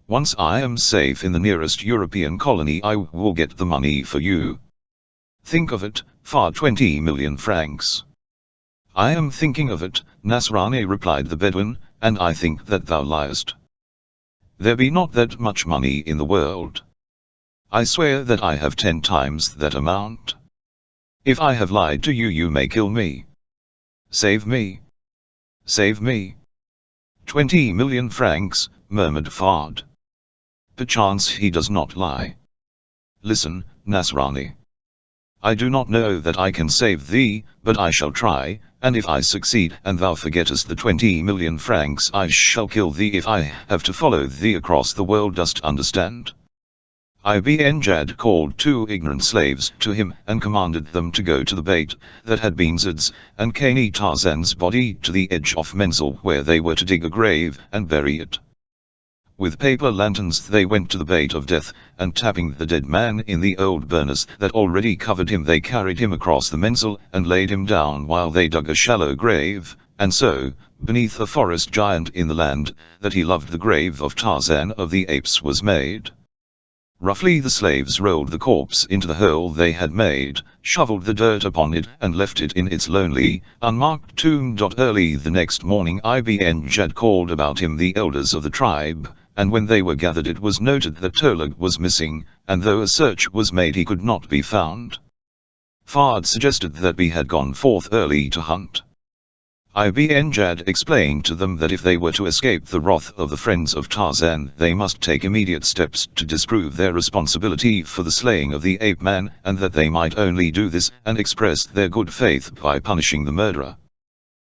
Once I am safe in the nearest European colony I will get the money for you." "Think of it, Fard, 20 million francs. "I am thinking of it, Nasrani," replied the Bedouin, "and I think that thou liest. There be not that much money in the world. I swear that I have 10 times that amount. If I have lied to you, you may kill me. Save me." Save me. 20 million francs, murmured Fard. Perchance he does not lie. Listen, Nasrani. I do not know that I can save thee, but I shall try, and if I succeed and thou forgettest the 20 million francs, I shall kill thee if I have to follow thee across the world, dost understand? Ibn Jad called 2 ignorant slaves to him and commanded them to go to the bait that had been Zed's and carry Tarzan's body to the edge of Menzel, where they were to dig a grave and bury it. With paper lanterns they went to the bait of death, and tapping the dead man in the old burnous that already covered him, they carried him across the Menzel and laid him down while they dug a shallow grave, and so, beneath a forest giant in the land that he loved, the grave of Tarzan of the Apes was made. Roughly the slaves rolled the corpse into the hole they had made, shoveled the dirt upon it and left it in its lonely, unmarked tomb. Early the next morning Ibn Jad called about him the elders of the tribe, and when they were gathered it was noted that Tolag was missing, and though a search was made he could not be found. Fard suggested that we had gone forth early to hunt. Ibn Jad explained to them that if they were to escape the wrath of the friends of Tarzan, they must take immediate steps to disprove their responsibility for the slaying of the ape-man, and that they might only do this and express their good faith by punishing the murderer.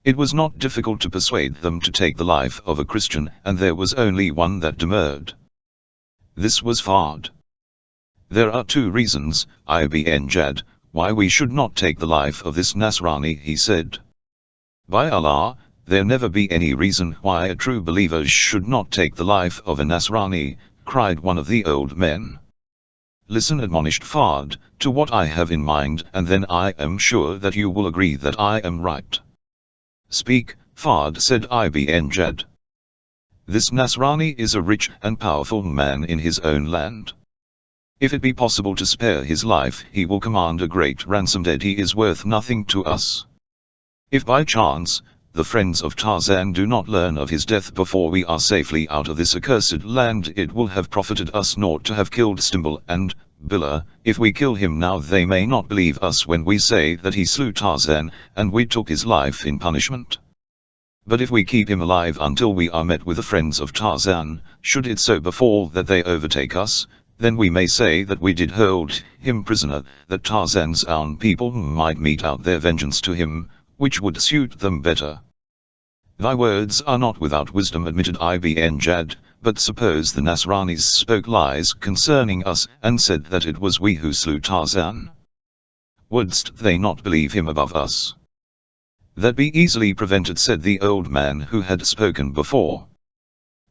It was not difficult to persuade them to take the life of a Christian, and there was only one that demurred. This was Fard. There are 2 reasons, Ibn Jad, why we should not take the life of this Nasrani, he said. By Allah, there never be any reason why a true believer should not take the life of a Nasrani, cried one of the old men. Listen, admonished Fard, to what I have in mind, and then I am sure that you will agree that I am right. Speak, Fard, said Ibn Jad. This Nasrani is a rich and powerful man in his own land. If it be possible to spare his life, he will command a great ransom. Dead he is worth nothing to us. If by chance, the friends of Tarzan do not learn of his death before we are safely out of this accursed land, it will have profited us naught to have killed Stimble and Billa. If we kill him now, they may not believe us when we say that he slew Tarzan, and we took his life in punishment. But if we keep him alive until we are met with the friends of Tarzan, should it so befall that they overtake us, then we may say that we did hold him prisoner, that Tarzan's own people might mete out their vengeance to him, which would suit them better. Thy words are not without wisdom, admitted Ibn Jad, but suppose the Nasranis spoke lies concerning us, and said that it was we who slew Tarzan? Wouldst they not believe him above us? That be easily prevented, said the old man who had spoken before.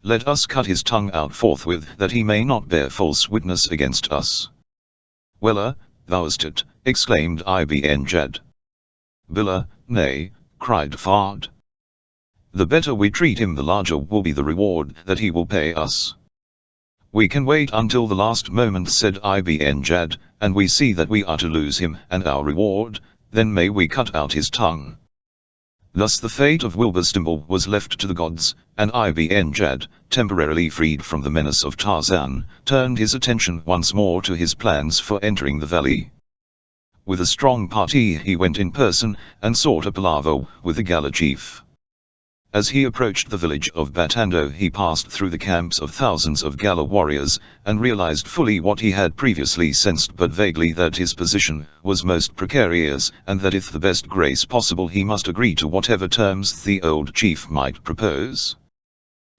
Let us cut his tongue out forthwith, that he may not bear false witness against us. Wella, thou'st it, exclaimed Ibn Jad. Billa, nay, cried Fard. The better we treat him, the larger will be the reward that he will pay us. We can wait until the last moment, said Ibn Jad, and we see that we are to lose him and our reward, then may we cut out his tongue. Thus the fate of Wilbur Stimble was left to the gods, and Ibn Jad, temporarily freed from the menace of Tarzan, turned his attention once more to his plans for entering the valley. With a strong party he went in person, and sought a palaver with the Gala chief. As he approached the village of Batando, he passed through the camps of thousands of Gala warriors, and realized fully what he had previously sensed but vaguely, that his position was most precarious, and that if the best grace possible he must agree to whatever terms the old chief might propose.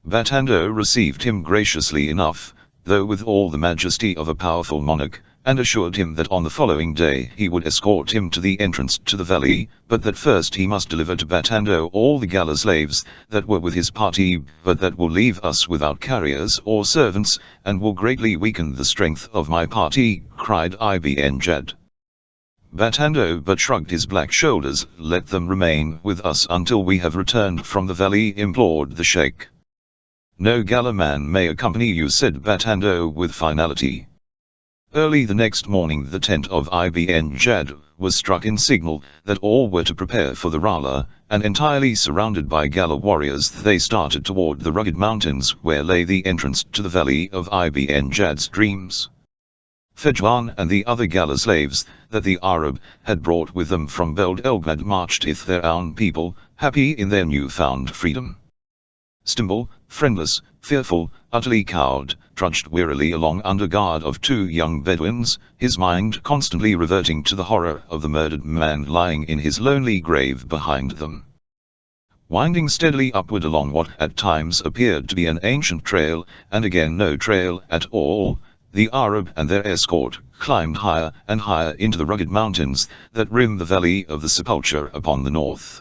Batando received him graciously enough, though with all the majesty of a powerful monarch, and assured him that on the following day he would escort him to the entrance to the valley, but that first he must deliver to Batando all the Gala slaves that were with his party, but that will leave us without carriers or servants, and will greatly weaken the strength of my party, cried Ibn Jad. Batando but shrugged his black shoulders. Let them remain with us until we have returned from the valley, implored the sheikh. No Gala man may accompany you, said Batando with finality. Early the next morning the tent of Ibn Jad was struck in signal that all were to prepare for the Rala, and entirely surrounded by Gala warriors they started toward the rugged mountains where lay the entrance to the valley of Ibn Jad's dreams. Fejwan and the other gala slaves that the Arab had brought with them from Beld Elgad marched with their own people, happy in their newfound freedom. Stimbul, friendless, fearful, utterly cowed, trudged wearily along under guard of two young Bedouins, his mind constantly reverting to the horror of the murdered man lying in his lonely grave behind them. Winding steadily upward along what at times appeared to be an ancient trail, and again no trail at all, the Arab and their escort climbed higher and higher into the rugged mountains that rim the valley of the Sepulcher upon the north.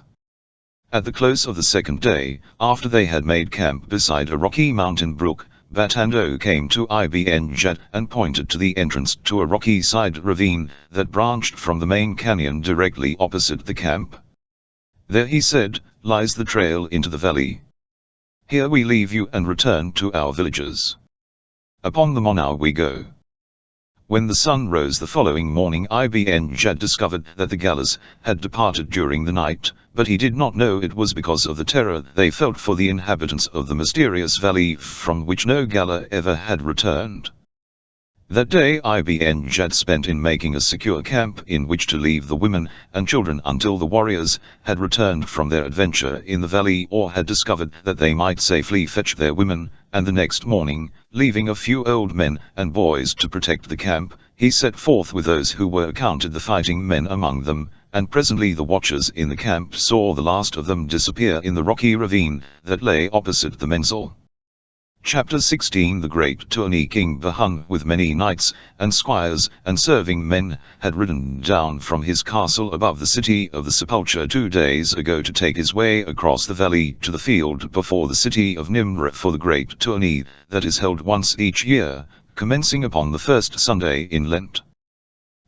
At the close of the second day, after they had made camp beside a rocky mountain brook, Batando came to Ibn Jad and pointed to the entrance to a rocky side ravine that branched from the main canyon directly opposite the camp. There, he said, lies the trail into the valley. Here we leave you and return to our villages. Upon the Monau we go. When the sun rose the following morning, Ibn Jad discovered that the galas had departed during the night, but he did not know it was because of the terror they felt for the inhabitants of the mysterious valley from which no gala ever had returned. That day Ibn Jad spent in making a secure camp in which to leave the women and children until the warriors had returned from their adventure in the valley or had discovered that they might safely fetch their women, and the next morning, leaving a few old men and boys to protect the camp, he set forth with those who were accounted the fighting men among them, and presently the watchers in the camp saw the last of them disappear in the rocky ravine that lay opposite the mensal. Chapter 16 The great Tuoni King Bahun with many knights and squires and serving men had ridden down from his castle above the city of the Sepulcher 2 days ago to take his way across the valley to the field before the city of Nimr for the great Tuoni that is held once each year, commencing upon the first Sunday in Lent.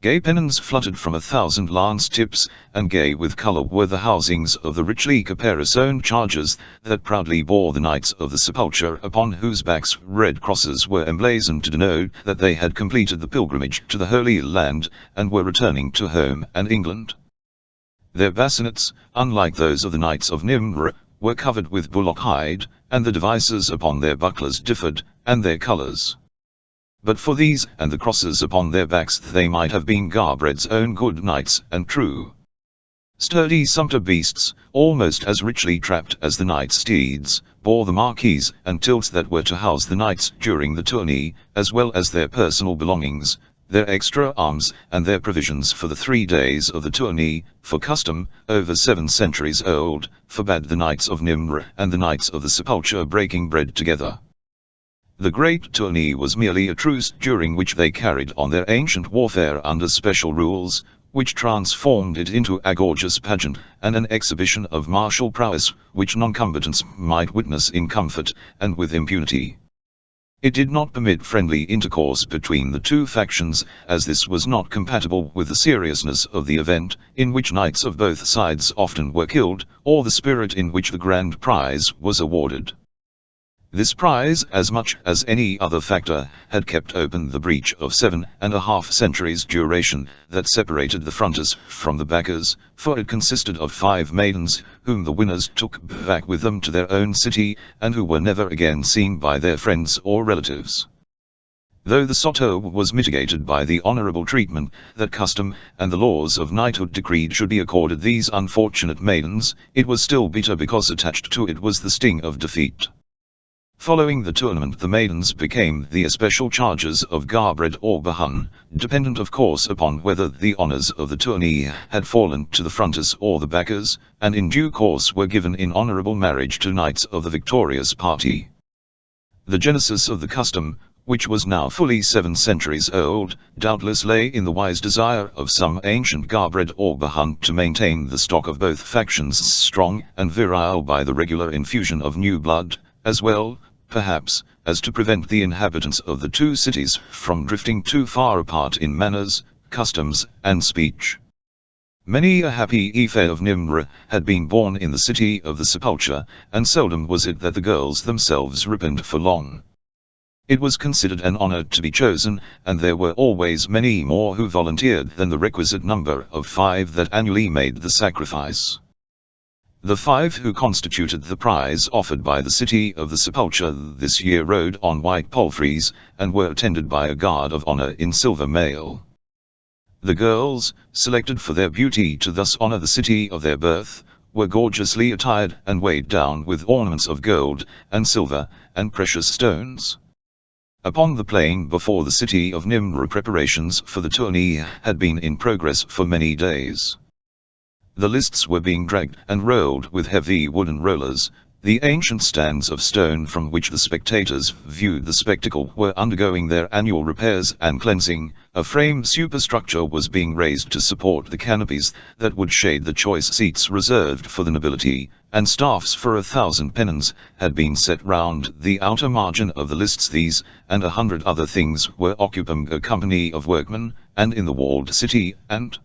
Gay pennons fluttered from 1,000 lance tips, and gay with colour were the housings of the richly caparisoned chargers that proudly bore the Knights of the Sepulcher upon whose backs red crosses were emblazoned to denote that they had completed the pilgrimage to the Holy Land, and were returning to home and England. Their bassinets, unlike those of the Knights of Nimr, were covered with bullock hide, and the devices upon their bucklers differed, and their colours. But for these and the crosses upon their backs they might have been Garbred's own good knights and true. Sturdy sumpter beasts, almost as richly trapped as the knights' steeds, bore the marquees and tilts that were to house the knights during the tourney, as well as their personal belongings, their extra arms and their provisions for the 3 days of the tourney, for custom, over 7 centuries old, forbade the Knights of Nimr and the Knights of the Sepulcher breaking bread together. The great tourney was merely a truce during which they carried on their ancient warfare under special rules, which transformed it into a gorgeous pageant and an exhibition of martial prowess which non-combatants might witness in comfort and with impunity. It did not permit friendly intercourse between the two factions, as this was not compatible with the seriousness of the event, in which knights of both sides often were killed, or the spirit in which the grand prize was awarded. This prize, as much as any other factor, had kept open the breach of 7.5 centuries duration that separated the fronters from the backers, for it consisted of 5 maidens, whom the winners took back with them to their own city, and who were never again seen by their friends or relatives. Though the sotto was mitigated by the honourable treatment that custom and the laws of knighthood decreed should be accorded these unfortunate maidens, it was still bitter because attached to it was the sting of defeat. Following the tournament the maidens became the especial chargers of Garbred or Bahun, dependent of course upon whether the honours of the tourney had fallen to the fronters or the backers, and in due course were given in honourable marriage to knights of the victorious party. The genesis of the custom, which was now fully 7 centuries old, doubtless lay in the wise desire of some ancient Garbred or Bahun to maintain the stock of both factions strong and virile by the regular infusion of new blood, as well, perhaps, as to prevent the inhabitants of the 2 cities from drifting too far apart in manners, customs, and speech. Many a happy Ephah of Nimr had been born in the city of the Sepulcher, and seldom was it that the girls themselves ripened for long. It was considered an honor to be chosen, and there were always many more who volunteered than the requisite number of 5 that annually made the sacrifice. The 5 who constituted the prize offered by the city of the Sepulcher this year rode on white palfreys, and were attended by a guard of honor in silver mail. The girls, selected for their beauty to thus honor the city of their birth, were gorgeously attired and weighed down with ornaments of gold, and silver, and precious stones. Upon the plain before the city of Nimr preparations for the tourney had been in progress for many days. The lists were being dragged and rolled with heavy wooden rollers. The ancient stands of stone from which the spectators viewed the spectacle were undergoing their annual repairs and cleansing. A frame superstructure was being raised to support the canopies that would shade the choice seats reserved for the nobility, and staffs for 1,000 pennons had been set round the outer margin of the lists. These, and 100 other things, were occupying a company of workmen, and in the walled city, and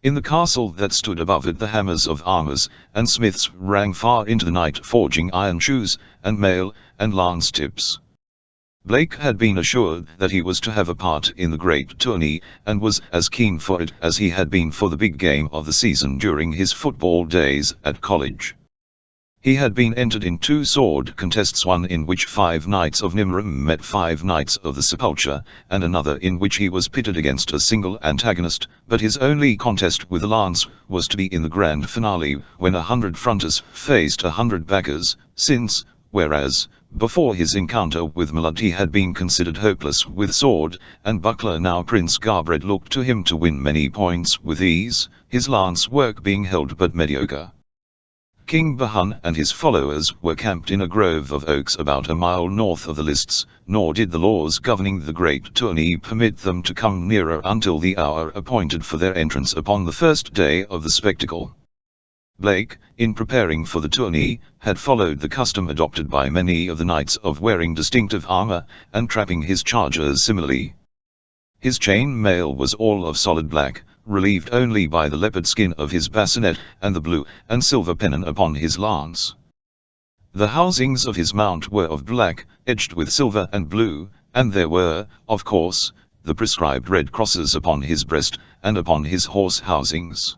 in the castle that stood above it the hammers of armors and smiths rang far into the night, forging iron shoes, and mail, and lance tips. Blake had been assured that he was to have a part in the great tourney, and was as keen for it as he had been for the big game of the season during his football days at college. He had been entered in 2 sword contests, one in which 5 knights of Nimr met 5 knights of the Sepulcher, and another in which he was pitted against a single antagonist, but his only contest with the lance was to be in the grand finale, when 100 fronters faced 100 backers, since, whereas, before his encounter with Malud he had been considered hopeless with sword and buckler, now Prince Garbred looked to him to win many points with ease, his lance work being held but mediocre. King Bahan and his followers were camped in a grove of oaks about a mile north of the lists, nor did the laws governing the great tourney permit them to come nearer until the hour appointed for their entrance upon the first day of the spectacle. Blake, in preparing for the tourney, had followed the custom adopted by many of the knights of wearing distinctive armor, and trapping his chargers similarly. His chain mail was all of solid black, relieved only by the leopard skin of his bassinet, and the blue and silver pennon upon his lance. The housings of his mount were of black, edged with silver and blue, and there were, of course, the prescribed red crosses upon his breast, and upon his horse housings.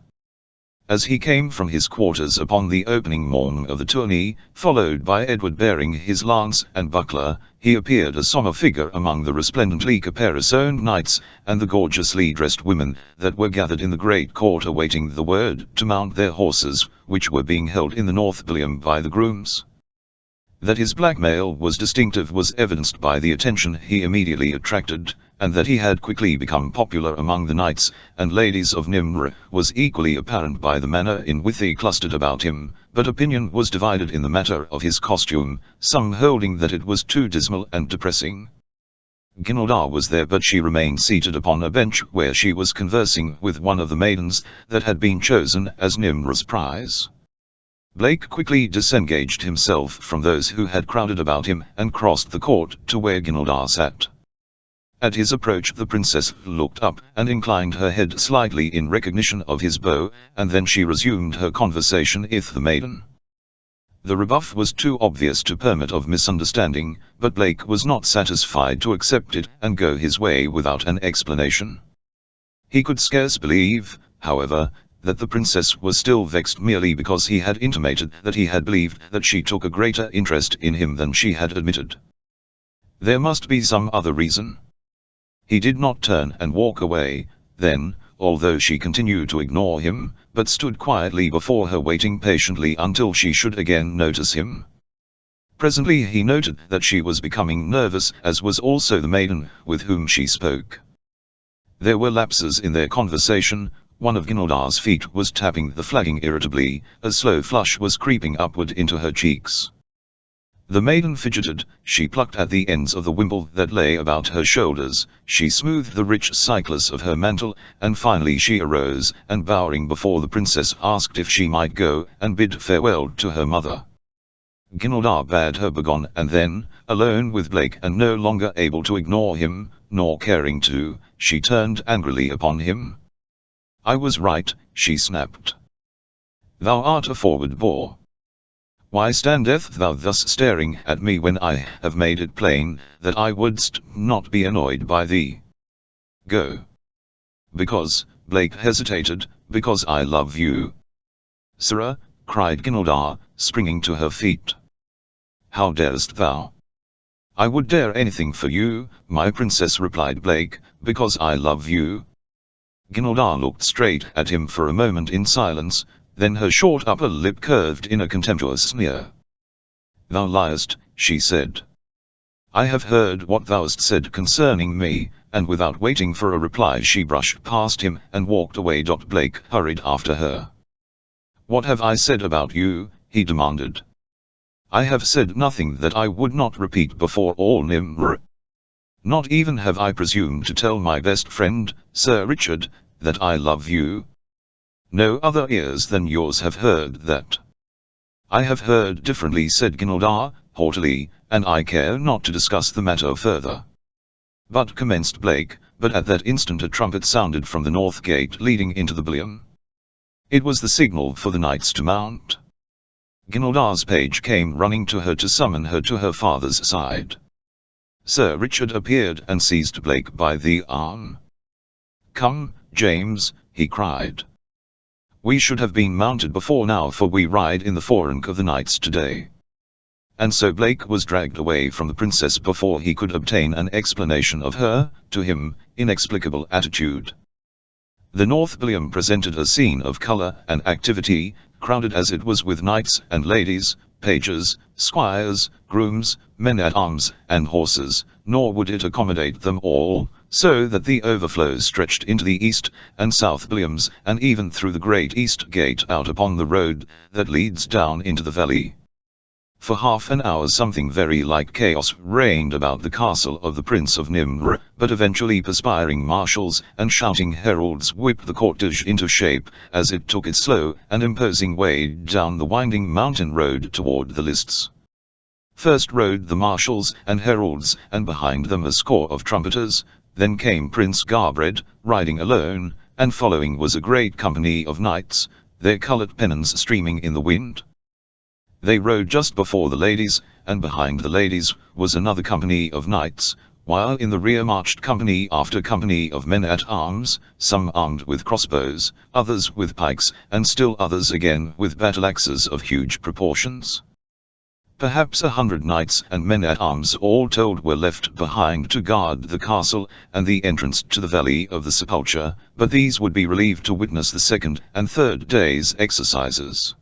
As he came from his quarters upon the opening morn of the tourney, followed by Edward bearing his lance and buckler, he appeared a sombre figure among the resplendently caparisoned knights, and the gorgeously dressed women, that were gathered in the great court awaiting the word to mount their horses, which were being held in the north pillion by the grooms. That his black mail was distinctive was evidenced by the attention he immediately attracted, and that he had quickly become popular among the knights and ladies of Nimr was equally apparent by the manner in which they clustered about him, but opinion was divided in the matter of his costume, some holding that it was too dismal and depressing. Ginaldar was there, but she remained seated upon a bench where she was conversing with one of the maidens that had been chosen as Nimr's prize. Blake quickly disengaged himself from those who had crowded about him and crossed the court to where Ginaldar sat. At his approach the princess looked up and inclined her head slightly in recognition of his bow, and then she resumed her conversation with the maiden. The rebuff was too obvious to permit of misunderstanding, but Blake was not satisfied to accept it and go his way without an explanation. He could scarce believe, however, that the princess was still vexed merely because he had intimated that he had believed that she took a greater interest in him than she had admitted. There must be some other reason. He did not turn and walk away, then, although she continued to ignore him, but stood quietly before her, waiting patiently until she should again notice him. Presently he noted that she was becoming nervous, as was also the maiden with whom she spoke. There were lapses in their conversation. One of Ginaldar's feet was tapping the flagging irritably, a slow flush was creeping upward into her cheeks. The maiden fidgeted, she plucked at the ends of the wimple that lay about her shoulders, she smoothed the rich cyclas of her mantle, and finally she arose, and bowing before the princess asked if she might go and bid farewell to her mother. Ginaldar bade her begone, and then, alone with Blake and no longer able to ignore him, nor caring to, she turned angrily upon him. "I was right," she snapped. "Thou art a forward boar. Why standeth thou thus staring at me when I have made it plain that I wouldst not be annoyed by thee? Go." "Because," Blake hesitated, "because I love you." "Sirrah," cried Ginaldar, springing to her feet. "How darest thou?" "I would dare anything for you, my princess," replied Blake, "because I love you." Ginaldar looked straight at him for a moment in silence, then her short upper lip curved in a contemptuous sneer. "Thou liest," she said. "I have heard what thou hast said concerning me," and without waiting for a reply she brushed past him and walked away. Blake hurried after her. "What have I said about you?" he demanded. "I have said nothing that I would not repeat before all Nimr. Not even have I presumed to tell my best friend, Sir Richard, that I love you. No other ears than yours have heard that." "I have heard differently," said Ginaldar, haughtily, "and I care not to discuss the matter further." "But," commenced Blake, but at that instant a trumpet sounded from the north gate leading into the ballium. It was the signal for the knights to mount. Ginaldar's page came running to her to summon her to her father's side. Sir Richard appeared and seized Blake by the arm. "Come, James," he cried. "We should have been mounted before now, for we ride in the forerank of the knights today." And so Blake was dragged away from the princess before he could obtain an explanation of her, to him, inexplicable attitude. The North Ballium presented a scene of colour and activity, crowded as it was with knights and ladies, pages, squires, grooms, men-at-arms, and horses, nor would it accommodate them all, so that the overflow stretched into the east and south balliums, and even through the great east gate out upon the road that leads down into the valley. For half an hour something very like chaos reigned about the castle of the Prince of Nimr, but eventually perspiring marshals and shouting heralds whipped the cortege into shape, as it took its slow and imposing way down the winding mountain road toward the lists. First rode the marshals and heralds, and behind them a score of trumpeters, then came Prince Garbred, riding alone, and following was a great company of knights, their coloured pennons streaming in the wind. They rode just before the ladies, and behind the ladies was another company of knights, while in the rear marched company after company of men-at-arms, some armed with crossbows, others with pikes, and still others again with battle-axes of huge proportions. Perhaps 100 knights and men-at-arms all told were left behind to guard the castle and the entrance to the valley of the Sepulcher, but these would be relieved to witness the second and third day's exercises.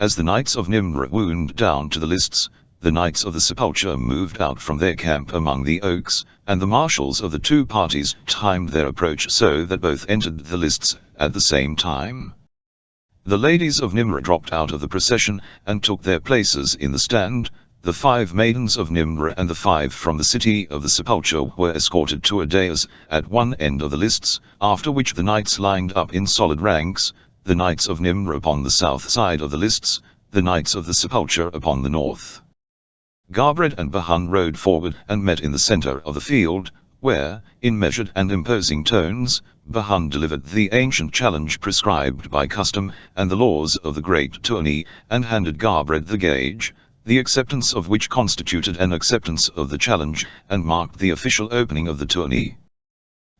As the knights of Nimr wound down to the lists, the knights of the Sepulcher moved out from their camp among the oaks, and the marshals of the two parties timed their approach so that both entered the lists at the same time. The ladies of Nimr dropped out of the procession and took their places in the stand. The 5 maidens of Nimr and the 5 from the city of the Sepulcher were escorted to a dais at one end of the lists, after which the knights lined up in solid ranks, the knights of Nimr upon the south side of the lists, the knights of the Sepulcher upon the north. Garbred and Bahun rode forward and met in the center of the field, where, in measured and imposing tones, Bahun delivered the ancient challenge prescribed by custom and the laws of the great tourney, and handed Garbred the gage, the acceptance of which constituted an acceptance of the challenge, and marked the official opening of the tourney.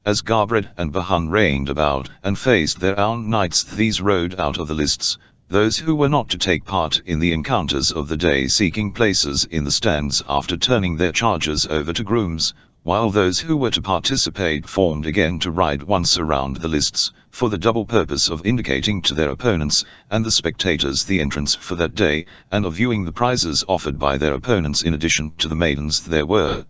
As Garbred and Bahun reined about and faced their own knights, these rode out of the lists, those who were not to take part in the encounters of the day seeking places in the stands after turning their chargers over to grooms, while those who were to participate formed again to ride once around the lists, for the double purpose of indicating to their opponents and the spectators the entrance for that day, and of viewing the prizes offered by their opponents. In addition to the maidens there were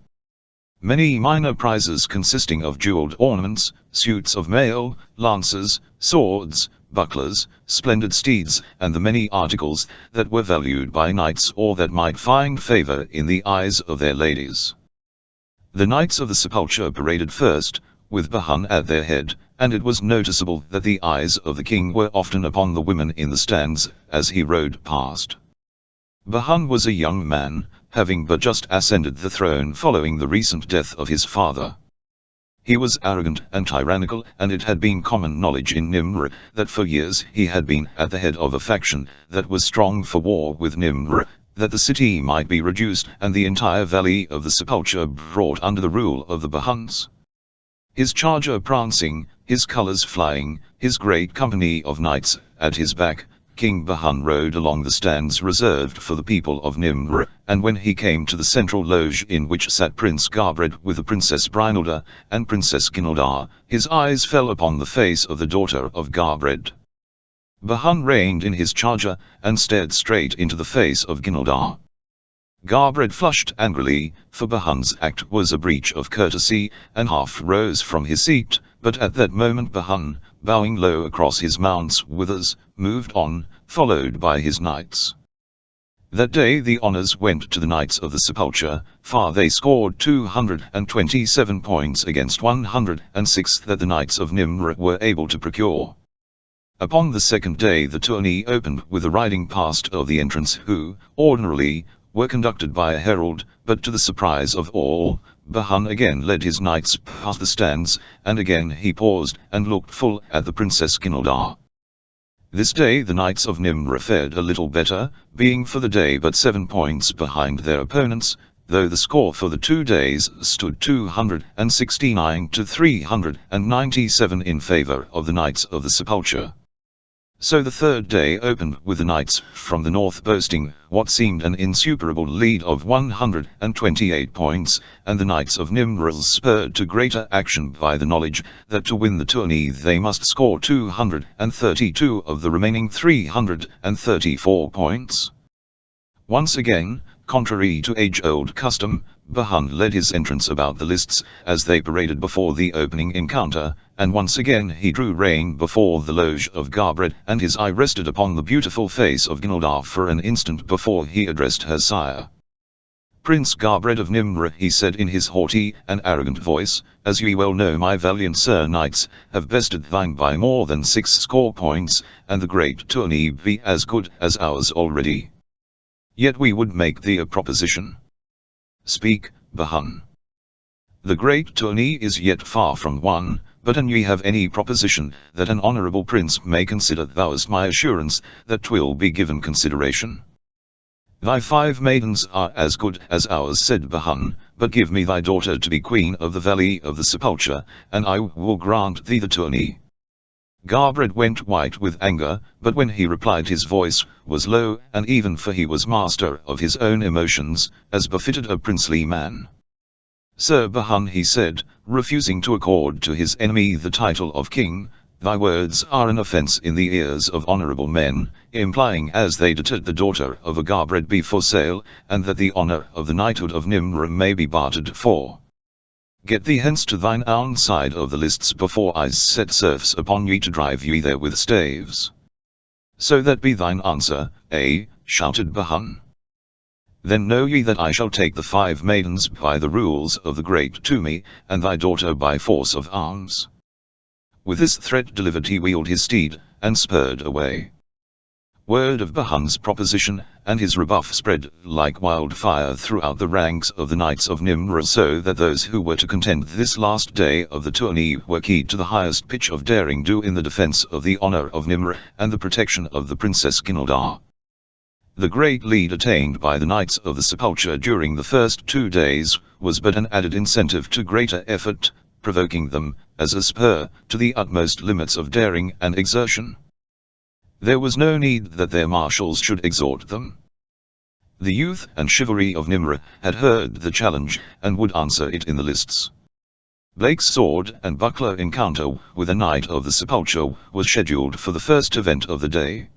many minor prizes consisting of jeweled ornaments, suits of mail, lances, swords, bucklers, splendid steeds, and the many articles that were valued by knights or that might find favor in the eyes of their ladies. The knights of the Sepulcher paraded first, with Bahun at their head, and it was noticeable that the eyes of the king were often upon the women in the stands as he rode past. Bahun was a young man, having but just ascended the throne following the recent death of his father. He was arrogant and tyrannical, and it had been common knowledge in Nimr that for years he had been at the head of a faction that was strong for war with Nimr, that the city might be reduced and the entire valley of the Sepulcher brought under the rule of the Bahuns. His charger prancing, his colors flying, his great company of knights at his back, King Bahan rode along the stands reserved for the people of Nimr, and when he came to the central loge in which sat Prince Garbred with the Princess Brynhilda and Princess Ginildar, his eyes fell upon the face of the daughter of Garbred. Bahan reined in his charger, and stared straight into the face of Ginildar. Garbred flushed angrily, for Bahan's act was a breach of courtesy, and half rose from his seat, but at that moment Bahan, bowing low across his mount's withers, moved on, followed by his knights. That day the honors went to the Knights of the Sepulcher, for they scored 227 points against 106 that the Knights of Nimr were able to procure. Upon the second day the tourney opened with the riding past of the entrants who, ordinarily, were conducted by a herald, but to the surprise of all, Bahan again led his knights past the stands, and again he paused and looked full at the Princess Ginildar. This day the Knights of Nimr fared a little better, being for the day but 7 points behind their opponents, though the score for the 2 days stood 269 to 397 in favor of the Knights of the Sepulcher. So the third day opened with the knights from the north boasting what seemed an insuperable lead of 128 points, and the Knights of Nimr spurred to greater action by the knowledge that to win the tourney they must score 232 of the remaining 334 points. Once again, contrary to age-old custom, Bahan led his entrants about the lists as they paraded before the opening encounter, and once again he drew rein before the loge of Garbred, and his eye rested upon the beautiful face of Ginildar for an instant before he addressed her sire. "Prince Garbred of Nimr," he said in his haughty and arrogant voice, "as ye well know, my valiant sir knights have bested thine by more than 60 points, and the great tourney be as good as ours already. Yet we would make thee a proposition." "Speak, Bahan." "The great tourney is yet far from won, but an ye have any proposition that an honorable prince may consider, thou'st my assurance that 'twill be given consideration." "Thy 5 maidens are as good as ours," said Bahan, "but give me thy daughter to be queen of the Valley of the Sepulcher, and I will grant thee the tourney." Garbred went white with anger, but when he replied his voice was low and even, for he was master of his own emotions, as befitted a princely man. "Sir Bahan," he said, refusing to accord to his enemy the title of king, "thy words are an offense in the ears of honorable men, implying as they do that the daughter of a Garbred be for sale, and that the honor of the knighthood of Nimr may be bartered for. Get thee hence to thine own side of the lists before I set serfs upon ye to drive ye there with staves." "So that be thine answer, eh?" shouted Bahan. "Then know ye that I shall take the 5 maidens by the rules of the great to me, and thy daughter by force of arms." With this threat delivered he wheeled his steed, and spurred away. Word of Bahan's proposition and his rebuff spread like wildfire throughout the ranks of the Knights of Nimr, so that those who were to contend this last day of the tourney were keyed to the highest pitch of daring-do in the defense of the honor of Nimr and the protection of the Princess Ginildar. The great lead attained by the Knights of the Sepulcher during the first 2 days was but an added incentive to greater effort, provoking them, as a spur, to the utmost limits of daring and exertion. There was no need that their marshals should exhort them. The youth and chivalry of Nimr had heard the challenge, and would answer it in the lists. Blake's sword and buckler encounter with a Knight of the Sepulcher was scheduled for the first event of the day.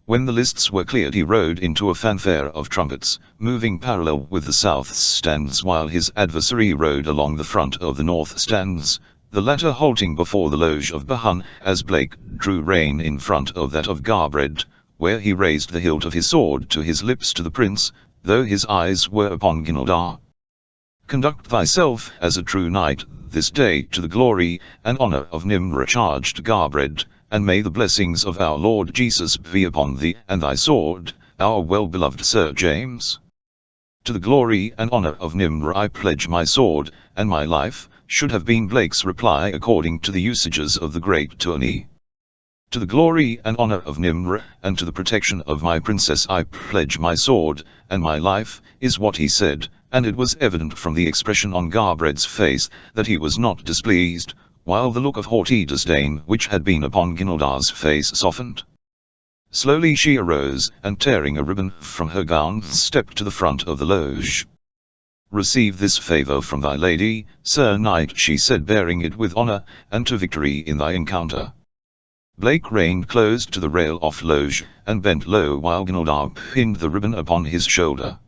When the lists were cleared he rode into a fanfare of trumpets, moving parallel with the south stands while his adversary rode along the front of the north stands, the latter halting before the loge of Bahan as Blake drew rein in front of that of Garbred, where he raised the hilt of his sword to his lips to the prince, though his eyes were upon Ginildar. "Conduct thyself as a true knight this day to the glory and honor of Nimr," charged Garbred, "and may the blessings of our Lord Jesus be upon thee and thy sword, our well-beloved Sir James." "To the glory and honor of Nimr I pledge my sword and my life," should have been Blake's reply according to the usages of the great tourney. "To the glory and honor of Nimr, and to the protection of my princess I pledge my sword and my life," is what he said, and it was evident from the expression on Garbred's face that he was not displeased, while the look of haughty disdain which had been upon Ginildar's face softened. Slowly she arose, and tearing a ribbon from her gown, stepped to the front of the loge. "Receive this favor from thy lady, Sir Knight," she said, "bearing it with honor, and to victory in thy encounter." Blake reined close to the rail of loge, and bent low while Gnildar pinned the ribbon upon his shoulder.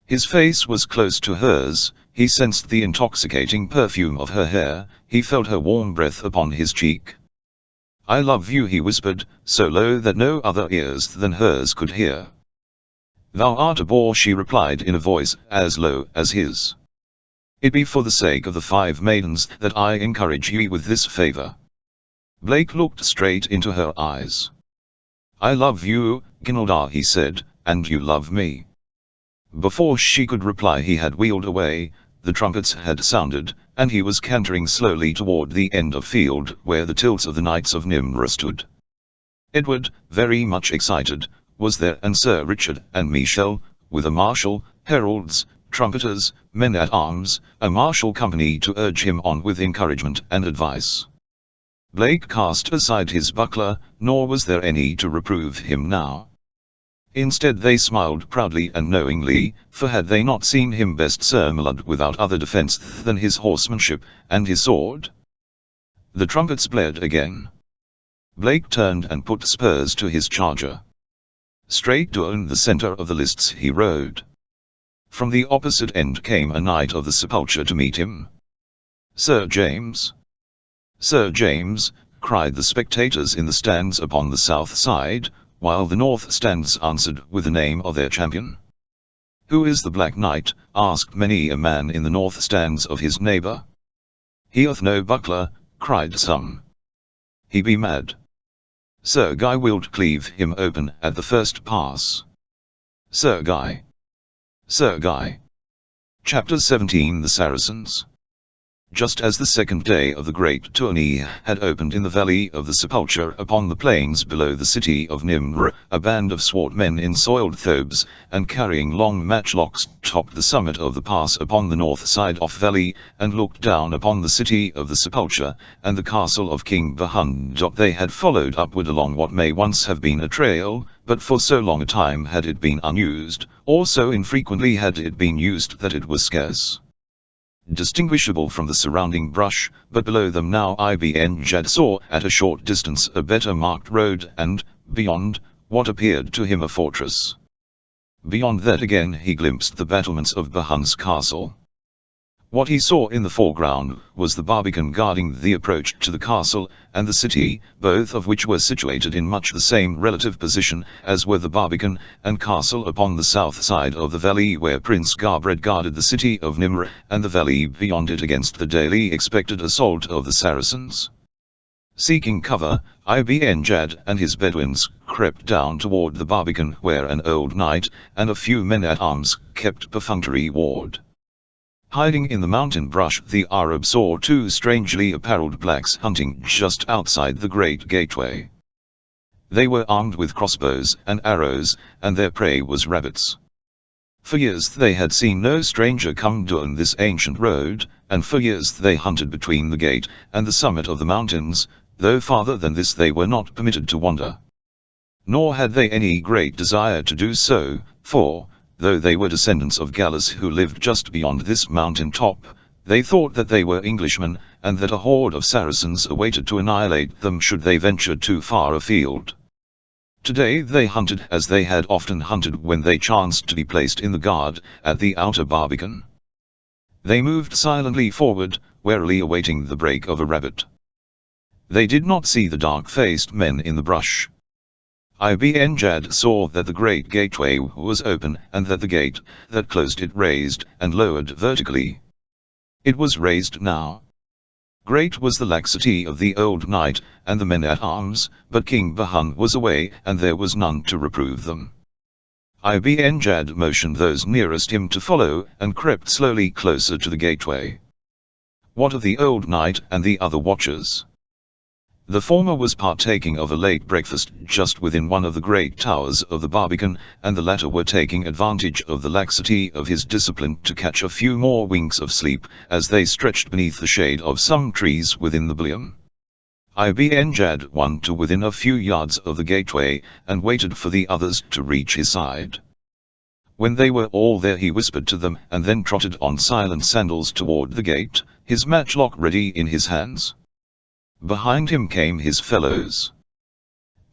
His face was close to hers, he sensed the intoxicating perfume of her hair, he felt her warm breath upon his cheek. "I love you," he whispered, so low that no other ears than hers could hear. "Thou art a boor," she replied in a voice as low as his. "It be for the sake of the 5 maidens that I encourage ye with this favor." Blake looked straight into her eyes. "I love you, Gnildar," he said, "and you love me." Before she could reply he had wheeled away, the trumpets had sounded, and he was cantering slowly toward the end of field where the tilts of the Knights of Nimr stood. Edward, very much excited, was there, and Sir Richard and Michel, with a marshal, heralds, trumpeters, men-at-arms, a martial company to urge him on with encouragement and advice. Blake cast aside his buckler, nor was there any to reprove him now. Instead they smiled proudly and knowingly, for had they not seen him best surmoured without other defense than his horsemanship and his sword? The trumpets blared again. Blake turned and put spurs to his charger. Straight down the center of the lists he rode. From the opposite end came a knight of the Sepulcher to meet him. "Sir James! Sir James!" cried the spectators in the stands upon the south side, while the north stands answered with the name of their champion. "Who is the Black Knight?" asked many a man in the north stands of his neighbor. "He hath no buckler," cried some. "He be mad. Sir Guy wilt cleave him open at the first pass." Sir Guy! Sir Guy! Chapter 17 The Saracens. Just as the second day of the great tourney had opened in the valley of the Sepulcher upon the plains below the city of Nimr, a band of swart men in soiled thobes, and carrying long matchlocks, topped the summit of the pass upon the north side of valley, and looked down upon the city of the Sepulcher, and the castle of King Bahund. They had followed upward along what may once have been a trail, but for so long a time had it been unused, or so infrequently had it been used that it was scarce distinguishable from the surrounding brush, but below them now Ibn Jad saw at a short distance a better marked road and, beyond, what appeared to him a fortress. Beyond that again he glimpsed the battlements of Bahund's castle. What he saw in the foreground was the barbican guarding the approach to the castle and the city, both of which were situated in much the same relative position as were the barbican and castle upon the south side of the valley where Prince Garbred guarded the city of Nimr, and the valley beyond it against the daily expected assault of the Saracens. Seeking cover, Ibn Jad and his Bedouins crept down toward the barbican where an old knight and a few men-at-arms kept perfunctory ward. Hiding in the mountain brush, the Arab saw 2 strangely apparelled blacks hunting just outside the great gateway. They were armed with crossbows and arrows, and their prey was rabbits. For years they had seen no stranger come down this ancient road, and for years they hunted between the gate and the summit of the mountains, though farther than this they were not permitted to wander. Nor had they any great desire to do so, for, though they were descendants of Gallus who lived just beyond this mountain top, they thought that they were Englishmen, and that a horde of Saracens awaited to annihilate them should they venture too far afield. Today they hunted as they had often hunted when they chanced to be placed in the guard at the outer barbican. They moved silently forward, warily awaiting the break of a rabbit. They did not see the dark-faced men in the brush. Ibn Jad saw that the great gateway was open and that the gate that closed it raised and lowered vertically. It was raised now. Great was the laxity of the old knight and the men-at-arms, but King Bahund was away and there was none to reprove them. Ibn Jad motioned those nearest him to follow and crept slowly closer to the gateway. What of the old knight and the other watchers? The former was partaking of a late breakfast just within one of the great towers of the barbican, and the latter were taking advantage of the laxity of his discipline to catch a few more winks of sleep as they stretched beneath the shade of some trees within the ballium. Ibn Jad won to within a few yards of the gateway, and waited for the others to reach his side. When they were all there he whispered to them and then trotted on silent sandals toward the gate, his matchlock ready in his hands. Behind him came his fellows.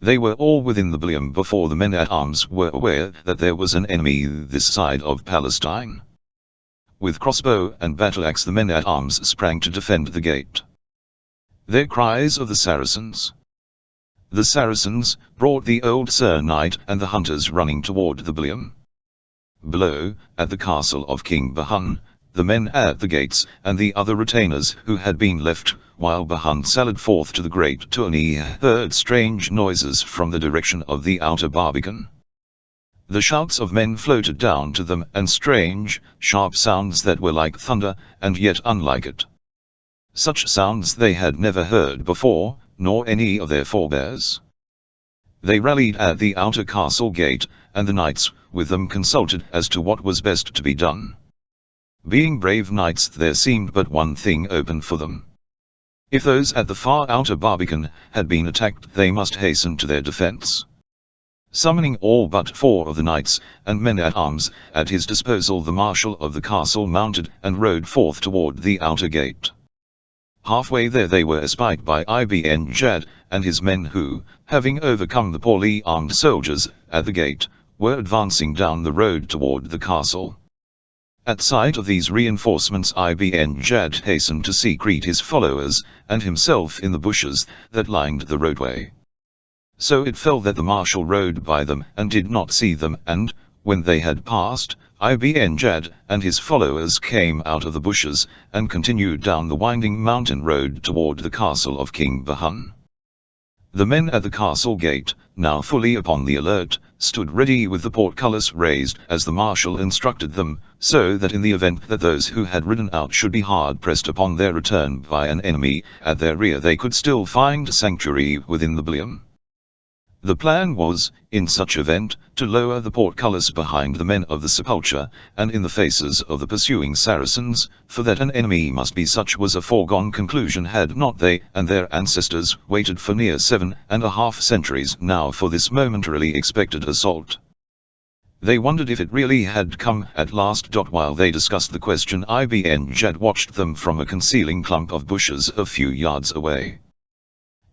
They were all within the ballium before the men-at-arms were aware that there was an enemy this side of Palestine. With crossbow and battle-axe the men-at-arms sprang to defend the gate. Their cries of the Saracens. The Saracens brought the old Sir Knight and the hunters running toward the ballium. Below, at the castle of King Bahun, the men at the gates and the other retainers who had been left while Bahun sallied forth to the great tourney heard strange noises from the direction of the outer barbican. The shouts of men floated down to them, and strange, sharp sounds that were like thunder, and yet unlike it. Such sounds they had never heard before, nor any of their forebears. They rallied at the outer castle gate, and the knights with them consulted as to what was best to be done. Being brave knights, there seemed but one thing open for them. If those at the far outer barbican had been attacked, they must hasten to their defense. Summoning all but 4 of the knights and men-at-arms at his disposal, the marshal of the castle mounted and rode forth toward the outer gate. Halfway there they were espied by Ibn Jad and his men who, having overcome the poorly armed soldiers at the gate, were advancing down the road toward the castle. At sight of these reinforcements Ibn Jad hastened to secrete his followers and himself in the bushes that lined the roadway. So it fell that the marshal rode by them and did not see them, and, when they had passed, Ibn Jad and his followers came out of the bushes and continued down the winding mountain road toward the castle of King Bahun. The men at the castle gate, now fully upon the alert, stood ready with the portcullis raised as the marshal instructed them, so that in the event that those who had ridden out should be hard pressed upon their return by an enemy at their rear, they could still find sanctuary within the ballium. The plan was, in such event, to lower the portcullis behind the men of the Sepulcher, and in the faces of the pursuing Saracens, for that an enemy must be such was a foregone conclusion had not they and their ancestors waited for near 7.5 centuries now for this momentarily expected assault. They wondered if it really had come at last. While they discussed the question, Ibn Jad watched them from a concealing clump of bushes a few yards away.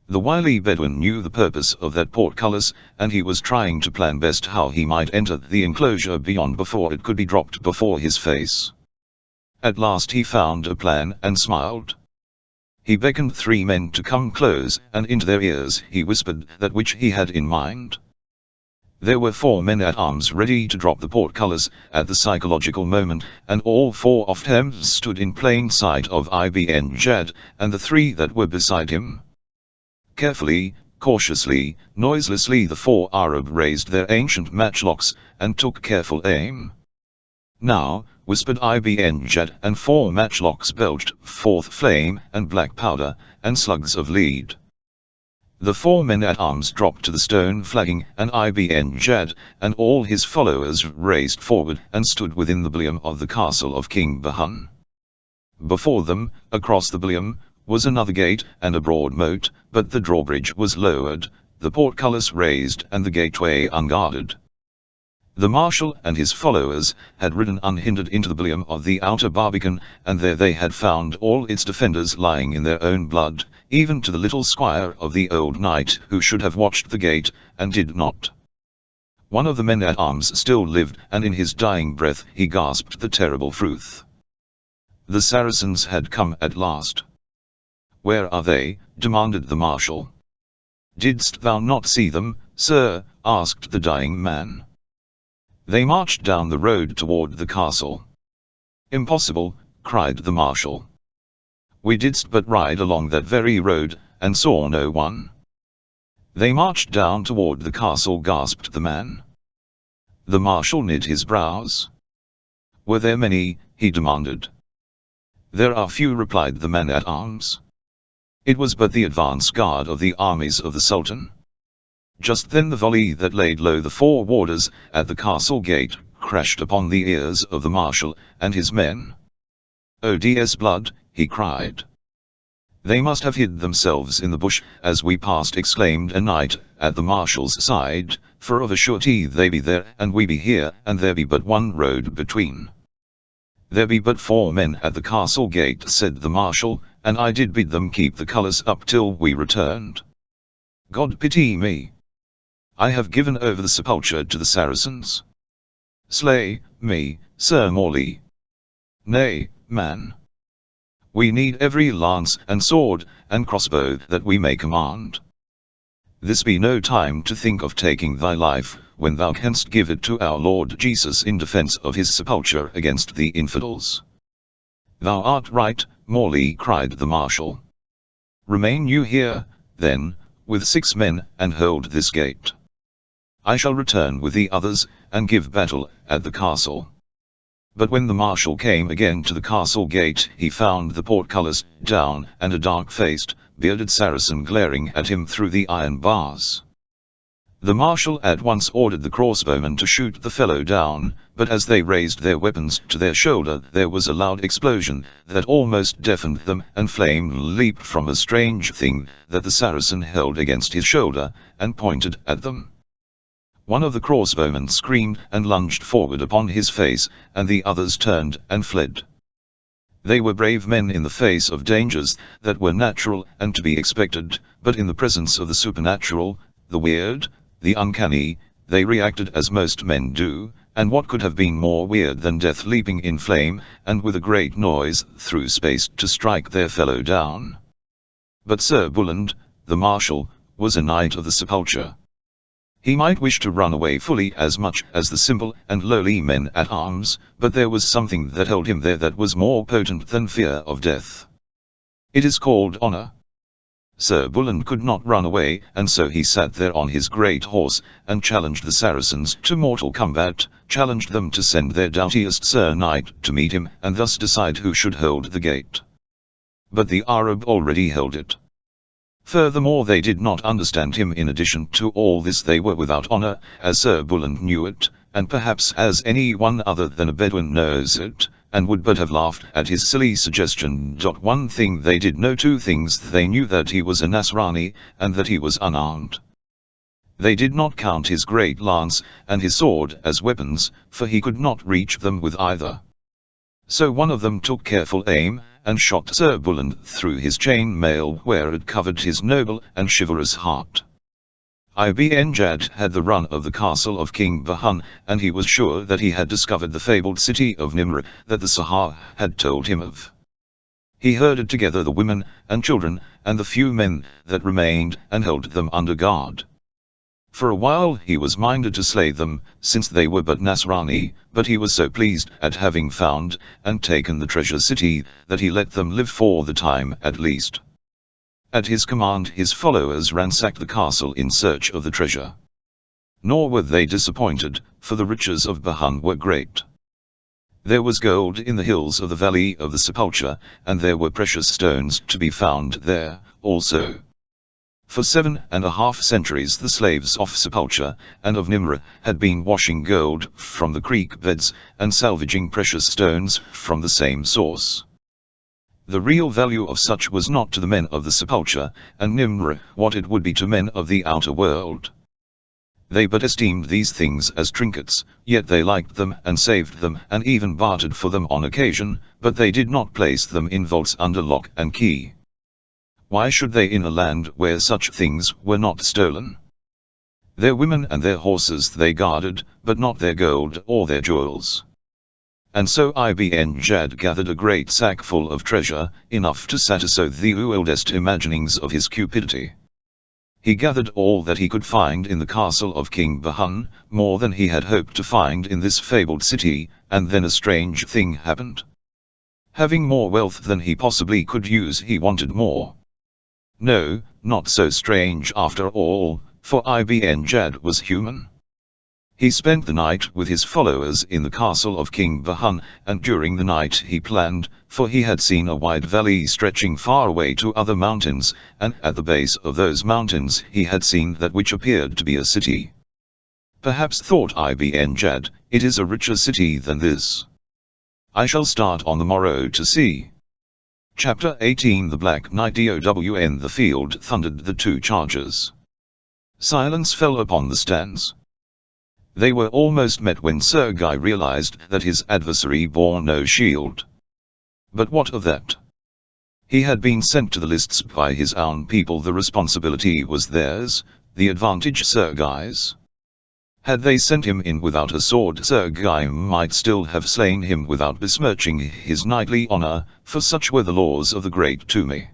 The wily Bedouin knew the purpose of that portcullis, and he was trying to plan best how he might enter the enclosure beyond before it could be dropped before his face. At last he found a plan and smiled. He beckoned 3 men to come close, and into their ears he whispered that which he had in mind. There were 4 men-at-arms ready to drop the portcullis at the psychological moment, and all 4 of them stood in plain sight of Ibn Jad and the 3 that were beside him. Carefully, cautiously, noiselessly the 4 Arab raised their ancient matchlocks, and took careful aim. Now, whispered Ibn Jad, and 4 matchlocks belched forth flame and black powder, and slugs of lead. The 4 men-at-arms dropped to the stone flagging, and Ibn Jad and all his followers raced forward and stood within the ballium of the castle of King Bahun. Before them, across the ballium, was another gate and a broad moat, but the drawbridge was lowered, the portcullis raised and the gateway unguarded. The marshal and his followers had ridden unhindered into the ballium of the outer barbican, and there they had found all its defenders lying in their own blood, even to the little squire of the old knight who should have watched the gate, and did not. One of the men-at-arms still lived, and in his dying breath he gasped the terrible truth. The Saracens had come at last. "Where are they?" demanded the marshal. "Didst thou not see them, sir?" asked the dying man. "They marched down the road toward the castle." "Impossible," cried the marshal. "We didst but ride along that very road, and saw no one." "They marched down toward the castle," gasped the man. The marshal knit his brows. "Were there many?" he demanded. "There are few," replied the man-at-arms. "It was but the advance guard of the armies of the Sultan." Just then the volley that laid low the 4 warders at the castle gate crashed upon the ears of the marshal and his men. "Oh, DS blood!" he cried. "They must have hid themselves in the bush as we passed," exclaimed a knight at the marshal's side, "for of a surety they be there and we be here, and there be but one road between." "There be but 4 men at the castle gate," said the marshal, "and I did bid them keep the colours up till we returned. God pity me! I have given over the Sepulcher to the Saracens. Slay me, Sir Morley." "Nay, man. We need every lance and sword and crossbow that we may command. This be no time to think of taking thy life, when thou canst give it to our Lord Jesus in defence of his sepulchre against the infidels." "Thou art right, Morley," cried the marshal. "Remain you here, then, with 6 men, and hold this gate. I shall return with the others, and give battle at the castle." But when the marshal came again to the castle gate, he found the portcullis down, and a dark-faced, bearded Saracen glaring at him through the iron bars. The marshal at once ordered the crossbowmen to shoot the fellow down, but as they raised their weapons to their shoulder there was a loud explosion that almost deafened them, and flame leaped from a strange thing that the Saracen held against his shoulder, and pointed at them. One of the crossbowmen screamed and lunged forward upon his face, and the others turned and fled. They were brave men in the face of dangers that were natural and to be expected, but in the presence of the supernatural, the weird, the uncanny, they reacted as most men do, and what could have been more weird than death leaping in flame, and with a great noise through space to strike their fellow down? But Sir Bulland, the marshal, was a knight of the Sepulchre. He might wish to run away fully as much as the simple and lowly men at arms, but there was something that held him there that was more potent than fear of death. It is called honor. Sir Bulland could not run away, and so he sat there on his great horse, and challenged the Saracens to mortal combat, challenged them to send their doughtiest Sir Knight to meet him, and thus decide who should hold the gate. But the Arab already held it. Furthermore, they did not understand him. In addition to all this, they were without honor, as Sir Bulland knew it, and perhaps as any one other than a Bedouin knows it, and would but have laughed at his silly suggestion. One thing they did know, 2 things they knew: that he was a Nasrani, and that he was unarmed. They did not count his great lance and his sword as weapons, for he could not reach them with either. So one of them took careful aim, and shot Sir Bulland through his chain mail, where it covered his noble and chivalrous heart. Ibn Jad had the run of the castle of King Bahun, and he was sure that he had discovered the fabled city of Nimr that the Sahar had told him of. He herded together the women and children, and the few men that remained, and held them under guard. For a while he was minded to slay them, since they were but Nasrani, but he was so pleased at having found and taken the treasure city, that he let them live for the time at least. At his command his followers ransacked the castle in search of the treasure. Nor were they disappointed, for the riches of Bahun were great. There was gold in the hills of the valley of the Sepulchre, and there were precious stones to be found there, also. For 7.5 centuries the slaves of Sepulcher and of Nimr had been washing gold from the creek beds, and salvaging precious stones from the same source. The real value of such was not to the men of the Sepulcher and Nimr what it would be to men of the outer world. They but esteemed these things as trinkets, yet they liked them and saved them, and even bartered for them on occasion, but they did not place them in vaults under lock and key. Why should they, in a land where such things were not stolen? Their women and their horses they guarded, but not their gold or their jewels. And so Ibn Jad gathered a great sack full of treasure, enough to satisfy the wildest imaginings of his cupidity. He gathered all that he could find in the castle of King Bahun, more than he had hoped to find in this fabled city, and then a strange thing happened. Having more wealth than he possibly could use, he wanted more. No, not so strange after all, for Ibn Jad was human. He spent the night with his followers in the castle of King Bahun, and during the night he planned, for he had seen a wide valley stretching far away to other mountains, and at the base of those mountains he had seen that which appeared to be a city. Perhaps, thought Ibn Jad, it is a richer city than this. I shall start on the morrow to see. Chapter 18 The Black Knight DOW in the field thundered the two chargers. Silence fell upon the stands. They were almost met when Sir Guy realized that his adversary bore no shield. But what of that? He had been sent to the lists by his own people. The responsibility was theirs, the advantage Sir Guy's. Had they sent him in without a sword, Sir Guy might still have slain him without besmirching his knightly honor, for such were the laws of the great Toomey.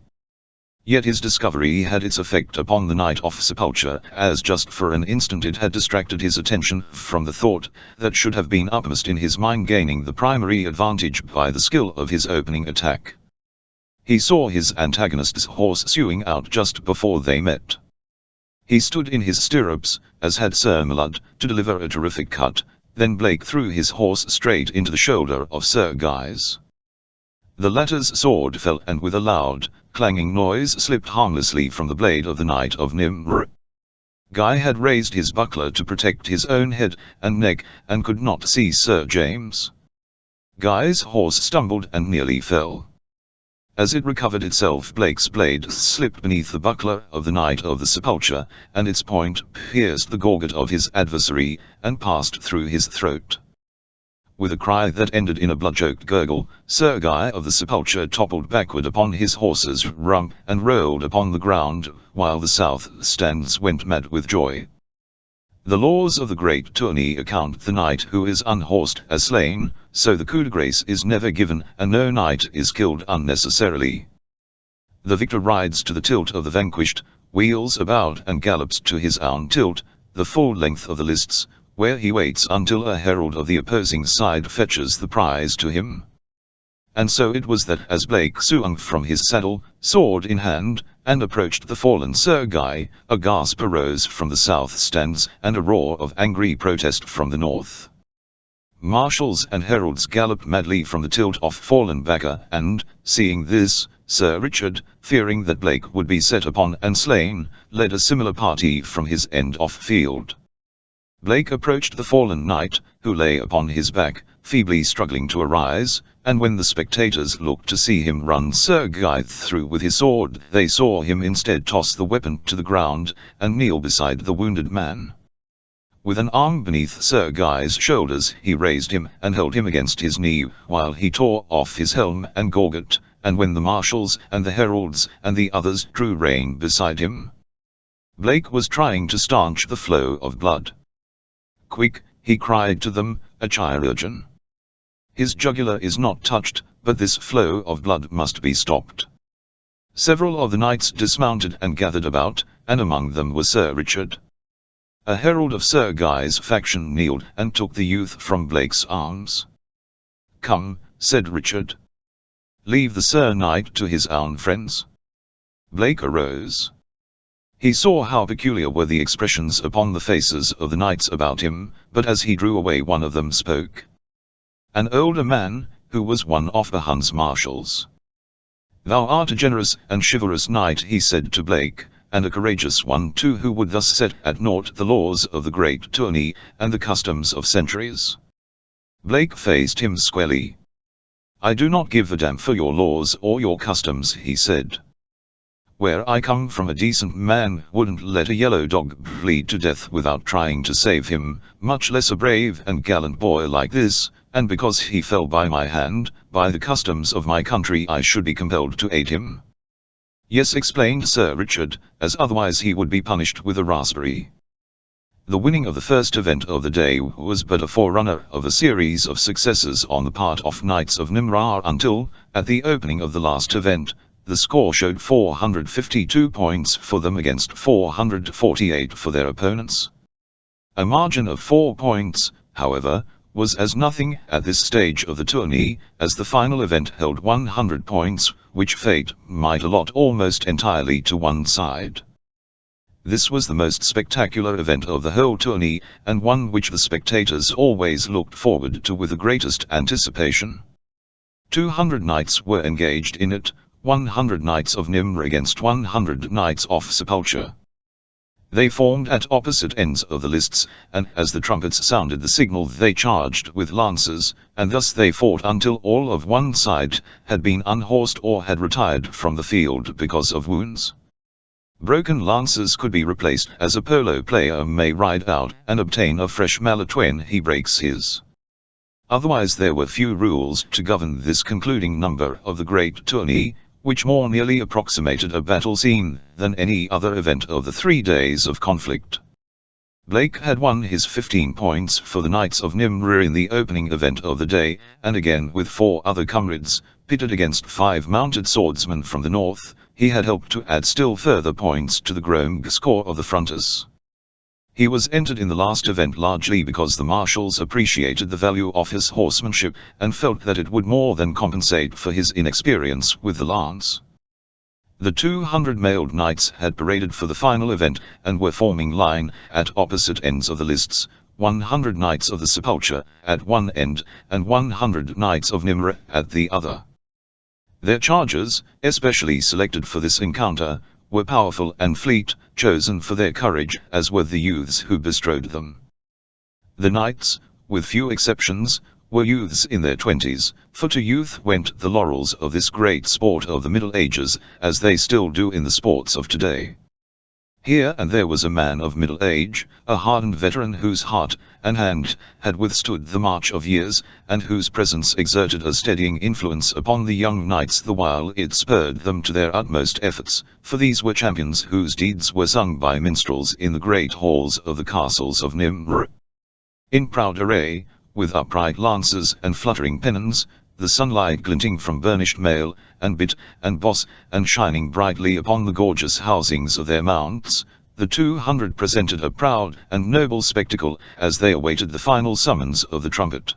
Yet his discovery had its effect upon the Knight of Sepulcher, as just for an instant it had distracted his attention from the thought that should have been uppermost in his mind, gaining the primary advantage by the skill of his opening attack. He saw his antagonist's horse suing out just before they met. He stood in his stirrups, as had Sir Mallard, to deliver a terrific cut, then Blake threw his horse straight into the shoulder of Sir Guy's. The latter's sword fell, and with a loud, clanging noise slipped harmlessly from the blade of the Knight of Nimr. Guy had raised his buckler to protect his own head and neck, and could not see Sir James. Guy's horse stumbled and nearly fell. As it recovered itself, Blake's blade slipped beneath the buckler of the Knight of the Sepulcher, and its point pierced the gorget of his adversary, and passed through his throat. With a cry that ended in a blood-choked gurgle, Sir Guy of the Sepulcher toppled backward upon his horse's rump, and rolled upon the ground, while the south stands went mad with joy. The laws of the great tourney account the knight who is unhorsed as slain, so the coup de grace is never given, and no knight is killed unnecessarily. The victor rides to the tilt of the vanquished, wheels about and gallops to his own tilt, the full length of the lists, where he waits until a herald of the opposing side fetches the prize to him. And so it was that as Blake swung from his saddle, sword in hand, and approached the fallen Sir Guy, a gasp arose from the south stands, and a roar of angry protest from the north. Marshals and heralds galloped madly from the tilt of fallen Backer, and, seeing this, Sir Richard, fearing that Blake would be set upon and slain, led a similar party from his end of field. Blake approached the fallen knight, who lay upon his back, feebly struggling to arise, and when the spectators looked to see him run Sir Guy through with his sword, they saw him instead toss the weapon to the ground, and kneel beside the wounded man. With an arm beneath Sir Guy's shoulders he raised him and held him against his knee, while he tore off his helm and gorget, and when the marshals and the heralds and the others drew rein beside him, Blake was trying to staunch the flow of blood. "Quick," he cried to them, "a chirurgeon. His jugular is not touched, but this flow of blood must be stopped." Several of the knights dismounted and gathered about, and among them was Sir Richard. A herald of Sir Guy's faction kneeled and took the youth from Blake's arms. "Come," said Richard. "Leave the Sir Knight to his own friends." Blake arose. He saw how peculiar were the expressions upon the faces of the knights about him, but as he drew away one of them spoke. An older man, who was one of the Hun's marshals. "Thou art a generous and chivalrous knight," he said to Blake, "and a courageous one too, who would thus set at naught the laws of the great tourney, and the customs of centuries." Blake faced him squarely. "I do not give a damn for your laws or your customs," he said. "Where I come from, a decent man wouldn't let a yellow dog bleed to death without trying to save him, much less a brave and gallant boy like this, and because he fell by my hand, by the customs of my country I should be compelled to aid him." "Yes," explained Sir Richard, "as otherwise he would be punished with a raspberry." The winning of the first event of the day was but a forerunner of a series of successes on the part of Knights of Nimrar until, at the opening of the last event, the score showed 452 points for them against 448 for their opponents. A margin of 4 points, however, was as nothing at this stage of the tourney, as the final event held 100 points, which fate might allot almost entirely to one side. This was the most spectacular event of the whole tourney, and one which the spectators always looked forward to with the greatest anticipation. 200 knights were engaged in it, 100 knights of Nimr against 100 knights of Sepulcher. They formed at opposite ends of the lists, and as the trumpets sounded the signal they charged with lances, and thus they fought until all of one side had been unhorsed or had retired from the field because of wounds. Broken lances could be replaced, as a polo player may ride out and obtain a fresh mallet when he breaks his. Otherwise there were few rules to govern this concluding number of the great tourney, which more nearly approximated a battle scene than any other event of the 3 days of conflict. Blake had won his 15 points for the Knights of Nimr in the opening event of the day, and again with 4 other comrades, pitted against 5 mounted swordsmen from the north, he had helped to add still further points to the Gromg score of the fronters. He was entered in the last event largely because the marshals appreciated the value of his horsemanship, and felt that it would more than compensate for his inexperience with the lance. The 200 mailed knights had paraded for the final event, and were forming line at opposite ends of the lists, 100 knights of the Sepulcher at one end, and 100 knights of Nimr at the other. Their chargers, especially selected for this encounter, were powerful and fleet, chosen for their courage, as were the youths who bestrode them. The knights, with few exceptions, were youths in their 20s, for to youth went the laurels of this great sport of the Middle Ages, as they still do in the sports of today. Here and there was a man of middle age, a hardened veteran whose heart and hand had withstood the march of years, and whose presence exerted a steadying influence upon the young knights the while it spurred them to their utmost efforts, for these were champions whose deeds were sung by minstrels in the great halls of the castles of Nimr. In proud array, with upright lances and fluttering pennons, the sunlight glinting from burnished mail, and bit, and boss, and shining brightly upon the gorgeous housings of their mounts, the 200 presented a proud and noble spectacle as they awaited the final summons of the trumpet.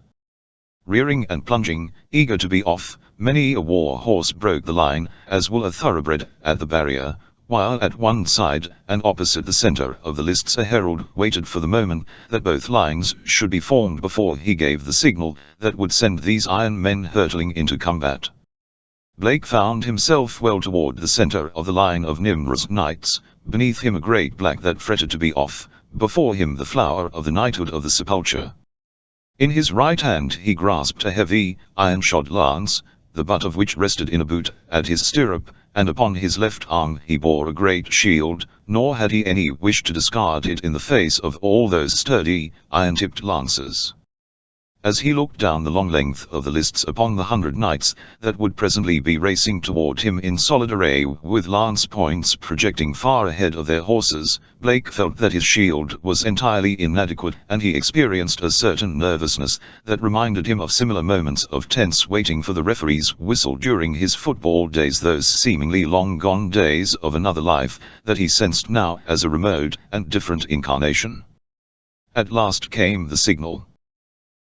Rearing and plunging, eager to be off, many a war horse broke the line, as will a thoroughbred at the barrier, while at one side and opposite the center of the lists a herald waited for the moment that both lines should be formed before he gave the signal that would send these iron men hurtling into combat. Blake found himself well toward the center of the line of Nimr's knights, beneath him a great black that fretted to be off, before him the flower of the knighthood of the Sepulcher. In his right hand he grasped a heavy, iron-shod lance, the butt of which rested in a boot at his stirrup, and upon his left arm he bore a great shield, nor had he any wish to discard it in the face of all those sturdy, iron-tipped lances. As he looked down the long length of the lists upon the 100 knights that would presently be racing toward him in solid array with lance points projecting far ahead of their horses, Blake felt that his shield was entirely inadequate, and he experienced a certain nervousness that reminded him of similar moments of tense waiting for the referee's whistle during his football days, those seemingly long-gone days of another life that he sensed now as a remote and different incarnation. At last came the signal.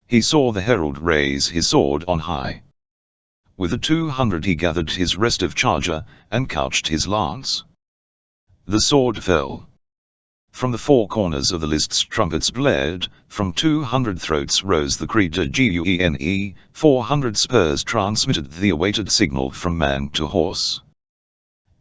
He saw the herald raise his sword on high. With the 200 he gathered his restive charger, and couched his lance. The sword fell. From the 4 corners of the lists trumpets blared, from 200 throats rose the cry de Gune, 400 spurs transmitted the awaited signal from man to horse.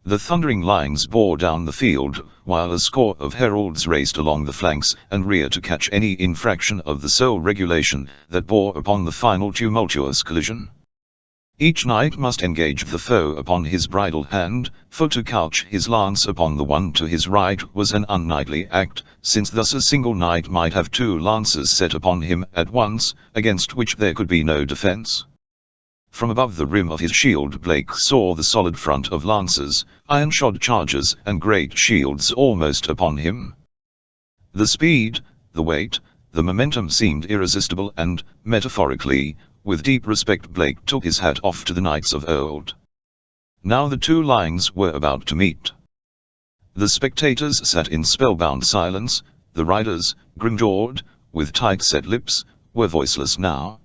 The thundering lines bore down the field, while a score of heralds raced along the flanks and rear to catch any infraction of the sole regulation that bore upon the final tumultuous collision. Each knight must engage the foe upon his bridle hand, for to couch his lance upon the one to his right was an unknightly act, since thus a single knight might have 2 lances set upon him at once, against which there could be no defense. From above the rim of his shield Blake saw the solid front of lances, iron-shod chargers and great shields almost upon him. The speed, the weight, the momentum seemed irresistible, and, metaphorically, with deep respect Blake took his hat off to the knights of old. Now the 2 lines were about to meet. The spectators sat in spellbound silence, the riders, grim-jawed, with tight-set lips, were voiceless now.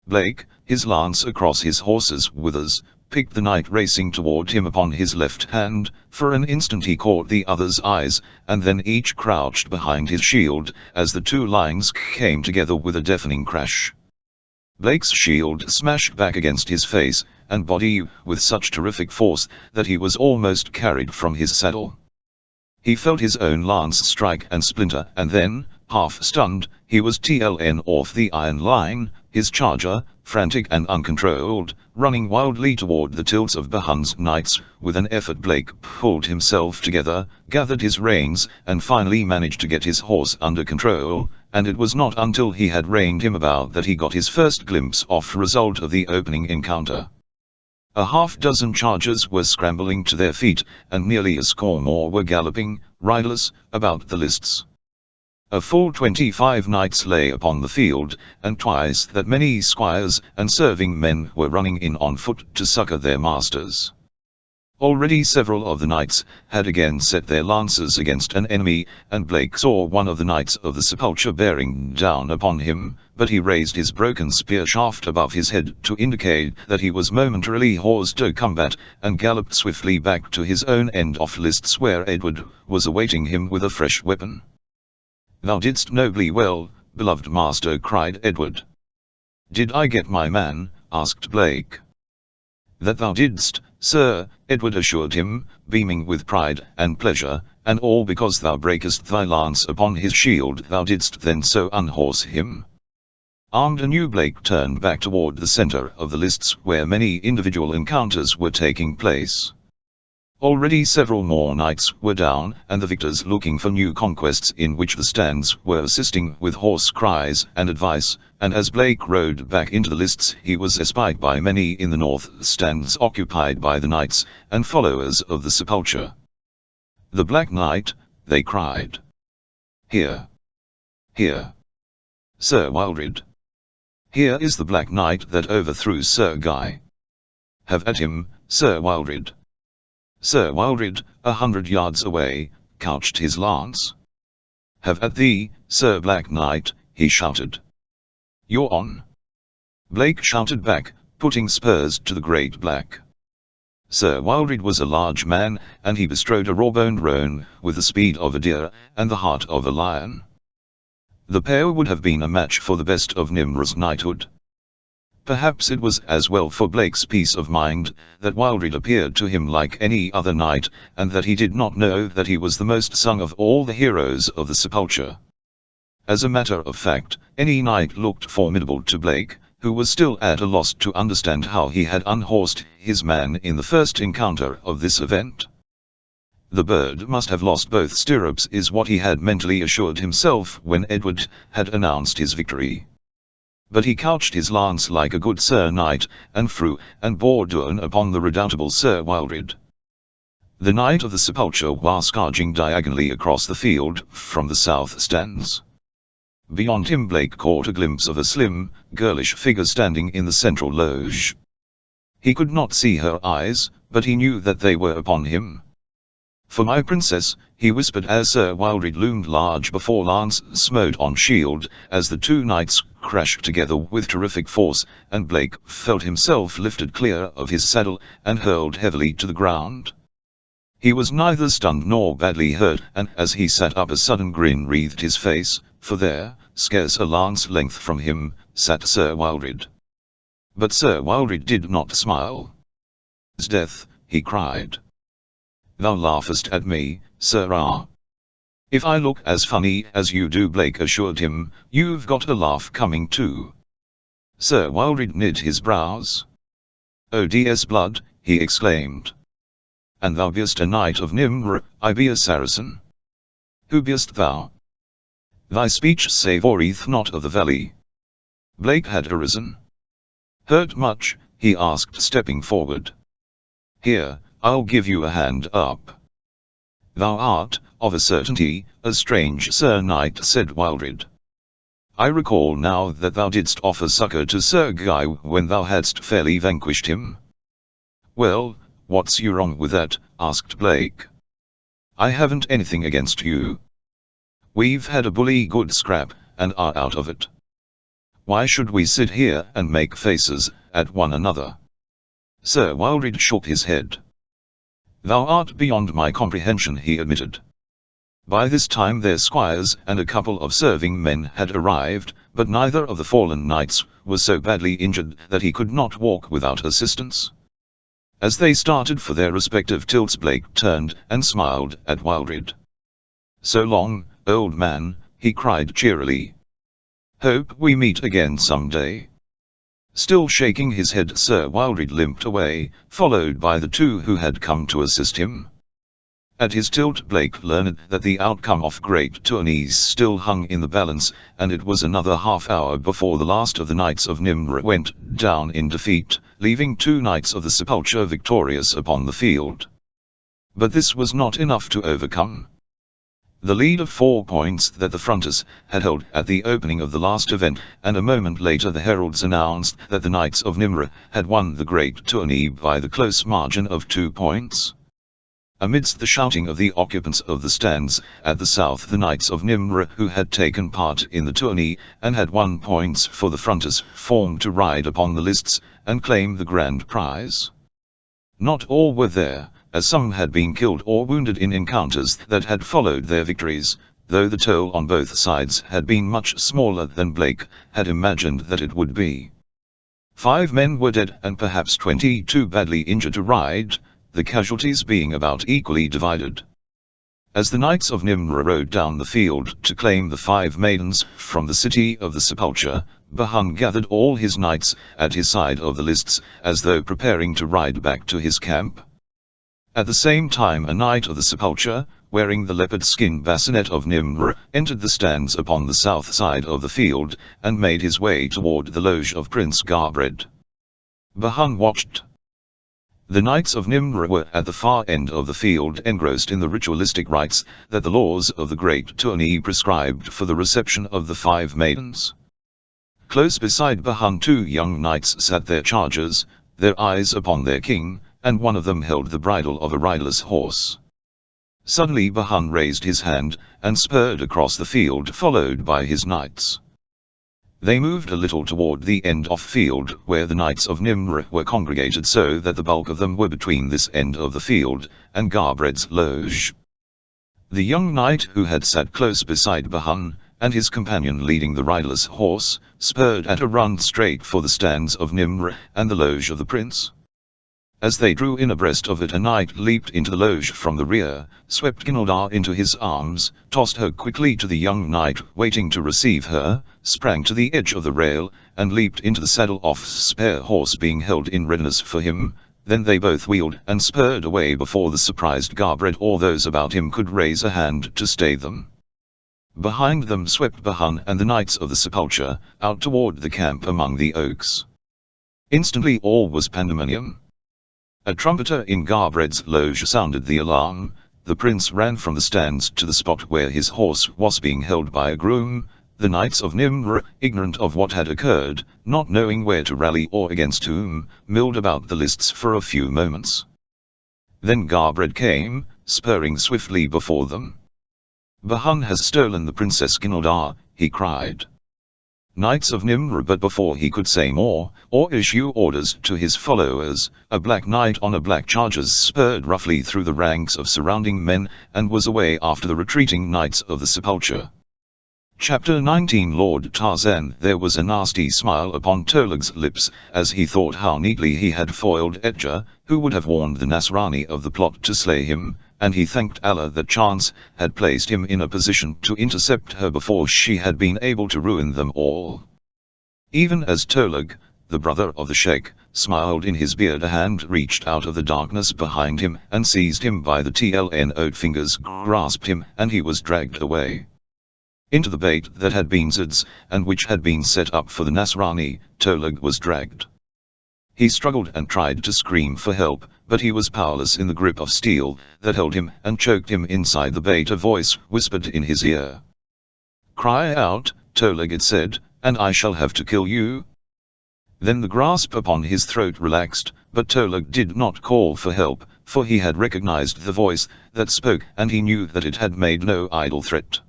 Blake, his lance across his horse's withers, picked the knight racing toward him upon his left hand. For an instant he caught the other's eyes, and then each crouched behind his shield, as the 2 lines came together with a deafening crash. Blake's shield smashed back against his face and body with such terrific force that he was almost carried from his saddle. He felt his own lance strike and splinter, and then, half stunned, he was TLN off the iron line, his charger, frantic and uncontrolled, running wildly toward the tilts of Bahun's knights. With an effort Blake pulled himself together, gathered his reins, and finally managed to get his horse under control, and it was not until he had reined him about that he got his first glimpse of the result of the opening encounter. A half-dozen chargers were scrambling to their feet, and nearly a score more were galloping, riderless, about the lists. A full 25 knights lay upon the field, and twice that many squires and serving men were running in on foot to succor their masters. Already several of the knights had again set their lances against an enemy, and Blake saw one of the knights of the Sepulcher bearing down upon him, but he raised his broken spear shaft above his head to indicate that he was momentarily hors de combat, and galloped swiftly back to his own end of lists where Edward was awaiting him with a fresh weapon. "Thou didst nobly well, beloved master," cried Edward. "Did I get my man?" asked Blake. "That thou didst, sir," Edward assured him, beaming with pride and pleasure, "and all because thou breakest thy lance upon his shield. Thou didst then so unhorse him." Armed anew, Blake turned back toward the center of the lists where many individual encounters were taking place. Already several more knights were down, and the victors looking for new conquests in which the stands were assisting with hoarse cries and advice, and as Blake rode back into the lists he was espied by many in the north stands occupied by the knights and followers of the Sepulcher. "The Black Knight," they cried. "Here! Here! Sir Wildred! Here is the Black Knight that overthrew Sir Guy. Have at him, Sir Wildred!" Sir Wildred, 100 yards away, couched his lance. "Have at thee, Sir Black Knight," he shouted. "You're on!" Blake shouted back, putting spurs to the great black. Sir Wildred was a large man, and he bestrode a raw-boned roan with the speed of a deer and the heart of a lion. The pair would have been a match for the best of Nimr's knighthood. Perhaps it was as well for Blake's peace of mind that Wildred appeared to him like any other knight, and that he did not know that he was the most sung of all the heroes of the Sepulcher. As a matter of fact, any knight looked formidable to Blake, who was still at a loss to understand how he had unhorsed his man in the first encounter of this event. The bird must have lost both stirrups, is what he had mentally assured himself when Edward had announced his victory. But he couched his lance like a good Sir Knight, and threw and bore down upon the redoubtable Sir Wildred. The Knight of the Sepulcher was charging diagonally across the field from the south stands. Beyond him Blake caught a glimpse of a slim, girlish figure standing in the central loge. He could not see her eyes, but he knew that they were upon him. "For my princess," he whispered as Sir Wildred loomed large before lance smote on shield, as the two knights crashed together with terrific force, and Blake felt himself lifted clear of his saddle and hurled heavily to the ground. He was neither stunned nor badly hurt, and as he sat up a sudden grin wreathed his face, for there, scarce a lance length from him, sat Sir Wildred. But Sir Wildred did not smile. "'Sdeath," he cried. "Thou laughest at me, sirrah." "If I look as funny as you do," Blake assured him, "you've got a laugh coming too." Sir Wildred knit his brows. "Oh DS blood," he exclaimed. "And thou be'st a knight of Nimr, I be a Saracen. Who be'st thou? Thy speech savoureth not of the valley." Blake had arisen. "Hurt much?" he asked, stepping forward. "Here, I'll give you a hand up." "Thou art, of a certainty, a strange Sir Knight," said Wildred. "I recall now that thou didst offer succor to Sir Guy when thou hadst fairly vanquished him." "Well, what's you wrong with that?" asked Blake. "I haven't anything against you. We've had a bully good scrap, and are out of it. Why should we sit here and make faces at one another?" Sir Wildred shook his head. "Thou art beyond my comprehension," he admitted. By this time their squires and a couple of serving men had arrived, but neither of the fallen knights was so badly injured that he could not walk without assistance. As they started for their respective tilts, Blake turned and smiled at Wildred. "So long, old man," he cried cheerily. "Hope we meet again someday." Still shaking his head, Sir Wildred limped away, followed by the two who had come to assist him. At his tilt Blake learned that the outcome of great tourneys still hung in the balance, and it was another half-hour before the last of the Knights of Nimr went down in defeat, leaving 2 Knights of the Sepulcher victorious upon the field. But this was not enough to overcome the lead of 4 points that the Fronters had held at the opening of the last event, and a moment later the heralds announced that the Knights of Nimr had won the great tourney by the close margin of 2 points. Amidst the shouting of the occupants of the stands at the south, the Knights of Nimr who had taken part in the tourney and had won points for the Fronters formed to ride upon the lists and claim the grand prize. Not all were there, as some had been killed or wounded in encounters that had followed their victories, though the toll on both sides had been much smaller than Blake had imagined that it would be. 5 men were dead and perhaps 22 badly injured to ride, the casualties being about equally divided. As the Knights of Nimr rode down the field to claim the 5 maidens from the city of the Sepulcher, Bahun gathered all his knights at his side of the lists, as though preparing to ride back to his camp. At the same time a knight of the Sepulcher, wearing the leopard skin bassinet of Nimr, entered the stands upon the south side of the field, and made his way toward the loge of Prince Garbred. Bahun watched. The Knights of Nimr were at the far end of the field, engrossed in the ritualistic rites that the laws of the great tourney prescribed for the reception of the 5 maidens. Close beside Bahun 2 young knights sat their chargers, their eyes upon their king, and one of them held the bridle of a riderless horse. Suddenly Bahun raised his hand, and spurred across the field followed by his knights. They moved a little toward the end of field where the Knights of Nimr were congregated, so that the bulk of them were between this end of the field and Garbred's loge. The young knight who had sat close beside Bahun, and his companion leading the riderless horse, spurred at a run straight for the stands of Nimr and the loge of the prince. As they drew in abreast of it, a knight leaped into the loge from the rear, swept Ginaldar into his arms, tossed her quickly to the young knight waiting to receive her, sprang to the edge of the rail, and leaped into the saddle of spare horse being held in readiness for him. Then they both wheeled and spurred away before the surprised Garbred or those about him could raise a hand to stay them. Behind them swept Bahun and the Knights of the Sepulcher, out toward the camp among the oaks. Instantly all was pandemonium. A trumpeter in Garbred's loge sounded the alarm. The prince ran from the stands to the spot where his horse was being held by a groom. The Knights of Nimr, ignorant of what had occurred, not knowing where to rally or against whom, milled about the lists for a few moments. Then Garbred came, spurring swiftly before them. "Bahun has stolen the Princess Ginaldar," he cried. Knights of Nimr, but before he could say more, or issue orders to his followers, a black knight on a black charger spurred roughly through the ranks of surrounding men, and was away after the retreating Knights of the Sepulcher. Chapter 19 Lord Tarzan. There was a nasty smile upon Tolug's lips, as he thought how neatly he had foiled Edgar, who would have warned the Nasrani of the plot to slay him, and he thanked Allah that chance had placed him in a position to intercept her before she had been able to ruin them all. Even as Tolug, the brother of the Sheikh, smiled in his beard, a hand reached out of the darkness behind him and seized him by the tlno'd fingers, grasped him, and he was dragged away. Into the bait that had been Zed's, and which had been set up for the Nasrani, Tolug was dragged. He struggled and tried to scream for help, but he was powerless in the grip of steel that held him and choked him inside the bait. A voice whispered in his ear. "Cry out, Tolug," it said, "and I shall have to kill you." Then the grasp upon his throat relaxed, but Tolug did not call for help, for he had recognized the voice that spoke, and he knew that it had made no idle threat.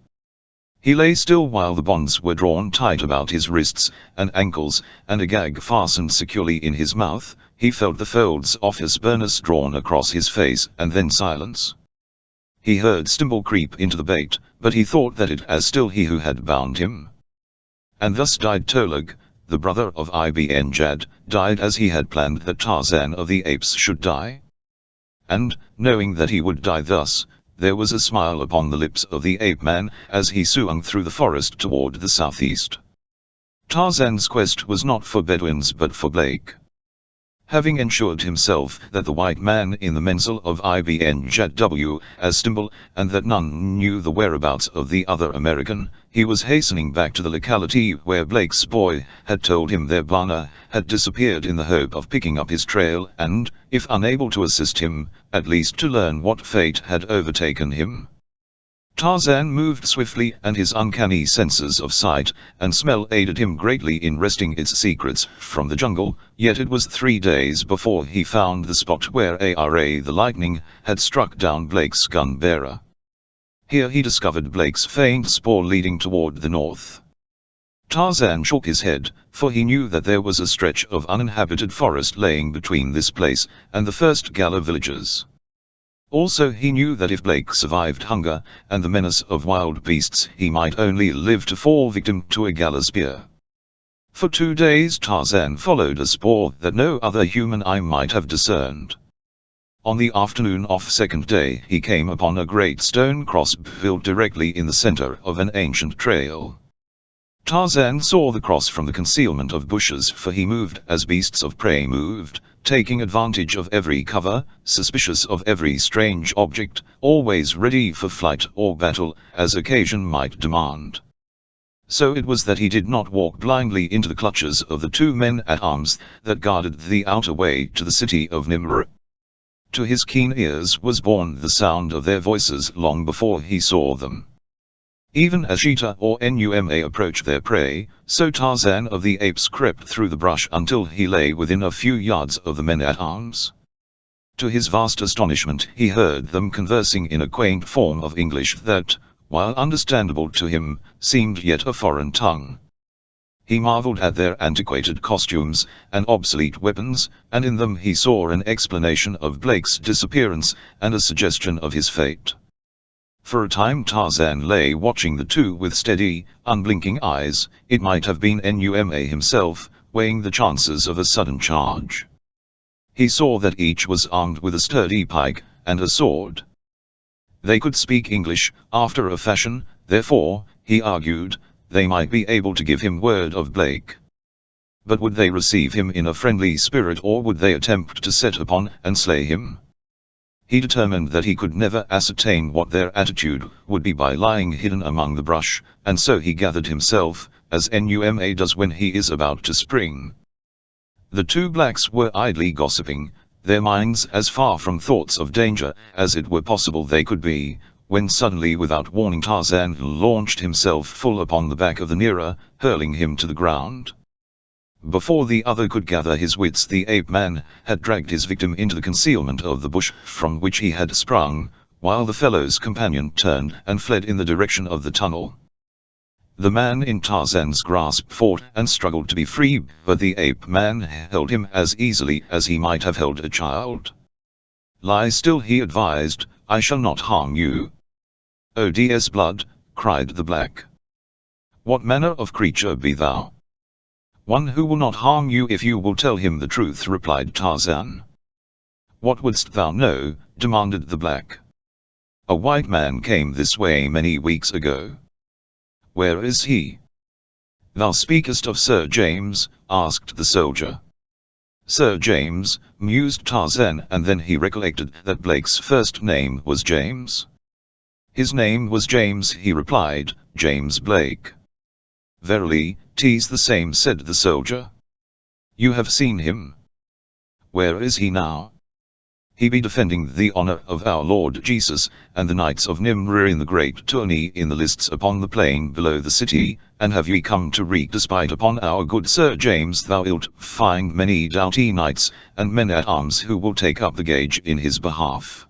He lay still while the bonds were drawn tight about his wrists and ankles, and a gag fastened securely in his mouth. He felt the folds of his burnous drawn across his face, and then silence. He heard Stimble creep into the bait, but he thought that it was still he who had bound him. And thus died Tolug, the brother of Ibn Jad, died as he had planned that Tarzan of the Apes should die. And, knowing that he would die thus, There was a smile upon the lips of the ape-man as he swung through the forest toward the southeast. Tarzan's quest was not for Bedouins but for Blake. Having ensured himself that the white man in the menzel of Ibn Jadw as Stimble, and that none knew the whereabouts of the other American, he was hastening back to the locality where Blake's boy had told him their bana had disappeared in the hope of picking up his trail and, if unable to assist him, at least to learn what fate had overtaken him. Tarzan moved swiftly and his uncanny senses of sight and smell aided him greatly in wresting its secrets from the jungle, yet it was 3 days before he found the spot where the lightning had struck down Blake's gun-bearer. Here he discovered Blake's faint spoor leading toward the north. Tarzan shook his head, for he knew that there was a stretch of uninhabited forest laying between this place and the first Gala villages. Also he knew that if Blake survived hunger and the menace of wild beasts he might only live to fall victim to a Gala spear. For 2 days Tarzan followed a spoor that no other human eye might have discerned. On the afternoon of 2nd day he came upon a great stone cross built directly in the center of an ancient trail. Tarzan saw the cross from the concealment of bushes, for he moved as beasts of prey moved, taking advantage of every cover, suspicious of every strange object, always ready for flight or battle, as occasion might demand. So it was that he did not walk blindly into the clutches of the 2 men-at-arms that guarded the outer way to the city of Nimr. To his keen ears was borne the sound of their voices long before he saw them. Even as cheetah or Numa approached their prey, so Tarzan of the Apes crept through the brush until he lay within a few yards of the men-at-arms. To his vast astonishment he heard them conversing in a quaint form of English that, while understandable to him, seemed yet a foreign tongue. He marveled at their antiquated costumes and obsolete weapons, and in them he saw an explanation of Blake's disappearance and a suggestion of his fate. For a time Tarzan lay watching the 2 with steady, unblinking eyes. It might have been Numa himself, weighing the chances of a sudden charge. He saw that each was armed with a sturdy pike and a sword. They could speak English, after a fashion, therefore, he argued, they might be able to give him word of Blake. But would they receive him in a friendly spirit, or would they attempt to set upon and slay him? He determined that he could never ascertain what their attitude would be by lying hidden among the brush, and so he gathered himself, as Numa does when he is about to spring. The 2 blacks were idly gossiping, their minds as far from thoughts of danger as it were possible they could be, when suddenly without warning Tarzan launched himself full upon the back of the nearer, hurling him to the ground. Before the other could gather his wits, the ape-man had dragged his victim into the concealment of the bush from which he had sprung, while the fellow's companion turned and fled in the direction of the tunnel. The man in Tarzan's grasp fought and struggled to be free, but the ape-man held him as easily as he might have held a child. "Lie still," he advised, "I shall not harm you." "Ods blood," cried the black. "What manner of creature be thou?" "One who will not harm you if you will tell him the truth," replied Tarzan. "What wouldst thou know?" demanded the black. "A white man came this way many weeks ago." "Where is he?" "Thou speakest of Sir James?" asked the soldier. "Sir James," mused Tarzan, and then he recollected that Blake's first name was James. "His name was James," he replied, "James Blake." "Verily, 'tis the same," said the soldier. "You have seen him. Where is he now?" "He be defending the honor of our Lord Jesus and the Knights of Nimr in the great tourney in the lists upon the plain below the city. And have ye come to wreak despite upon our good Sir James? Thou wilt find many doughty knights and men-at-arms who will take up the gage in his behalf."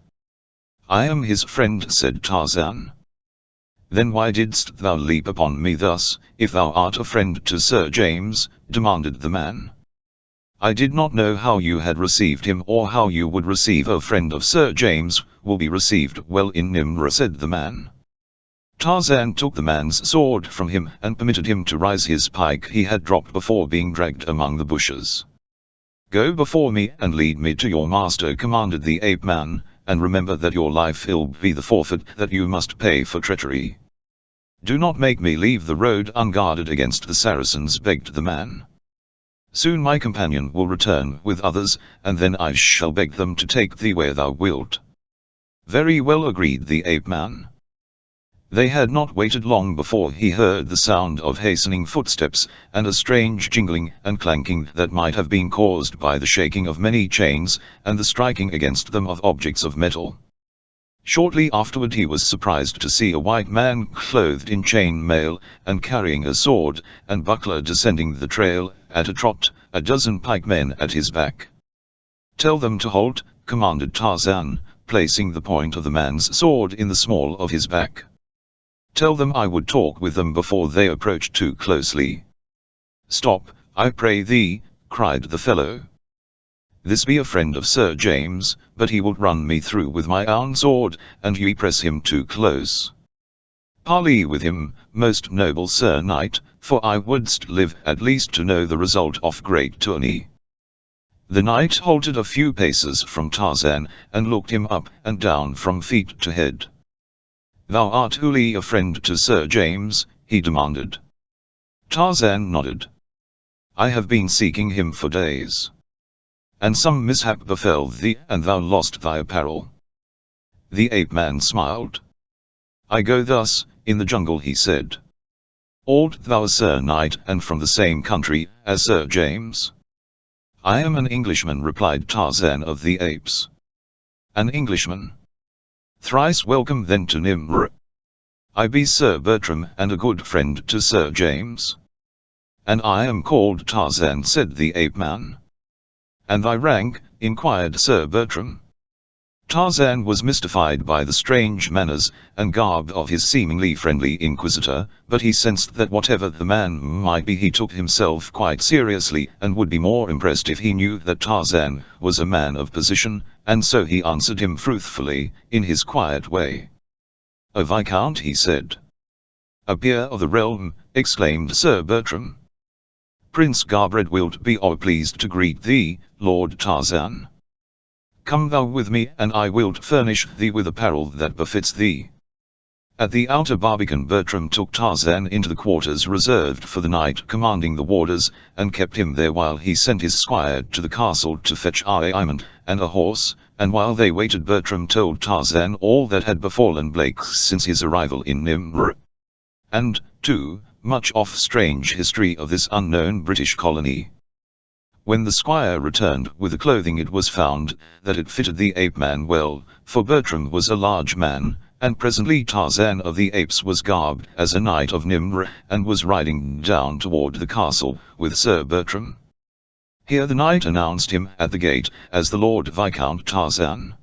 "I am his friend," said Tarzan. "Then why didst thou leap upon me thus, if thou art a friend to Sir James?" demanded the man. "I did not know how you had received him, or how you would receive a friend of Sir James. Will be received well in Nimr," said the man. Tarzan took the man's sword from him and permitted him to rise his pike he had dropped before being dragged among the bushes. "Go before me and lead me to your master," commanded the ape-man, and remember that your life will be the forfeit that you must pay for treachery. Do not make me leave the road unguarded against the Saracens, begged the man. Soon my companion will return with others, and then I shall beg them to take thee where thou wilt. Very well, agreed the ape-man. They had not waited long before he heard the sound of hastening footsteps, and a strange jingling and clanking that might have been caused by the shaking of many chains, and the striking against them of objects of metal. Shortly afterward he was surprised to see a white man clothed in chain mail, and carrying a sword and buckler descending the trail, at a trot, a dozen pikemen at his back. Tell them to halt, commanded Tarzan, placing the point of the man's sword in the small of his back. Tell them I would talk with them before they approached too closely. Stop, I pray thee, cried the fellow. This be a friend of Sir James, but he will run me through with my own sword, and ye press him too close. Parley with him, most noble Sir Knight, for I wouldst live at least to know the result of great tourney. The knight halted a few paces from Tarzan, and looked him up and down from feet to head. Thou art wholly a friend to Sir James, he demanded. Tarzan nodded. I have been seeking him for days. And some mishap befell thee, and thou lost thy apparel. The ape-man smiled. I go thus, in the jungle, he said. Art thou a Sir Knight, and from the same country as Sir James? I am an Englishman, replied Tarzan of the Apes. An Englishman? Thrice welcome then to Nimr. I be Sir Bertram, and a good friend to Sir James. And I am called Tarzan, said the ape-man. And thy rank? Inquired Sir Bertram. Tarzan was mystified by the strange manners and garb of his seemingly friendly inquisitor, but he sensed that whatever the man might be, he took himself quite seriously, and would be more impressed if he knew that Tarzan was a man of position, and so he answered him truthfully, in his quiet way. A viscount, he said. A peer of the realm, exclaimed Sir Bertram. Prince Garbred wilt be pleased to greet thee, Lord Tarzan. Come thou with me, and I wilt furnish thee with apparel that befits thee. At the outer barbican Bertram took Tarzan into the quarters reserved for the knight commanding the warders, and kept him there while he sent his squire to the castle to fetch armament and a horse, and while they waited Bertram told Tarzan all that had befallen Blake since his arrival in Nimr. And, too, much of strange history of this unknown British colony. When the squire returned with the clothing, it was found that it fitted the ape-man well, for Bertram was a large man, and presently Tarzan of the Apes was garbed as a knight of Nimr, and was riding down toward the castle with Sir Bertram. Here the knight announced him at the gate as the Lord Viscount Tarzan.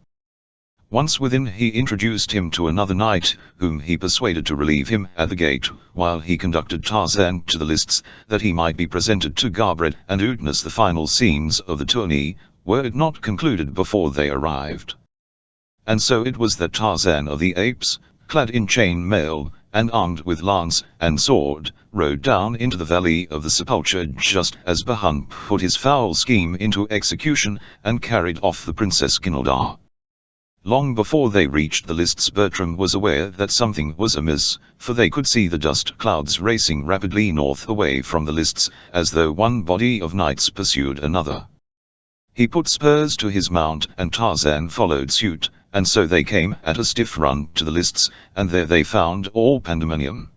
Once within, he introduced him to another knight, whom he persuaded to relieve him at the gate, while he conducted Tarzan to the lists, that he might be presented to Garbred and witness the final scenes of the tourney, were it not concluded before they arrived. And so it was that Tarzan of the Apes, clad in chain mail, and armed with lance and sword, rode down into the valley of the Sepulcher just as Bahun put his foul scheme into execution, and carried off the Princess Ginaldar. Long before they reached the lists, Bertram was aware that something was amiss, for they could see the dust clouds racing rapidly north away from the lists, as though one body of knights pursued another. He put spurs to his mount, and Tarzan followed suit, and so they came at a stiff run to the lists, and there they found all pandemonium.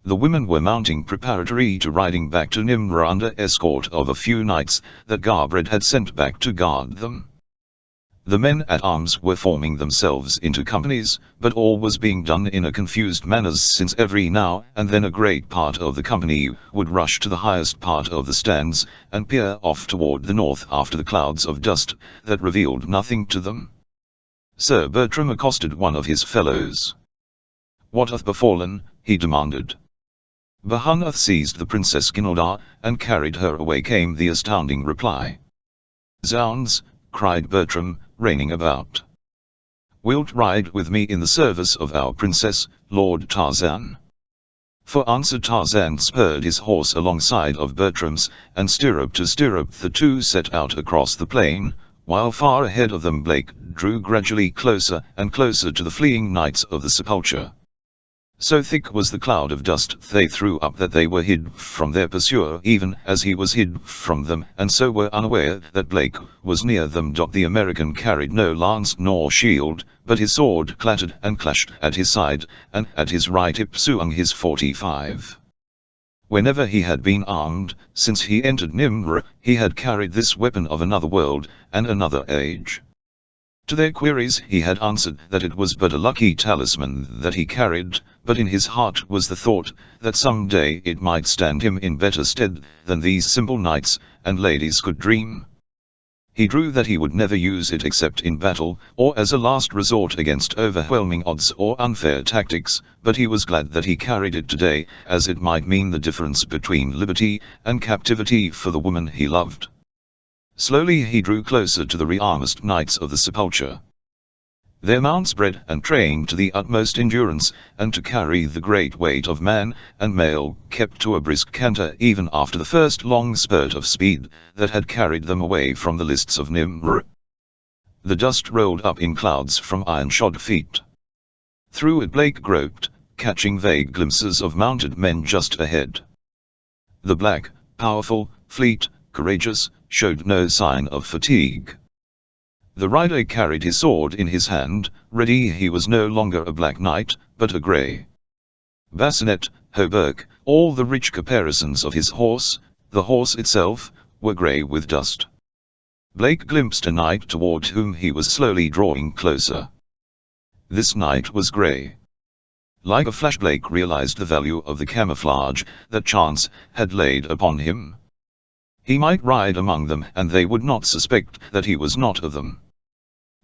The women were mounting preparatory to riding back to Nimr under escort of a few knights that Garbred had sent back to guard them. The men at arms were forming themselves into companies, but all was being done in a confused manner, since every now and then a great part of the company would rush to the highest part of the stands, and peer off toward the north after the clouds of dust that revealed nothing to them. Sir Bertram accosted one of his fellows. What hath befallen? He demanded. Bahun hath seized the Princess Ginaldar, and carried her away, came the astounding reply. Zounds! Cried Bertram, reining about. Wilt ride with me in the service of our princess, Lord Tarzan? For answer Tarzan spurred his horse alongside of Bertram's, and stirrup to stirrup the two set out across the plain, While far ahead of them Blake drew gradually closer and closer to the fleeing knights of the Sepulcher. So thick was the cloud of dust they threw up that they were hid from their pursuer even as he was hid from them, and so were unaware that Blake was near them. The American carried no lance nor shield, but his sword clattered and clashed at his side, and at his right hip swung his 45. Whenever he had been armed, since he entered Nimr, he had carried this weapon of another world and another age. To their queries he had answered that it was but a lucky talisman that he carried, but in his heart was the thought that some day it might stand him in better stead than these simple knights and ladies could dream. He drew that he would never use it except in battle, or as a last resort against overwhelming odds or unfair tactics, but he was glad that he carried it today, as it might mean the difference between liberty and captivity for the woman he loved. Slowly he drew closer to the rearmed knights of the Sepulcher. Their mounts bred and trained to the utmost endurance, and to carry the great weight of man and mail, kept to a brisk canter even after the first long spurt of speed that had carried them away from the lists of Nimr. The dust rolled up in clouds from iron-shod feet. Through it Blake groped, catching vague glimpses of mounted men just ahead. The black, powerful, fleet, courageous, showed no sign of fatigue. The rider carried his sword in his hand, ready. He was no longer a black knight, but a grey bassinet, hauberk, all the rich caparisons of his horse, the horse itself, were grey with dust. Blake glimpsed a knight toward whom he was slowly drawing closer. This knight was grey. Like a flash Blake realized the value of the camouflage that chance had laid upon him. He might ride among them and they would not suspect that he was not of them.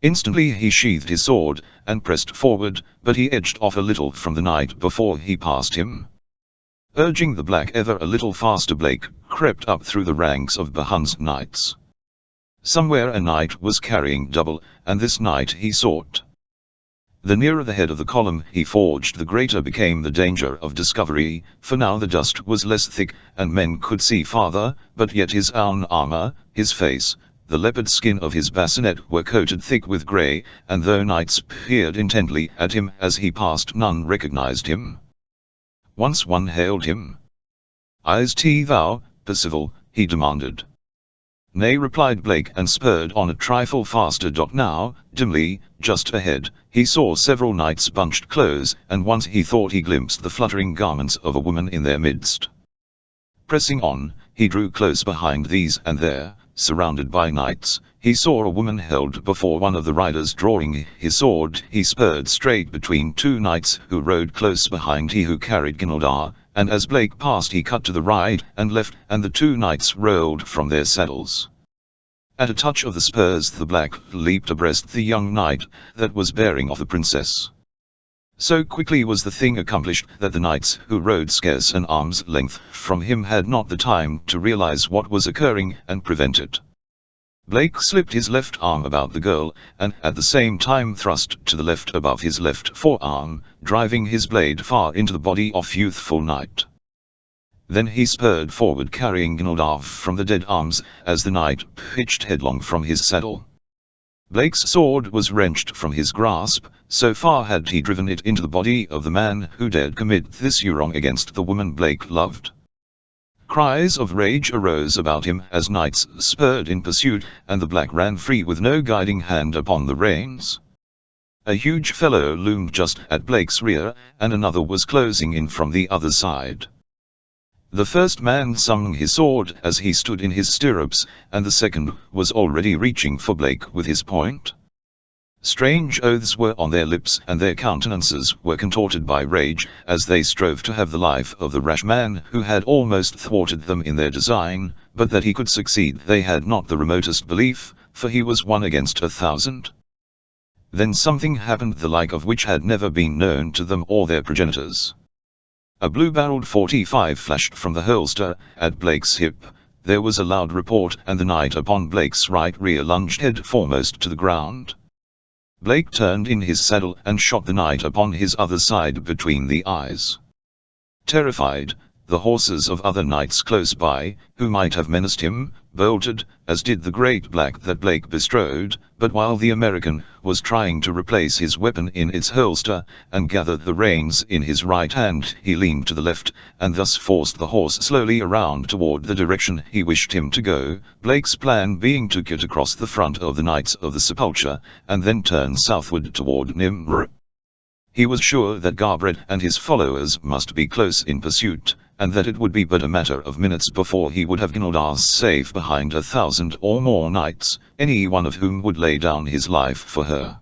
Instantly he sheathed his sword and pressed forward, but he edged off a little from the knight before he passed him. Urging the black ever a little faster, Blake crept up through the ranks of Bahun's knights. Somewhere a knight was carrying double, and this knight he sought. The nearer the head of the column he forged, the greater became the danger of discovery, for now the dust was less thick and men could see farther, but yet his own armor, his face, the leopard skin of his bassinet were coated thick with grey, and though knights peered intently at him as he passed, none recognized him. Once one hailed him. "Is thou Percival?" he demanded. "Nay," replied Blake, and spurred on a trifle faster. Now, dimly, just ahead, he saw several knights bunched close, and once he thought he glimpsed the fluttering garments of a woman in their midst. Pressing on, he drew close behind these, and there, surrounded by knights, he saw a woman held before one of the riders. Drawing his sword, he spurred straight between two knights who rode close behind he who carried Ginaldar, and as Blake passed he cut to the right and left, and the two knights rolled from their saddles. At a touch of the spurs the black leaped abreast the young knight that was bearing off the princess. So quickly was the thing accomplished that the knights who rode scarce an arm's length from him had not the time to realize what was occurring and prevent it. Blake slipped his left arm about the girl, and at the same time thrust to the left above his left forearm, driving his blade far into the body of youthful knight. Then he spurred forward, carrying Ginaldar from the dead arms, as the knight pitched headlong from his saddle. Blake's sword was wrenched from his grasp, so far had he driven it into the body of the man who dared commit this wrong against the woman Blake loved. Cries of rage arose about him as knights spurred in pursuit, and the black ran free with no guiding hand upon the reins. A huge fellow loomed just at Blake's rear, and another was closing in from the other side. The first man swung his sword as he stood in his stirrups, and the second was already reaching for Blake with his point. Strange oaths were on their lips, and their countenances were contorted by rage, as they strove to have the life of the rash man who had almost thwarted them in their design, but that he could succeed they had not the remotest belief, for he was one against 1,000. Then something happened the like of which had never been known to them or their progenitors. A blue-barreled 45 flashed from the holster at Blake's hip. There was a loud report, and the knight upon Blake's right rear lunged head foremost to the ground. Blake turned in his saddle and shot the knight upon his other side between the eyes. Terrified, the horses of other knights close by, who might have menaced him, bolted, as did the great black that Blake bestrode, but while the American was trying to replace his weapon in its holster, and gathered the reins in his right hand, he leaned to the left, and thus forced the horse slowly around toward the direction he wished him to go, Blake's plan being to cut across the front of the Knights of the Sepulcher, and then turn southward toward Nimr. He was sure that Garbred and his followers must be close in pursuit, and that it would be but a matter of minutes before he would have Ginaldar safe behind 1,000 or more knights, any one of whom would lay down his life for her.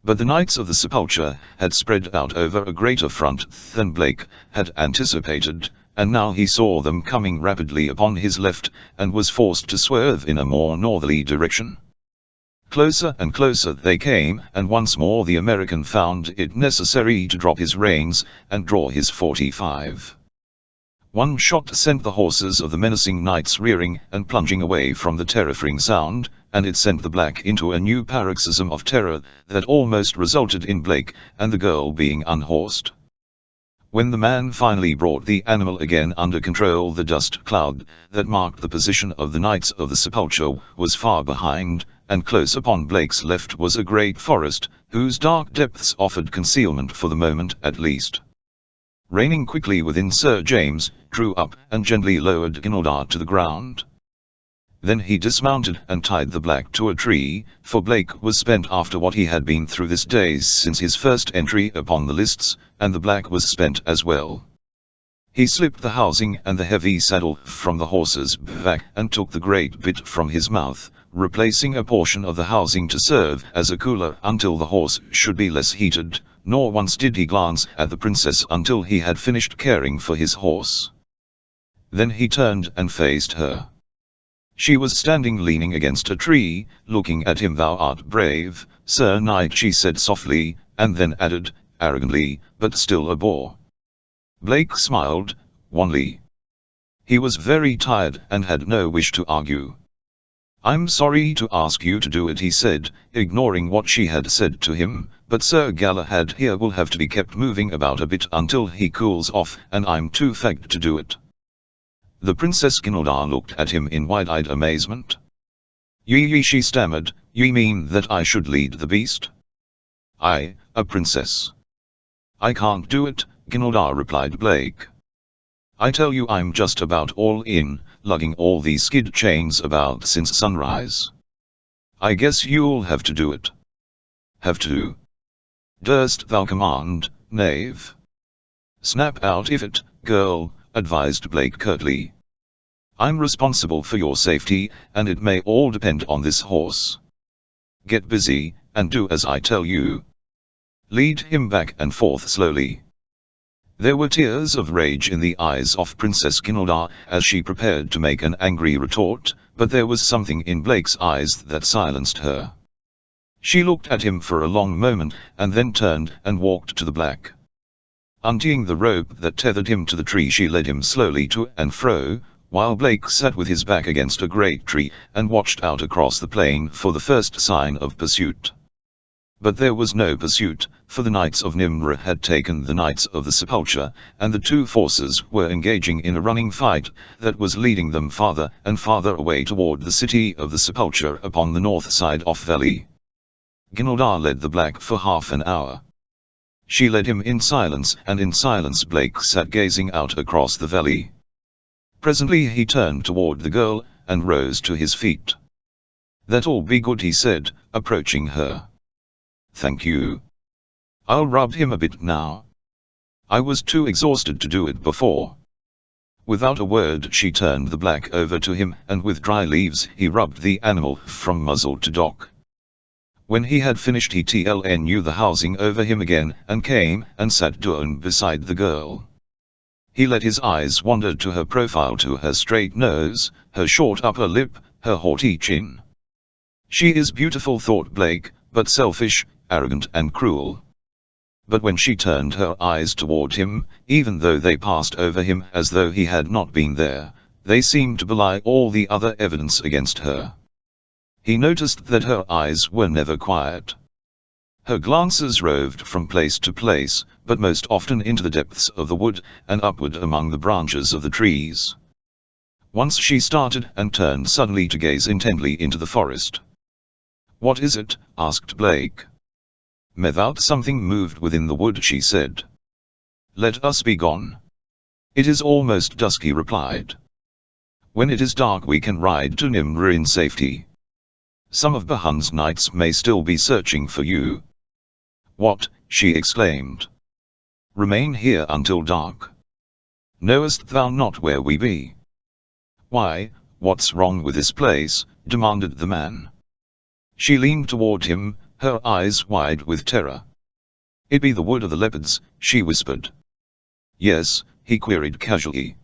But the Knights of the Sepulcher had spread out over a greater front than Blake had anticipated, and now he saw them coming rapidly upon his left, and was forced to swerve in a more northerly direction. Closer and closer they came, and once more the American found it necessary to drop his reins and draw his 45. One shot sent the horses of the menacing knights rearing and plunging away from the terrifying sound, and it sent the black into a new paroxysm of terror that almost resulted in Blake and the girl being unhorsed. When the man finally brought the animal again under control, the dust cloud that marked the position of the Knights of the Sepulcher was far behind, and close upon Blake's left was a great forest, whose dark depths offered concealment for the moment at least. Reining quickly within, Sir James drew up and gently lowered Ginaldar to the ground. Then he dismounted and tied the black to a tree, for Blake was spent after what he had been through this day since his first entry upon the lists, and the black was spent as well. He slipped the housing and the heavy saddle from the horse's back and took the great bit from his mouth, replacing a portion of the housing to serve as a cooler until the horse should be less heated, nor once did he glance at the princess until he had finished caring for his horse. Then he turned and faced her. She was standing leaning against a tree, looking at him. "Thou art brave, Sir Knight," she said softly, and then added, arrogantly, "but still a boor." Blake smiled, wanly. He was very tired and had no wish to argue. "I'm sorry to ask you to do it," he said, ignoring what she had said to him, "but Sir Galahad here will have to be kept moving about a bit until he cools off, and I'm too fagged to do it." The Princess Ginaldar looked at him in wide-eyed amazement. "Ye," she stammered, "ye mean that I should lead the beast?" "I, a princess?" "I can't do it," Ginaldar replied Blake. "I tell you I'm just about all in, lugging all these skid chains about since sunrise. I guess you'll have to do it." "Have to? Durst thou command, knave?" "Snap out of it, girl," advised Blake curtly. "I'm responsible for your safety, and it may all depend on this horse. Get busy, and do as I tell you. Lead him back and forth slowly." There were tears of rage in the eyes of Princess Ginaldar as she prepared to make an angry retort, but there was something in Blake's eyes that silenced her. She looked at him for a long moment, and then turned and walked to the black. Untying the rope that tethered him to the tree, she led him slowly to and fro, while Blake sat with his back against a great tree and watched out across the plain for the first sign of pursuit. But there was no pursuit, for the Knights of Nimr had taken the Knights of the Sepulcher, and the two forces were engaging in a running fight that was leading them farther and farther away toward the city of the Sepulcher upon the north side of valley. Ginaldar led the black for half an hour. She led him in silence, and in silence Blake sat gazing out across the valley. Presently he turned toward the girl, and rose to his feet. "That'll be good," he said, approaching her. "Thank you. I'll rub him a bit now. I was too exhausted to do it before." Without a word she turned the black over to him, and with dry leaves he rubbed the animal from muzzle to dock. When he had finished he tlnu the housing over him again, and came and sat down beside the girl. He let his eyes wander to her profile, to her straight nose, her short upper lip, her haughty chin. She is beautiful, thought Blake, but selfish, arrogant and cruel. But when she turned her eyes toward him, even though they passed over him as though he had not been there, they seemed to belie all the other evidence against her. He noticed that her eyes were never quiet. Her glances roved from place to place, but most often into the depths of the wood, and upward among the branches of the trees. Once she started and turned suddenly to gaze intently into the forest. "What is it?" asked Blake. "Without something moved within the wood," she said. "Let us be gone." "It is almost dusk," he replied. "When it is dark we can ride to Nimr in safety. Some of Bahan's knights may still be searching for you." "What?" she exclaimed. "Remain here until dark. Knowest thou not where we be?" "Why, what's wrong with this place?" demanded the man. She leaned toward him, her eyes wide with terror. "It be the wood of the leopards," she whispered. "Yes," he queried casually.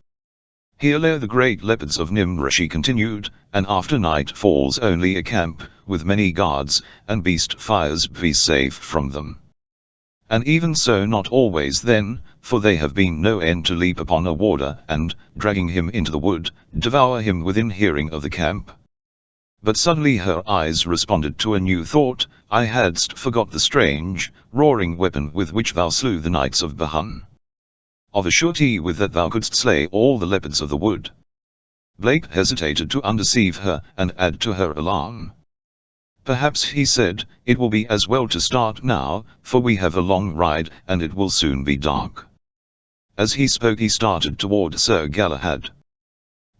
"Here lay the great leopards of Nimr," she continued, "and after night falls only a camp, with many guards, and beast fires be safe from them. And even so not always then, for they have been no end to leap upon a warder, and, dragging him into the wood, devour him within hearing of the camp." But suddenly her eyes responded to a new thought. "I hadst forgot the strange, roaring weapon with which thou slew the knights of Bahan. Of a surety with that thou couldst slay all the leopards of the wood." Blake hesitated to undeceive her and add to her alarm. "Perhaps," he said, "it will be as well to start now, for we have a long ride and it will soon be dark." As he spoke he started toward Sir Galahad.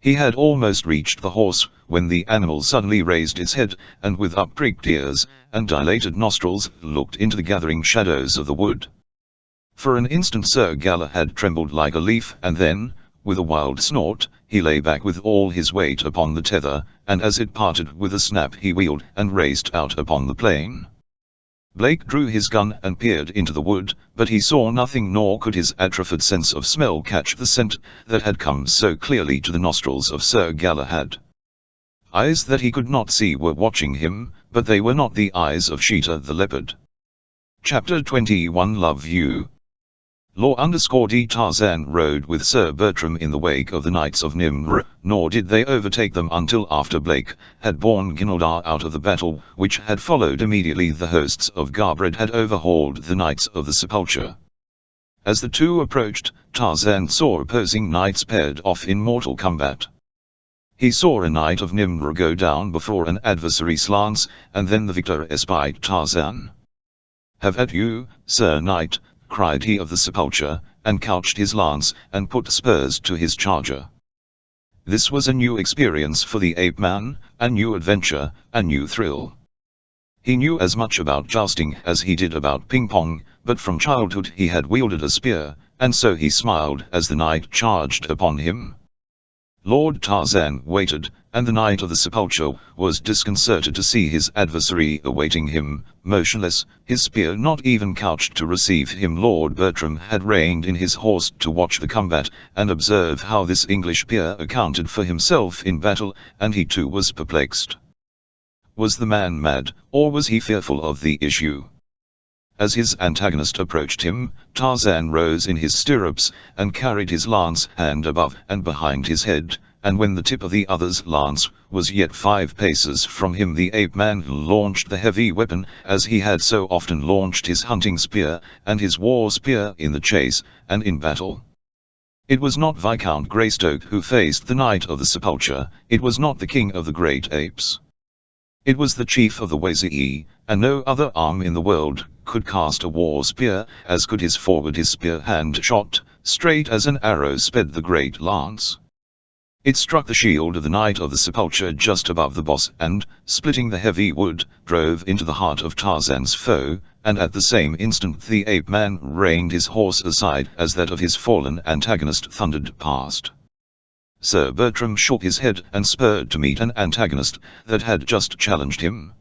He had almost reached the horse, when the animal suddenly raised its head, and with up-pricked ears, and dilated nostrils, looked into the gathering shadows of the wood. For an instant Sir Galahad trembled like a leaf, and then, with a wild snort, he lay back with all his weight upon the tether, and as it parted with a snap he wheeled and raced out upon the plain. Blake drew his gun and peered into the wood, but he saw nothing, nor could his atrophied sense of smell catch the scent that had come so clearly to the nostrils of Sir Galahad. Eyes that he could not see were watching him, but they were not the eyes of Sheeta the leopard. Chapter 21 Love You. Law_D Tarzan rode with Sir Bertram in the wake of the Knights of Nimr, nor did they overtake them until after Blake had borne Ginaldar out of the battle, which had followed immediately the hosts of Garbred had overhauled the Knights of the Sepulcher. As the two approached, Tarzan saw opposing knights paired off in mortal combat. He saw a knight of Nimr go down before an adversary's lance, and then the victor espied Tarzan. "Have at you, Sir Knight," cried he of the Sepulcher, and couched his lance, and put spurs to his charger. This was a new experience for the ape-man, a new adventure, a new thrill. He knew as much about jousting as he did about ping-pong, but from childhood he had wielded a spear, and so he smiled as the knight charged upon him. Lord Tarzan waited, and the Knight of the Sepulcher was disconcerted to see his adversary awaiting him, motionless, his spear not even couched to receive him. Lord Bertram had reined in his horse to watch the combat, and observe how this English peer accounted for himself in battle, and he too was perplexed. Was the man mad, or was he fearful of the issue? As his antagonist approached him, Tarzan rose in his stirrups, and carried his lance hand above and behind his head, and when the tip of the other's lance was yet 5 paces from him, the ape-man launched the heavy weapon, as he had so often launched his hunting spear, and his war spear in the chase, and in battle. It was not Viscount Greystoke who faced the Knight of the Sepulcher, it was not the King of the Great Apes. It was the chief of the Wazee, and no other arm in the world could cast a war spear, as could his forward. His spear hand shot, straight as an arrow sped the great lance. It struck the shield of the Knight of the Sepulcher just above the boss, and, splitting the heavy wood, drove into the heart of Tarzan's foe, and at the same instant the ape-man reined his horse aside as that of his fallen antagonist thundered past. Sir Bertram shook his head and spurred to meet an antagonist that had just challenged him.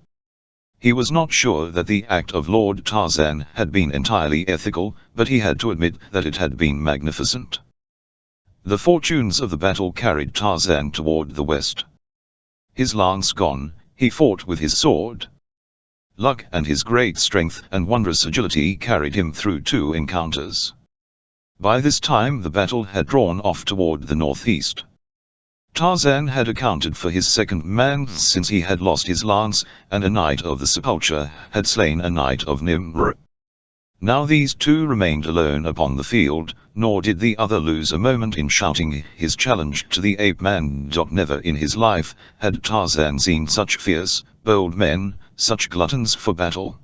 He was not sure that the act of Lord Tarzan had been entirely ethical, but he had to admit that it had been magnificent. The fortunes of the battle carried Tarzan toward the west. His lance gone, he fought with his sword. Luck and his great strength and wondrous agility carried him through 2 encounters. By this time the battle had drawn off toward the northeast. Tarzan had accounted for his second man since he had lost his lance, and a knight of the Sepulcher had slain a knight of Nimr. Now these two remained alone upon the field, nor did the other lose a moment in shouting his challenge to the ape-man. Never in his life had Tarzan seen such fierce, bold men, such gluttons for battle.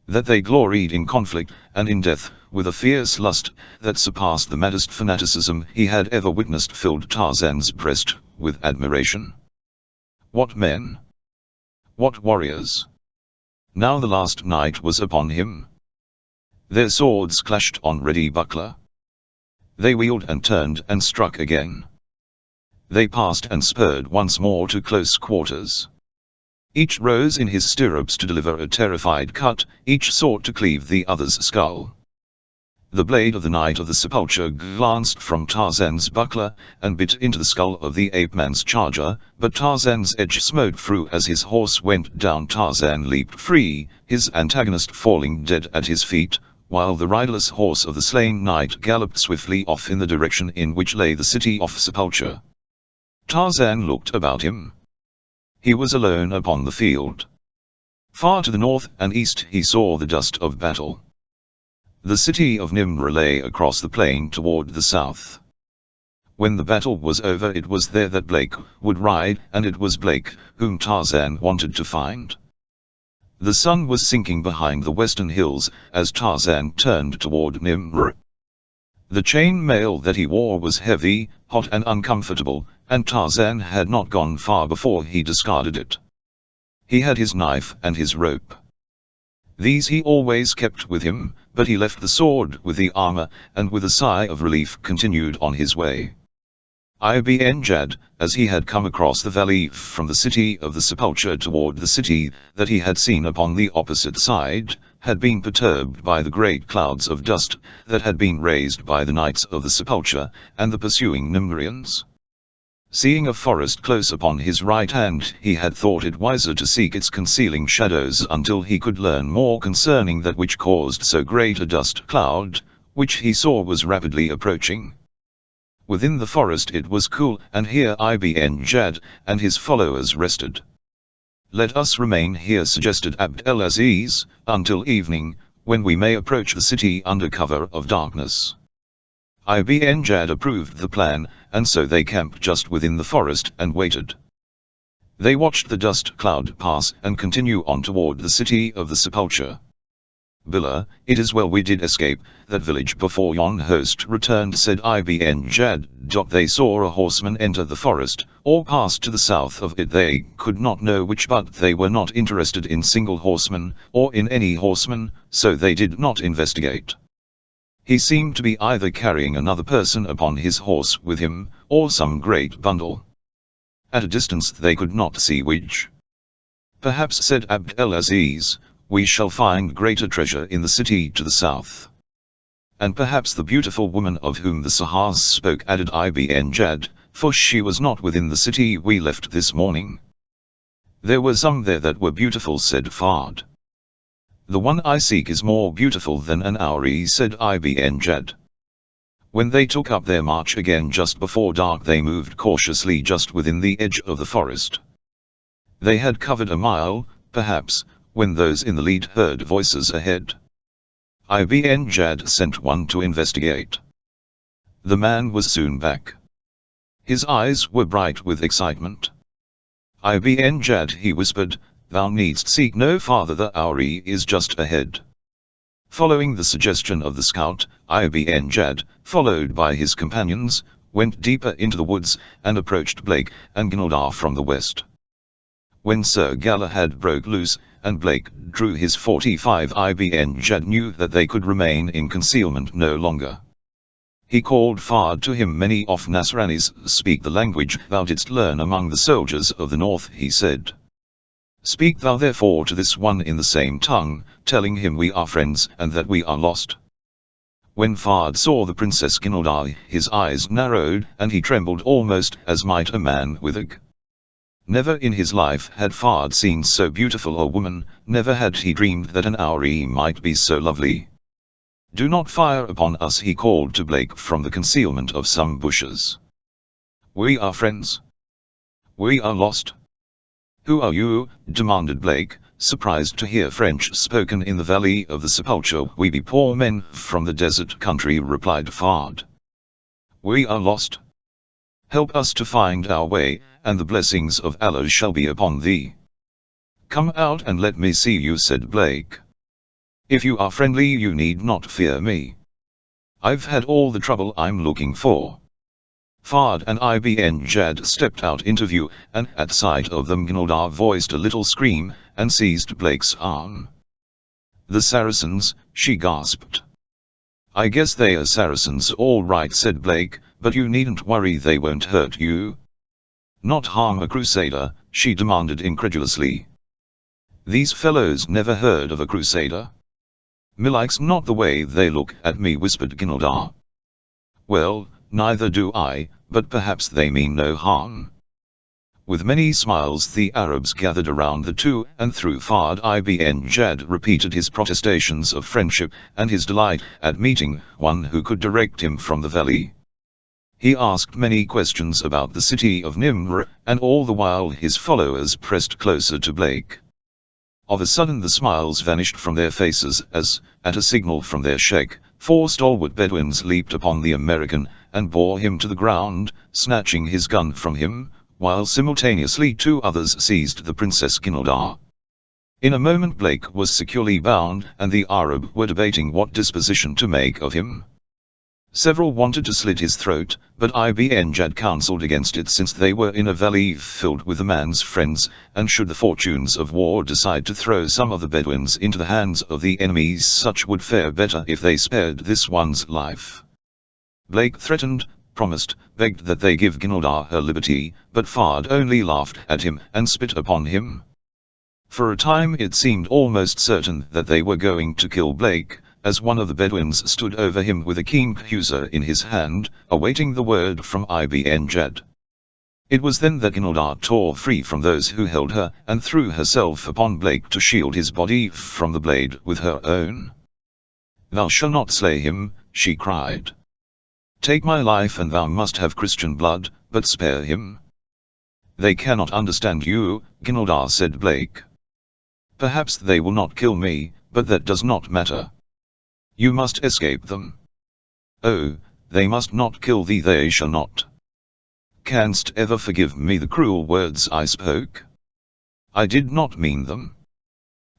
That they gloried in conflict and in death, with a fierce lust that surpassed the maddest fanaticism he had ever witnessed, filled Tarzan's breast with admiration. What men! What warriors! Now the last night was upon him. Their swords clashed on ready buckler. They wheeled and turned and struck again. They passed and spurred once more to close quarters. Each rose in his stirrups to deliver a terrified cut, each sought to cleave the other's skull. The blade of the Knight of the Sepulcher glanced from Tarzan's buckler, and bit into the skull of the ape-man's charger, but Tarzan's edge smote through as his horse went down. Tarzan leaped free, his antagonist falling dead at his feet, while the riderless horse of the slain knight galloped swiftly off in the direction in which lay the city of Sepulcher. Tarzan looked about him. He was alone upon the field. Far to the north and east he saw the dust of battle. The city of Nimr lay across the plain toward the south. When the battle was over, it was there that Blake would ride, and it was Blake whom Tarzan wanted to find. The sun was sinking behind the western hills as Tarzan turned toward Nimr. The chain mail that he wore was heavy, hot and uncomfortable, and Tarzan had not gone far before he discarded it. He had his knife and his rope. These he always kept with him, but he left the sword with the armor, and with a sigh of relief continued on his way. Ibn Jad, as he had come across the valley from the city of the Sepulcher toward the city that he had seen upon the opposite side, had been perturbed by the great clouds of dust that had been raised by the Knights of the Sepulcher and the pursuing Nimrians. Seeing a forest close upon his right hand, he had thought it wiser to seek its concealing shadows until he could learn more concerning that which caused so great a dust cloud, which he saw was rapidly approaching. Within the forest it was cool, and here Ibn Jad and his followers rested. "Let us remain here," suggested Abdelaziz, "until evening, when we may approach the city under cover of darkness." Ibn Jad approved the plan, and so they camped just within the forest and waited. They watched the dust cloud pass and continue on toward the city of the Sepulcher. "Billah, it is well we did escape that village before yon host returned," said Ibn Jad. They saw a horseman enter the forest, or pass to the south of it. They could not know which, but they were not interested in single horsemen, or in any horseman, so they did not investigate. He seemed to be either carrying another person upon his horse with him, or some great bundle. At a distance they could not see which. "Perhaps," said Abdelaziz, "we shall find greater treasure in the city to the south." "And perhaps the beautiful woman of whom the Sahars spoke," added Ibn Jad, "for she was not within the city we left this morning." "There were some there that were beautiful," said Fard. "The one I seek is more beautiful than an houri," said Ibn Jad. When they took up their march again just before dark, they moved cautiously just within the edge of the forest. They had covered a mile, perhaps, when those in the lead heard voices ahead. Ibn Jad sent one to investigate. The man was soon back. His eyes were bright with excitement. "Ibn Jad," he whispered, "thou needst seek no farther, the houri is just ahead." Following the suggestion of the scout, Ibn Jad, followed by his companions, went deeper into the woods, and approached Blake and Gnildar from the west. When Sir Galahad broke loose, and Blake drew his 45, Ibn Jad knew that they could remain in concealment no longer. He called Fard to him. "Many of Nasranis speak the language thou didst learn among the soldiers of the north," he said. "Speak thou therefore to this one in the same tongue, telling him we are friends and that we are lost." When Fard saw the Princess Gnildar, his eyes narrowed, and he trembled almost as might a man with ague. Never in his life had Fard seen so beautiful a woman, never had he dreamed that an houri might be so lovely. "Do not fire upon us," he called to Blake from the concealment of some bushes. We are friends. We are lost. Who are you? Demanded Blake, surprised to hear French spoken in the valley of the Sepulcher. We be poor men from the desert country, replied Fard. We are lost. Help us to find our way, and the blessings of Allah shall be upon thee. Come out and let me see you, said Blake. If you are friendly you need not fear me. I've had all the trouble I'm looking for. Fard and Ibn Jad stepped out into view, and at sight of them Gnildar voiced a little scream, and seized Blake's arm. The Saracens, she gasped. I guess they are Saracens all right, said Blake, but you needn't worry, they won't hurt you. Not harm a crusader? She demanded incredulously. These fellows never heard of a crusader? Me likes not the way they look at me, whispered Gnildar. Well, neither do I, but perhaps they mean no harm. With many smiles the Arabs gathered around the two, and through Fard Ibn Jad repeated his protestations of friendship, and his delight at meeting one who could direct him from the valley. He asked many questions about the city of Nimr, and all the while his followers pressed closer to Blake. Of a sudden the smiles vanished from their faces as, at a signal from their sheikh, 4 stalwart Bedouins leaped upon the American, and bore him to the ground, snatching his gun from him, while simultaneously 2 others seized the Princess Gnildar. In a moment Blake was securely bound, and the Arab were debating what disposition to make of him. Several wanted to slit his throat, but Ibn Jad counseled against it, since they were in a valley filled with the man's friends, and should the fortunes of war decide to throw some of the Bedouins into the hands of the enemies, such would fare better if they spared this one's life. Blake threatened, promised, begged that they give Gnildar her liberty, but Fard only laughed at him and spit upon him. For a time it seemed almost certain that they were going to kill Blake, as one of the Bedouins stood over him with a keen hawser in his hand, awaiting the word from Ibn Jad. It was then that Gnildar tore free from those who held her, and threw herself upon Blake to shield his body from the blade with her own. Thou shalt not slay him, she cried. Take my life and thou must have Christian blood, but spare him. They cannot understand you, Gnildar, said Blake. Perhaps they will not kill me, but that does not matter. You must escape them. Oh, they must not kill thee, they shall not. Canst ever forgive me the cruel words I spoke? I did not mean them.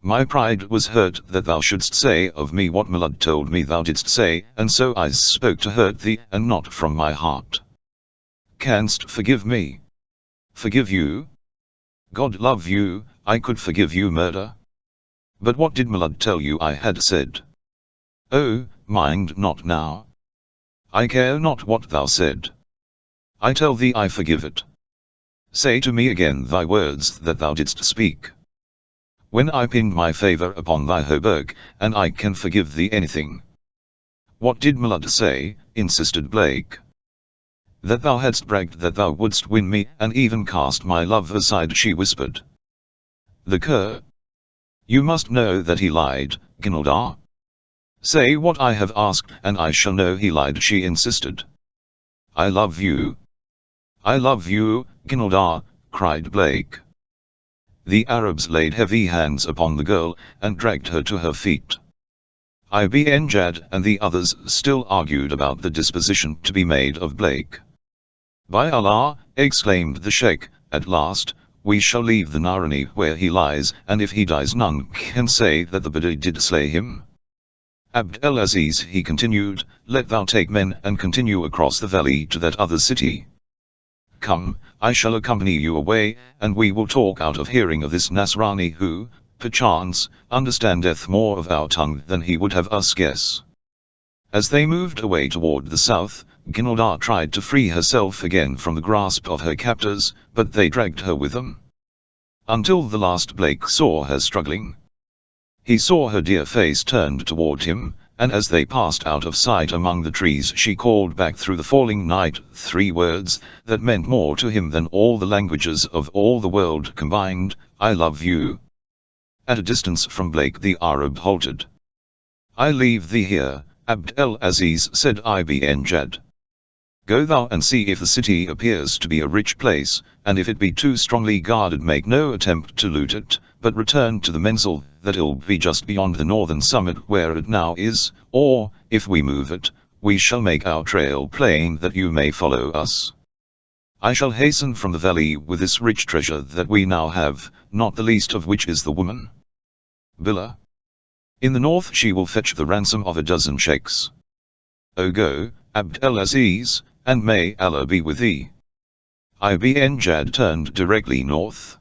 My pride was hurt that thou shouldst say of me what Milad told me thou didst say, and so I spoke to hurt thee, and not from my heart. Canst forgive me? Forgive you? God love you, I could forgive you murder. But what did Milad tell you I had said? Oh, mind not now. I care not what thou said. I tell thee I forgive it. Say to me again thy words that thou didst speak. When I pinned my favor upon thy hauberk, and I can forgive thee anything. What did Milad say? Insisted Blake. That thou hadst bragged that thou wouldst win me, and even cast my love aside, she whispered. The cur. You must know that he lied, Gnildar. Say what I have asked, and I shall know he lied, she insisted. I love you. I love you, Gnildar, cried Blake. The Arabs laid heavy hands upon the girl, and dragged her to her feet. Ibn Jad and the others still argued about the disposition to be made of Blake. By Allah, exclaimed the sheikh, at last, we shall leave the Narani where he lies, and if he dies none can say that the Badi did slay him. Abd el-Aziz, he continued, let thou take men and continue across the valley to that other city. Come, I shall accompany you away, and we will talk out of hearing of this Nasrani who, perchance, understandeth more of our tongue than he would have us guess. As they moved away toward the south, Gnildar tried to free herself again from the grasp of her captors, but they dragged her with them. Until the last Blake saw her struggling. He saw her dear face turned toward him, and as they passed out of sight among the trees she called back through the falling night 3 words that meant more to him than all the languages of all the world combined, I love you. At a distance from Blake the Arab halted. I leave thee here, Abd el-Aziz, said Ibn Jad. Go thou and see if the city appears to be a rich place, and if it be too strongly guarded make no attempt to loot it, but return to the mensal that'll be just beyond the northern summit where it now is, or, if we move it, we shall make our trail plain that you may follow us. I shall hasten from the valley with this rich treasure that we now have, not the least of which is the woman. Billah. In the north she will fetch the ransom of 12 sheikhs. O go, Abd el-Aziz, and may Allah be with thee. Ibn Jad turned directly north.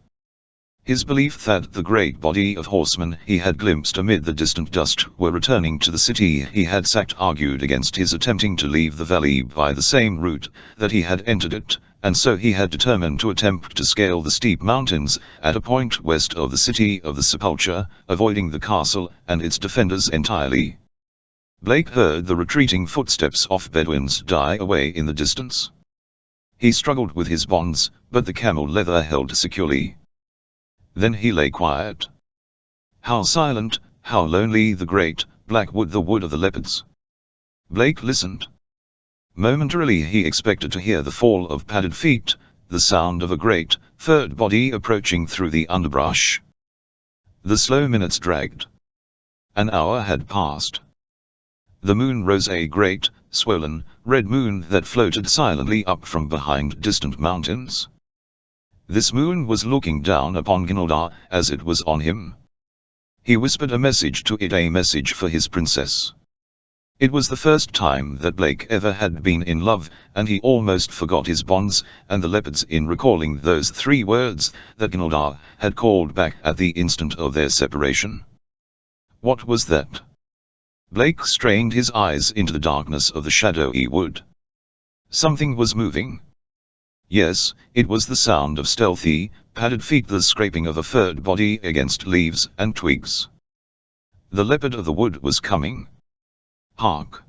His belief that the great body of horsemen he had glimpsed amid the distant dust were returning to the city he had sacked argued against his attempting to leave the valley by the same route that he had entered it, and so he had determined to attempt to scale the steep mountains at a point west of the city of the Sepulcher, avoiding the castle and its defenders entirely. Blake heard the retreating footsteps of Bedouins die away in the distance. He struggled with his bonds, but the camel leather held securely. Then he lay quiet. How silent, how lonely the great, black wood, the wood of the leopards. Blake listened. Momentarily he expected to hear the fall of padded feet, the sound of a great, furred body approaching through the underbrush. The slow minutes dragged. An hour had passed. The moon rose, a great, swollen, red moon that floated silently up from behind distant mountains. This moon was looking down upon Ginaldar as it was on him. He whispered a message to it, a message for his princess. It was the first time that Blake ever had been in love, and he almost forgot his bonds and the leopards in recalling those 3 words that Ginaldar had called back at the instant of their separation. What was that? Blake strained his eyes into the darkness of the shadowy wood. Something was moving. Yes, it was the sound of stealthy, padded feet, the scraping of a furred body against leaves and twigs. The leopard of the wood was coming. Hark!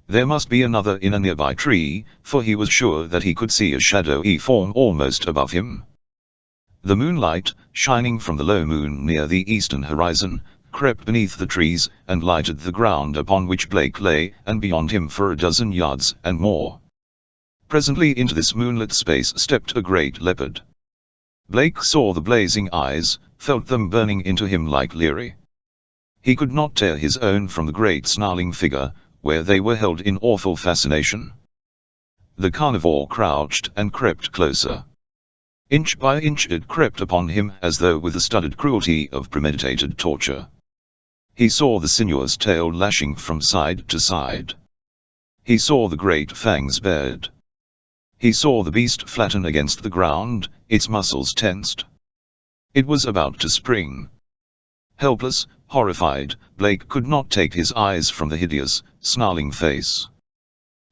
There must be another in a nearby tree, for he was sure that he could see a shadowy form almost above him. The moonlight, shining from the low moon near the eastern horizon, crept beneath the trees and lighted the ground upon which Blake lay, and beyond him for 12 yards and more. Presently into this moonlit space stepped a great leopard. Blake saw the blazing eyes, felt them burning into him like leery. He could not tear his own from the great snarling figure, where they were held in awful fascination. The carnivore crouched and crept closer. Inch by inch it crept upon him as though with the studied cruelty of premeditated torture. He saw the sinuous tail lashing from side to side. He saw the great fangs bared. He saw the beast flatten against the ground, its muscles tensed. It was about to spring. Helpless, horrified, Blake could not take his eyes from the hideous, snarling face.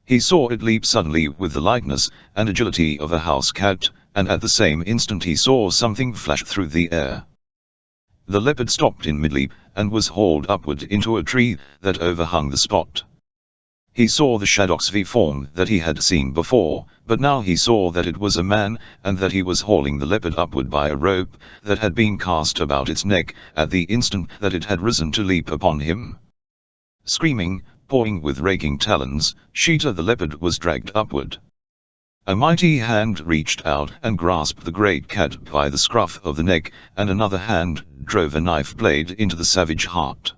He saw it leap suddenly with the lightness and agility of a house cat, and at the same instant he saw something flash through the air. The leopard stopped in mid-leap, and was hauled upward into a tree that overhung the spot. He saw the shadowy form that he had seen before, but now he saw that it was a man, and that he was hauling the leopard upward by a rope that had been cast about its neck at the instant that it had risen to leap upon him. Screaming, pawing with raking talons, Sheeta the leopard was dragged upward. A mighty hand reached out and grasped the great cat by the scruff of the neck, and another hand drove a knife blade into the savage heart.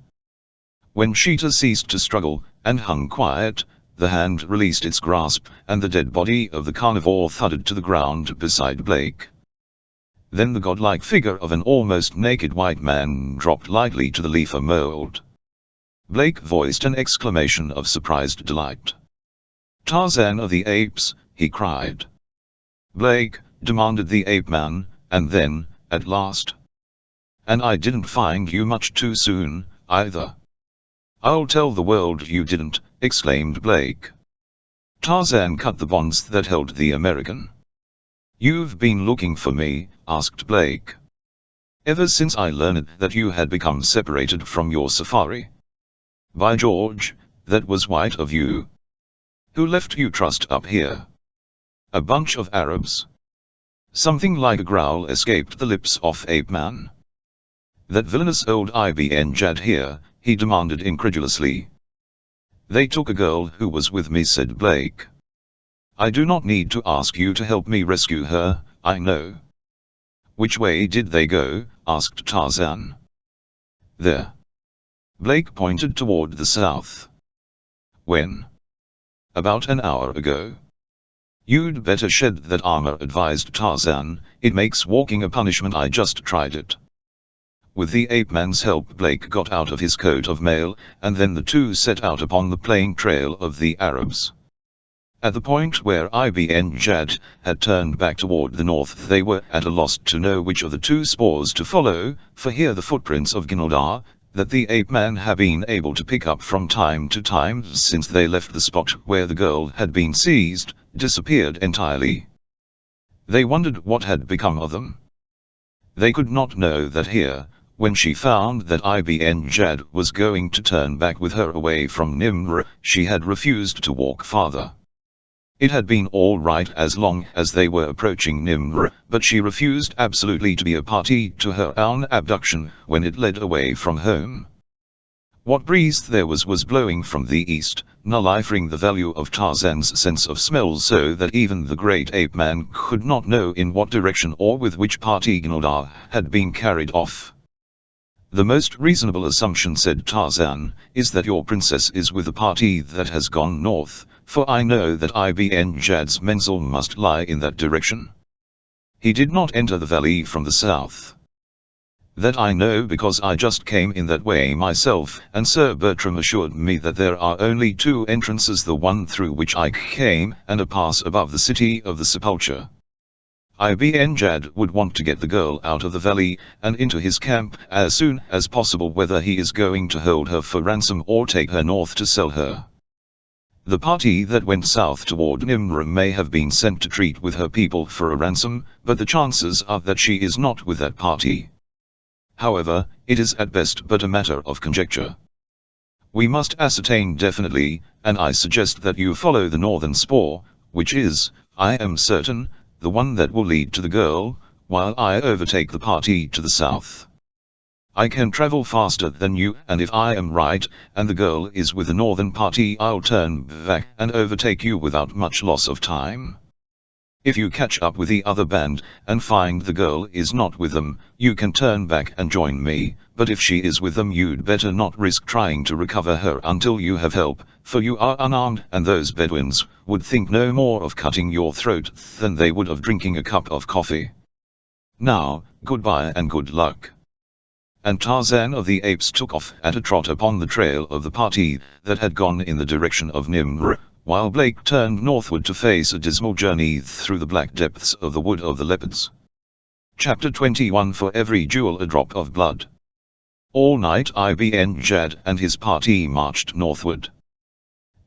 When Sheeta ceased to struggle, and hung quiet, the hand released its grasp, and the dead body of the carnivore thudded to the ground beside Blake. Then the godlike figure of an almost naked white man dropped lightly to the leaf mold. Blake voiced an exclamation of surprised delight. "Tarzan of the Apes," he cried. "Blake," demanded the ape-man, and then, at last. "And I didn't find you much too soon, either." "I'll tell the world you didn't," exclaimed Blake. Tarzan cut the bonds that held the American. "You've been looking for me?" asked Blake. "Ever since I learned that you had become separated from your safari. By George, that was white of you. Who left you trussed up here? A bunch of Arabs?" Something like a growl escaped the lips of ape-man. "That villainous old Ibn Jad here?" he demanded incredulously. "They took a girl who was with me," said Blake. I do not need to ask you to help me rescue her, I know. Which way did they go? Asked Tarzan. There. Blake pointed toward the south. When? About an hour ago. You'd better shed that armor, advised Tarzan, it makes walking a punishment. I just tried it. With the ape-man's help, Blake got out of his coat of mail, and then the two set out upon the plain trail of the Arabs. At the point where Ibn Jad had turned back toward the north, they were at a loss to know which of the two spoors to follow, for here the footprints of Gnildar, that the ape-man had been able to pick up from time to time since they left the spot where the girl had been seized, disappeared entirely. They wondered what had become of them. They could not know that here, when she found that Ibn Jad was going to turn back with her away from Nimr, she had refused to walk farther. It had been all right as long as they were approaching Nimr, but she refused absolutely to be a party to her own abduction when it led away from home. What breeze there was blowing from the east, nullifying the value of Tarzan's sense of smell so that even the great ape-man could not know in what direction or with which party Gnildar had been carried off. The most reasonable assumption, said Tarzan, is that your princess is with the party that has gone north, for I know that Ibn Jad's mensal must lie in that direction. He did not enter the valley from the south. That I know because I just came in that way myself, and Sir Bertram assured me that there are only two entrances, the one through which I came, and a pass above the city of the Sepulcher. Ibn Jad would want to get the girl out of the valley, and into his camp as soon as possible, whether he is going to hold her for ransom or take her north to sell her. The party that went south toward Nimr may have been sent to treat with her people for a ransom, but the chances are that she is not with that party. However, it is at best but a matter of conjecture. We must ascertain definitely, and I suggest that you follow the northern spoor, which is, I am certain, the one that will lead to the girl, while I overtake the party to the south. I can travel faster than you, and if I am right, and the girl is with the northern party, I'll turn back and overtake you without much loss of time. If you catch up with the other band, and find the girl is not with them, you can turn back and join me, but if she is with them, you'd better not risk trying to recover her until you have help, for you are unarmed, and those Bedouins would think no more of cutting your throat than they would of drinking a cup of coffee. Now, goodbye and good luck. And Tarzan of the Apes took off at a trot upon the trail of the party that had gone in the direction of Nimr, while Blake turned northward to face a dismal journey through the black depths of the Wood of the Leopards. Chapter 21. For every jewel a drop of blood. All night Ibn Jad and his party marched northward.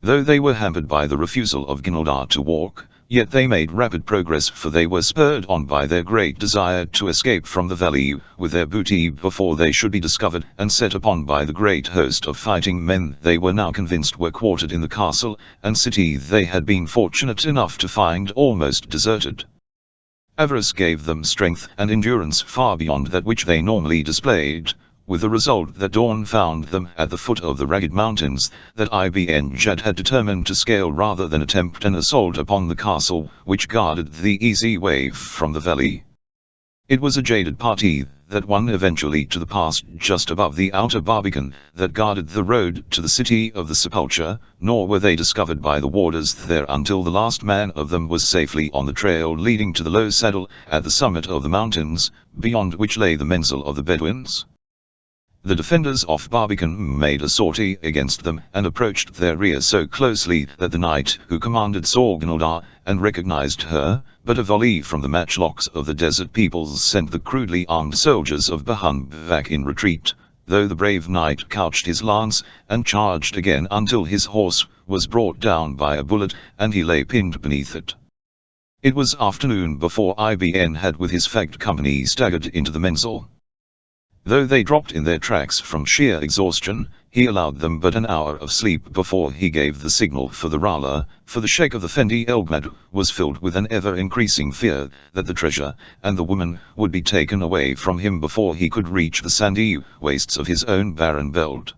Though they were hampered by the refusal of Gnildar to walk, yet they made rapid progress, for they were spurred on by their great desire to escape from the valley with their booty before they should be discovered and set upon by the great host of fighting men they were now convinced were quartered in the castle and city they had been fortunate enough to find almost deserted. Avarice gave them strength and endurance far beyond that which they normally displayed, with the result that dawn found them at the foot of the ragged mountains that Ibn Jad had determined to scale rather than attempt an assault upon the castle which guarded the easy way from the valley. It was a jaded party that won eventually to the pass just above the outer barbican that guarded the road to the city of the Sepulcher, nor were they discovered by the warders there until the last man of them was safely on the trail leading to the low saddle at the summit of the mountains, beyond which lay the mensal of the Bedouins. The defenders off Barbican made a sortie against them and approached their rear so closely that the knight who commanded saw Gnildar and recognized her, but a volley from the matchlocks of the desert peoples sent the crudely armed soldiers of Bahun back in retreat, though the brave knight couched his lance and charged again until his horse was brought down by a bullet and he lay pinned beneath it. It was afternoon before Ibn had with his fagged company staggered into the mensal. Though they dropped in their tracks from sheer exhaustion, he allowed them but an hour of sleep before he gave the signal for the Rala, for the Sheikh of the Fendi Elgmad was filled with an ever-increasing fear that the treasure and the woman would be taken away from him before he could reach the sandy wastes of his own barren belt.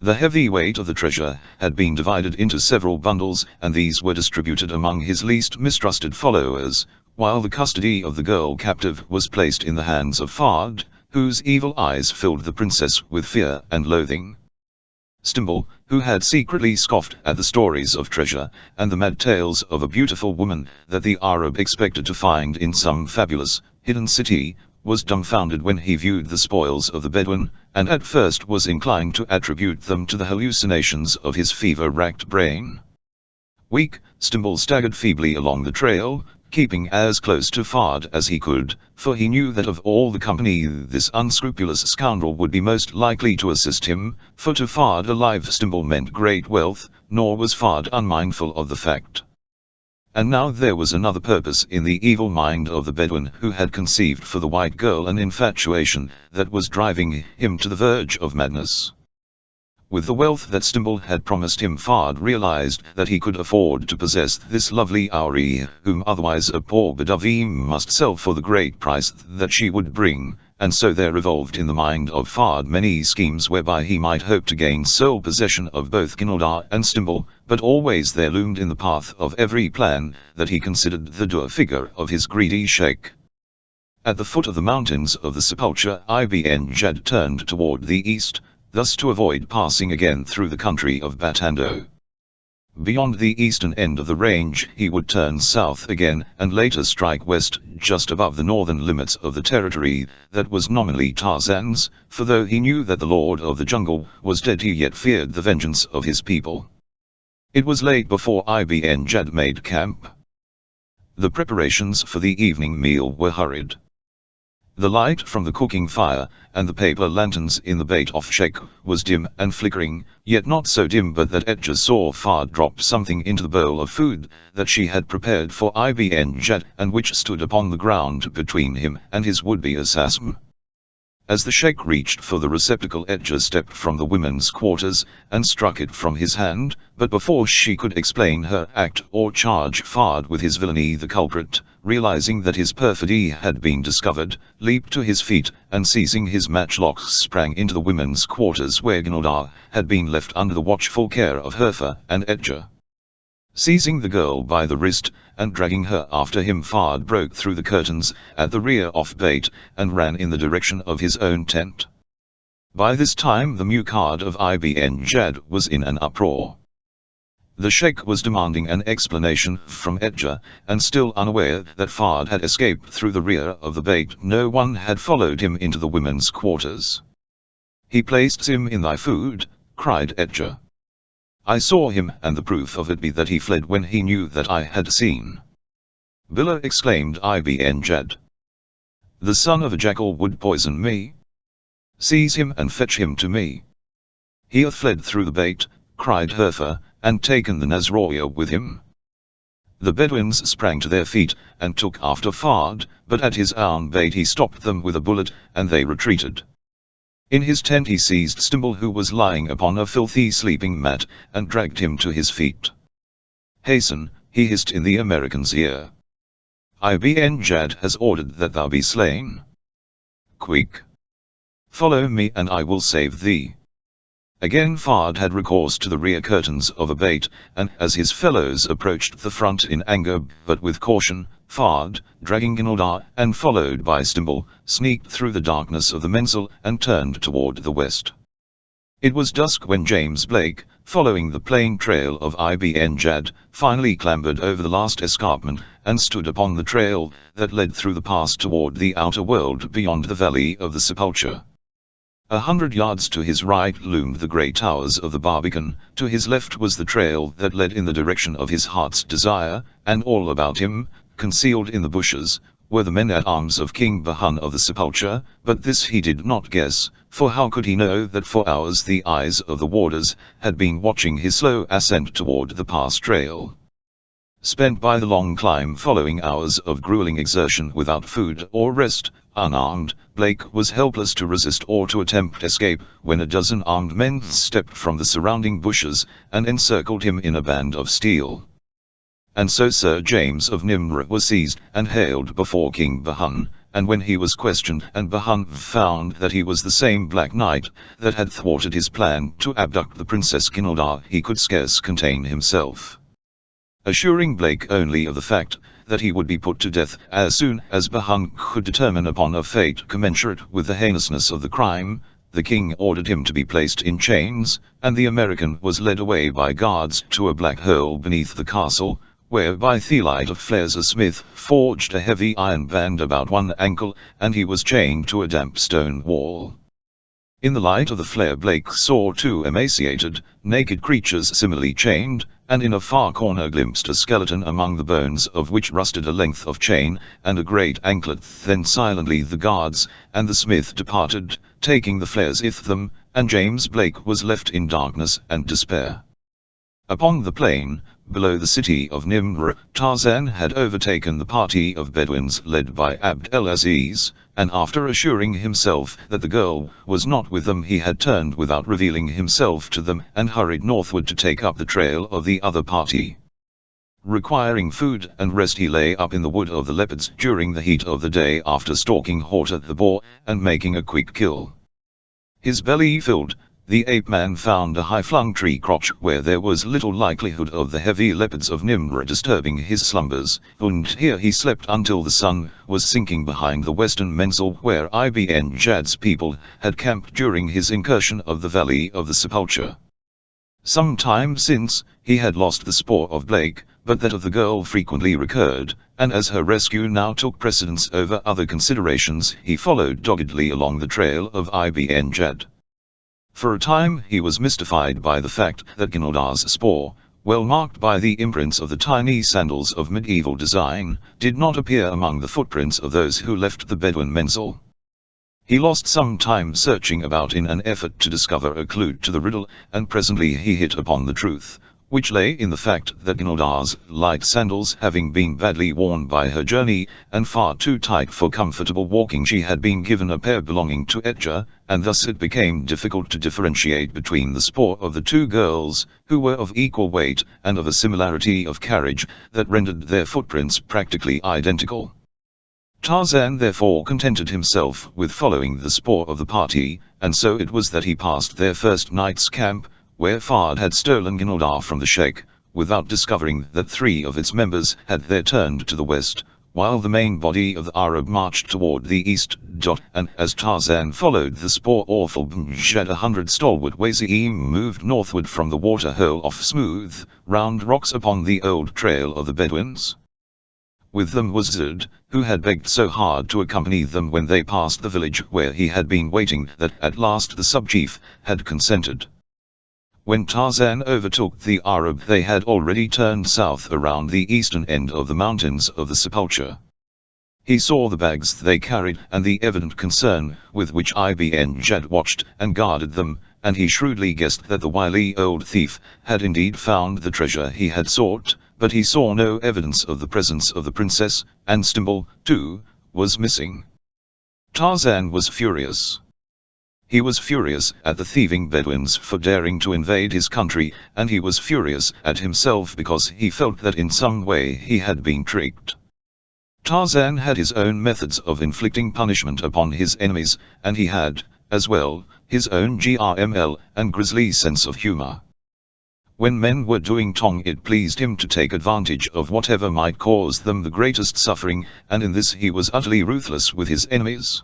The heavy weight of the treasure had been divided into several bundles, and these were distributed among his least mistrusted followers, while the custody of the girl captive was placed in the hands of Fard, whose evil eyes filled the princess with fear and loathing. Stimble, who had secretly scoffed at the stories of treasure, and the mad tales of a beautiful woman that the Arab expected to find in some fabulous, hidden city, was dumbfounded when he viewed the spoils of the Bedouin, and at first was inclined to attribute them to the hallucinations of his fever-racked brain. Weak, Stimble staggered feebly along the trail, keeping as close to Fard as he could, for he knew that of all the company this unscrupulous scoundrel would be most likely to assist him, for to Fard a live Stimble meant great wealth, nor was Fard unmindful of the fact. And now there was another purpose in the evil mind of the Bedouin who had conceived for the white girl an infatuation that was driving him to the verge of madness. With the wealth that Stimble had promised him, Fard realized that he could afford to possess this lovely houri, whom otherwise a poor Bedouin must sell for the great price that she would bring, and so there revolved in the mind of Fard many schemes whereby he might hope to gain sole possession of both Ginaldar and Stimble, but always there loomed in the path of every plan that he considered the dour figure of his greedy sheikh. At the foot of the mountains of the Sepulcher, Ibn Jad turned toward the east, thus to avoid passing again through the country of Batando. Beyond the eastern end of the range he would turn south again, and later strike west just above the northern limits of the territory that was nominally Tarzan's, for though he knew that the Lord of the Jungle was dead he yet feared the vengeance of his people. It was late before Ibn Jad made camp. The preparations for the evening meal were hurried. The light from the cooking fire, and the paper lanterns in the bait-off shack, was dim and flickering, yet not so dim but that Edgar saw Fard drop something into the bowl of food that she had prepared for Ibn Jad, and which stood upon the ground between him and his would-be assassin. As the sheikh reached for the receptacle, Edgar stepped from the women's quarters, and struck it from his hand, but before she could explain her act or charge Fard with his villainy, the culprit, realizing that his perfidy had been discovered, leaped to his feet, and seizing his matchlock sprang into the women's quarters where Ginaldar had been left under the watchful care of Herfa and Edgar. Seizing the girl by the wrist, and dragging her after him, Fard broke through the curtains at the rear of Bait, and ran in the direction of his own tent. By this time the Muqad of Ibn Jad was in an uproar. The sheikh was demanding an explanation from Edgar, and still unaware that Fard had escaped through the rear of the Bait. No one had followed him into the women's quarters. "He placed him in thy food," cried Edgar. "I saw him, and the proof of it be that he fled when he knew that I had seen." "Billah," exclaimed Ibn Jad. "The son of a jackal would poison me. Seize him and fetch him to me." "He hath fled through the Bait," cried Herfa, "and taken the Nasroya with him." The Bedouins sprang to their feet, and took after Fard, but at his own bait he stopped them with a bullet, and they retreated. In his tent he seized Stimble, who was lying upon a filthy sleeping mat, and dragged him to his feet. "Hasten," he hissed in the American's ear. "Ibn Jad has ordered that thou be slain. Quick! Follow me and I will save thee." Again Fard had recourse to the rear curtains of a Bait, and as his fellows approached the front in anger but with caution, Fard, dragging Ginaldar and followed by Stimble, sneaked through the darkness of the mensal and turned toward the west. It was dusk when James Blake, following the plain trail of Ibn Jad, finally clambered over the last escarpment, and stood upon the trail that led through the pass toward the outer world beyond the valley of the Sepulcher. 100 yards to his right loomed the grey towers of the Barbican, to his left was the trail that led in the direction of his heart's desire, and all about him, concealed in the bushes, were the men-at-arms of King Bahan of the Sepulcher, but this he did not guess, for how could he know that for hours the eyes of the warders had been watching his slow ascent toward the pass trail. Spent by the long climb following hours of grueling exertion without food or rest, unarmed, Blake was helpless to resist or to attempt escape, when a dozen armed men stepped from the surrounding bushes, and encircled him in a band of steel. And so Sir James of Nimr was seized and haled before King Bahan, and when he was questioned and Bahun found that he was the same Black Knight that had thwarted his plan to abduct the Princess Gilda, he could scarce contain himself. Assuring Blake only of the fact that he would be put to death as soon as Bahun could determine upon a fate commensurate with the heinousness of the crime, the king ordered him to be placed in chains, and the American was led away by guards to a black hole beneath the castle, where by the light of flares a smith forged a heavy iron band about one ankle, and he was chained to a damp stone wall. In the light of the flare Blake saw two emaciated, naked creatures similarly chained, and in a far corner glimpsed a skeleton among the bones of which rusted a length of chain, and a great anklet. Then silently the guards and the smith departed, taking the flares with them, and James Blake was left in darkness and despair. Upon the plain, below the city of Nimr, Tarzan had overtaken the party of Bedouins led by Abd el-Aziz, and after assuring himself that the girl was not with them he had turned without revealing himself to them and hurried northward to take up the trail of the other party. Requiring food and rest he lay up in the wood of the leopards during the heat of the day after stalking Horta the boar and making a quick kill. His belly filled, the ape-man found a high-flung tree crotch where there was little likelihood of the heavy leopards of Nimr disturbing his slumbers, and here he slept until the sun was sinking behind the western mensal where Ibn Jad's people had camped during his incursion of the valley of the Sepulcher. Some time since, he had lost the spoor of Blake, but that of the girl frequently recurred, and as her rescue now took precedence over other considerations he followed doggedly along the trail of Ibn Jad. For a time he was mystified by the fact that Gilda's spoor, well marked by the imprints of the tiny sandals of medieval design, did not appear among the footprints of those who left the Bedouin mensal. He lost some time searching about in an effort to discover a clue to the riddle, and presently he hit upon the truth, which lay in the fact that Gilda's light sandals, having been badly worn by her journey, and far too tight for comfortable walking, she had been given a pair belonging to Edgar, and thus it became difficult to differentiate between the spoor of the two girls, who were of equal weight and of a similarity of carriage that rendered their footprints practically identical. Tarzan therefore contented himself with following the spoor of the party, and so it was that he passed their first night's camp, where Fard had stolen Gilda from the sheikh, without discovering that three of its members had there turned to the west, while the main body of the Arab marched toward the east. And as Tarzan followed the spoor of Ibn 100 stalwart Wazim moved northward from the water hole off smooth, round rocks upon the old trail of the Bedouins. With them was Zed, who had begged so hard to accompany them when they passed the village where he had been waiting that at last the sub-chief had consented. When Tarzan overtook the Arab they had already turned south around the eastern end of the mountains of the Sepulcher. He saw the bags they carried and the evident concern with which Ibn Jad watched and guarded them, and he shrewdly guessed that the wily old thief had indeed found the treasure he had sought, but he saw no evidence of the presence of the princess, and Stimbul, too, was missing. Tarzan was furious. He was furious at the thieving Bedouins for daring to invade his country, and he was furious at himself because he felt that in some way he had been tricked. Tarzan had his own methods of inflicting punishment upon his enemies, and he had, as well, his own grml and grisly sense of humor. When men were doing wrong it pleased him to take advantage of whatever might cause them the greatest suffering, and in this he was utterly ruthless with his enemies.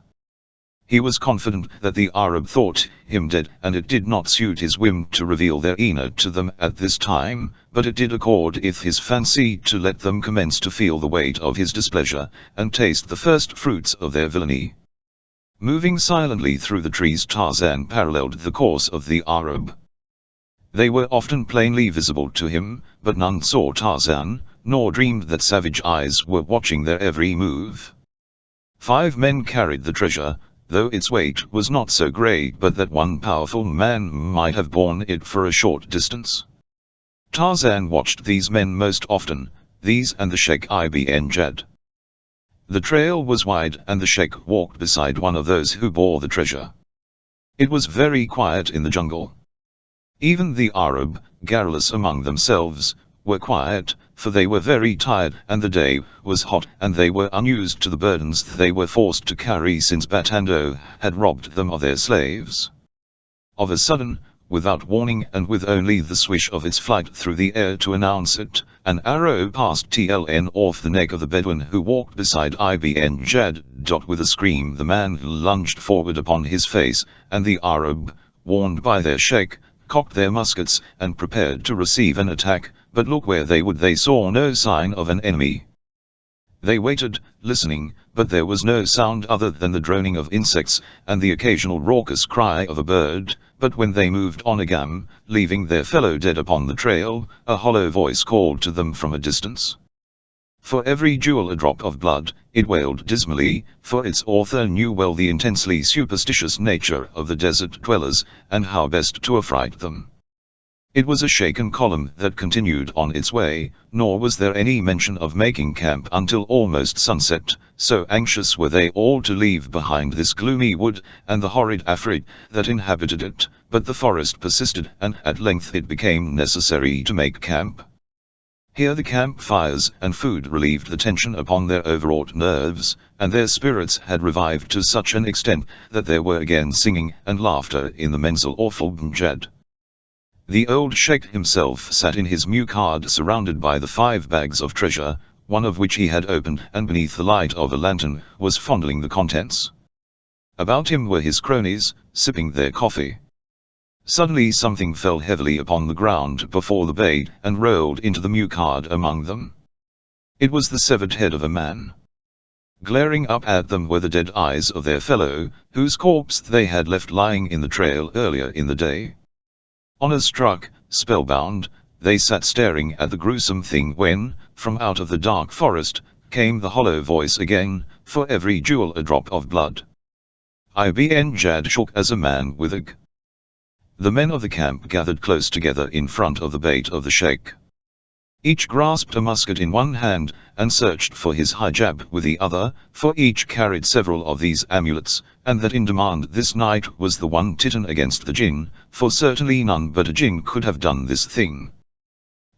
He was confident that the Arab thought him dead, and it did not suit his whim to reveal their enad to them at this time, but it did accord with his fancy to let them commence to feel the weight of his displeasure, and taste the first fruits of their villainy. Moving silently through the trees Tarzan paralleled the course of the Arab. They were often plainly visible to him, but none saw Tarzan, nor dreamed that savage eyes were watching their every move. 5 men carried the treasure, though its weight was not so great but that one powerful man might have borne it for a short distance. Tarzan watched these men most often, these and the Sheikh Ibn Jad. The trail was wide and the Sheikh walked beside one of those who bore the treasure. It was very quiet in the jungle. Even the Arab, garrulous among themselves, were quiet, for they were very tired and the day was hot and they were unused to the burdens they were forced to carry since Batando had robbed them of their slaves. Of a sudden, without warning and with only the swish of its flight through the air to announce it, an arrow passed TLN off the neck of the Bedouin who walked beside Ibn Jad. With a scream the man lunged forward upon his face, and the Arab, warned by their sheikh, cocked their muskets and prepared to receive an attack, but look where they would, they saw no sign of an enemy. They waited, listening, but there was no sound other than the droning of insects and the occasional raucous cry of a bird, but when they moved on again, leaving their fellow dead upon the trail, a hollow voice called to them from a distance. For every jewel a drop of blood, it wailed dismally, for its author knew well the intensely superstitious nature of the desert dwellers, and how best to affright them. It was a shaken column that continued on its way, nor was there any mention of making camp until almost sunset, so anxious were they all to leave behind this gloomy wood, and the horrid Afrit that inhabited it, but the forest persisted, and at length it became necessary to make camp. Here the campfires and food relieved the tension upon their overwrought nerves, and their spirits had revived to such an extent that there were again singing and laughter in the menzil or Fulbnjad. The old sheikh himself sat in his muqard surrounded by the 5 bags of treasure, one of which he had opened and beneath the light of a lantern was fondling the contents. About him were his cronies, sipping their coffee. Suddenly something fell heavily upon the ground before the bait and rolled into the muqard among them. It was the severed head of a man. Glaring up at them were the dead eyes of their fellow, whose corpse they had left lying in the trail earlier in the day. Honor-struck, spellbound, they sat staring at the gruesome thing when, from out of the dark forest, came the hollow voice again, for every jewel a drop of blood. Ibn Jad shook as a man with ague. The men of the camp gathered close together in front of the bait of the sheikh. Each grasped a musket in one hand, and searched for his hijab with the other, for each carried several of these amulets, and that in demand this night was the one titan against the jinn, for certainly none but a jinn could have done this thing.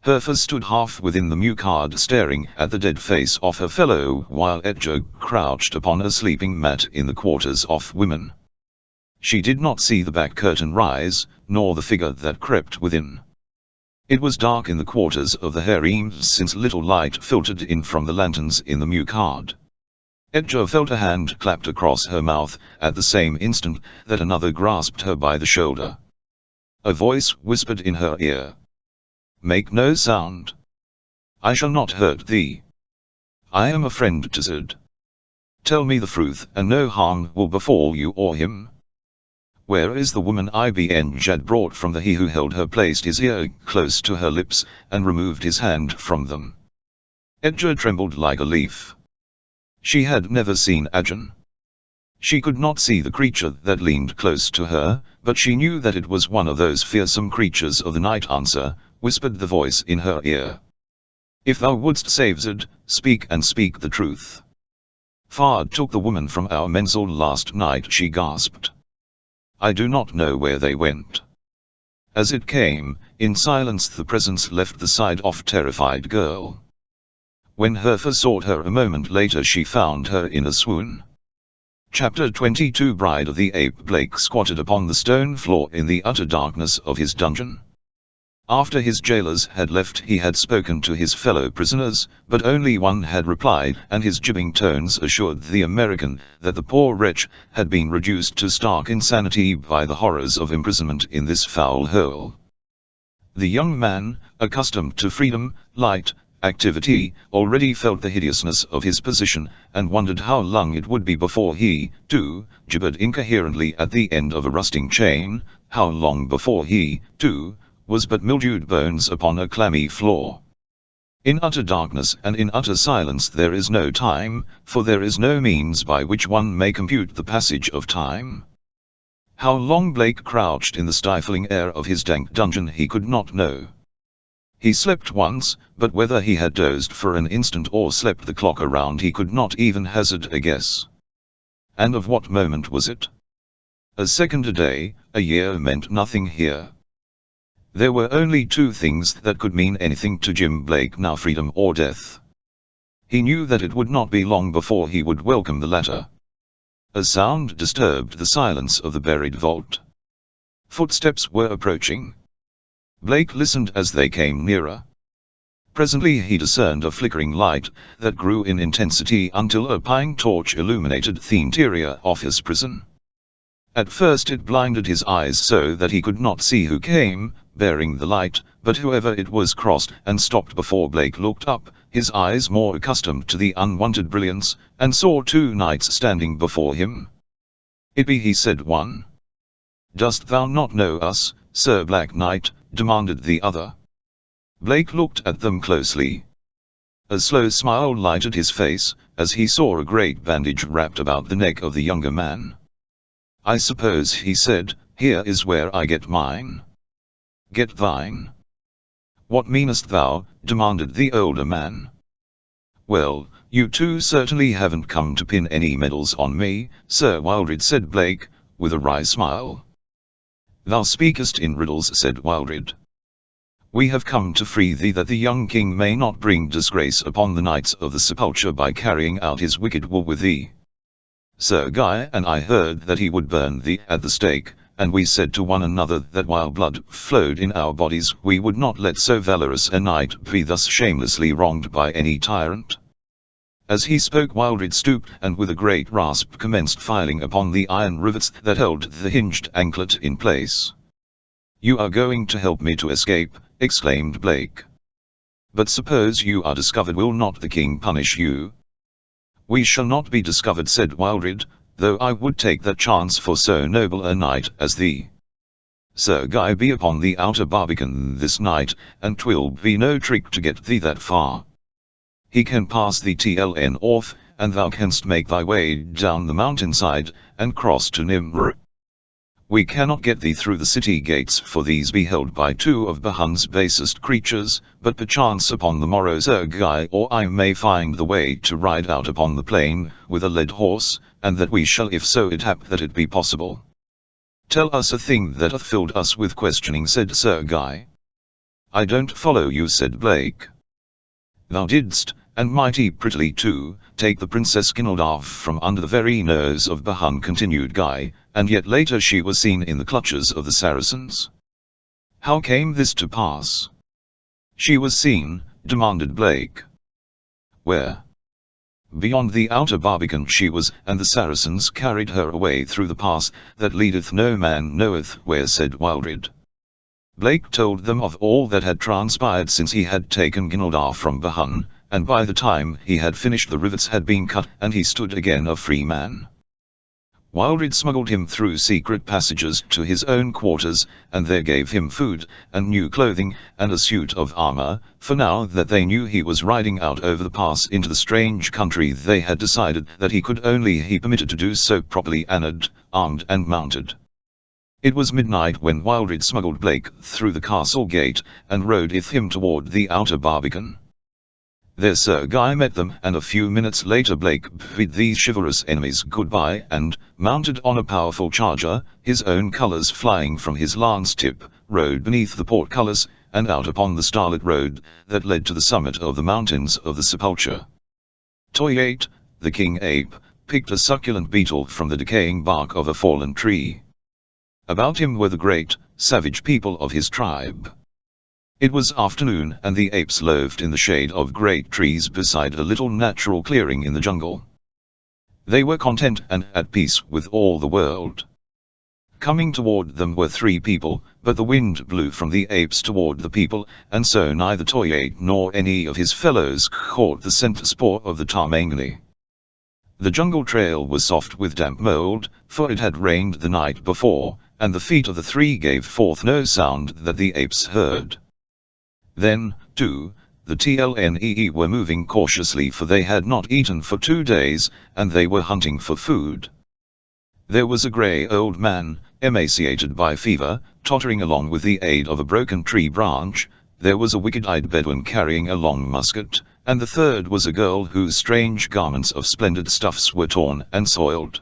Herfa stood half within the muqard staring at the dead face of her fellow, while Edja crouched upon a sleeping mat in the quarters of women. She did not see the back curtain rise, nor the figure that crept within. It was dark in the quarters of the harems since little light filtered in from the lanterns in the muqard. Edja felt a hand clapped across her mouth, at the same instant that another grasped her by the shoulder. A voice whispered in her ear. "Make no sound. I shall not hurt thee. I am a friend to Zed. Tell me the truth and no harm will befall you or him." "Where is the woman?" Ibn Jad brought from the he who held her placed his ear close to her lips, and removed his hand from them. Edja trembled like a leaf. She had never seen Ajahn. She could not see the creature that leaned close to her, but she knew that it was one of those fearsome creatures of the night. "Answer," whispered the voice in her ear. "If thou wouldst save Zed, speak and speak the truth." "Fard took the woman from our menzil last night," she gasped. "I do not know where they went." As it came, in silence the presence left the side of terrified girl. When Herfa sought her a moment later she found her in a swoon. Chapter 22 Bride of the Ape. Blake squatted upon the stone floor in the utter darkness of his dungeon. After his jailers had left he had spoken to his fellow prisoners, but only one had replied, and his jibbing tones assured the American that the poor wretch had been reduced to stark insanity by the horrors of imprisonment in this foul hole. The young man, accustomed to freedom, light, activity, already felt the hideousness of his position, and wondered how long it would be before he, too, gibbered incoherently at the end of a rusting chain, how long before he, too, was but mildewed bones upon a clammy floor. In utter darkness and in utter silence there is no time, for there is no means by which one may compute the passage of time. How long Blake crouched in the stifling air of his dank dungeon he could not know. He slept once, but whether he had dozed for an instant or slept the clock around he could not even hazard a guess. And of what moment was it? A second a day, a year meant nothing here. There were only two things that could mean anything to Jim Blake now: freedom or death. He knew that it would not be long before he would welcome the latter. A sound disturbed the silence of the buried vault. Footsteps were approaching. Blake listened as they came nearer. Presently he discerned a flickering light that grew in intensity until a pine torch illuminated the interior of his prison. At first it blinded his eyes so that he could not see who came, bearing the light, but whoever it was crossed and stopped before Blake looked up, his eyes more accustomed to the unwonted brilliance, and saw two knights standing before him. "It be he," said one. "Dost thou not know us, Sir Black Knight?" demanded the other. Blake looked at them closely. A slow smile lighted his face, as he saw a great bandage wrapped about the neck of the younger man. "I suppose," he said, "here is where I get mine." "Get thine? What meanest thou?" demanded the older man. "Well, you two certainly haven't come to pin any medals on me, Sir Wildred," said Blake, with a wry smile. "Thou speakest in riddles," said Wildred. "We have come to free thee, that the young king may not bring disgrace upon the Knights of the Sepulcher by carrying out his wicked will with thee. Sir Guy and I heard that he would burn thee at the stake, and we said to one another that while blood flowed in our bodies we would not let so valorous a knight be thus shamelessly wronged by any tyrant." As he spoke Wildred stooped and with a great rasp commenced filing upon the iron rivets that held the hinged anklet in place. "You are going to help me to escape," exclaimed Blake. "But suppose you are discovered, will not the king punish you?" "We shall not be discovered," said Wildred, "though I would take that chance for so noble a knight as thee. Sir Guy be upon the outer barbican this night, and 'twill be no trick to get thee that far. He can pass the TLN off, and thou canst make thy way down the mountainside, and cross to Nimr. We cannot get thee through the city gates, for these be held by two of Bahun's basest creatures, but perchance upon the morrow Sir Guy or I may find the way to ride out upon the plain, with a led horse, and that we shall if so it hap that it be possible." "Tell us a thing that hath filled us with questioning," said Sir Guy. "I don't follow you," said Blake. "Thou didst, and mighty prettily too, take the Princess Gildarf from under the very nose of Bahun," continued Guy, "and yet later she was seen in the clutches of the Saracens. How came this to pass?" "She was seen," demanded Blake. "Where?" "Beyond the outer barbican she was, and the Saracens carried her away through the pass that leadeth no man knoweth where," said Wildred. Blake told them of all that had transpired since he had taken Gildarf from Bahun, and by the time he had finished the rivets had been cut and he stood again a free man. Wildred smuggled him through secret passages to his own quarters, and there gave him food, and new clothing, and a suit of armor, for now that they knew he was riding out over the pass into the strange country they had decided that he could only be permitted to do so properly armed and mounted. It was midnight when Wildred smuggled Blake through the castle gate, and rode with him toward the outer barbican. There Sir Guy met them, and a few minutes later Blake bid these chivalrous enemies goodbye and, mounted on a powerful charger, his own colours flying from his lance tip, rode beneath the portcullis, and out upon the starlit road that led to the summit of the mountains of the Sepulcher. Toyate, the king ape, picked a succulent beetle from the decaying bark of a fallen tree. About him were the great, savage people of his tribe. It was afternoon, and the apes loafed in the shade of great trees beside a little natural clearing in the jungle. They were content and at peace with all the world. Coming toward them were three people, but the wind blew from the apes toward the people, and so neither Toyate nor any of his fellows caught the scent spore of the Tarmangani. The jungle trail was soft with damp mold, for it had rained the night before, and the feet of the three gave forth no sound that the apes heard. Then, too, the TLNEE were moving cautiously, for they had not eaten for 2 days, and they were hunting for food. There was a grey old man, emaciated by fever, tottering along with the aid of a broken tree branch. There was a wicked-eyed Bedouin carrying a long musket, and the third was a girl whose strange garments of splendid stuffs were torn and soiled.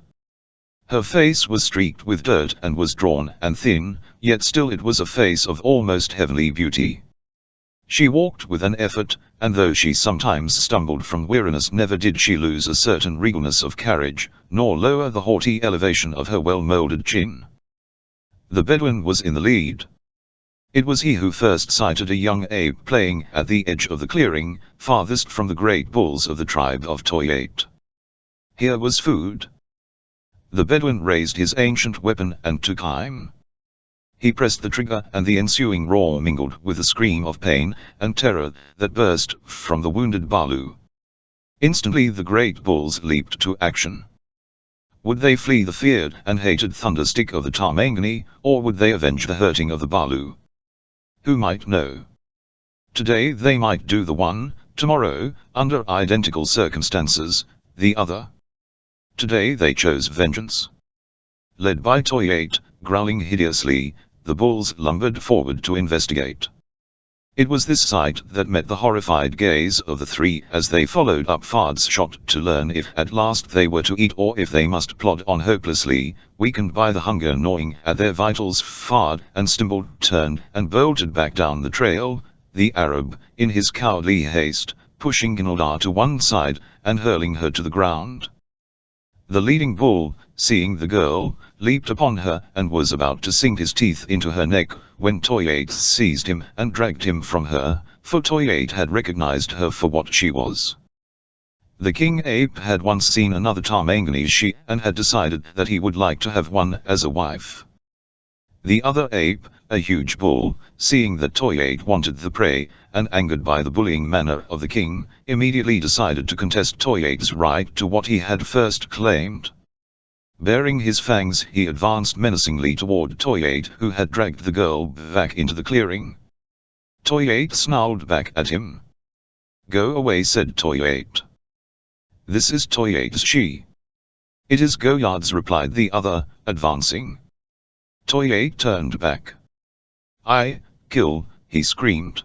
Her face was streaked with dirt and was drawn and thin, yet still it was a face of almost heavenly beauty. She walked with an effort, and though she sometimes stumbled from weariness, never did she lose a certain regalness of carriage, nor lower the haughty elevation of her well-moulded chin. The Bedouin was in the lead. It was he who first sighted a young ape playing at the edge of the clearing, farthest from the great bulls of the tribe of Toyate. Here was food. The Bedouin raised his ancient weapon and took aim. He pressed the trigger, and the ensuing roar mingled with the scream of pain and terror that burst from the wounded Balu. Instantly the great bulls leaped to action. Would they flee the feared and hated thunderstick of the Tarmangani, or would they avenge the hurting of the Balu? Who might know? Today they might do the one, tomorrow, under identical circumstances, the other. Today they chose vengeance. Led by Toyate, growling hideously, the bulls lumbered forward to investigate. It was this sight that met the horrified gaze of the three as they followed up Fard's shot to learn if at last they were to eat or if they must plod on hopelessly, weakened by the hunger gnawing at their vitals. Fard and Stimble turned and bolted back down the trail, the Arab, in his cowardly haste, pushing Ginaldar to one side and hurling her to the ground. The leading bull, seeing the girl, leaped upon her and was about to sink his teeth into her neck, when Toyate seized him and dragged him from her, for Toyate had recognized her for what she was. The king ape had once seen another Tarmangani she and had decided that he would like to have one as a wife. The other ape, a huge bull, seeing that Toyate wanted the prey, and angered by the bullying manner of the king, immediately decided to contest Toyate's right to what he had first claimed. Baring his fangs, he advanced menacingly toward Toyate, who had dragged the girl back into the clearing. Toyate snarled back at him. "Go away," said Toyate. "This is Toyate's she." "It is Goyard's," replied the other, advancing. Toyate turned back. "I kill," he screamed.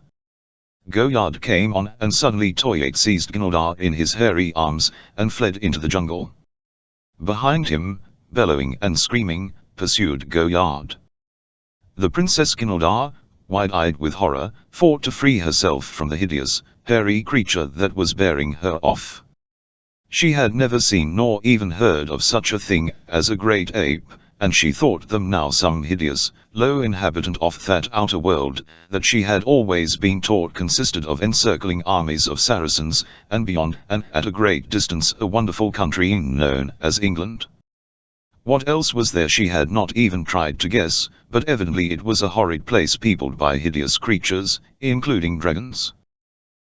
Goyard came on, and suddenly Toyate seized Ginaldar in his hairy arms, and fled into the jungle. Behind him, bellowing and screaming, pursued Goyard. The Princess Ginaldar, wide-eyed with horror, fought to free herself from the hideous, hairy creature that was bearing her off. She had never seen nor even heard of such a thing as a great ape, and she thought them now some hideous, low inhabitant of that outer world that she had always been taught consisted of encircling armies of Saracens, and beyond and at a great distance a wonderful country known as England. What else was there she had not even tried to guess, but evidently it was a horrid place peopled by hideous creatures, including dragons.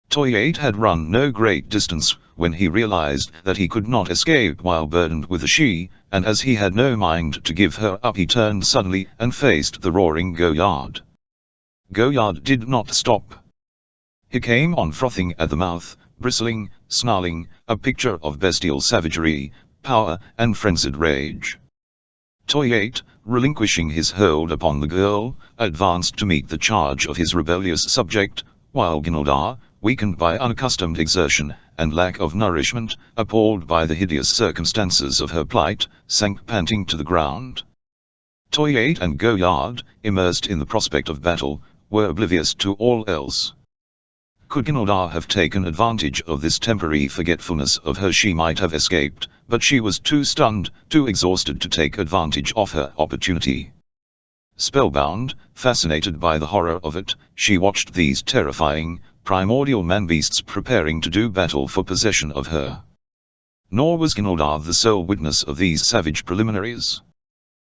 Toyate had run no great distance when he realized that he could not escape while burdened with a she, and as he had no mind to give her up, he turned suddenly and faced the roaring Goyard. Goyard did not stop. He came on frothing at the mouth, bristling, snarling, a picture of bestial savagery, power, and frenzied rage. Toyate, relinquishing his hold upon the girl, advanced to meet the charge of his rebellious subject, while Ginaldar, weakened by unaccustomed exertion and lack of nourishment, appalled by the hideous circumstances of her plight, sank panting to the ground. Toyate and Goyard, immersed in the prospect of battle, were oblivious to all else. Could Ginaldar have taken advantage of this temporary forgetfulness of her, she might have escaped, but she was too stunned, too exhausted to take advantage of her opportunity. Spellbound, fascinated by the horror of it, she watched these terrifying, primordial man-beasts preparing to do battle for possession of her. Nor was Ginaldar the sole witness of these savage preliminaries.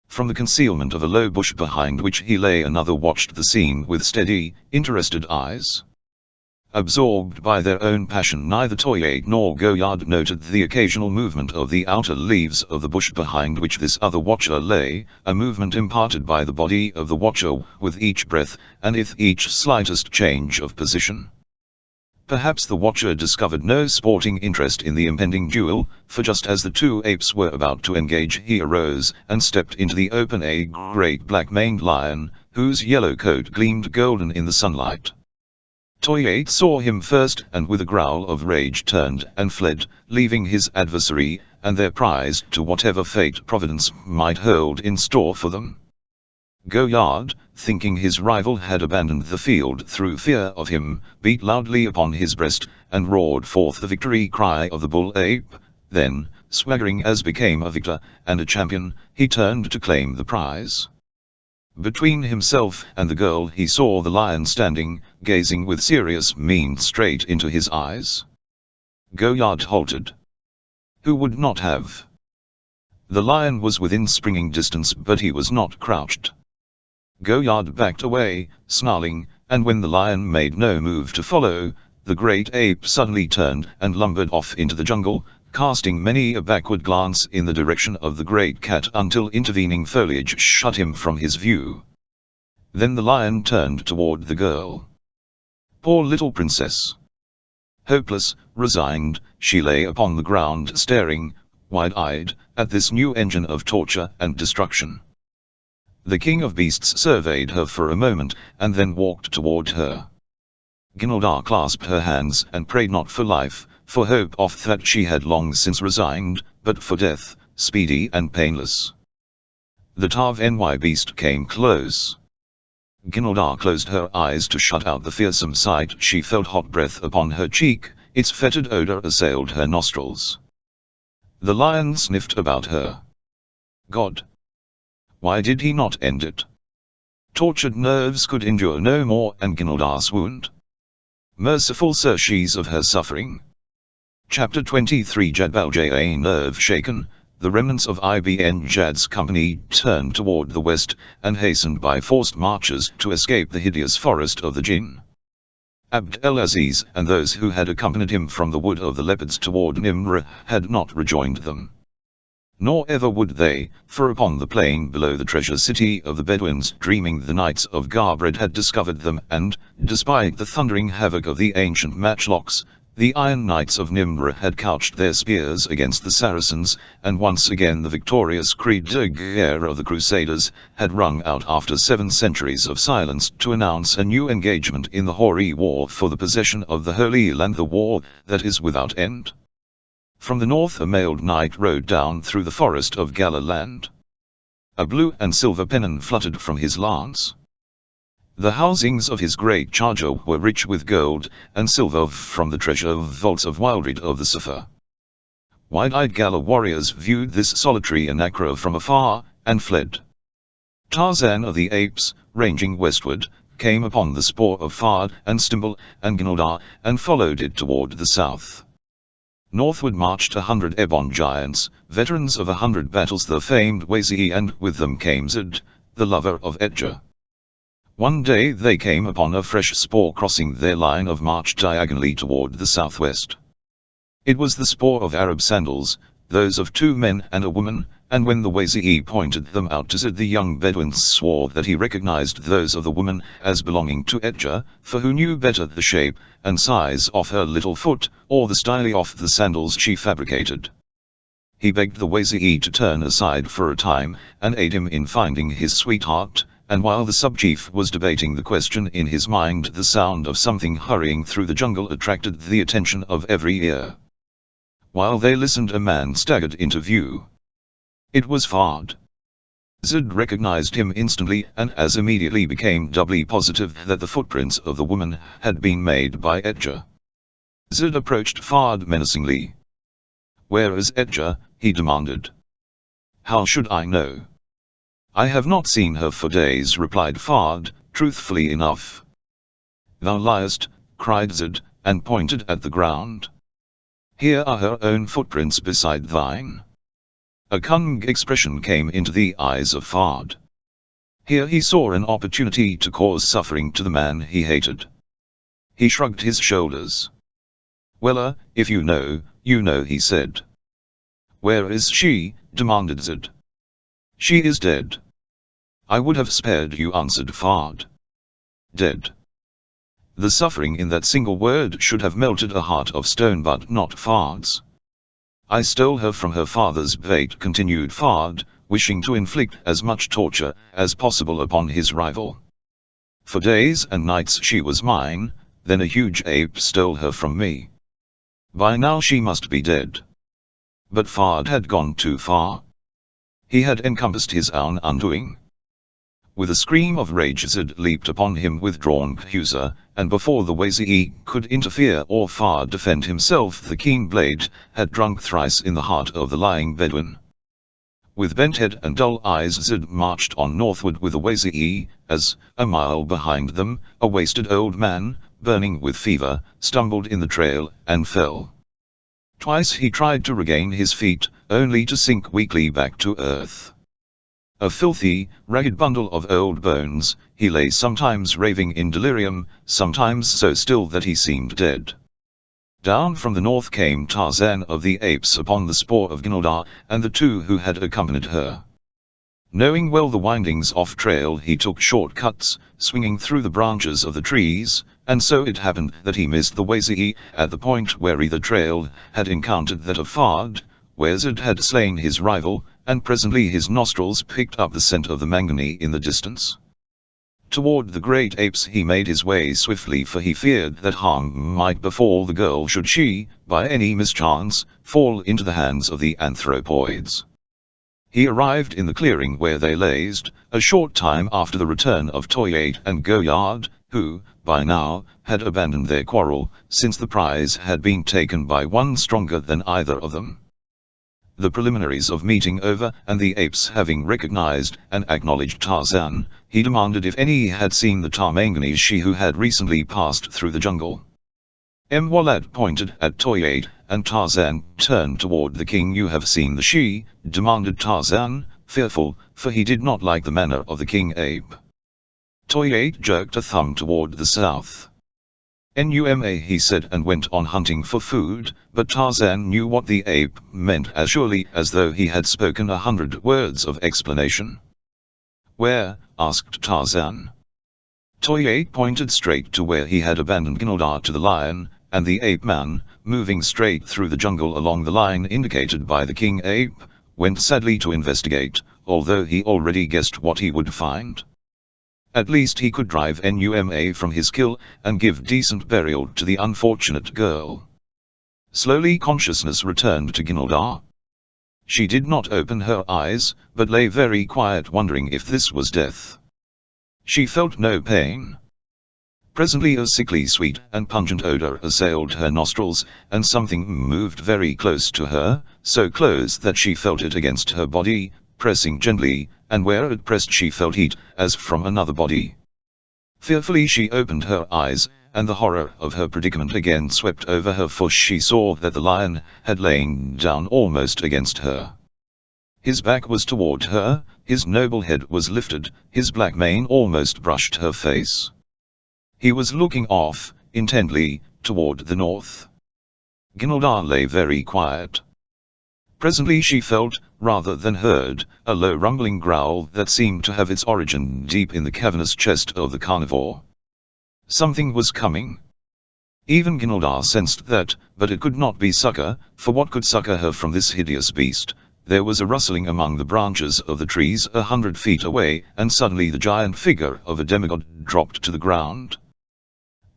From the concealment of a low bush behind which he lay, another watched the scene with steady, interested eyes. Absorbed by their own passion, neither Toyate nor Goyard noted the occasional movement of the outer leaves of the bush behind which this other watcher lay, a movement imparted by the body of the watcher with each breath, and with each slightest change of position. Perhaps the watcher discovered no sporting interest in the impending duel, for just as the two apes were about to engage, he arose and stepped into the open, a great black-maned lion, whose yellow coat gleamed golden in the sunlight. Toyate saw him first and with a growl of rage turned and fled, leaving his adversary and their prize to whatever fate Providence might hold in store for them. Goyard, thinking his rival had abandoned the field through fear of him, beat loudly upon his breast, and roared forth the victory cry of the bull ape. Then, swaggering as became a victor and a champion, he turned to claim the prize. Between himself and the girl he saw the lion standing, gazing with serious mien straight into his eyes. Goyard halted. Who would not have? The lion was within springing distance, but he was not crouched. Goyard backed away, snarling, and when the lion made no move to follow, the great ape suddenly turned and lumbered off into the jungle, casting many a backward glance in the direction of the great cat until intervening foliage shut him from his view. Then the lion turned toward the girl. Poor little princess. Hopeless, resigned, she lay upon the ground staring, wide-eyed, at this new engine of torture and destruction. The king of beasts surveyed her for a moment, and then walked toward her. Ginaldar clasped her hands and prayed not for life, for hope of that she had long since resigned, but for death, speedy and painless. The Tarvny beast came close. Ginaldar closed her eyes to shut out the fearsome sight. She felt hot breath upon her cheek, its fetid odor assailed her nostrils. The lion sniffed about her. God! Why did he not end it? Tortured nerves could endure no more, and Ginaldar swooned. Merciful surcease of her suffering. Chapter 23 Jadbalja, nerve shaken, the remnants of Ibn Jad's company turned toward the west, and hastened by forced marches to escape the hideous forest of the Jinn. Abd el-Aziz and those who had accompanied him from the wood of the leopards toward Nimr had not rejoined them. Nor ever would they, for upon the plain below the treasure city of the Bedouins dreaming the knights of Garbred had discovered them, and, despite the thundering havoc of the ancient matchlocks, the Iron Knights of Nimr had couched their spears against the Saracens, and once again the victorious cri de guerre of the Crusaders had rung out after 7 centuries of silence to announce a new engagement in the hoary war for the possession of the Holy Land, the war that is without end. From the north a mailed knight rode down through the forest of Galaland. A blue and silver pennon fluttered from his lance. The housings of his great charger were rich with gold and silver from the treasure vaults of Wildred of the Saphir. Wide-eyed Gala warriors viewed this solitary anachro from afar, and fled. Tarzan of the Apes, ranging westward, came upon the spoor of Fard and Stimble and Ginaldar, and followed it toward the south. Northward marched 100 Ebon giants, veterans of 100 battles, the famed Wazi, and with them came Zid, the lover of Edgar. One day they came upon a fresh spoor crossing their line of march diagonally toward the southwest. It was the spoor of Arab sandals, those of 2 men and a woman, and when the Wazi pointed them out to Zid, the young Bedouin swore that he recognized those of the woman as belonging to Edgar, for who knew better the shape and size of her little foot, or the style of the sandals she fabricated. He begged the Wazi to turn aside for a time, and aid him in finding his sweetheart, and while the subchief was debating the question in his mind, the sound of something hurrying through the jungle attracted the attention of every ear. While they listened, a man staggered into view. It was Fard. Zid recognized him instantly, and as immediately became doubly positive that the footprints of the woman had been made by Edgar. Zid approached Fard menacingly. "Where is Edgar?" he demanded. "How should I know? I have not seen her for days," replied Fard, truthfully enough. "Thou liest," cried Zid, and pointed at the ground. "Here are her own footprints beside thine." A cunning expression came into the eyes of Fard. Here he saw an opportunity to cause suffering to the man he hated. He shrugged his shoulders. "Well, if you know, he said. "Where is she?" demanded Zid. "She is dead." "I would have spared you," answered Fard. "Dead." The suffering in that single word should have melted a heart of stone, but not Fard's. "I stole her from her father's bait," continued Fard, wishing to inflict as much torture as possible upon his rival. "For days and nights she was mine, then a huge ape stole her from me. By now she must be dead. But Fard had gone too far. He had encompassed his own undoing. With a scream of rage Zed leaped upon him with drawn accuser, and before the Wazi could interfere or Fard defend himself, the keen blade had drunk thrice in the heart of the lying Bedouin. With bent head and dull eyes Zed marched on northward with the Wazi, as, a mile behind them, a wasted old man, burning with fever, stumbled in the trail and fell. Twice he tried to regain his feet, only to sink weakly back to earth. A filthy, ragged bundle of old bones, he lay sometimes raving in delirium, sometimes so still that he seemed dead. Down from the north came Tarzan of the Apes upon the spoor of Ginaldar, and the two who had accompanied her. Knowing well the windings off-trail, he took short-cuts, swinging through the branches of the trees, and so it happened that he missed the Wazi at the point where either trail had encountered that of Fard, where Zed had slain his rival, and presently his nostrils picked up the scent of the Mangani in the distance. Toward the great apes he made his way swiftly, for he feared that harm might befall the girl should she, by any mischance, fall into the hands of the anthropoids. He arrived in the clearing where they lazed, a short time after the return of Toyate and Goyard, who, by now, had abandoned their quarrel, since the prize had been taken by one stronger than either of them. The preliminaries of meeting over, and the apes having recognized and acknowledged Tarzan, he demanded if any had seen the Tarmangani she who had recently passed through the jungle. Mwalad pointed at Toyate, and Tarzan turned toward the king. You have seen the she? Demanded Tarzan, fearful, for he did not like the manner of the king ape. Toyate jerked a thumb toward the south. Numa, he said, and went on hunting for food, but Tarzan knew what the ape meant as surely as though he had spoken 100 words of explanation. Where? Asked Tarzan. Toyate pointed straight to where he had abandoned Ginaldar to the lion, and the ape-man, moving straight through the jungle along the line indicated by the king ape, went sadly to investigate, although he already guessed what he would find. At least he could drive Numa from his kill, and give decent burial to the unfortunate girl. Slowly consciousness returned to Ginaldar. She did not open her eyes, but lay very quiet, wondering if this was death. She felt no pain. Presently a sickly sweet and pungent odor assailed her nostrils, and something moved very close to her, so close that she felt it against her body, pressing gently, and where it pressed she felt heat, as from another body. Fearfully she opened her eyes, and the horror of her predicament again swept over her, for she saw that the lion had lain down almost against her. His back was toward her, his noble head was lifted, his black mane almost brushed her face. He was looking off, intently, toward the north. Ginaldar lay very quiet. Presently she felt, rather than heard, a low rumbling growl that seemed to have its origin deep in the cavernous chest of the carnivore. Something was coming. Even Ginaldar sensed that, but it could not be succor, for what could succor her from this hideous beast? There was a rustling among the branches of the trees 100 feet away, and suddenly the giant figure of a demigod dropped to the ground.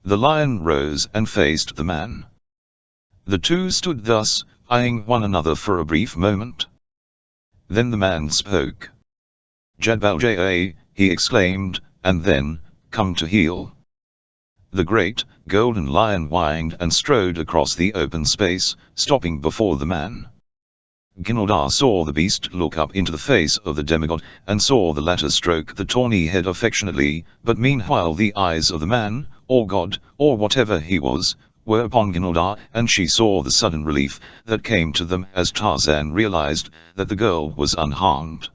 The lion rose and faced the man. The two stood thus, eyeing one another for a brief moment. Then the man spoke. "Jadbalja," he exclaimed, and then, "Come to heel." The great, golden lion whined and strode across the open space, stopping before the man. Ginaldar saw the beast look up into the face of the demigod, and saw the latter stroke the tawny head affectionately, but meanwhile the eyes of the man, or god, or whatever he was, were upon Ginaldar, and she saw the sudden relief that came to them as Tarzan realized that the girl was unharmed.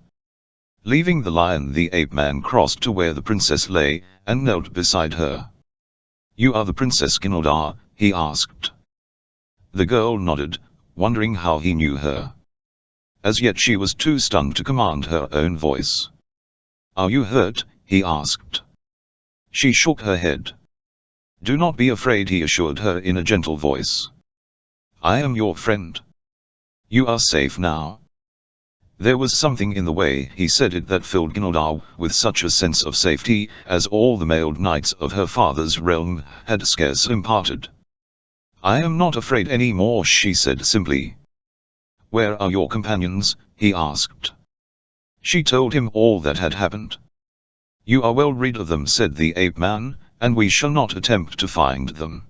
Leaving the lion, the ape-man crossed to where the princess lay, and knelt beside her. "You are the Princess Ginaldar?" he asked. The girl nodded, wondering how he knew her. As yet she was too stunned to command her own voice. "Are you hurt?" he asked. She shook her head. "Do not be afraid," he assured her in a gentle voice. "I am your friend. You are safe now." There was something in the way he said it that filled Gilda with such a sense of safety as all the mailed knights of her father's realm had scarce imparted. "I am not afraid any more," she said simply. "Where are your companions?" he asked. She told him all that had happened. "You are well rid of them," said the ape-man, "and we shall not attempt to find them.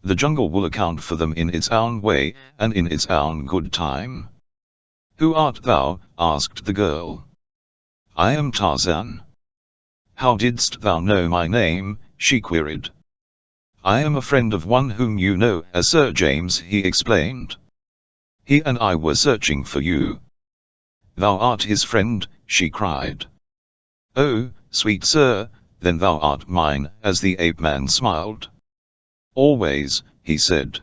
The jungle will account for them in its own way, and in its own good time." "Who art thou?" asked the girl. "I am Tarzan." "How didst thou know my name?" she queried. "I am a friend of one whom you know as Sir James," he explained. "He and I were searching for you." "Thou art his friend?" she cried. "Oh, sweet sir, then thou art mine," as the ape-man smiled. "Always," he said.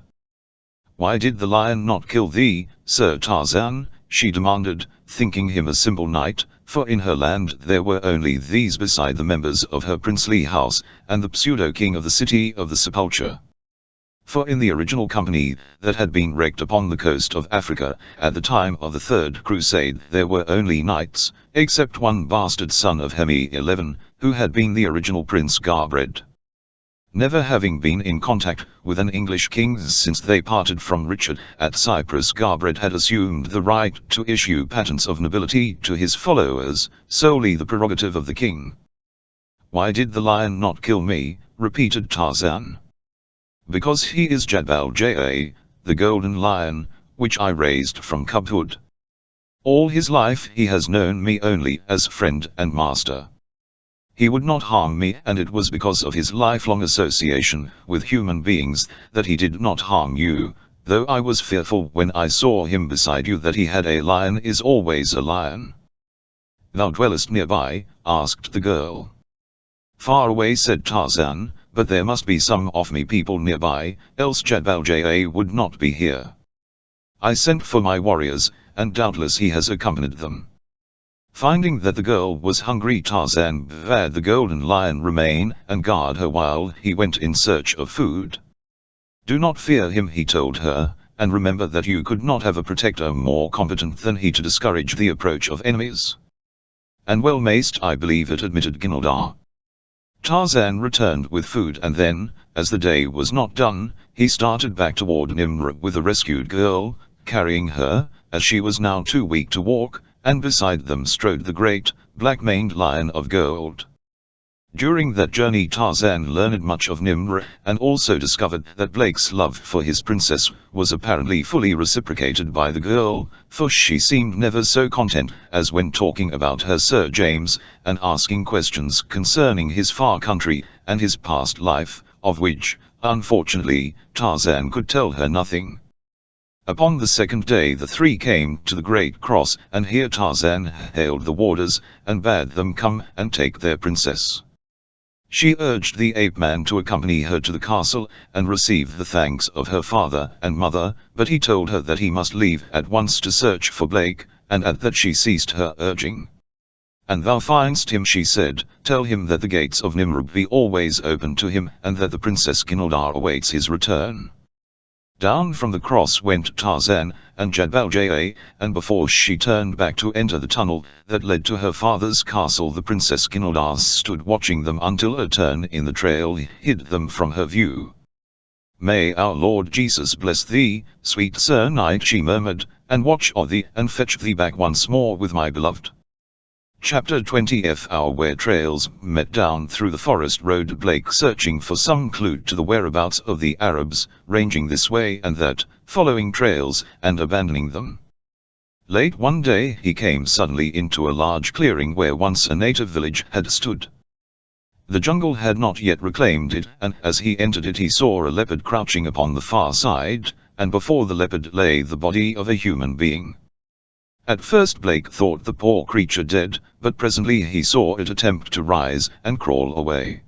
"Why did the lion not kill thee, Sir Tarzan?" she demanded, thinking him a simple knight, for in her land there were only these beside the members of her princely house, and the pseudo-king of the city of the Sepulcher. For in the original company that had been wrecked upon the coast of Africa at the time of the Third Crusade there were only knights, except one bastard son of Hemi XI, who had been the original Prince Garbred. Never having been in contact with an English king since they parted from Richard at Cyprus, Garbred had assumed the right to issue patents of nobility to his followers, solely the prerogative of the king. "Why did the lion not kill me?" repeated Tarzan. "Because he is Jadbalja, the golden lion, which I raised from cubhood. All his life he has known me only as friend and master. He would not harm me, and it was because of his lifelong association with human beings that he did not harm you, though I was fearful when I saw him beside you that he had a lion is always a lion." "Thou dwellest nearby?" asked the girl. "Far away," said Tarzan, "but there must be some of me people nearby, else Jadbalja would not be here. I sent for my warriors, and doubtless he has accompanied them." Finding that the girl was hungry, Tarzan bade the golden lion remain and guard her while he went in search of food. "Do not fear him," he told her, "and remember that you could not have a protector more competent than he to discourage the approach of enemies." "And well mayst I believe it," admitted Gilda. Tarzan returned with food, and then, as the day was not done, he started back toward Nimr with the rescued girl, carrying her, as she was now too weak to walk, and beside them strode the great, black-maned lion of gold. During that journey Tarzan learned much of Nimr, and also discovered that Blake's love for his princess was apparently fully reciprocated by the girl, for she seemed never so content as when talking about her Sir James, and asking questions concerning his far country, and his past life, of which, unfortunately, Tarzan could tell her nothing. Upon the second day the three came to the great cross, and here Tarzan hailed the warders, and bade them come and take their princess. She urged the ape-man to accompany her to the castle, and receive the thanks of her father and mother, but he told her that he must leave at once to search for Blake, and at that she ceased her urging. "And thou findst him," she said, "tell him that the gates of Nimr be always open to him, and that the Princess Gilda awaits his return." Down from the cross went Tarzan and Jadbalja, and before she turned back to enter the tunnel that led to her father's castle, the Princess Gilda stood watching them until a turn in the trail hid them from her view. "May our Lord Jesus bless thee, sweet Sir Knight," she murmured, "and watch o'er thee and fetch thee back once more with my beloved." Chapter 20. Our where trails met down through the forest rode Blake, searching for some clue to the whereabouts of the Arabs, ranging this way and that, following trails and abandoning them. Late one day he came suddenly into a large clearing where once a native village had stood. The jungle had not yet reclaimed it, and as he entered it he saw a leopard crouching upon the far side, and before the leopard lay the body of a human being. At first Blake thought the poor creature dead, but presently he saw it attempt to rise and crawl away.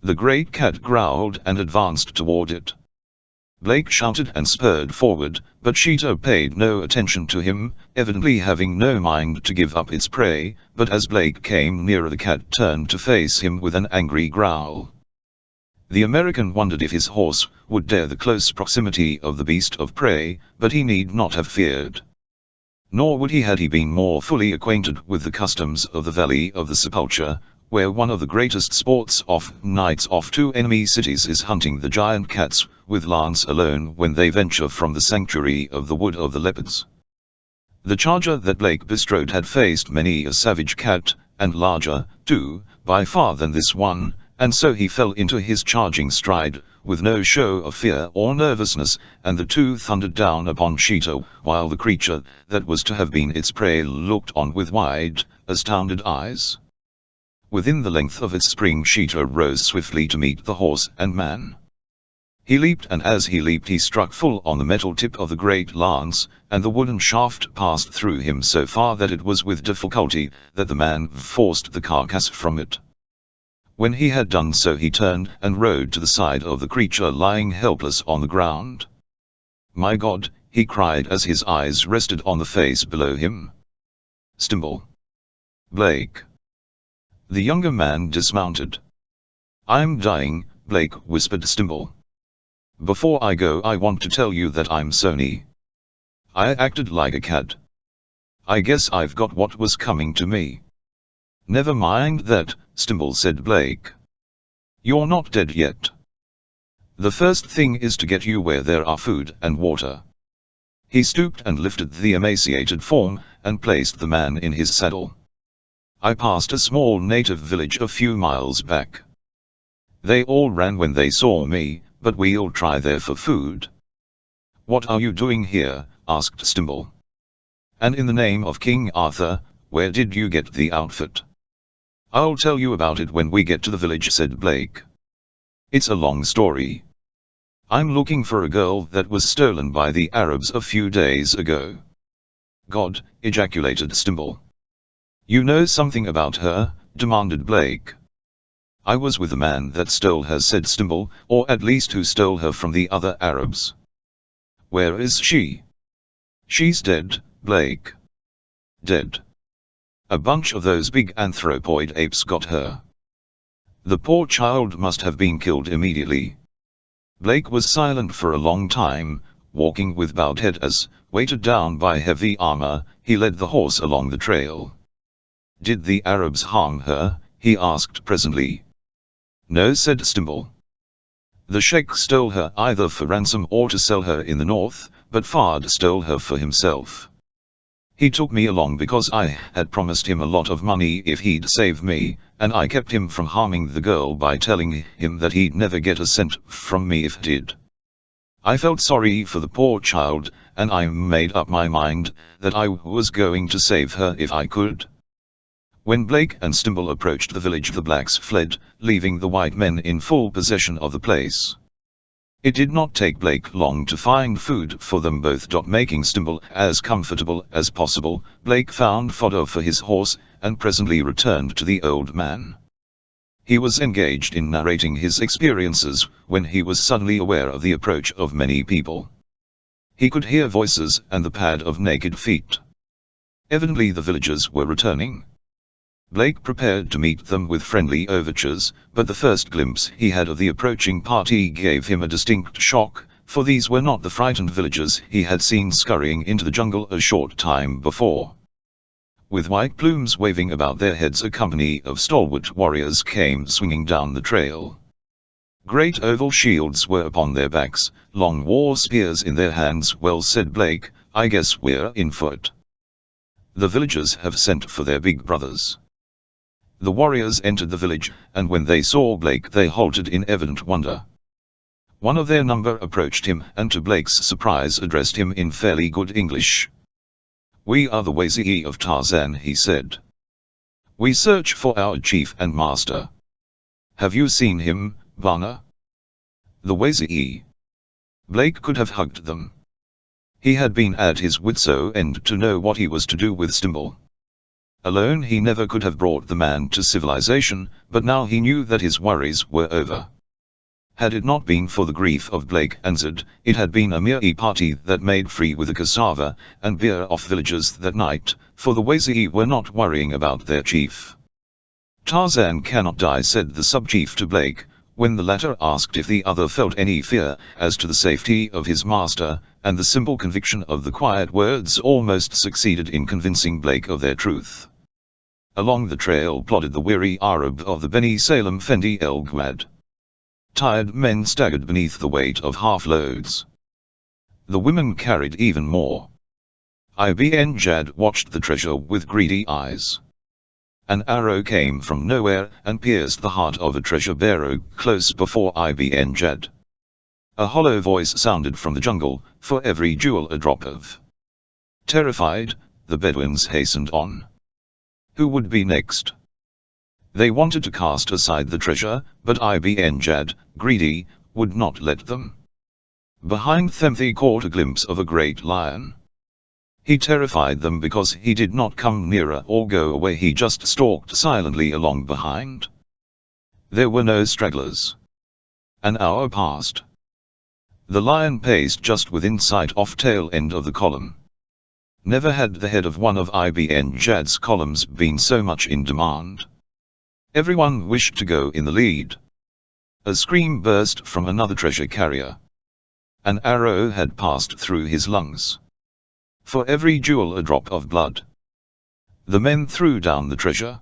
The great cat growled and advanced toward it. Blake shouted and spurred forward, but Cheetah paid no attention to him, evidently having no mind to give up its prey, but as Blake came nearer the cat turned to face him with an angry growl. The American wondered if his horse would dare the close proximity of the beast of prey, but he need not have feared. Nor would he had he been more fully acquainted with the customs of the valley of the Sepulcher, where one of the greatest sports of knights off to enemy cities is hunting the giant cats with lance alone when they venture from the sanctuary of the wood of the leopards. The charger that Blake bestrode had faced many a savage cat, and larger, too, by far than this one, and so he fell into his charging stride, with no show of fear or nervousness, and the two thundered down upon Sheeta, while the creature that was to have been its prey looked on with wide, astounded eyes. Within the length of its spring Sheeta rose swiftly to meet the horse and man. He leaped, and as he leaped he struck full on the metal tip of the great lance, and the wooden shaft passed through him so far that it was with difficulty that the man forced the carcass from it. When he had done so he turned and rode to the side of the creature lying helpless on the ground. "My God," he cried as his eyes rested on the face below him. "Stimble. Blake." The younger man dismounted. "I'm dying," Blake whispered Stimble. "Before I go I want to tell you that I'm sorry. I acted like a cad. I guess I've got what was coming to me." "Never mind that," Stimble said Blake. "You're not dead yet. The first thing is to get you where there are food and water." He stooped and lifted the emaciated form, and placed the man in his saddle. "I passed a small native village a few miles back. They all ran when they saw me, but we'll try there for food." "What are you doing here?" asked Stimble. "And in the name of King Arthur, where did you get the outfit?" "I'll tell you about it when we get to the village," said Blake. "It's a long story. I'm looking for a girl that was stolen by the Arabs a few days ago." "God," ejaculated Stimble. "You know something about her?" demanded Blake. "I was with the man that stole her," said Stimble, "or at least who stole her from the other Arabs." "Where is she?" "She's dead, Blake." "Dead? A bunch of those big anthropoid apes got her. The poor child must have been killed immediately." Blake was silent for a long time, walking with bowed head as, weighted down by heavy armor, he led the horse along the trail. "Did the Arabs harm her?" he asked presently. "No," said Stimble. "The sheikh stole her either for ransom or to sell her in the north, but Fard stole her for himself. He took me along because I had promised him a lot of money if he'd save me, and I kept him from harming the girl by telling him that he'd never get a cent from me if he did. I felt sorry for the poor child, and I made up my mind that I was going to save her if I could." When Blake and Stimble approached the village, the blacks fled, leaving the white men in full possession of the place. It did not take Blake long to find food for them both. Making Stimble as comfortable as possible, Blake found fodder for his horse, and presently returned to the old man. He was engaged in narrating his experiences, when he was suddenly aware of the approach of many people. He could hear voices and the pad of naked feet. Evidently the villagers were returning. Blake prepared to meet them with friendly overtures, but the first glimpse he had of the approaching party gave him a distinct shock, for these were not the frightened villagers he had seen scurrying into the jungle a short time before. With white plumes waving about their heads, a company of stalwart warriors came swinging down the trail. Great oval shields were upon their backs, long war spears in their hands. "Well," said Blake, "I guess we're in for it. The villagers have sent for their big brothers." The warriors entered the village, and when they saw Blake they halted in evident wonder. One of their number approached him, and to Blake's surprise addressed him in fairly good English. "We are the Wazee of Tarzan," he said. "We search for our chief and master. Have you seen him, Bana?" The Wazee. Blake could have hugged them. He had been at his wits' end to know what he was to do with Stimble. Alone he never could have brought the man to civilization, but now he knew that his worries were over. Had it not been for the grief of Blake and Zed, it had been a mere party that made free with the cassava and beer off villagers that night, for the Wazee were not worrying about their chief. "Tarzan cannot die," said the sub-chief to Blake, when the latter asked if the other felt any fear as to the safety of his master, and the simple conviction of the quiet words almost succeeded in convincing Blake of their truth. Along the trail plodded the weary Arab of the Beni Salem Fendi El Gwad. Tired men staggered beneath the weight of half-loads. The women carried even more. Ibn Jad watched the treasure with greedy eyes. An arrow came from nowhere and pierced the heart of a treasure-bearer close before Ibn Jad. A hollow voice sounded from the jungle, for every jewel a drop of. Terrified, the Bedouins hastened on. Who would be next? They wanted to cast aside the treasure, but Ibn Jad, greedy, would not let them. Behind them they caught a glimpse of a great lion. He terrified them because he did not come nearer or go away, he just stalked silently along behind. There were no stragglers. An hour passed. The lion paced just within sight off tail end of the column. Never had the head of one of Ibn Jad's columns been so much in demand. Everyone wished to go in the lead. A scream burst from another treasure carrier. An arrow had passed through his lungs. For every jewel a drop of blood. The men threw down the treasure.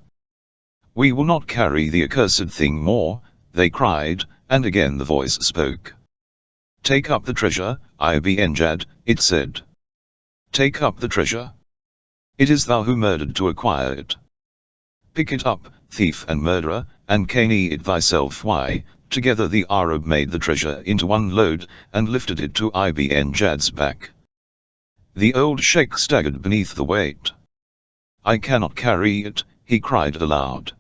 We will not carry the accursed thing more, they cried, and again the voice spoke. Take up the treasure, Ibn Jad, it said. Take up the treasure. It is thou who murdered to acquire it. Pick it up, thief and murderer, and caney it thyself. Why, together the Arab made the treasure into one load, and lifted it to Ibn Jad's back. The old sheikh staggered beneath the weight. I cannot carry it, he cried aloud.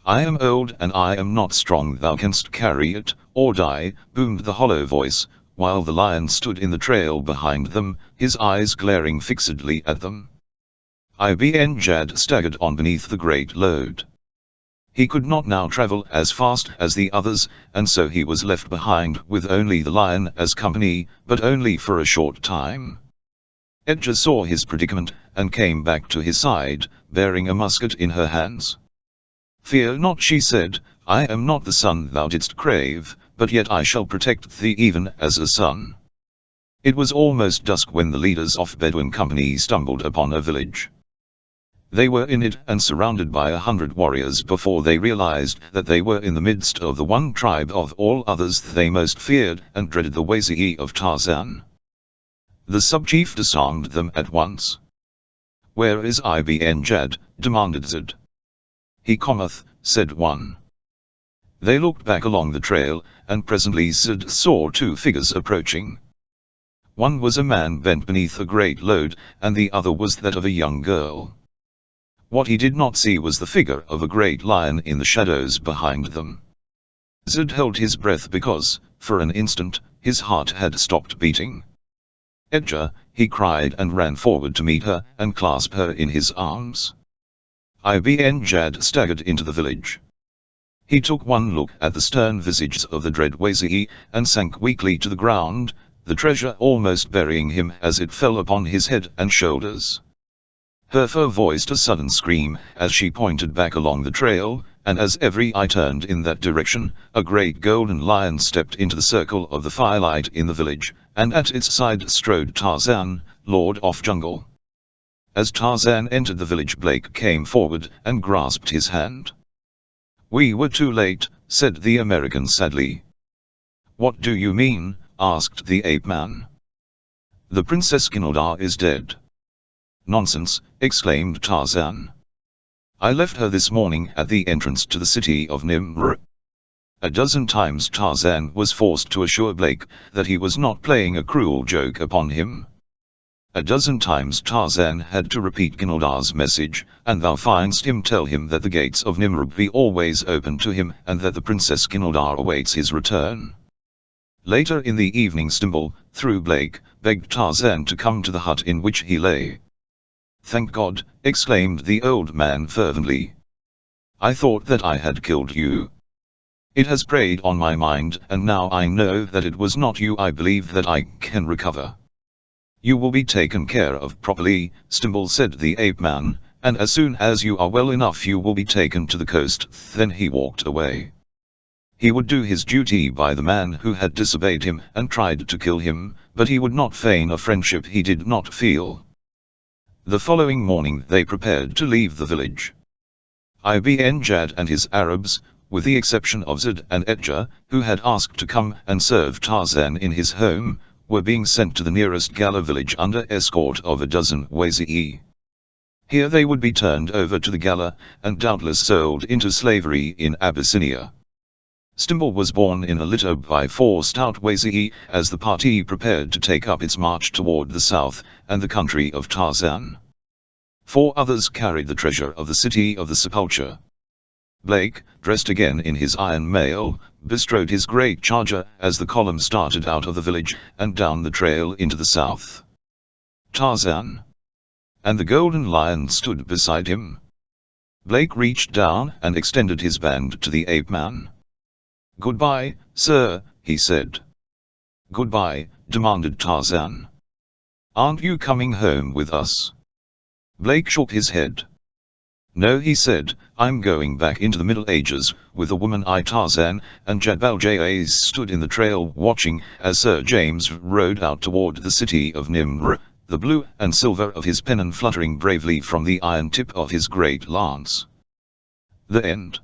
I am old and I am not strong. Thou canst carry it, or die, boomed the hollow voice, while the lion stood in the trail behind them, his eyes glaring fixedly at them. Ibn Jad staggered on beneath the great load. He could not now travel as fast as the others, and so he was left behind with only the lion as company, but only for a short time. Edja saw his predicament, and came back to his side, bearing a musket in her hands. Fear not, she said, I am not the son thou didst crave, but yet I shall protect thee even as a son. It was almost dusk when the leaders of Bedouin company stumbled upon a village. They were in it and surrounded by 100 warriors before they realized that they were in the midst of the one tribe of all others they most feared and dreaded, the Wazee of Tarzan. The sub-chief disarmed them at once. Where is Ibn Jad? Demanded Zed. He cometh, said one. They looked back along the trail, and presently Zed saw two figures approaching. One was a man bent beneath a great load, and the other was that of a young girl. What he did not see was the figure of a great lion in the shadows behind them. Zed held his breath because, for an instant, his heart had stopped beating. Edja, he cried and ran forward to meet her and clasp her in his arms. Ibn Jad staggered into the village. He took one look at the stern visages of the dread Wazee, and sank weakly to the ground, the treasure almost burying him as it fell upon his head and shoulders. Herfa voiced a sudden scream as she pointed back along the trail, and as every eye turned in that direction, a great golden lion stepped into the circle of the firelight in the village, and at its side strode Tarzan, Lord of Jungle. As Tarzan entered the village, Blake came forward and grasped his hand. We were too late, said the American sadly. What do you mean? Asked the ape-man. The Princess Kinaldar is dead. Nonsense, exclaimed Tarzan. I left her this morning at the entrance to the city of Nimr. A dozen times Tarzan was forced to assure Blake that he was not playing a cruel joke upon him. A dozen times Tarzan had to repeat Kinaldar's message, and thou findst him tell him that the gates of Nimr be always open to him and that the Princess Kinaldar awaits his return. Later in the evening Stimble, through Blake, begged Tarzan to come to the hut in which he lay. Thank God, exclaimed the old man fervently. I thought that I had killed you. It has preyed on my mind, and now I know that it was not you. I believe that I can recover. You will be taken care of properly, Stimble, said the ape-man, and as soon as you are well enough you will be taken to the coast. Then he walked away. He would do his duty by the man who had disobeyed him and tried to kill him, but he would not feign a friendship he did not feel. The following morning they prepared to leave the village. Ibn Jad and his Arabs, with the exception of Zid and Etja, who had asked to come and serve Tarzan in his home, were being sent to the nearest Gala village under escort of a dozen Wazii. Here they would be turned over to the Gala, and doubtless sold into slavery in Abyssinia. Stimbul was borne in a litter by 4 stout Wazii, as the party prepared to take up its march toward the south, and the country of Tarzan. 4 others carried the treasure of the city of the Sepulcher. Blake, dressed again in his iron mail, bestrode his great charger as the column started out of the village, and down the trail into the south. Tarzan and the Golden Lion stood beside him. Blake reached down and extended his band to the ape-man. "Goodbye, sir," he said. "Goodbye," demanded Tarzan. "Aren't you coming home with us?" Blake shook his head. "No," he said, "I'm going back into the Middle Ages, with the woman Tarzan," and Jadbal Jaz stood in the trail watching as Sir James rode out toward the city of Nimr, the blue and silver of his pennon fluttering bravely from the iron tip of his great lance. The end.